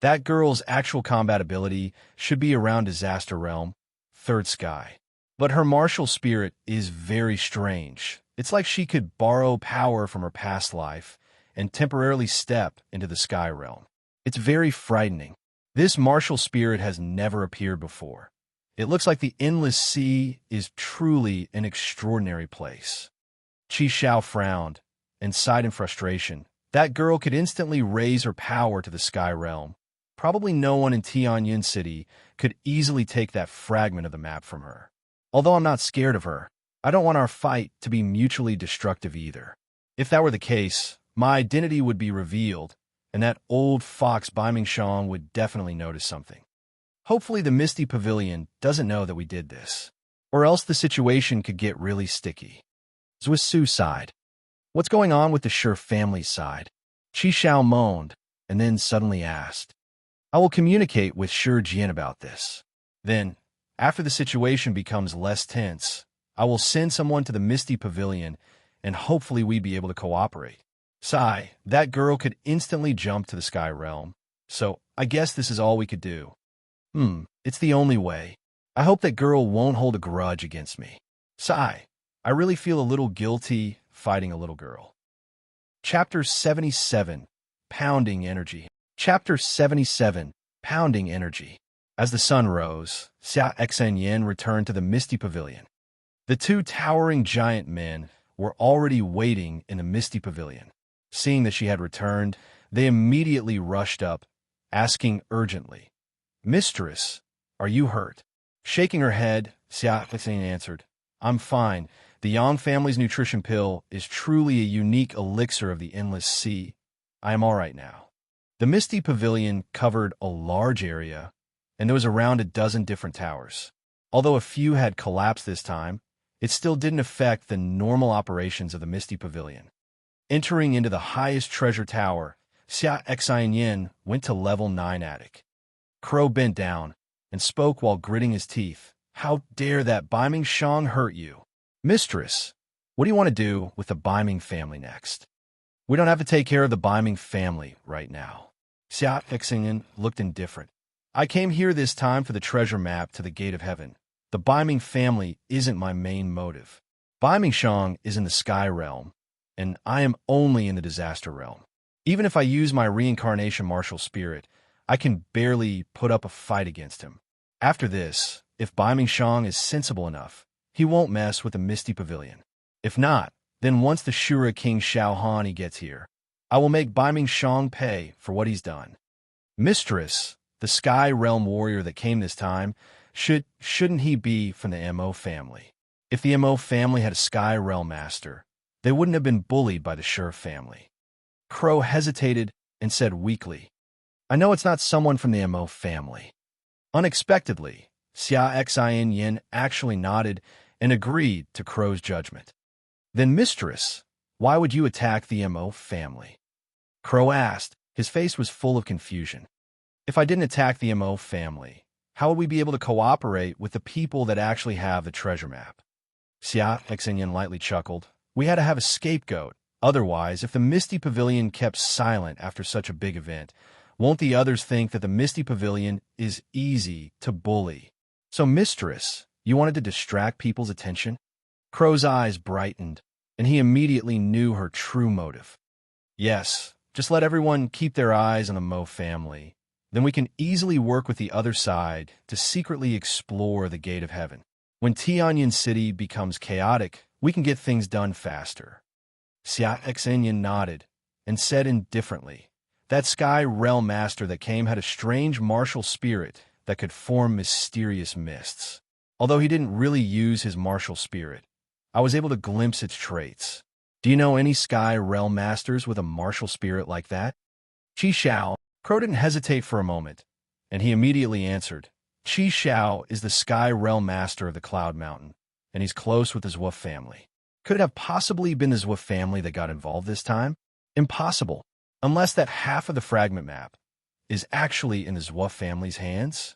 That girl's actual combat ability should be around Disaster Realm, Third Sky. But her martial spirit is very strange. It's like she could borrow power from her past life and temporarily step into the Sky Realm. It's very frightening. This martial spirit has never appeared before. It looks like the Endless Sea is truly an extraordinary place. Qi Xiao frowned and sighed in frustration. That girl could instantly raise her power to the Sky Realm. Probably no one in Tianyun City could easily take that fragment of the map from her. Although I'm not scared of her, I don't want our fight to be mutually destructive either. If that were the case, my identity would be revealed, and that old fox Baiming Shang would definitely notice something. Hopefully the Misty Pavilion doesn't know that we did this, or else the situation could get really sticky. Zhua Su sighed. What's going on with the Sure family side? Qi Xiao moaned, and then suddenly asked. I will communicate with Sure Jian about this. Then, after the situation becomes less tense, I will send someone to the Misty Pavilion, and hopefully we'd be able to cooperate. Sigh, that girl could instantly jump to the Sky Realm, so I guess this is all we could do. It's the only way. I hope that girl won't hold a grudge against me. Sigh, I really feel a little guilty fighting a little girl. Chapter 77, Pounding Energy. Chapter 77, Pounding Energy. As the sun rose, Xia Xinyan returned to the Misty Pavilion. The 2 towering giant men were already waiting in the Misty Pavilion. Seeing that she had returned, they immediately rushed up, asking urgently, Mistress, are you hurt? Shaking her head, Xia Xinyan answered, I'm fine. The Yang family's nutrition pill is truly a unique elixir of the Endless Sea. I am all right now. The Misty Pavilion covered a large area, and there was around a dozen different towers. Although a few had collapsed this time, it still didn't affect the normal operations of the Misty Pavilion. Entering into the highest treasure tower, Xia Xinyan went to level 9 attic. Crow bent down and spoke while gritting his teeth. How dare that Baiming Shang hurt you? Mistress, what do you want to do with the Baiming family next? We don't have to take care of the Baiming family right now. Xia Xinyan looked indifferent. I came here this time for the treasure map to the Gate of Heaven. The Baiming family isn't my main motive. Baiming Shang is in the Sky Realm, and I am only in the Disaster Realm. Even if I use my reincarnation martial spirit, I can barely put up a fight against him. After this, if Baiming Shang is sensible enough, he won't mess with the Misty Pavilion. If not, then once the Shura King Xiaohani gets here, I will make Baiming Shang pay for what he's done. Mistress, the Sky Realm warrior that came this time, shouldn't he be from the Mo family? If the Mo family had a Sky Realm master, they wouldn't have been bullied by the Sure family. Crow hesitated and said weakly, I know it's not someone from the Mo family. Unexpectedly, Xia Xin Yin actually nodded and agreed to Crow's judgment. Then, Mistress, why would you attack the Mo family? Crow asked. His face was full of confusion. If I didn't attack the Mo family, how would we be able to cooperate with the people that actually have the treasure map? Xia Xin lightly chuckled. We had to have a scapegoat. Otherwise, if the Misty Pavilion kept silent after such a big event, won't the others think that the Misty Pavilion is easy to bully? So, Mistress, you wanted to distract people's attention? Crow's eyes brightened, and he immediately knew her true motive. Yes, just let everyone keep their eyes on the Mo family. Then we can easily work with the other side to secretly explore the Gate of Heaven. When Tianyin City becomes chaotic, we can get things done faster. Xia Xin nodded and said indifferently, that Sky Realm Master that came had a strange martial spirit that could form mysterious mists. Although he didn't really use his martial spirit, I was able to glimpse its traits. Do you know any Sky Realm Masters with a martial spirit like that? Qi Xiao. Crow didn't hesitate for a moment, and he immediately answered. Qi Xiao is the Sky Realm Master of the Cloud Mountain, and he's close with the Zhou family. Could it have possibly been the Zhou family that got involved this time? Impossible, unless that half of the fragment map is actually in the Zhou family's hands.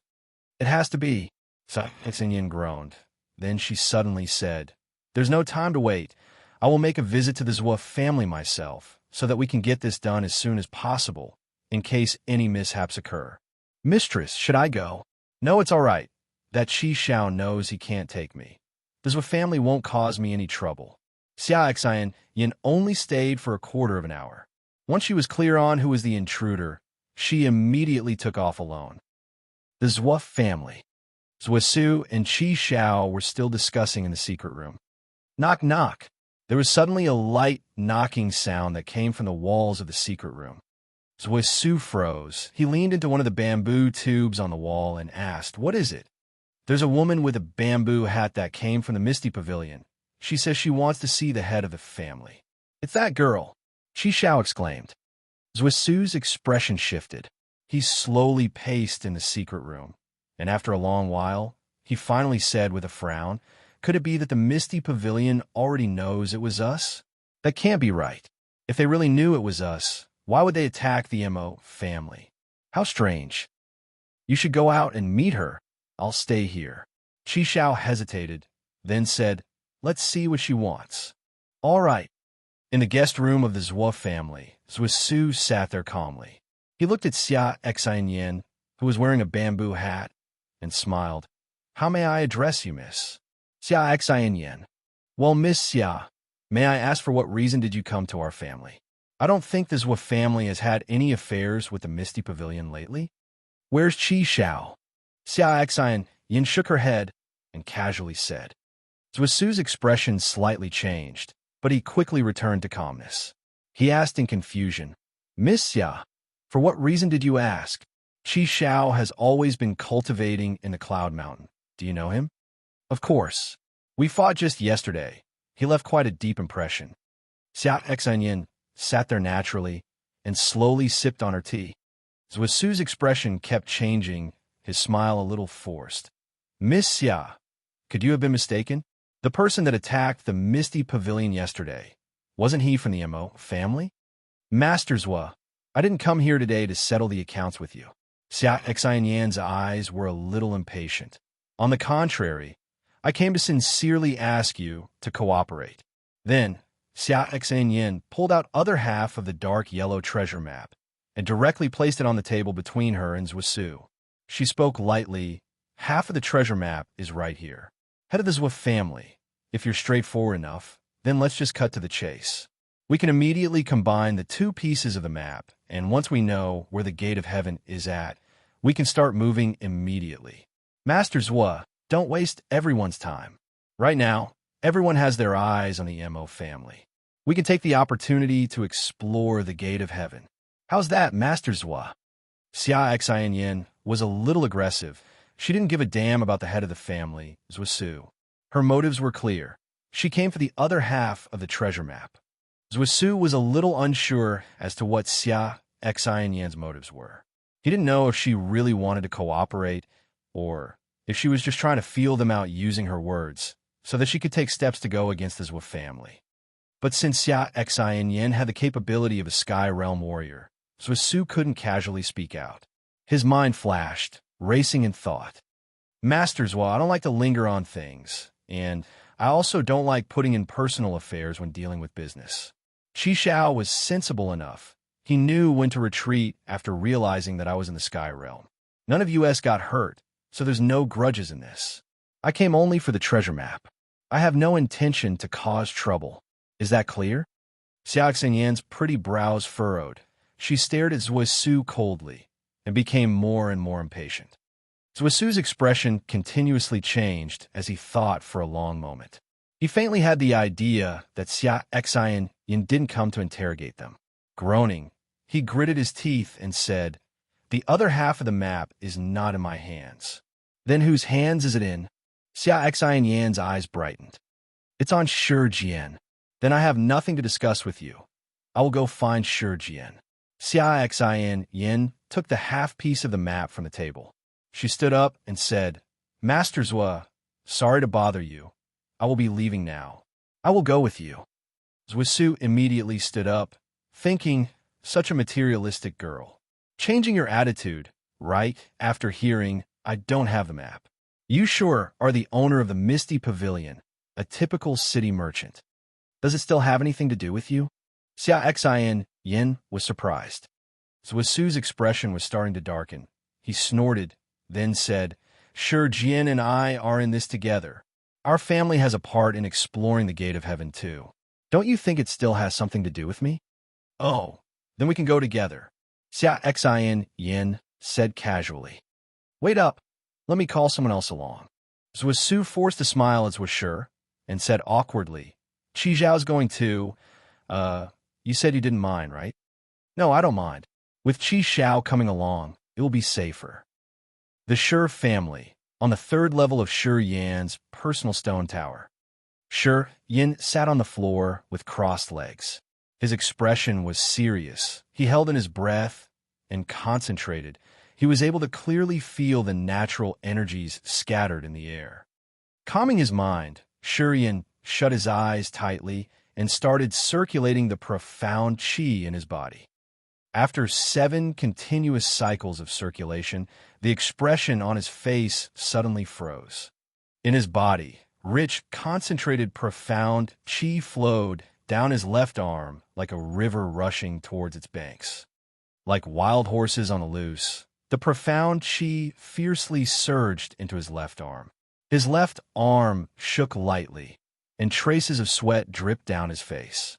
It has to be. Xinyin groaned. Then she suddenly said, there's no time to wait. I will make a visit to the Zhou family myself, so that we can get this done as soon as possible, in case any mishaps occur. Mistress, should I go? No, it's all right. That Qi Xiao knows he can't take me. The Zhou family won't cause me any trouble. Xia Xin Yin only stayed for a quarter of an hour. Once she was clear on who was the intruder, she immediately took off alone. The Zhou family. Zhou Su and Qi Xiao were still discussing in the secret room. Knock, knock. There was suddenly a light knocking sound that came from the walls of the secret room. Zhou Su froze. He leaned into one of the bamboo tubes on the wall and asked, what is it? There's a woman with a bamboo hat that came from the Misty Pavilion. She says she wants to see the head of the family. It's that girl, Qi Xiao exclaimed. Zhou Su's expression shifted. He slowly paced in the secret room, and after a long while, he finally said with a frown, could it be that the Misty Pavilion already knows it was us? That can't be right. If they really knew it was us, why would they attack the Mo family? How strange. You should go out and meet her. I'll stay here. Qi Xiao hesitated, then said, let's see what she wants. All right. In the guest room of the Zhou family, Zhou Su sat there calmly. He looked at Xia Xin Yin, who was wearing a bamboo hat, and smiled. How may I address you, miss? Xia Xin Yin. Well, Miss Xia, may I ask for what reason did you come to our family? I don't think the Zhou family has had any affairs with the Misty Pavilion lately. Where's Qi Xiao? Xia Xin Yin shook her head and casually said. Zhou Su's expression slightly changed, but he quickly returned to calmness. He asked in confusion, Miss Xia, for what reason did you ask? Qi Xiao has always been cultivating in the Cloud Mountain. Do you know him? Of course. We fought just yesterday. He left quite a deep impression. Xia Xin Yin sat there naturally and slowly sipped on her tea. Zhou Su's expression kept changing, his smile a little forced. Miss Xia, could you have been mistaken? The person that attacked the Misty Pavilion yesterday, wasn't he from the Mo family? Master Zhou, I didn't come here today to settle the accounts with you. Xia Xin Yin's eyes were a little impatient. On the contrary, I came to sincerely ask you to cooperate. Then, Xia Xin Yin pulled out other half of the dark yellow treasure map and directly placed it on the table between her and Zhou Su. She spoke lightly, half of the treasure map is right here. Head of the Zhou family. If you're straightforward enough, then let's just cut to the chase. We can immediately combine the two pieces of the map, and once we know where the Gate of Heaven is at, we can start moving immediately. Master Zhou, don't waste everyone's time. Right now, everyone has their eyes on the Mo family. We can take the opportunity to explore the Gate of Heaven. How's that, Master Zhou? Xia Xin Yin was a little aggressive. She didn't give a damn about the head of the family, Zhou Su. Her motives were clear. She came for the other half of the treasure map. Zhou Su was a little unsure as to what Xia Xin Yin's motives were. He didn't know if she really wanted to cooperate or if she was just trying to feel them out using her words, so that she could take steps to go against his family. But since Xia Xian Yin had the capability of a Sky Realm warrior, Zhusu couldn't casually speak out. His mind flashed, racing in thought. Master Zhua, I don't like to linger on things, and I also don't like putting in personal affairs when dealing with business. Qi Xiao was sensible enough. He knew when to retreat after realizing that I was in the Sky Realm. None of us got hurt, so there's no grudges in this. I came only for the treasure map. I have no intention to cause trouble. Is that clear? Xiao Xinyan's pretty brows furrowed. She stared at Zhusu coldly and became more and more impatient. Zhusu's expression continuously changed as he thought for a long moment. He faintly had the idea that Xia Xian Yin didn't come to interrogate them. Groaning, he gritted his teeth and said, "The other half of the map is not in my hands." "Then whose hands is it in?" Xia Xian Yan's eyes brightened. "It's on Shi Jian." "Then I have nothing to discuss with you. I will go find Shi Jian." Xia Xian Yin took the half piece of the map from the table. She stood up and said, "Master Zhua, sorry to bother you. I will be leaving now. I will go with you." Zhusu immediately stood up, thinking, such a materialistic girl. Changing your attitude, right, after hearing, "I don't have the map. You sure are the owner of the Misty Pavilion, a typical city merchant. Does it still have anything to do with you?" Xia Xian Yin was surprised. Zhusu's expression was starting to darken. He snorted, then said, "Shi Jian and I are in this together. Our family has a part in exploring the Gate of Heaven too. Don't you think it still has something to do with me?" "Oh, then we can go together," Xia Xian Yin said casually. "Wait up. Let me call someone else along." Zhusu forced a smile at Zhusu and said awkwardly, "Qi Zhao's going too. You said you didn't mind, right?" "No, I don't mind. With Qi Xiao coming along, it will be safer." The Shi family, on the third level of Shi Yan's personal stone tower. Shi Yin sat on the floor with crossed legs. His expression was serious. He held in his breath and concentrated. He was able to clearly feel the natural energies scattered in the air. Calming his mind, Shi Yin shut his eyes tightly and started circulating the profound qi in his body. After 7 continuous cycles of circulation, the expression on his face suddenly froze. In his body, rich, concentrated, profound qi flowed down his left arm like a river rushing towards its banks. Like wild horses on the loose, the profound qi fiercely surged into his left arm. His left arm shook lightly, and traces of sweat dripped down his face.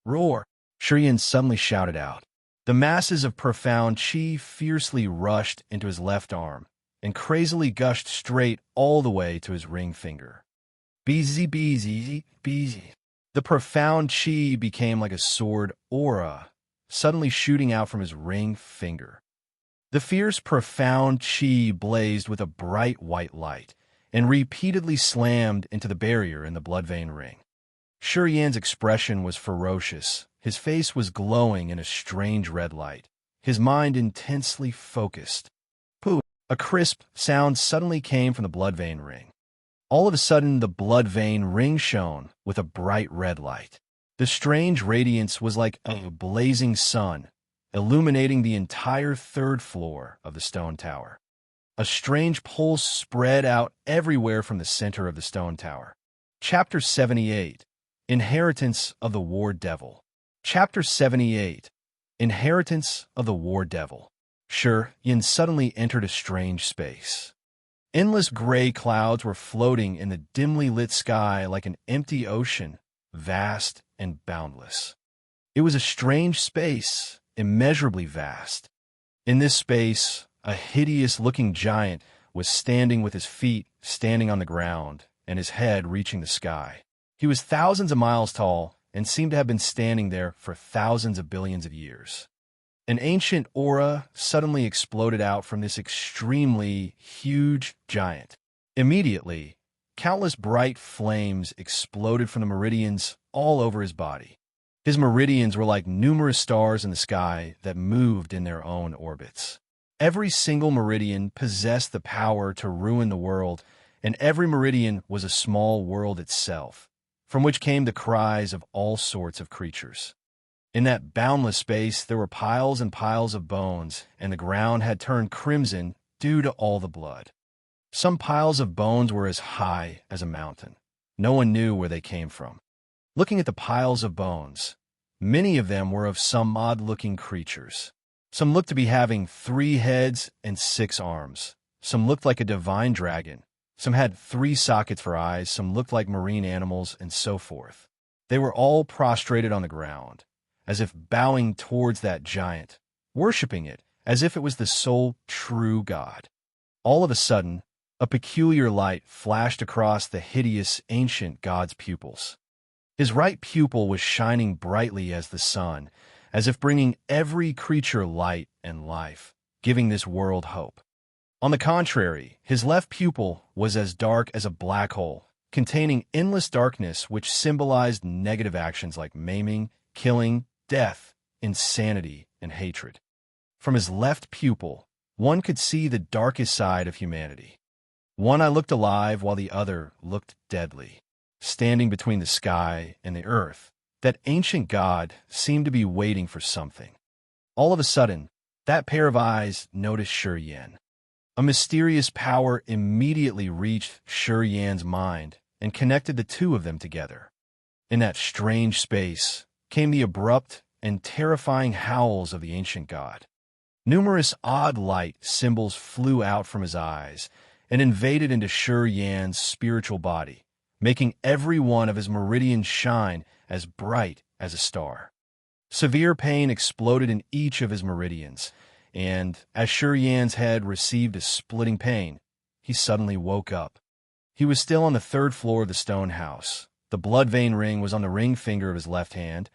"Roar!" Shi Yin suddenly shouted out. The masses of profound qi fiercely rushed into his left arm and crazily gushed straight all the way to his ring finger. Beezy, beezy, beezy. The profound qi became like a sword aura, suddenly shooting out from his ring finger. The fierce, profound qi blazed with a bright white light and repeatedly slammed into the barrier in the blood vein ring. Shi Yan's expression was ferocious. His face was glowing in a strange red light, his mind intensely focused. Pooh! A crisp sound suddenly came from the blood vein ring. All of a sudden, the blood vein ring shone with a bright red light. The strange radiance was like a blazing sun, illuminating the entire 3rd floor of the stone tower. A strange pulse spread out everywhere from the center of the stone tower. Chapter 78, Inheritance of the War Devil. Chapter 78, Inheritance of the War Devil. Shi Yin suddenly entered a strange space. Endless gray clouds were floating in the dimly lit sky like an empty ocean, vast and boundless. It was a strange space, immeasurably vast. In this space, a hideous-looking giant was standing with his feet standing on the ground and his head reaching the sky. He was thousands of miles tall and seemed to have been standing there for thousands of billions of years. An ancient aura suddenly exploded out from this extremely huge giant. Immediately, countless bright flames exploded from the meridians all over his body. His meridians were like numerous stars in the sky that moved in their own orbits. Every single meridian possessed the power to ruin the world, and every meridian was a small world itself, from which came the cries of all sorts of creatures. In that boundless space, there were piles and piles of bones, and the ground had turned crimson due to all the blood. Some piles of bones were as high as a mountain. No one knew where they came from. Looking at the piles of bones, many of them were of some odd-looking creatures. Some looked to be having 3 heads and 6 arms. Some looked like a divine dragon. Some had 3 sockets for eyes. Some looked like marine animals, and so forth. They were all prostrated on the ground, as if bowing towards that giant, worshipping it as if it was the sole true God. All of a sudden, a peculiar light flashed across the hideous ancient god's pupils. His right pupil was shining brightly as the sun, as if bringing every creature light and life, giving this world hope. On the contrary, his left pupil was as dark as a black hole, containing endless darkness which symbolized negative actions like maiming, killing, death, insanity, and hatred. From his left pupil, one could see the darkest side of humanity. One eye looked alive while the other looked deadly. Standing between the sky and the earth, that ancient god seemed to be waiting for something. All of a sudden, that pair of eyes noticed Shi Yan. A mysterious power immediately reached Shi Yan's mind and connected the two of them together. In that strange space came the abrupt and terrifying howls of the ancient god. Numerous odd light symbols flew out from his eyes and invaded into Shi Yan's spiritual body, making every one of his meridians shine as bright as a star. Severe pain exploded in each of his meridians, and as Shi Yan's head received a splitting pain, he suddenly woke up. He was still on the 3rd floor of the stone house. The blood vein ring was on the ring finger of his left hand,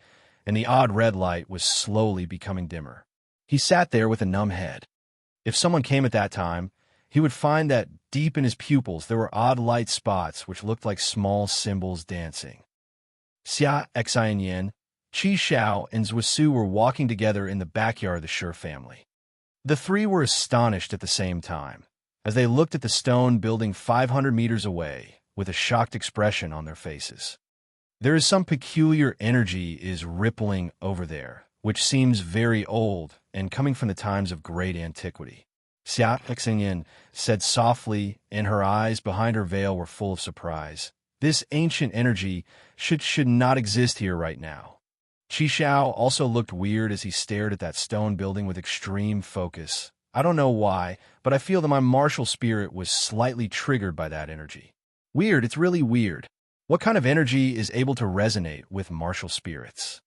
and the odd red light was slowly becoming dimmer. He sat there with a numb head. If someone came at that time, he would find that deep in his pupils there were odd light spots which looked like small symbols dancing. Xia Xianyan, Qi Xiao, and Zhusu were walking together in the backyard of the Shi family. The 3 were astonished at the same time, as they looked at the stone building 500 meters away, with a shocked expression on their faces. There is some peculiar energy is rippling over there, which seems very old and coming from the times of great antiquity. Xia Xianyan said softly, and her eyes behind her veil were full of surprise. This ancient energy should not exist here right now. Qi Xiao also looked weird as he stared at that stone building with extreme focus. I don't know why, but I feel that my martial spirit was slightly triggered by that energy. Weird, it's really weird. What kind of energy is able to resonate with martial spirits?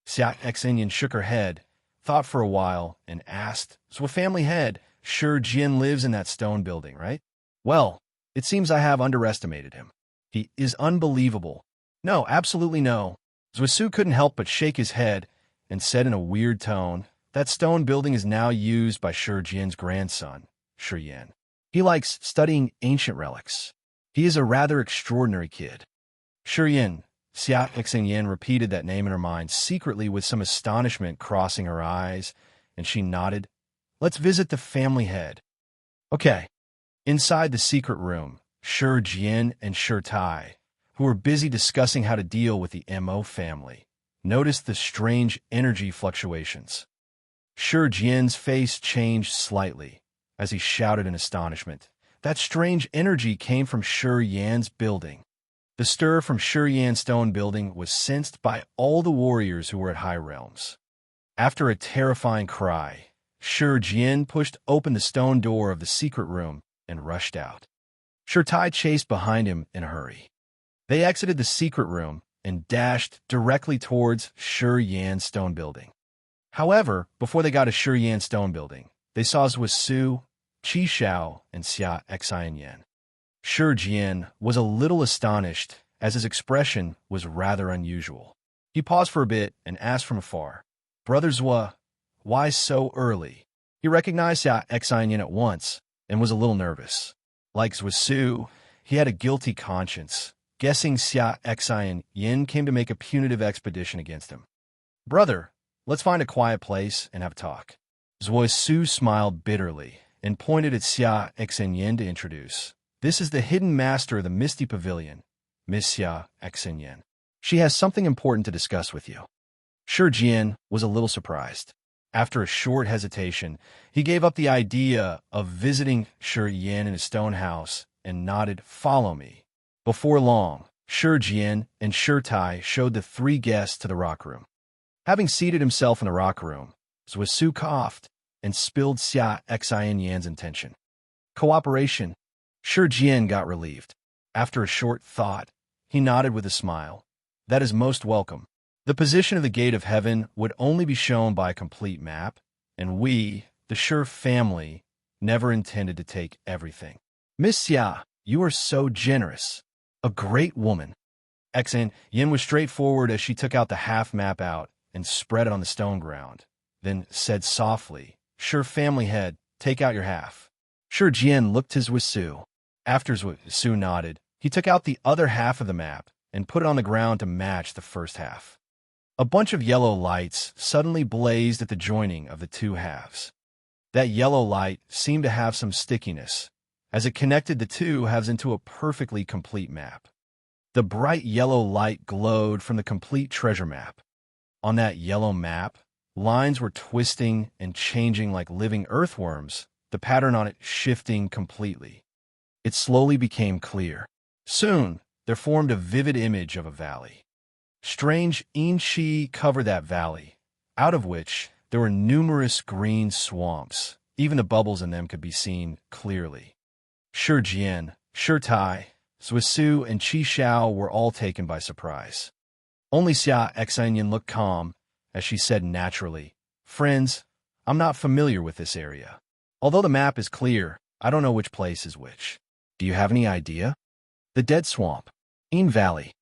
Xia Xianyan shook her head, thought for a while, and asked, "So a family head, Shi Jin lives in that stone building, right?" "Well, it seems I have underestimated him. He is unbelievable." "No, absolutely no." Zhusu couldn't help but shake his head and said in a weird tone, "That stone building is now used by Shi Jin's grandson, Shi Yan. He likes studying ancient relics. He is a rather extraordinary kid." Shi Yan, Xia Xianyan repeated that name in her mind secretly with some astonishment crossing her eyes, and she nodded. "Let's visit the family head." Okay. Inside the secret room, Shi Jin and Shi Tai, who were busy discussing how to deal with the Mo family, noticed the strange energy fluctuations. Shi Jin's face changed slightly as he shouted in astonishment. That strange energy came from Shi Yan's building. The stir from Shi Yan's stone building was sensed by all the warriors who were at High Realms. After a terrifying cry, Shi Jin pushed open the stone door of the secret room and rushed out. Shi Tai chased behind him in a hurry. They exited the secret room and dashed directly towards Shi Yan's stone building. However, before they got to Shi Yan's stone building, they saw Zhusu, Qi Xiao, and Xia Xianyan. Shi Jin was a little astonished, as his expression was rather unusual. He paused for a bit and asked from afar, "Brother Zhua, why so early?" He recognized Xia Xianyan at once and was a little nervous. Like Zhusu, he had a guilty conscience, guessing Xia Xianyan came to make a punitive expedition against him. "Brother, let's find a quiet place and have a talk." Zhuosu smiled bitterly and pointed at Xia Xinyan to introduce. This is the hidden master of the Misty Pavilion, Miss Xia Xinyan. She has something important to discuss with you. Shi Jian was a little surprised. After a short hesitation, he gave up the idea of visiting Shi Yan in his stone house and nodded, "Follow me." Before long, Shi Jian and Shi Tai showed the three guests to the rock room. Having seated himself in the rock room, Zhuosu coughed and spilled Xia Xinyan's intention. Cooperation. Shi Jian got relieved. After a short thought, he nodded with a smile. That is most welcome. The position of the Gate of Heaven would only be shown by a complete map, and we, the Shi family, never intended to take everything. Miss Xia, you are so generous. A great woman. Yin was straightforward as she took out the half map out and spread it on the stone ground, then said softly, "Shi family head, take out your half." Shi Jian looked to Zhuosu. After Zhuosu nodded, he took out the other half of the map and put it on the ground to match the first half. A bunch of yellow lights suddenly blazed at the joining of the two halves. That yellow light seemed to have some stickiness, as it connected the two halves into a perfectly complete map. The bright yellow light glowed from the complete treasure map. On that yellow map, lines were twisting and changing like living earthworms, the pattern on it shifting completely. It slowly became clear. Soon, there formed a vivid image of a valley. Strange inchi covered that valley, out of which there were numerous green swamps. Even the bubbles in them could be seen clearly. Shi Jian, Shi Tai, Zhuosu, and Qi Xiao were all taken by surprise. Only Xia Xinyan looked calm as she said naturally, "Friends, I'm not familiar with this area. Although the map is clear, I don't know which place is which. Do you have any idea?" "The Dead Swamp. Yin Valley."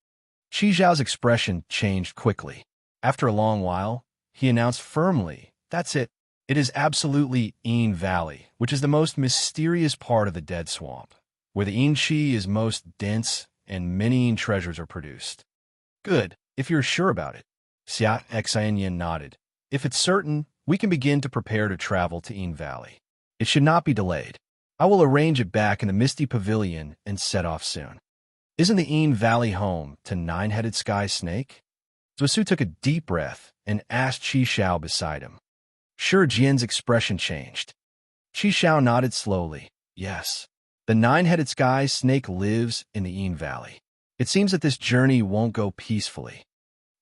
Qi Xiao's expression changed quickly. After a long while, he announced firmly, "That's it. It is absolutely Yin Valley, which is the most mysterious part of the Dead Swamp, where the Yin Qi is most dense and many Yin treasures are produced." "Good, if you're sure about it." Xia Xinyan nodded. "If it's certain, we can begin to prepare to travel to Yin Valley. It should not be delayed. I will arrange it back in the Misty Pavilion and set off soon." "Isn't the Yin Valley home to Nine-Headed Sky Snake?" Zhuosu took a deep breath and asked Qi Xiao beside him. Shi Jian's expression changed. Qi Xiao nodded slowly. "Yes. The Nine-Headed Sky Snake lives in the Yin Valley. It seems that this journey won't go peacefully."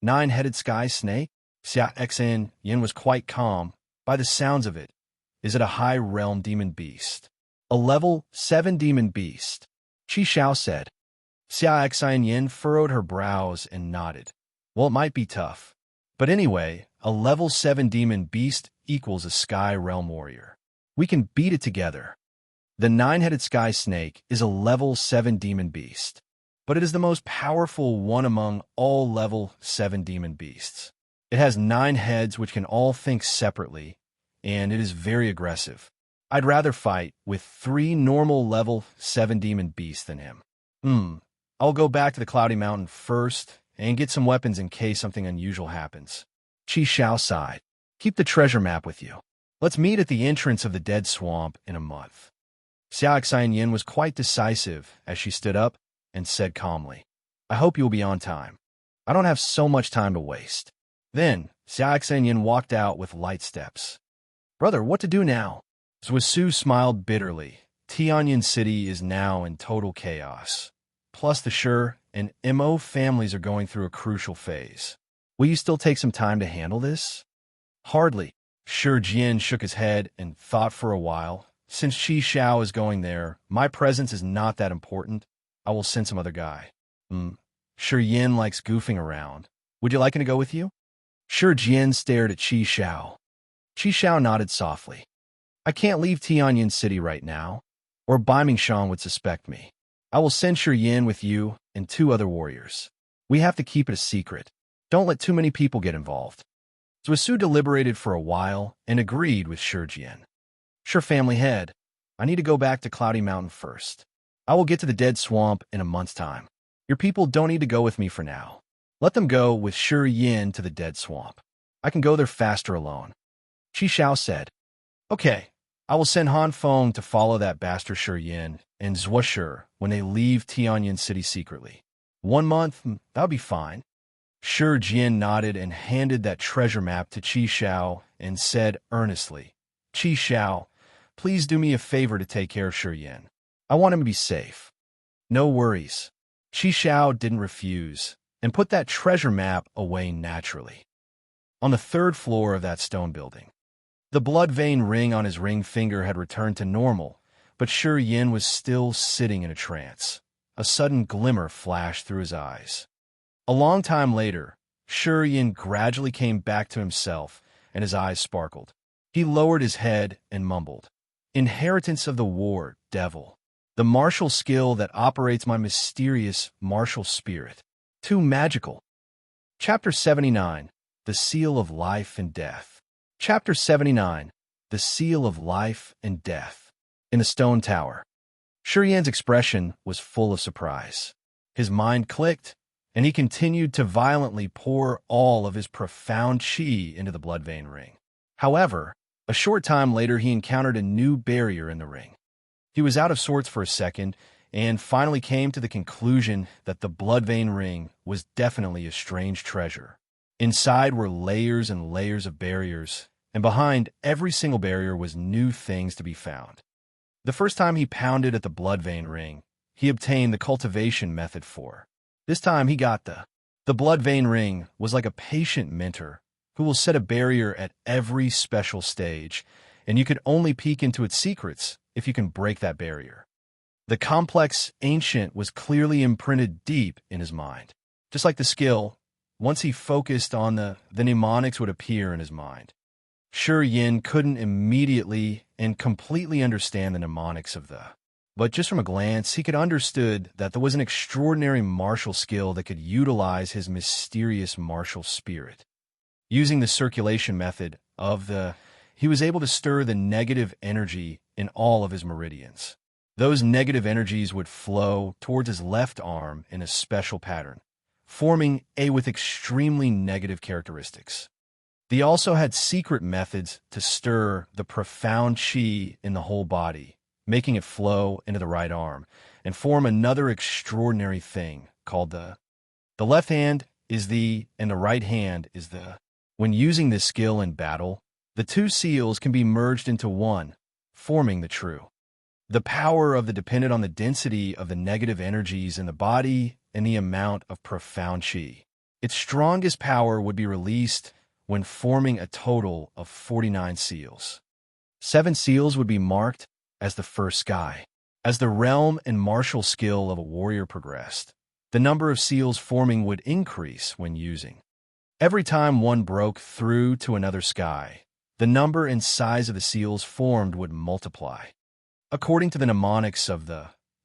"Nine-Headed Sky Snake?" Xia Xinyan was quite calm. "By the sounds of it, is it a high realm demon beast?" "A level 7 demon beast," Qi Xiao said. Xia Xinyan furrowed her brows and nodded. "Well, it might be tough. But anyway, a level 7 demon beast equals a sky realm warrior. We can beat it together." The Nine-Headed Sky Snake is a level 7 demon beast, but it is the most powerful one among all level 7 demon beasts. It has 9 heads which can all think separately, and it is very aggressive. I'd rather fight with 3 normal level 7 demon beasts than him. I'll go back to the Cloudy Mountain first and get some weapons in case something unusual happens." Qi Xiao sighed. "Keep the treasure map with you. Let's meet at the entrance of the Dead Swamp in a month." Xia Xinyan was quite decisive as she stood up and said calmly, "I hope you'll be on time. I don't have so much time to waste." Then Xia Xinyan walked out with light steps. "Brother, what to do now?" Zhuosu smiled bitterly. Tianyin City is now in total chaos. Plus the Shi and Mo families are going through a crucial phase. Will you still take some time to handle this? Hardly. Shi Jian shook his head and thought for a while. Since Qi Xiao is going there, my presence is not that important. I will send some other guy. Shi Yin likes goofing around. Would you like him to go with you? Shi Jian stared at Qi Xiao. Qi Xiao nodded softly. I can't leave Tianyin City right now, or Bai Mingshan would suspect me. I will send Shi Yin with you and 2 other warriors. We have to keep it a secret. Don't let too many people get involved. Zhuosu deliberated for a while and agreed with Shi Jian. Shi family head, I need to go back to Cloudy Mountain first. I will get to the Dead Swamp in a month's time. Your people don't need to go with me for now. Let them go with Shi Yin to the Dead Swamp. I can go there faster alone. Qi Xiao said. Okay, I will send Han Feng to follow that bastard Shi Yin and Zhuo Shi when they leave Tianyan City secretly. 1 month, that'll be fine. Shi Jian nodded and handed that treasure map to Qi Xiao and said earnestly, Qi Xiao, please do me a favor to take care of Shi Yin. I want him to be safe. No worries. Qi Xiao didn't refuse and put that treasure map away naturally. On the third floor of that stone building, the blood vein ring on his ring finger had returned to normal, but Shi Yin was still sitting in a trance. A sudden glimmer flashed through his eyes. A long time later, Shi Yin gradually came back to himself, and his eyes sparkled. He lowered his head and mumbled, Inheritance of the war, devil. The martial skill that operates my mysterious martial spirit. Too magical. Chapter 79. The Seal of Life and Death. Chapter 79. The Seal of Life and Death. In the stone tower. Shi Yin's expression was full of surprise. His mind clicked, and he continued to violently pour all of his profound qi into the blood vein ring. However, a short time later he encountered a new barrier in the ring. He was out of sorts for a second, and finally came to the conclusion that the blood vein ring was definitely a strange treasure. Inside were layers and layers of barriers, and behind every single barrier was new things to be found. The first time he pounded at the blood vein ring, he obtained the cultivation method for. This time he got the blood vein ring was like a patient mentor who will set a barrier at every special stage, and you could only peek into its secrets if you can break that barrier. The complex ancient was clearly imprinted deep in his mind. Just like the skill, once he focused on the mnemonics would appear in his mind. Shi Yin couldn't immediately and completely understand the mnemonics of but just from a glance, he could understood that there was an extraordinary martial skill that could utilize his mysterious martial spirit. Using the circulation method of he was able to stir the negative energy in all of his meridians. Those negative energies would flow towards his left arm in a special pattern, forming a with extremely negative characteristics. They also had secret methods to stir the profound qi in the whole body, making it flow into the right arm, and form another extraordinary thing called the left hand is and the right hand is When using this skill in battle, the two seals can be merged into one, forming the true. The power of the depended on the density of the negative energies in the body and the amount of profound qi. Its strongest power would be released when forming a total of 49 seals. 7 seals would be marked as the first sky. As the realm and martial skill of a warrior progressed, the number of seals forming would increase when using. Every time one broke through to another sky, the number and size of the seals formed would multiply. According to the mnemonics of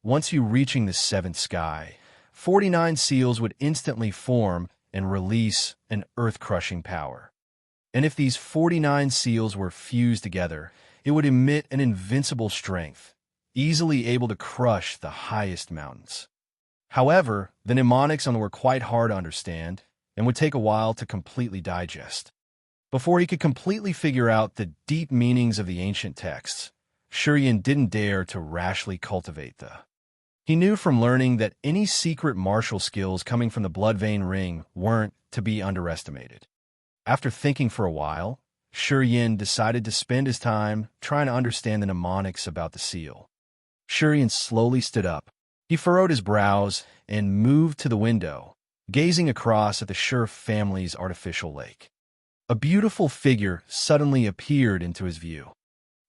once you reaching the 7th sky, 49 seals would instantly form and release an earth-crushing power. And if these 49 seals were fused together, it would emit an invincible strength, easily able to crush the highest mountains. However, the mnemonics on them were quite hard to understand and would take a while to completely digest. Before he could completely figure out the deep meanings of the ancient texts, Shi Yin didn't dare to rashly cultivate He knew from learning that any secret martial skills coming from the blood vein ring weren't to be underestimated. After thinking for a while, Shi Yin decided to spend his time trying to understand the mnemonics about the seal. Shi Yin slowly stood up. He furrowed his brows and moved to the window, gazing across at the Shi family's artificial lake. A beautiful figure suddenly appeared into his view.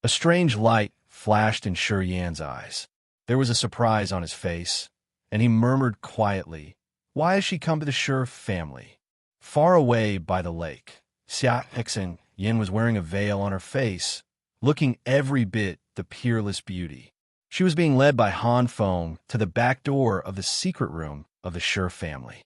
A strange light flashed in Shi Yan's eyes. There was a surprise on his face, and he murmured quietly, "Why has she come to the Shi family?" Far away by the lake, Xia Hexen Yin was wearing a veil on her face, looking every bit the peerless beauty. She was being led by Han Feng to the back door of the secret room of the Shi family.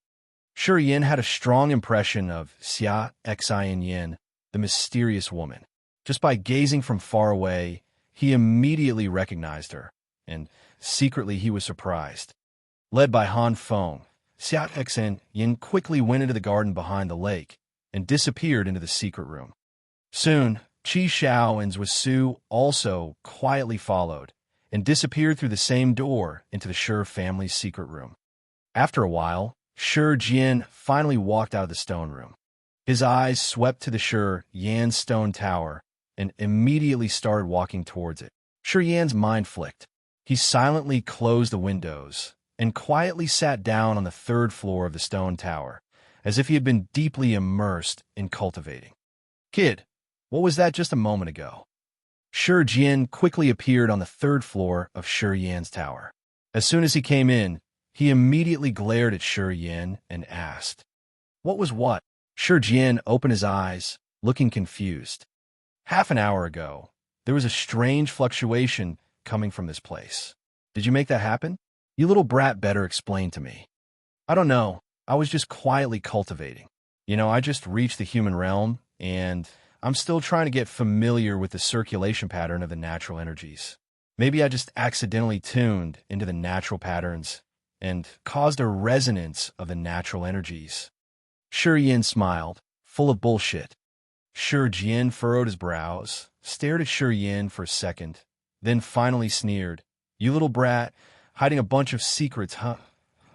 Shi Yin had a strong impression of Xia Hexen Yin, the mysterious woman. Just by gazing from far away, he immediately recognized her, and secretly he was surprised. Led by Han Feng, Xia Hexen Yin quickly went into the garden behind the lake and disappeared into the secret room. Soon, Qi Shao and Zhusu also quietly followed and disappeared through the same door into the Shi family's secret room. After a while, Shi Jian finally walked out of the stone room. His eyes swept to the Shi Yan's stone tower and immediately started walking towards it. Shi Yan's mind flicked. He silently closed the windows and quietly sat down on the third floor of the stone tower, as if he had been deeply immersed in cultivating. "Kid, what was that just a moment ago?" Shi Jian quickly appeared on the third floor of Shi Yan's tower. As soon as he came in, he immediately glared at Shi Yan and asked, "What was what?" Shi Jian opened his eyes, looking confused. "Half an hour ago, there was a strange fluctuation coming from this place. Did you make that happen? You little brat better explain to me." "I don't know. I was just quietly cultivating. I just reached the human realm, and I'm still trying to get familiar with the circulation pattern of the natural energies. Maybe I just accidentally tuned into the natural patterns and caused a resonance of the natural energies." Shi Yan smiled, full of bullshit. Shi Jian furrowed his brows, stared at Shi Yan for a second, then finally sneered. "You little brat, hiding a bunch of secrets, huh?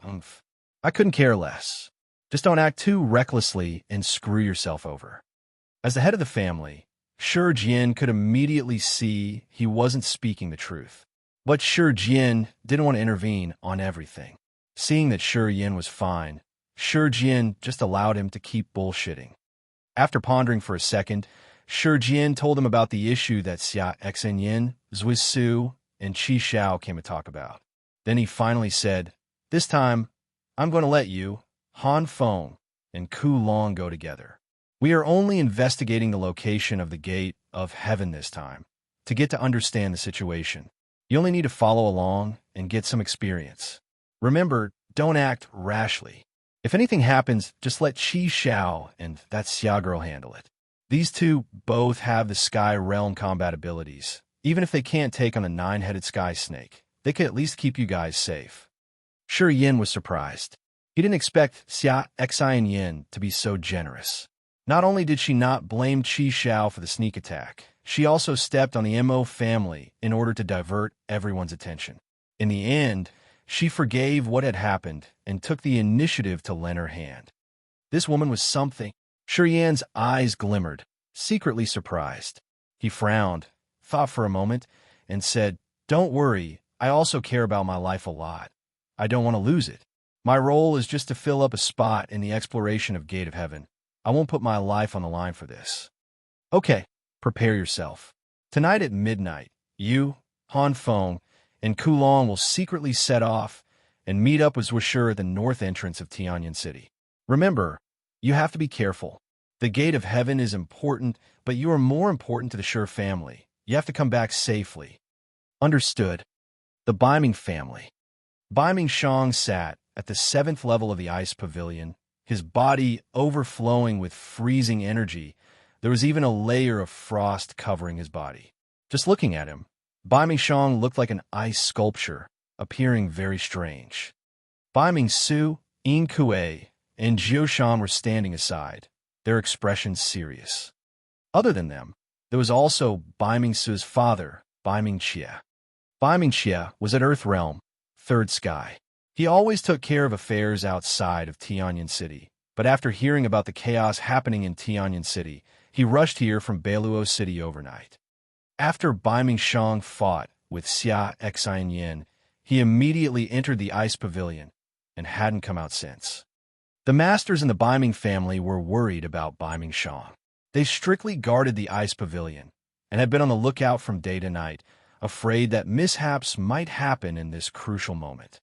Umph. I couldn't care less. Just don't act too recklessly and screw yourself over." As the head of the family, Shi Jian could immediately see he wasn't speaking the truth. But Shi Jian didn't want to intervene on everything. Seeing that Shi Yan was fine, Shi Jian just allowed him to keep bullshitting. After pondering for a second, Shi Jian told him about the issue that Xia Xinyin, Zhusu, and Qi Shao came to talk about. Then he finally said, "This time, I'm going to let you, Han Feng, and Ku Long go together. We are only investigating the location of the gate of heaven this time, to get to understand the situation. You only need to follow along and get some experience. Remember, don't act rashly. If anything happens, just let Qi Shao and that Xia girl handle it. These two both have the Sky Realm combat abilities. Even if they can't take on a 9-headed sky snake, they could at least keep you guys safe." Shi Yan was surprised. He didn't expect Xia Xinyin to be so generous. Not only did she not blame Qi Shao for the sneak attack, she also stepped on the Mo family in order to divert everyone's attention. In the end, she forgave what had happened and took the initiative to lend her hand. This woman was something. Shi Yan's eyes glimmered, secretly surprised. He frowned, thought for a moment, and said, "Don't worry, I also care about my life a lot. I don't want to lose it. My role is just to fill up a spot in the exploration of Gate of Heaven. I won't put my life on the line for this." "Okay, prepare yourself. Tonight at midnight, you, Han Feng, and Ku Long will secretly set off and meet up with Zhushi at the north entrance of Tianyan City. Remember, you have to be careful. The Gate of Heaven is important, but you are more important to the Shi family. You have to come back safely." "Understood." The Baiming family. Baiming Shang sat at the 7th level of the ice pavilion, his body overflowing with freezing energy. There was even a layer of frost covering his body. Just looking at him, Baiming Shang looked like an ice sculpture, appearing very strange. Baiming Su, Yin Kue, and Jiu Shan were standing aside, their expressions serious. Other than them, there was also Baiming Su's father, Baiming Xie. Baiming Xie was at Earth Realm, 3rd Sky. He always took care of affairs outside of Tianyan City, but after hearing about the chaos happening in Tianyan City, he rushed here from Beiluo City overnight. After Baiming Shang fought with Xia Xinyin, he immediately entered the ice pavilion and hadn't come out since. The masters in the Baiming family were worried about Baiming Shang. They strictly guarded the ice pavilion and had been on the lookout from day to night, afraid that mishaps might happen in this crucial moment.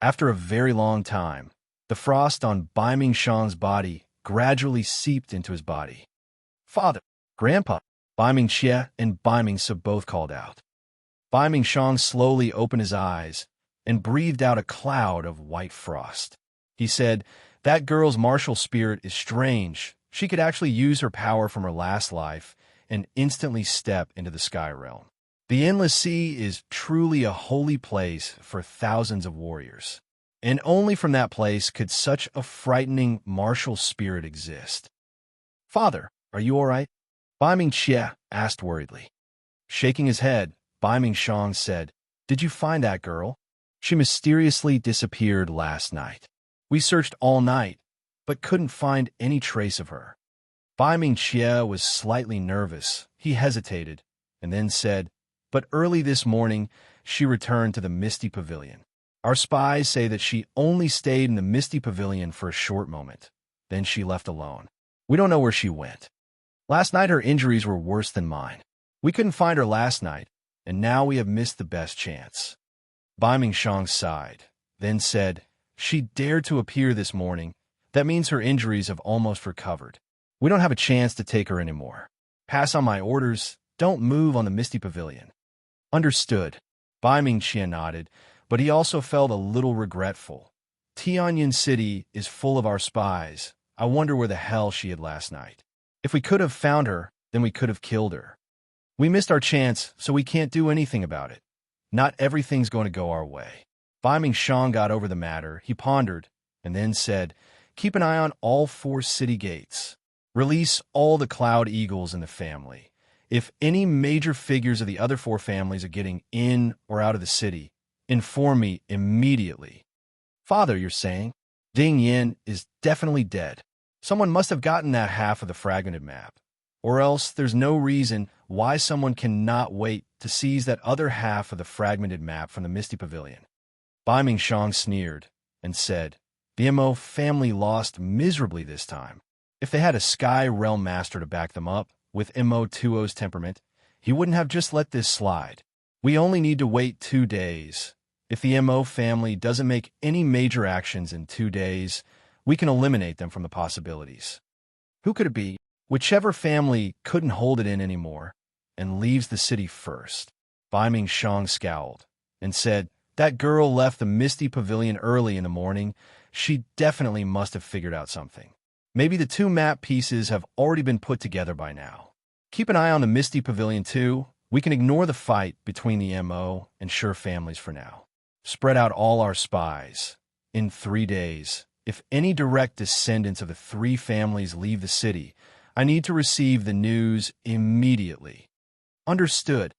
After a very long time, the frost on Baiming Shang's body gradually seeped into his body. "Father, Grandpa," Baiming Xie and Baiming Su both called out. Baiming Shang slowly opened his eyes and breathed out a cloud of white frost. He said, "That girl's martial spirit is strange. She could actually use her power from her last life and instantly step into the Sky Realm. The Endless Sea is truly a holy place for thousands of warriors, and only from that place could such a frightening martial spirit exist." "Father, are you all right?" Bai Ming-Chia asked worriedly. Shaking his head, Bai Ming-Shang said, "Did you find that girl? She mysteriously disappeared last night. We searched all night, but couldn't find any trace of her." Bai Ming-Chia was slightly nervous. He hesitated, and then said, "But early this morning, she returned to the Misty Pavilion. Our spies say that she only stayed in the Misty Pavilion for a short moment. Then she left alone. We don't know where she went. Last night her injuries were worse than mine. We couldn't find her last night, and now we have missed the best chance." Bai Ming-Shang sighed, then said, "She dared to appear this morning. That means her injuries have almost recovered. We don't have a chance to take her anymore. Pass on my orders. Don't move on the Misty Pavilion." Understood. Bai Ming-Chia nodded, but he also felt a little regretful. Tianyin City is full of our spies. I wonder where the hell she hid last night. If we could have found her, then we could have killed her. We missed our chance, so we can't do anything about it. Not everything's going to go our way. Bai Ming-Shang got over the matter. He pondered, and then said, "Keep an eye on all 4 city gates. Release all the Cloud Eagles in the family. If any major figures of the other 4 families are getting in or out of the city, inform me immediately." "Father, you're saying? Ding Yin is definitely dead. Someone must have gotten that half of the fragmented map. Or else there's no reason why someone cannot wait to seize that other half of the fragmented map from the Misty Pavilion." Bai Ming-Shang sneered and said, "The MO family lost miserably this time. If they had a Sky Realm Master to back them up, with MO20's temperament, he wouldn't have just let this slide. We only need to wait 2 days. If the MO family doesn't make any major actions in 2 days, we can eliminate them from the possibilities." Who could it be? Whichever family couldn't hold it in anymore and leaves the city first. Bai Ming-Shang scowled and said, "That girl left the Misty Pavilion early in the morning. She definitely must have figured out something. Maybe the 2 map pieces have already been put together by now. Keep an eye on the Misty Pavilion too. We can ignore the fight between the MO and Sure families for now. Spread out all our spies. In 3 days, if any direct descendants of the 3 families leave the city, I need to receive the news immediately." Understood.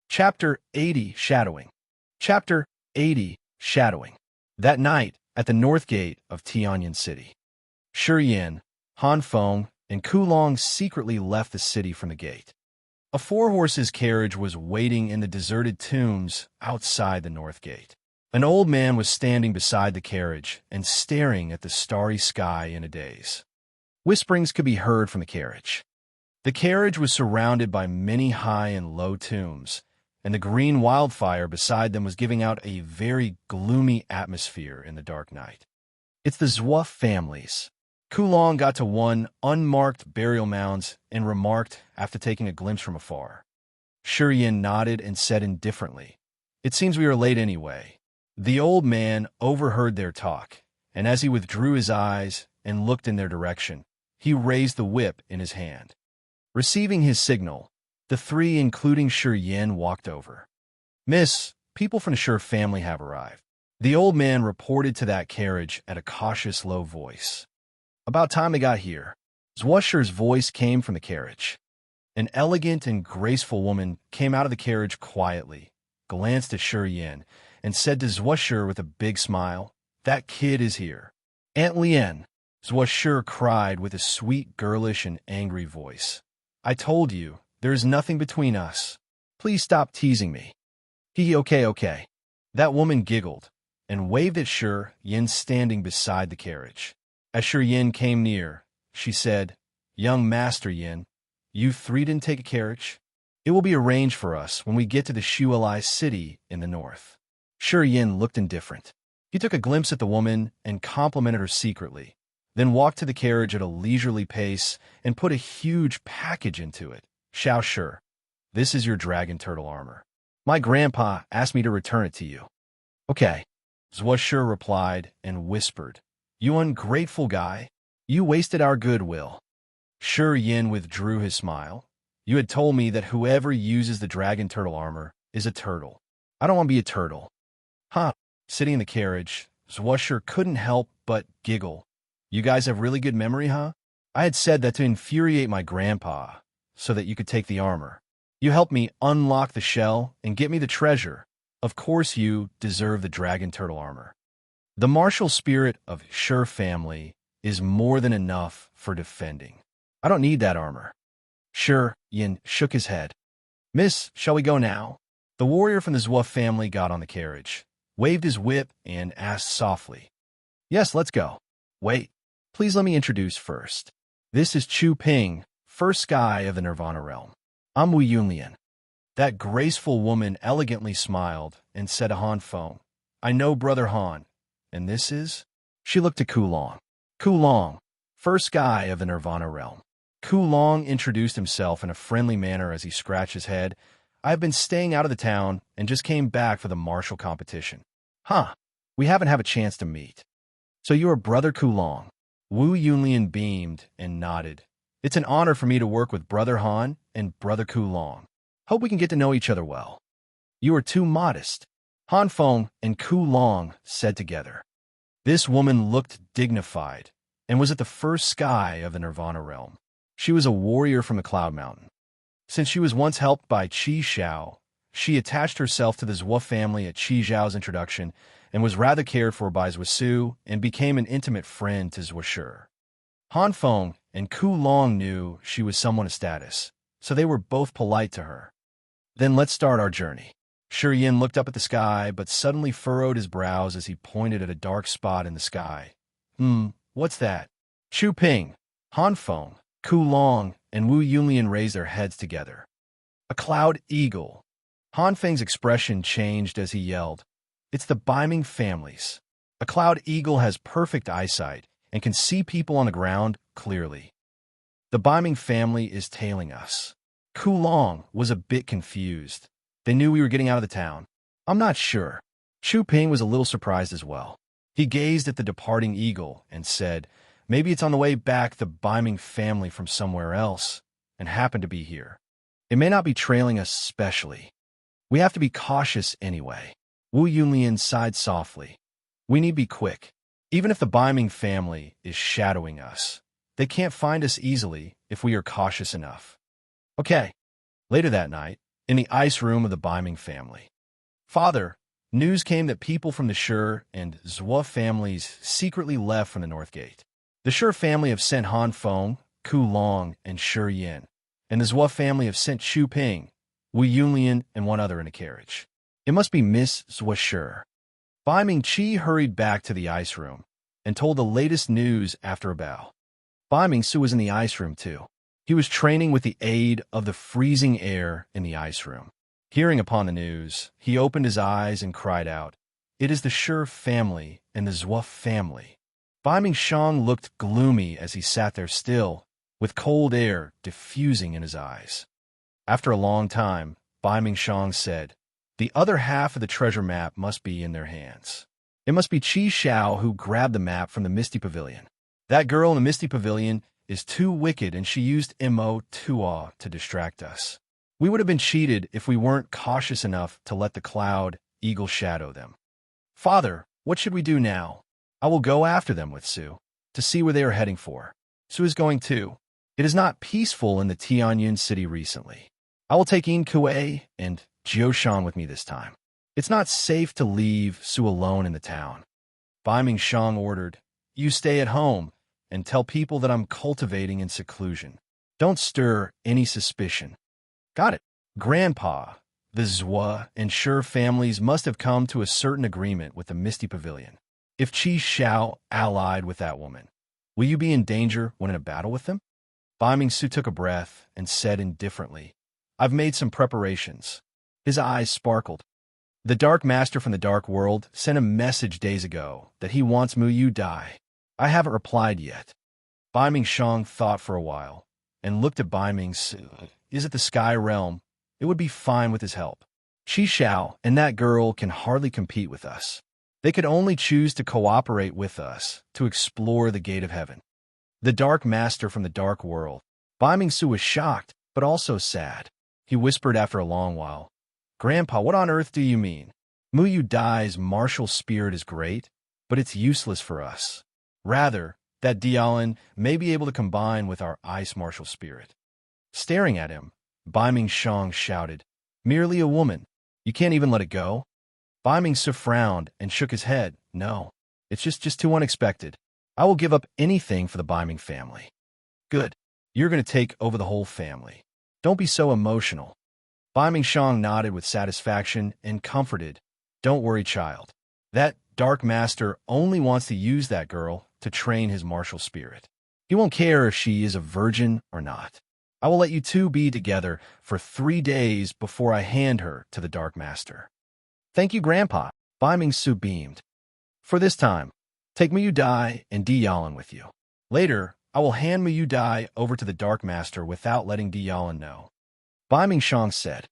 Chapter 80, Shadowing. Chapter 80, Shadowing. That night, at the north gate of Tianyin City, Shi Yin, Han Feng, and Kulong secretly left the city from the gate. A 4-horses carriage was waiting in the deserted tombs outside the north gate. An old man was standing beside the carriage and staring at the starry sky in a daze. Whisperings could be heard from the carriage. The carriage was surrounded by many high and low tombs, and the green wildfire beside them was giving out a very gloomy atmosphere in the dark night. "It's the Zhua families." Kulong got to one unmarked burial mounds and remarked after taking a glimpse from afar. Shi Yin nodded and said indifferently, "It seems we are late anyway." The old man overheard their talk, and as he withdrew his eyes and looked in their direction, he raised the whip in his hand. Receiving his signal, the 3, including Shi Yin, walked over. "Miss, people from the Shi family have arrived." The old man reported to that carriage at a cautious, low voice. "About time they got here." Zhuoshir's voice came from the carriage. An elegant and graceful woman came out of the carriage quietly, glanced at Shi Yin, and said to Zhuoshir with a big smile, "That kid is here." "Aunt Lien," Zhuoshir cried with a sweet, girlish, and angry voice. "I told you, there is nothing between us. Please stop teasing me." Okay. That woman giggled and waved at Shi Yin standing beside the carriage. As Shi Yin came near, she said, "Young Master Yin, you 3 didn't take a carriage? It will be arranged for us when we get to the Shualai city in the north." Shi Yin looked indifferent. He took a glimpse at the woman and complimented her secretly, then walked to the carriage at a leisurely pace and put a huge package into it. "Xiao Shi, this is your dragon turtle armor. My grandpa asked me to return it to you." "Okay," Zhuoshir replied and whispered, "You ungrateful guy. You wasted our goodwill." Shi Yin withdrew his smile. "You had told me that whoever uses the dragon turtle armor is a turtle. I don't want to be a turtle." "Huh." Sitting in the carriage, Zhuoshir couldn't help but giggle. "You guys have really good memory, huh? I had said that to infuriate my grandpa, so that you could take the armor. You helped me unlock the shell and get me the treasure. Of course you deserve the dragon turtle armor. The martial spirit of Sure family is more than enough for defending. I don't need that armor. Sure Yin shook his head. Miss, shall we go now? The warrior from the Zhua family got on the carriage, waved his whip, and asked softly. Yes, let's go. Wait, please let me introduce first. This is Chu Ping, first sky of the Nirvana realm. I'm Wu Yunlian. That graceful woman elegantly smiled and said to Han Feng, I know Brother Han. And this is? She looked to Kulong. Kulong, first sky of the Nirvana realm. Kulong introduced himself in a friendly manner as he scratched his head. I've been staying out of the town and just came back for the martial competition. Huh, we haven't had a chance to meet. So you are Brother Kulong. Wu Yunlian beamed and nodded. It's an honor for me to work with Brother Han and Brother Kulong. Hope we can get to know each other well. You are too modest, Han Feng and Kulong said together. This woman looked dignified and was at the first sky of the Nirvana realm. She was a warrior from the Cloud Mountain. Since she was once helped by Qi Xiao, she attached herself to the Zhua family at Qi Xiao's introduction and was rather cared for by Zhua Su and became an intimate friend to Zhua Shi. Han Feng and Kulong knew she was someone of status, so they were both polite to her. Then let's start our journey. Shi Yin looked up at the sky, but suddenly furrowed his brows as he pointed at a dark spot in the sky. What's that? Chu Ping, Han Feng, Kulong, and Wu Yunlian raised their heads together. A cloud eagle. Han Feng's expression changed as he yelled, It's the Biming families. A cloud eagle has perfect eyesight and can see people on the ground clearly. The Biming family is tailing us. Kulong was a bit confused. They knew we were getting out of the town. I'm not sure. Chu Ping was a little surprised as well. He gazed at the departing eagle and said, Maybe it's on the way back the Biming family from somewhere else and happened to be here. It may not be trailing us specially. We have to be cautious anyway. Wu Yunlian sighed softly. We need to be quick. Even if the Biming family is shadowing us, they can't find us easily if we are cautious enough. Okay. Later that night, in the ice room of the Biming family. Father, news came that people from the Shi and Zhua families secretly left from the North Gate. The Shi family have sent Han Feng, Kulong, and Shi Yin, and the Zhua family have sent Chu Ping, Wu Yunlian, and one other in a carriage. It must be Miss Zhua Shi. Biming Qi hurried back to the ice room and told the latest news after a bow. Biming Su was in the ice room too. He was training with the aid of the freezing air in the ice room. Hearing upon the news, he opened his eyes and cried out, It is the Shi family and the Zhua family. Biming Shang looked gloomy as he sat there still, with cold air diffusing in his eyes. After a long time, Biming Shang said, The other half of the treasure map must be in their hands. It must be Qi Xiao who grabbed the map from the Misty Pavilion. That girl in the Misty Pavilion is too wicked and she used Mo Tua to distract us. We would have been cheated if we weren't cautious enough to let the cloud eagle shadow them. Father, what should we do now? I will go after them with Su, to see where they are heading for. Su is going too. It is not peaceful in the Tianyun city recently. I will take Yin Kuei and Jioshan with me this time. It's not safe to leave Su alone in the town. Biming Shang ordered, You stay at home and tell people that I'm cultivating in seclusion. Don't stir any suspicion. Got it. Grandpa, the Zhua and Shi families must have come to a certain agreement with the Misty Pavilion. If Qi Xiao allied with that woman, will you be in danger when in a battle with them? Biming Su took a breath and said indifferently, I've made some preparations. His eyes sparkled. The Dark Master from the Dark World sent a message days ago that he wants Mu Yu die. I haven't replied yet. Biming Shang thought for a while and looked at Biming Su. Is it the Sky Realm? It would be fine with his help. Qi Xiao and that girl can hardly compete with us. They could only choose to cooperate with us to explore the Gate of Heaven. The Dark Master from the Dark World. Biming Su was shocked, but also sad. He whispered after a long while, Grandpa, what on earth do you mean? Mu Yu Dai's martial spirit is great, but it's useless for us. Rather, that Dialin may be able to combine with our ice martial spirit. Staring at him, Bai Ming-shang shouted, "Merely a woman. You can't even let it go?" Bai Ming-su frowned and shook his head. "No, it's just too unexpected. I will give up anything for the Bai Ming family." "Good. You're going to take over the whole family. Don't be so emotional." Bai Ming-shang nodded with satisfaction and comforted. "Don't worry, child. That Dark Master only wants to use that girl to train his martial spirit. He won't care if she is a virgin or not. I will let you two be together for 3 days before I hand her to the Dark Master." "Thank you, Grandpa." Bai Ming-su beamed. "For this time, take Mu Dai and Di Yalan with you. Later, I will hand Mu Dai over to the Dark Master without letting Di Yalan know." Bai Ming-shang said,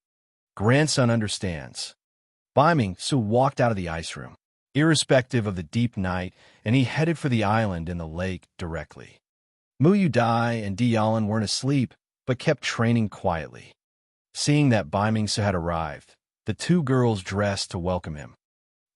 "Grandson understands." Bai Ming-su walked out of the ice room, irrespective of the deep night, and he headed for the island in the lake directly. Mu Dai and Di Yalan weren't asleep, but kept training quietly. Seeing that Bai Ming-su had arrived, the two girls dressed to welcome him.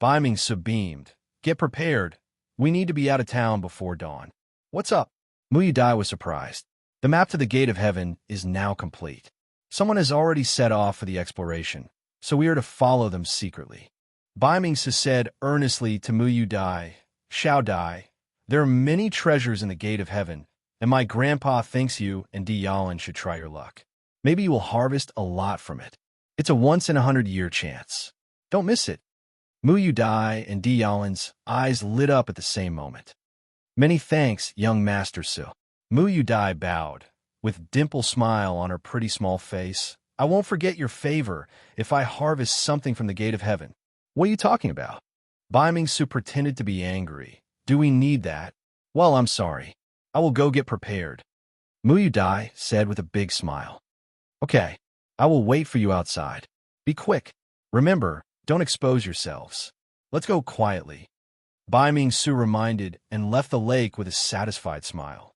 Bai Ming-su beamed. "Get prepared. We need to be out of town before dawn." "What's up?" Mu Dai was surprised. "The map to the Gate of Heaven is now complete. Someone has already set off for the exploration, so we are to follow them secretly." Bai Ming-su said earnestly to Mu Dai, "Xiao Dai, there are many treasures in the Gate of Heaven, and my grandpa thinks you and Di Yalan should try your luck. Maybe you will harvest a lot from it. It's a once-in-100-year chance. Don't miss it." Mu Dai and Di Yalan's eyes lit up at the same moment. "Many thanks, young Master Su." Mu Dai bowed, with dimple smile on her pretty small face. "I won't forget your favor if I harvest something from the Gate of Heaven." "What are you talking about?" Bai Ming-su pretended to be angry. "Do we need that?" "Well, I'm sorry. I will go get prepared," Mu Dai said with a big smile. "Okay, I will wait for you outside. Be quick. Remember, don't expose yourselves. Let's go quietly." Bai Ming-su reminded and left the lake with a satisfied smile.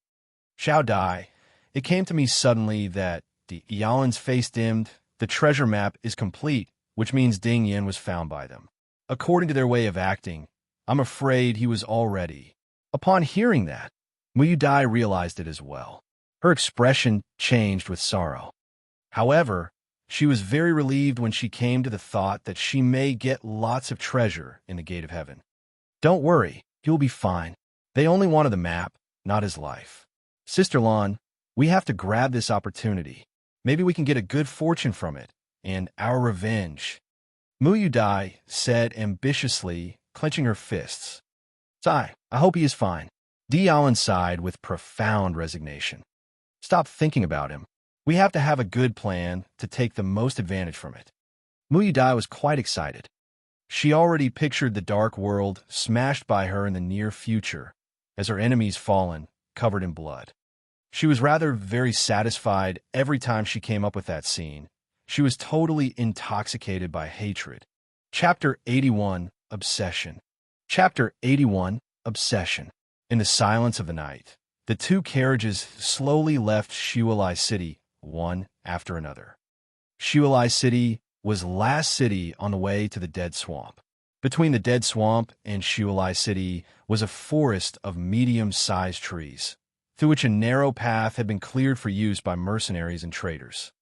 "Xiao Dai, it came to me suddenly that Di Yalan's face dimmed. The treasure map is complete, which means Ding Yin was found by them. According to their way of acting, I'm afraid he was already." Upon hearing that, Mu Dai realized it as well. Her expression changed with sorrow. However, she was very relieved when she came to the thought that she may get lots of treasure in the Gate of Heaven. "Don't worry, he will be fine. They only wanted the map, not his life. Sister Lan, we have to grab this opportunity. Maybe we can get a good fortune from it, and our revenge," Mu Dai said ambitiously, clenching her fists. "Sigh, I hope he is fine." Di Yalan sighed with profound resignation. "Stop thinking about him. We have to have a good plan to take the most advantage from it." Mu Dai was quite excited. She already pictured the dark world smashed by her in the near future, as her enemies fallen, covered in blood. She was rather very satisfied every time she came up with that scene. She was totally intoxicated by hatred. Chapter 81, Obsession. Chapter 81, Obsession. In the silence of the night, the two carriages slowly left Shualai City, one after another. Shualai City was last city on the way to the Dead Swamp. Between the Dead Swamp and Shualai City was a forest of medium-sized trees, through which a narrow path had been cleared for use by mercenaries and traders.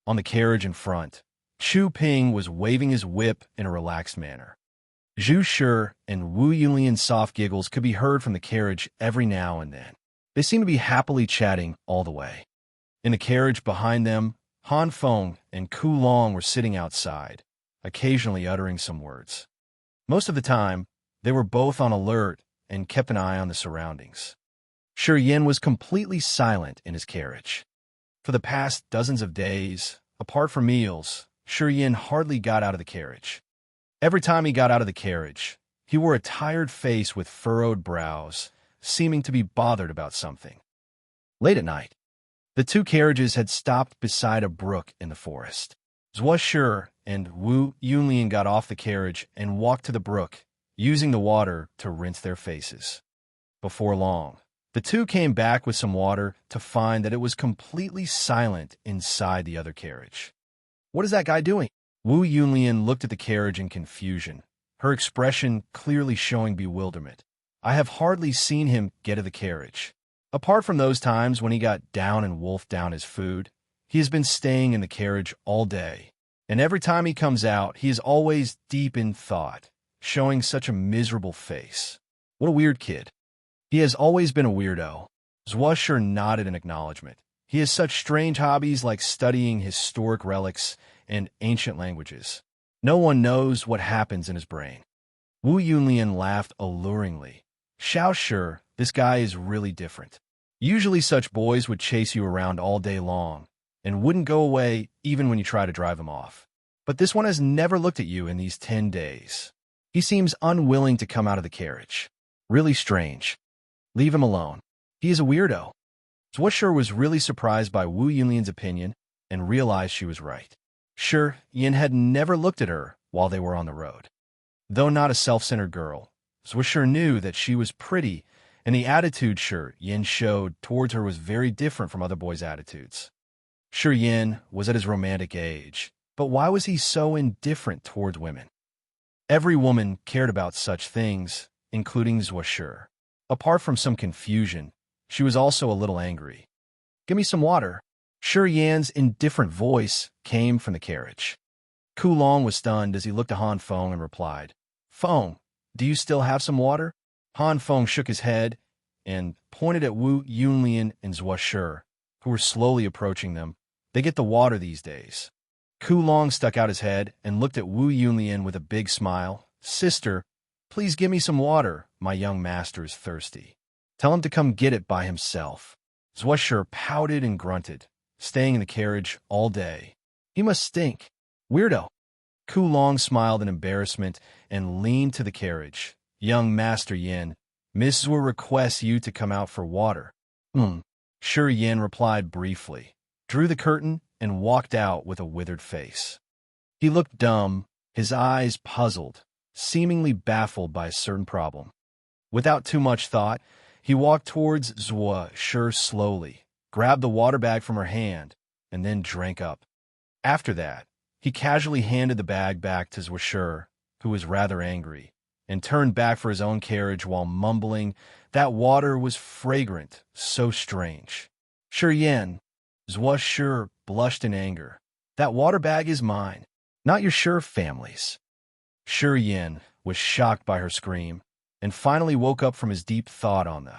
On the carriage in front, Chu Ping was waving his whip in a relaxed manner. Zhu Shi and Wu Yulian's soft giggles could be heard from the carriage every now and then. They seemed to be happily chatting all the way. In the carriage behind them, Han Feng and Ku Long were sitting outside, occasionally uttering some words. Most of the time, they were both on alert and kept an eye on the surroundings. Shi Yin was completely silent in his carriage. For the past dozens of days, apart from meals, Shi Yin hardly got out of the carriage. Every time he got out of the carriage, he wore a tired face with furrowed brows, seeming to be bothered about something. Late at night, the two carriages had stopped beside a brook in the forest. Zhuo Shi and Wu Yunlian got off the carriage and walked to the brook, using the water to rinse their faces. Before long, the two came back with some water to find that it was completely silent inside the other carriage. "What is that guy doing?" Wu Yunlian looked at the carriage in confusion, her expression clearly showing bewilderment. "I have hardly seen him get to the carriage. Apart from those times when he got down and wolfed down his food, He has been staying in the carriage all day, and every time he comes out, he is always deep in thought, showing such a miserable face. What a weird kid. He has always been a weirdo. Zwasher nodded in acknowledgement. He has such strange hobbies like studying historic relics and ancient languages. No one knows what happens in his brain. Wu Yunlian laughed alluringly. Xiao Shi, this guy is really different. Usually such boys would chase you around all day long and wouldn't go away even when you try to drive him off. But this one has never looked at you in these 10 days. He seems unwilling to come out of the carriage. Really strange. Leave him alone. He is a weirdo. Zwasher was really surprised by Wu Yunlian's opinion and realized she was right. Sure, Yin had never looked at her while they were on the road. Though not a self-centered girl, Zwasher knew that she was pretty, and the attitude Yin showed towards her was very different from other boys' attitudes. Yin was at his romantic age, but why was he so indifferent towards women? Every woman cared about such things, including Zwasher. Apart from some confusion, she was also a little angry. Give me some water. Yan's indifferent voice came from the carriage. Kulong was stunned as he looked at Han Feng and replied, Feng, do you still have some water? Han Feng shook his head and pointed at Wu Yunlian and Zwasher, who were slowly approaching them. They get the water these days. Kulong stuck out his head and looked at Wu Yunlian with a big smile. Sister, please give me some water. My young master is thirsty. Tell him to come get it by himself. Zwasher pouted and grunted, staying in the carriage all day. He must stink. Weirdo. Kulong smiled in embarrassment and leaned to the carriage. Young Master Yin, Miss Zua requests you to come out for water. Sure, Yin replied briefly, drew the curtain, and walked out with a withered face. He looked dumb, his eyes puzzled, seemingly baffled by a certain problem. Without too much thought, he walked towards Zua slowly, grabbed the water bag from her hand, and then drank up. After that, he casually handed the bag back to Zua, who was rather angry, and turned back for his own carriage while mumbling, that water was fragrant, so strange. Yen, Zua blushed in anger. That water bag is mine, not your family's. Yen was shocked by her scream, and finally woke up from his deep thought on the.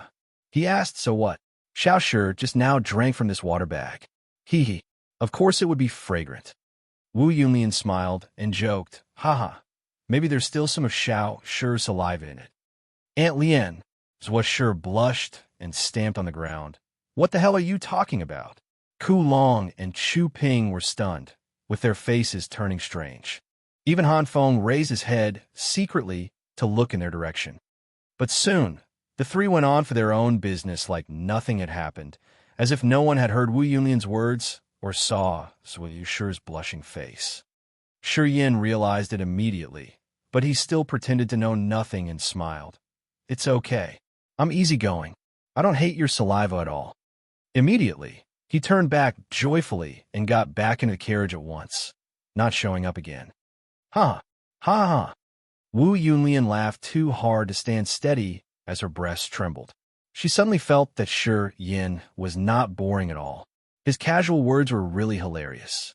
He asked, so what? Xiao Shi just now drank from this water bag. Hee. Of course it would be fragrant. Wu Yunlian smiled and joked, haha, maybe there's still some of Xiao Shi's saliva in it. Aunt Lien, Zua blushed and stamped on the ground. What the hell are you talking about? Kulong and Chu Ping were stunned, with their faces turning strange. Even Han Feng raised his head secretly to look in their direction. But soon, the three went on for their own business like nothing had happened, as if no one had heard Wu Yunlian's words or saw Zhu's blushing face. Yin realized it immediately, but he still pretended to know nothing and smiled. It's okay. I'm easygoing. I don't hate your saliva at all. Immediately, he turned back joyfully and got back into the carriage at once, not showing up again. Ha! Ha ha! Wu Yunlian laughed too hard to stand steady as her breast trembled. She suddenly felt that Yin was not boring at all. His casual words were really hilarious.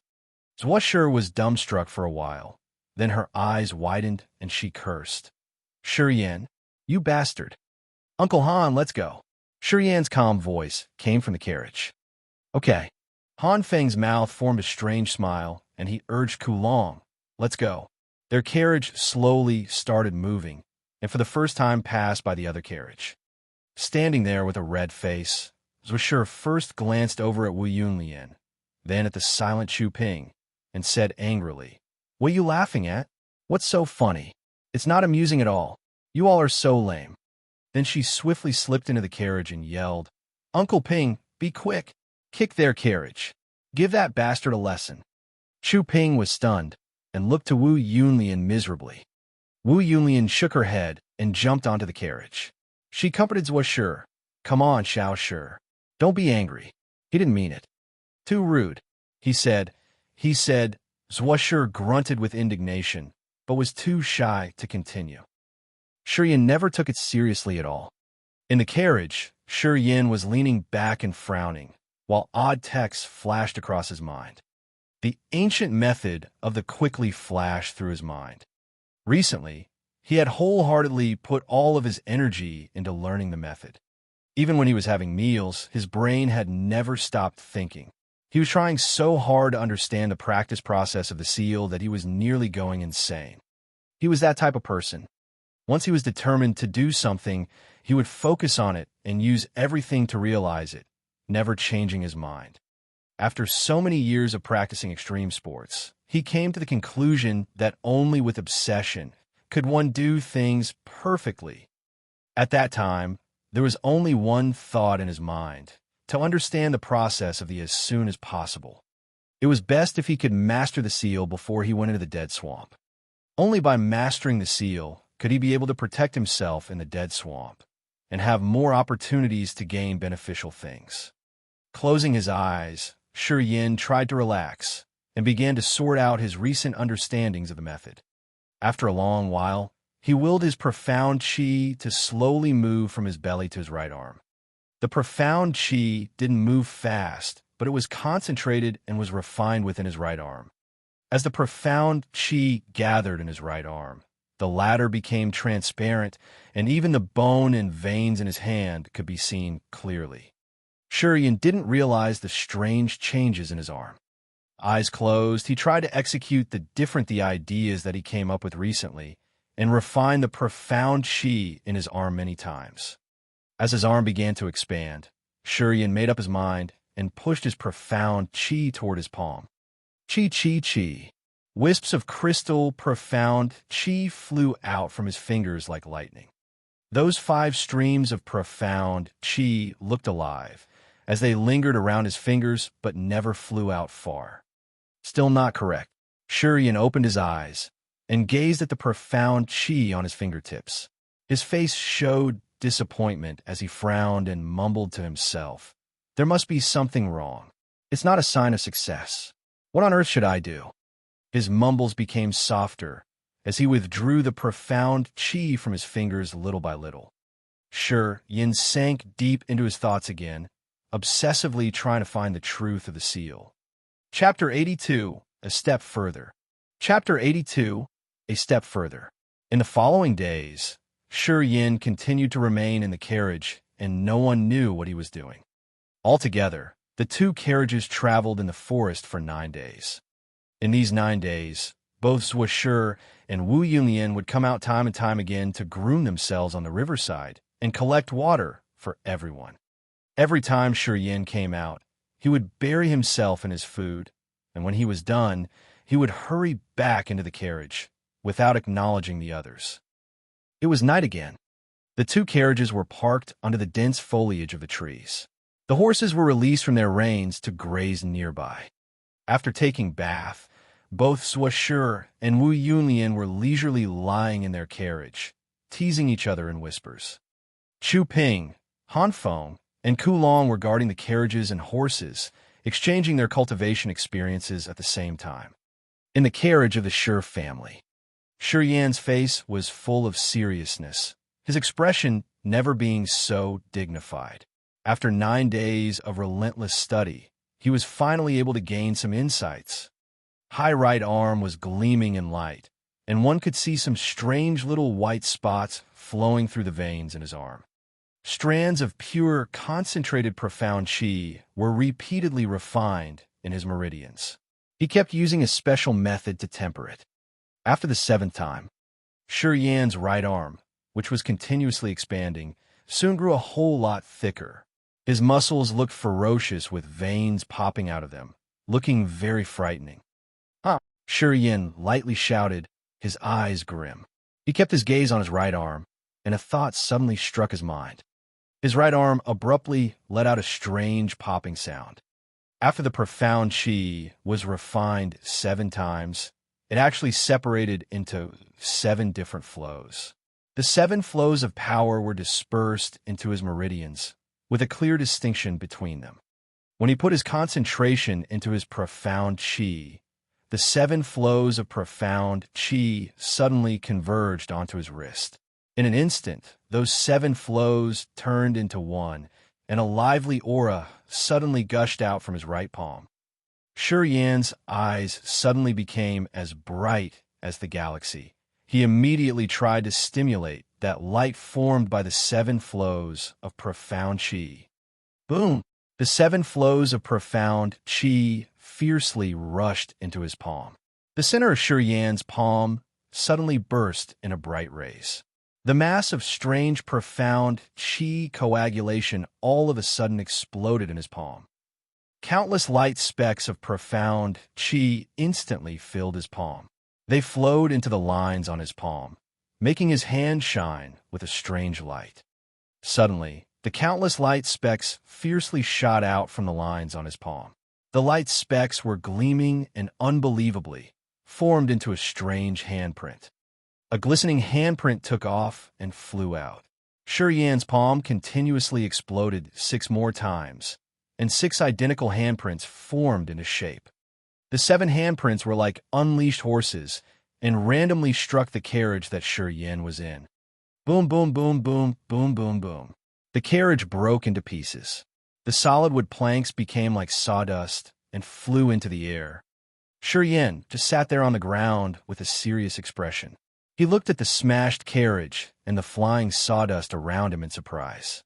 Zua was dumbstruck for a while. Then her eyes widened and she cursed. Yin, you bastard. Uncle Han, let's go. Yan's calm voice came from the carriage. Okay. Han Feng's mouth formed a strange smile, and he urged Kulong, let's go. Their carriage slowly started moving, and for the first time passed by the other carriage. Standing there with a red face, Zua first glanced over at Wu Yunlian, then at the silent Chu Ping, and said angrily, what are you laughing at? What's so funny? It's not amusing at all. You all are so lame. Then she swiftly slipped into the carriage and yelled, Uncle Ping, be quick. Kick their carriage. Give that bastard a lesson. Chu Ping was stunned and looked to Wu Yunlian miserably. Wu Yunlian shook her head and jumped onto the carriage. She comforted Zua. Come on, Xiao Shi. Don't be angry. He didn't mean it. Too rude, he said. Zua grunted with indignation, but was too shy to continue. Yin never took it seriously at all. In the carriage, Yin was leaning back and frowning, while odd texts flashed across his mind. The ancient method of the quickly flashed through his mind. Recently, he had wholeheartedly put all of his energy into learning the method. Even when he was having meals, his brain had never stopped thinking. He was trying so hard to understand the practice process of the seal that he was nearly going insane. He was that type of person. Once he was determined to do something, he would focus on it and use everything to realize it, never changing his mind. After so many years of practicing extreme sports, he came to the conclusion that only with obsession could one do things perfectly. At that time, there was only one thought in his mind: to understand the process of the as soon as possible. It was best if he could master the seal before he went into the dead swamp. Only by mastering the seal could he be able to protect himself in the dead swamp and have more opportunities to gain beneficial things. Closing his eyes, Shi Yin tried to relax and began to sort out his recent understandings of the method. After a long while, he willed his profound qi to slowly move from his belly to his right arm. The profound qi didn't move fast, but it was concentrated and was refined within his right arm. As the profound qi gathered in his right arm, the latter became transparent, and even the bone and veins in his hand could be seen clearly. Shi Yin didn't realize the strange changes in his arm. Eyes closed, he tried to execute the ideas that he came up with recently and refine the profound qi in his arm many times. As his arm began to expand, Shi Yin made up his mind and pushed his profound qi toward his palm. Qi, qi, qi. Wisps of crystal, profound qi flew out from his fingers like lightning. Those 5 streams of profound qi looked alive as they lingered around his fingers but never flew out far. Still not correct. Shi Yin opened his eyes and gazed at the profound qi on his fingertips. His face showed disappointment as he frowned and mumbled to himself. There must be something wrong. It's not a sign of success. What on earth should I do? His mumbles became softer as he withdrew the profound qi from his fingers little by little. Shi Yin sank deep into his thoughts again, obsessively trying to find the truth of the seal. Chapter 82, A Step Further. Chapter 82, A Step Further. In the following days, Shi Yin continued to remain in the carriage, and no one knew what he was doing. Altogether, the 2 carriages traveled in the forest for 9 days. In these 9 days, both Zhuo Shi and Wu Yunlian would come out time and time again to groom themselves on the riverside and collect water for everyone. Every time Shi Yin came out, he would bury himself in his food, and when he was done, he would hurry back into the carriage without acknowledging the others. It was night again. The 2 carriages were parked under the dense foliage of the trees. The horses were released from their reins to graze nearby. After taking bath, both Zhuo Shi and Wu Yunlian were leisurely lying in their carriage, teasing each other in whispers. Chu Ping, Han Feng, and Ku Long were guarding the carriages and horses, exchanging their cultivation experiences at the same time. In the carriage of the Shi family, Shi Yan's face was full of seriousness, his expression never being so dignified. After 9 days of relentless study, he was finally able to gain some insights. High right arm was gleaming in light, and one could see some strange little white spots flowing through the veins in his arm. Strands of pure, concentrated profound qi were repeatedly refined in his meridians. He kept using a special method to temper it. After the 7th time, Shi Yan's right arm, which was continuously expanding, soon grew a whole lot thicker. His muscles looked ferocious with veins popping out of them, looking very frightening. "Huh!" Shi Yin lightly shouted, his eyes grim. He kept his gaze on his right arm, and a thought suddenly struck his mind. His right arm abruptly let out a strange popping sound. After the profound qi was refined 7 times, it actually separated into 7 different flows. The 7 flows of power were dispersed into his meridians, with a clear distinction between them. When he put his concentration into his profound qi, the 7 flows of profound qi suddenly converged onto his wrist. In an instant, those 7 flows turned into one, and a lively aura suddenly gushed out from his right palm. Shi Yan's eyes suddenly became as bright as the galaxy. He immediately tried to stimulate that light formed by the 7 flows of profound qi. Boom! The 7 flows of profound qi fiercely rushed into his palm. The center of Shi Yan's palm suddenly burst in a bright rays. The mass of strange, profound qi coagulation all of a sudden exploded in his palm. Countless light specks of profound qi instantly filled his palm. They flowed into the lines on his palm, making his hand shine with a strange light. Suddenly, the countless light specks fiercely shot out from the lines on his palm. The light specks were gleaming and unbelievably formed into a strange handprint. A glistening handprint took off and flew out. Shi Yan's palm continuously exploded 6 more times, and 6 identical handprints formed into shape. The 7 handprints were like unleashed horses and randomly struck the carriage that Shi Yan was in. Boom, boom, boom, boom, boom, boom, boom. The carriage broke into pieces. The solid wood planks became like sawdust and flew into the air. Shi Yan just sat there on the ground with a serious expression. He looked at the smashed carriage and the flying sawdust around him in surprise.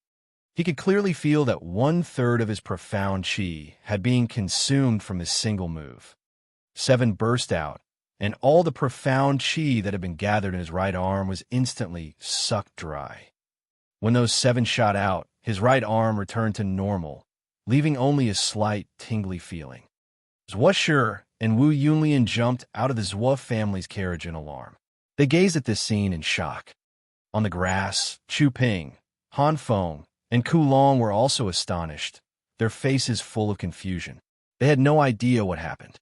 He could clearly feel that 1/3 of his profound qi had been consumed from this single move. 7 burst out, and all the profound qi that had been gathered in his right arm was instantly sucked dry. When those 7 shot out, his right arm returned to normal, leaving only a slight tingly feeling. Zhuo Shi and Wu Yunlian jumped out of the Zhuo family's carriage in alarm. They gazed at this scene in shock. On the grass, Chu Ping, Han Feng, and Ku Long were also astonished, their faces full of confusion. They had no idea what happened.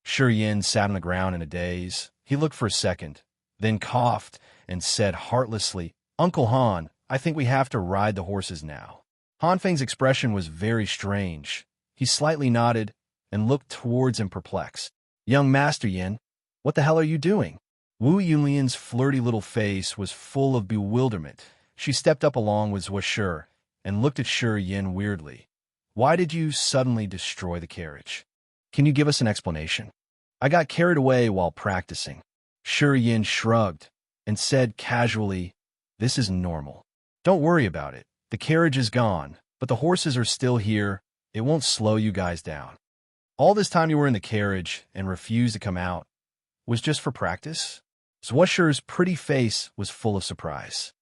Shi Yan sat on the ground in a daze. He looked for a second, then coughed and said heartlessly, "Uncle Han, I think we have to ride the horses now." Han Feng's expression was very strange. He slightly nodded and looked towards him perplexed. "Young Master Yan, what the hell are you doing?" Wu Yunlian's flirty little face was full of bewilderment. She stepped up along with Zhuo Shi and looked at Shi Yan weirdly. "Why did you suddenly destroy the carriage? Can you give us an explanation?" "I got carried away while practicing." Shi Yan shrugged and said casually, "This is normal. Don't worry about it. The carriage is gone, but the horses are still here. It won't slow you guys down. All this time you were in the carriage and refused to come out was just for practice?" Zhuo Shi's pretty face was full of surprise.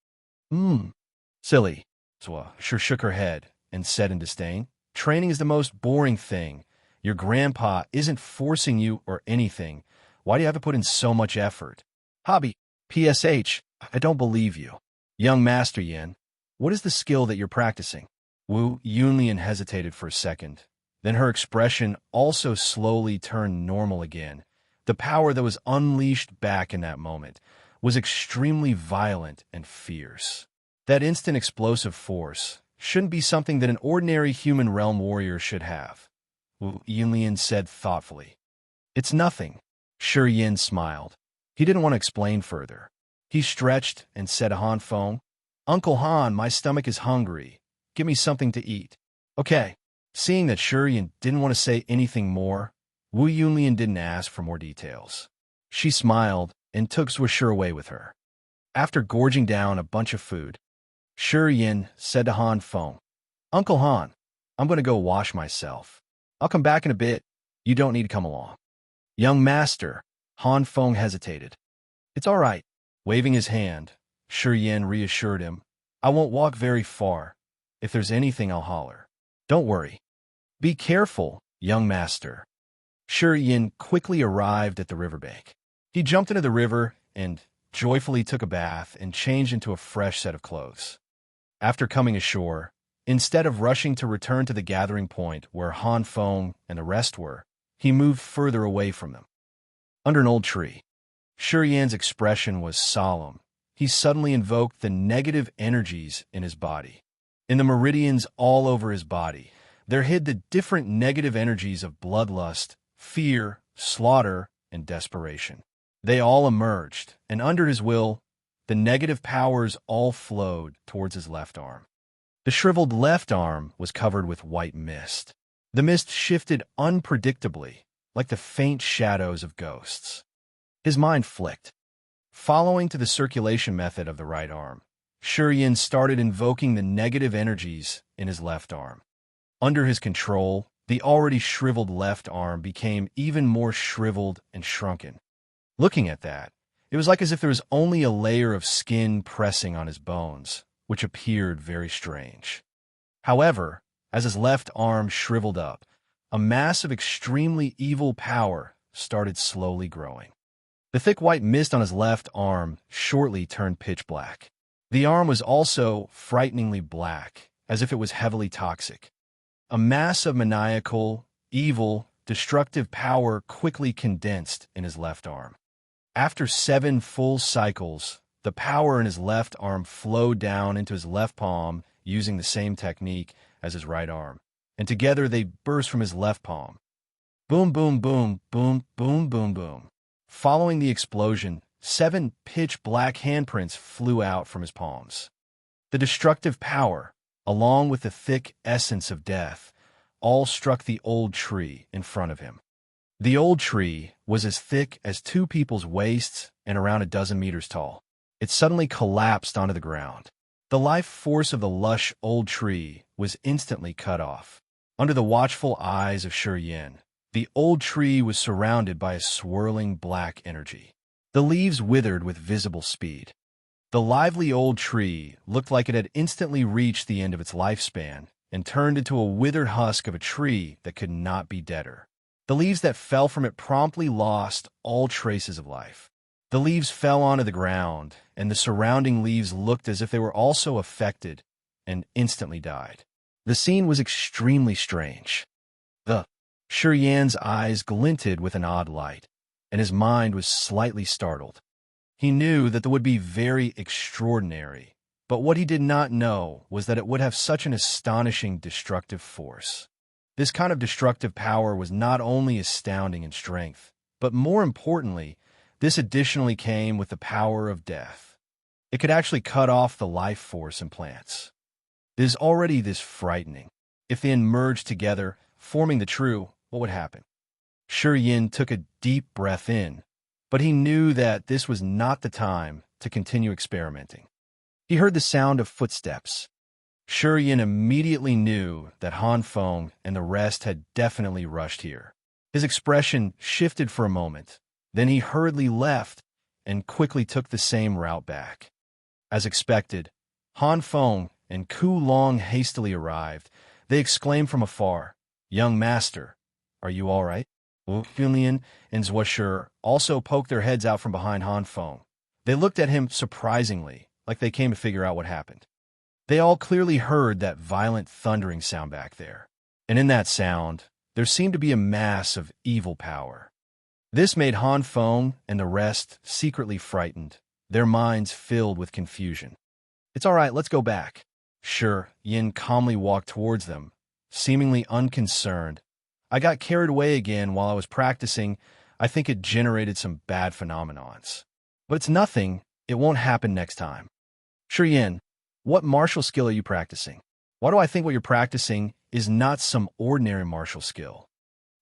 Silly." Zhuo Shi shook her head and said in disdain, "Training is the most boring thing. Your grandpa isn't forcing you or anything. Why do you have to put in so much effort? Hobby. PSH, I don't believe you." "Young Master Yan, what is the skill that you're practicing?" Wu Yunlian hesitated for a second. Then her expression also slowly turned normal again. The power that was unleashed back in that moment was extremely violent and fierce. That instant explosive force shouldn't be something that an ordinary human realm warrior should have, Wu Yunlian said thoughtfully. "It's nothing." Shi Yan smiled. He didn't want to explain further. He stretched and said to Han Feng, "Uncle Han, my stomach is hungry. Give me something to eat." "Okay." Seeing that Shi Yan didn't want to say anything more, Wu Yunlian didn't ask for more details. She smiled and took Zhuo Shi away with her. After gorging down a bunch of food, Shi Yan said to Han Feng, "Uncle Han, I'm going to go wash myself. I'll come back in a bit. You don't need to come along." "Young Master," Han Feng hesitated. "It's all right." Waving his hand, Shi Yan reassured him, "I won't walk very far. If there's anything, I'll holler. Don't worry. Be careful, young master." Shi Yan quickly arrived at the riverbank. He jumped into the river and joyfully took a bath and changed into a fresh set of clothes. After coming ashore, instead of rushing to return to the gathering point where Han Feng and the rest were, he moved further away from them. Under an old tree, Shi Yan's expression was solemn. He suddenly invoked the negative energies in his body. In the meridians all over his body, there hid the different negative energies of bloodlust, fear, slaughter, and desperation. They all emerged, and under his will, the negative powers all flowed towards his left arm. The shriveled left arm was covered with white mist. The mist shifted unpredictably, like the faint shadows of ghosts. His mind flicked. Following to the circulation method of the right arm, Yin started invoking the negative energies in his left arm. Under his control, the already shriveled left arm became even more shriveled and shrunken. Looking at that, it was like as if there was only a layer of skin pressing on his bones, which appeared very strange. However, as his left arm shriveled up, a mass of extremely evil power started slowly growing. The thick white mist on his left arm shortly turned pitch black. The arm was also frighteningly black, as if it was heavily toxic. A mass of maniacal, evil, destructive power quickly condensed in his left arm. After 7 full cycles, the power in his left arm flowed down into his left palm using the same technique as his right arm, and together they burst from his left palm. Boom, boom, boom, boom, boom, boom, boom. Following the explosion, 7 pitch-black handprints flew out from his palms. The destructive power, along with the thick essence of death, all struck the old tree in front of him. The old tree was as thick as 2 people's waists and around a dozen meters tall. It suddenly collapsed onto the ground. The life force of the lush old tree was instantly cut off. Under the watchful eyes of Yin, the old tree was surrounded by a swirling black energy. The leaves withered with visible speed. The lively old tree looked like it had instantly reached the end of its lifespan and turned into a withered husk of a tree that could not be deader. The leaves that fell from it promptly lost all traces of life. The leaves fell onto the ground, and the surrounding leaves looked as if they were also affected and instantly died. The scene was extremely strange. The Yan's eyes glinted with an odd light, and his mind was slightly startled. He knew that it would be very extraordinary, but what he did not know was that it would have such an astonishing destructive force. This kind of destructive power was not only astounding in strength, but more importantly, this additionally came with the power of death. It could actually cut off the life force in plants. It is already this frightening. If they merged together, forming the true, what would happen? Yin took a deep breath in, but he knew that this was not the time to continue experimenting. He heard the sound of footsteps. Yin immediately knew that Han Feng and the rest had definitely rushed here. His expression shifted for a moment. Then he hurriedly left and quickly took the same route back. As expected, Han Feng and Ku Long hastily arrived. They exclaimed from afar, "Young master, are you all right?" Wu Yunlian and Zhuo also poked their heads out from behind Han Feng. They looked at him surprisingly, like they came to figure out what happened. They all clearly heard that violent thundering sound back there, and in that sound, there seemed to be a mass of evil power. This made Han Feng and the rest secretly frightened, their minds filled with confusion. "It's all right, let's go back." Yin calmly walked towards them, seemingly unconcerned. "I got carried away again while I was practicing. I think it generated some bad phenomenons. But it's nothing. It won't happen next time." "Yin, what martial skill are you practicing? Why do I think what you're practicing is not some ordinary martial skill?"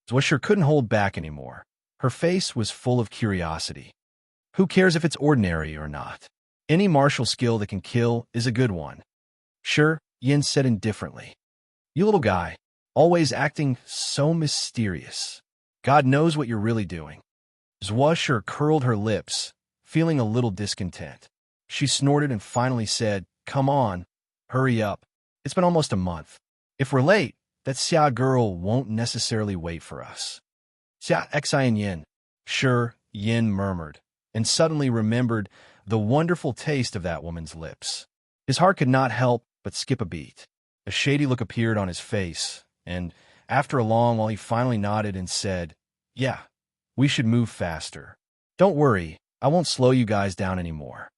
Zhuo couldn't hold back anymore. Her face was full of curiosity. "Who cares if it's ordinary or not? Any martial skill that can kill is a good one." Yin said indifferently. "You little guy, always acting so mysterious. God knows what you're really doing." Zhuo curled her lips, feeling a little discontent. She snorted and finally said, "Come on, hurry up. It's been almost a month. If we're late, that Xia girl won't necessarily wait for us." "Xia Xian Yin." Yin murmured, and suddenly remembered the wonderful taste of that woman's lips. His heart could not help but skip a beat. A shady look appeared on his face, and after a long while he finally nodded and said, "Yeah, we should move faster. Don't worry, I won't slow you guys down anymore."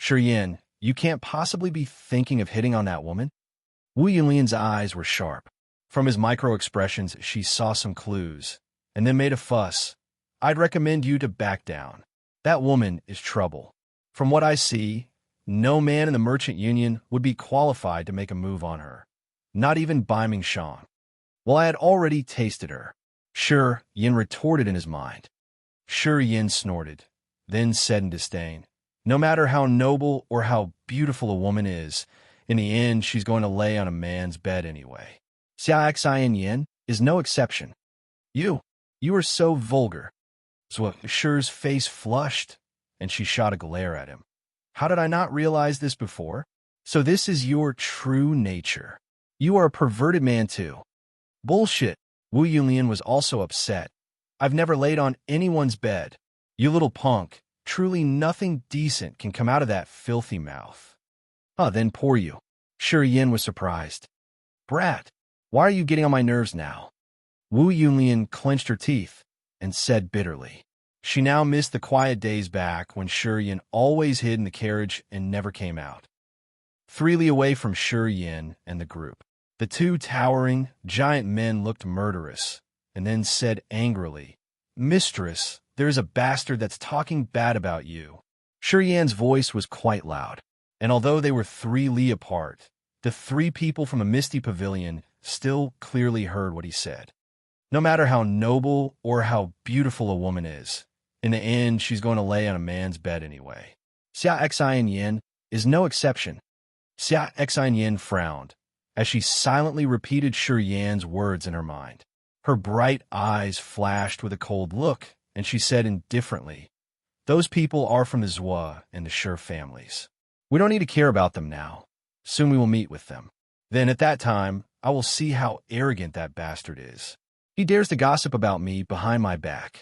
"Yin, you can't possibly be thinking of hitting on that woman?" Wu Yunlian's eyes were sharp. From his micro-expressions, she saw some clues, and then made a fuss. "I'd recommend you to back down. That woman is trouble. From what I see, No man in the merchant union would be qualified to make a move on her. Not even Bai Mingshang. Well, I had already tasted her. Sure, Yin retorted in his mind. Sure, Yin snorted, then said in disdain, no matter how noble or how beautiful a woman is, in the end she's going to lay on a man's bed anyway. Xia Xian Yin is no exception. You are so vulgar. So Shi's face flushed, and she shot a glare at him. How did I not realize this before? So this is your true nature. You are a perverted man too. Bullshit. Wu Yunlian was also upset. I've never laid on anyone's bed. You little punk. Truly nothing decent can come out of that filthy mouth. Then poor you. Shi Yin was surprised. Brat, why are you getting on my nerves now? Wu Yunlian clenched her teeth and said bitterly. She now missed the quiet days back when Shi Yin always hid in the carriage and never came out. 3 li away from Shi Yin and the group, the 2 towering, giant men looked murderous, and then said angrily, Mistress, there is a bastard that's talking bad about you. Shi Yan's voice was quite loud, and although they were 3 li apart, the 3 people from the misty pavilion still clearly heard what he said. No matter how noble or how beautiful a woman is, in the end she's going to lay on a man's bed anyway. Xia Xian Yin is no exception. Xia Xian Yin frowned, as she silently repeated Shi Yan's words in her mind. Her bright eyes flashed with a cold look, and she said indifferently, those people are from the Zhua and the Shi families. We don't need to care about them now. Soon we will meet with them. Then at that time, I will see how arrogant that bastard is. He dares to gossip about me behind my back.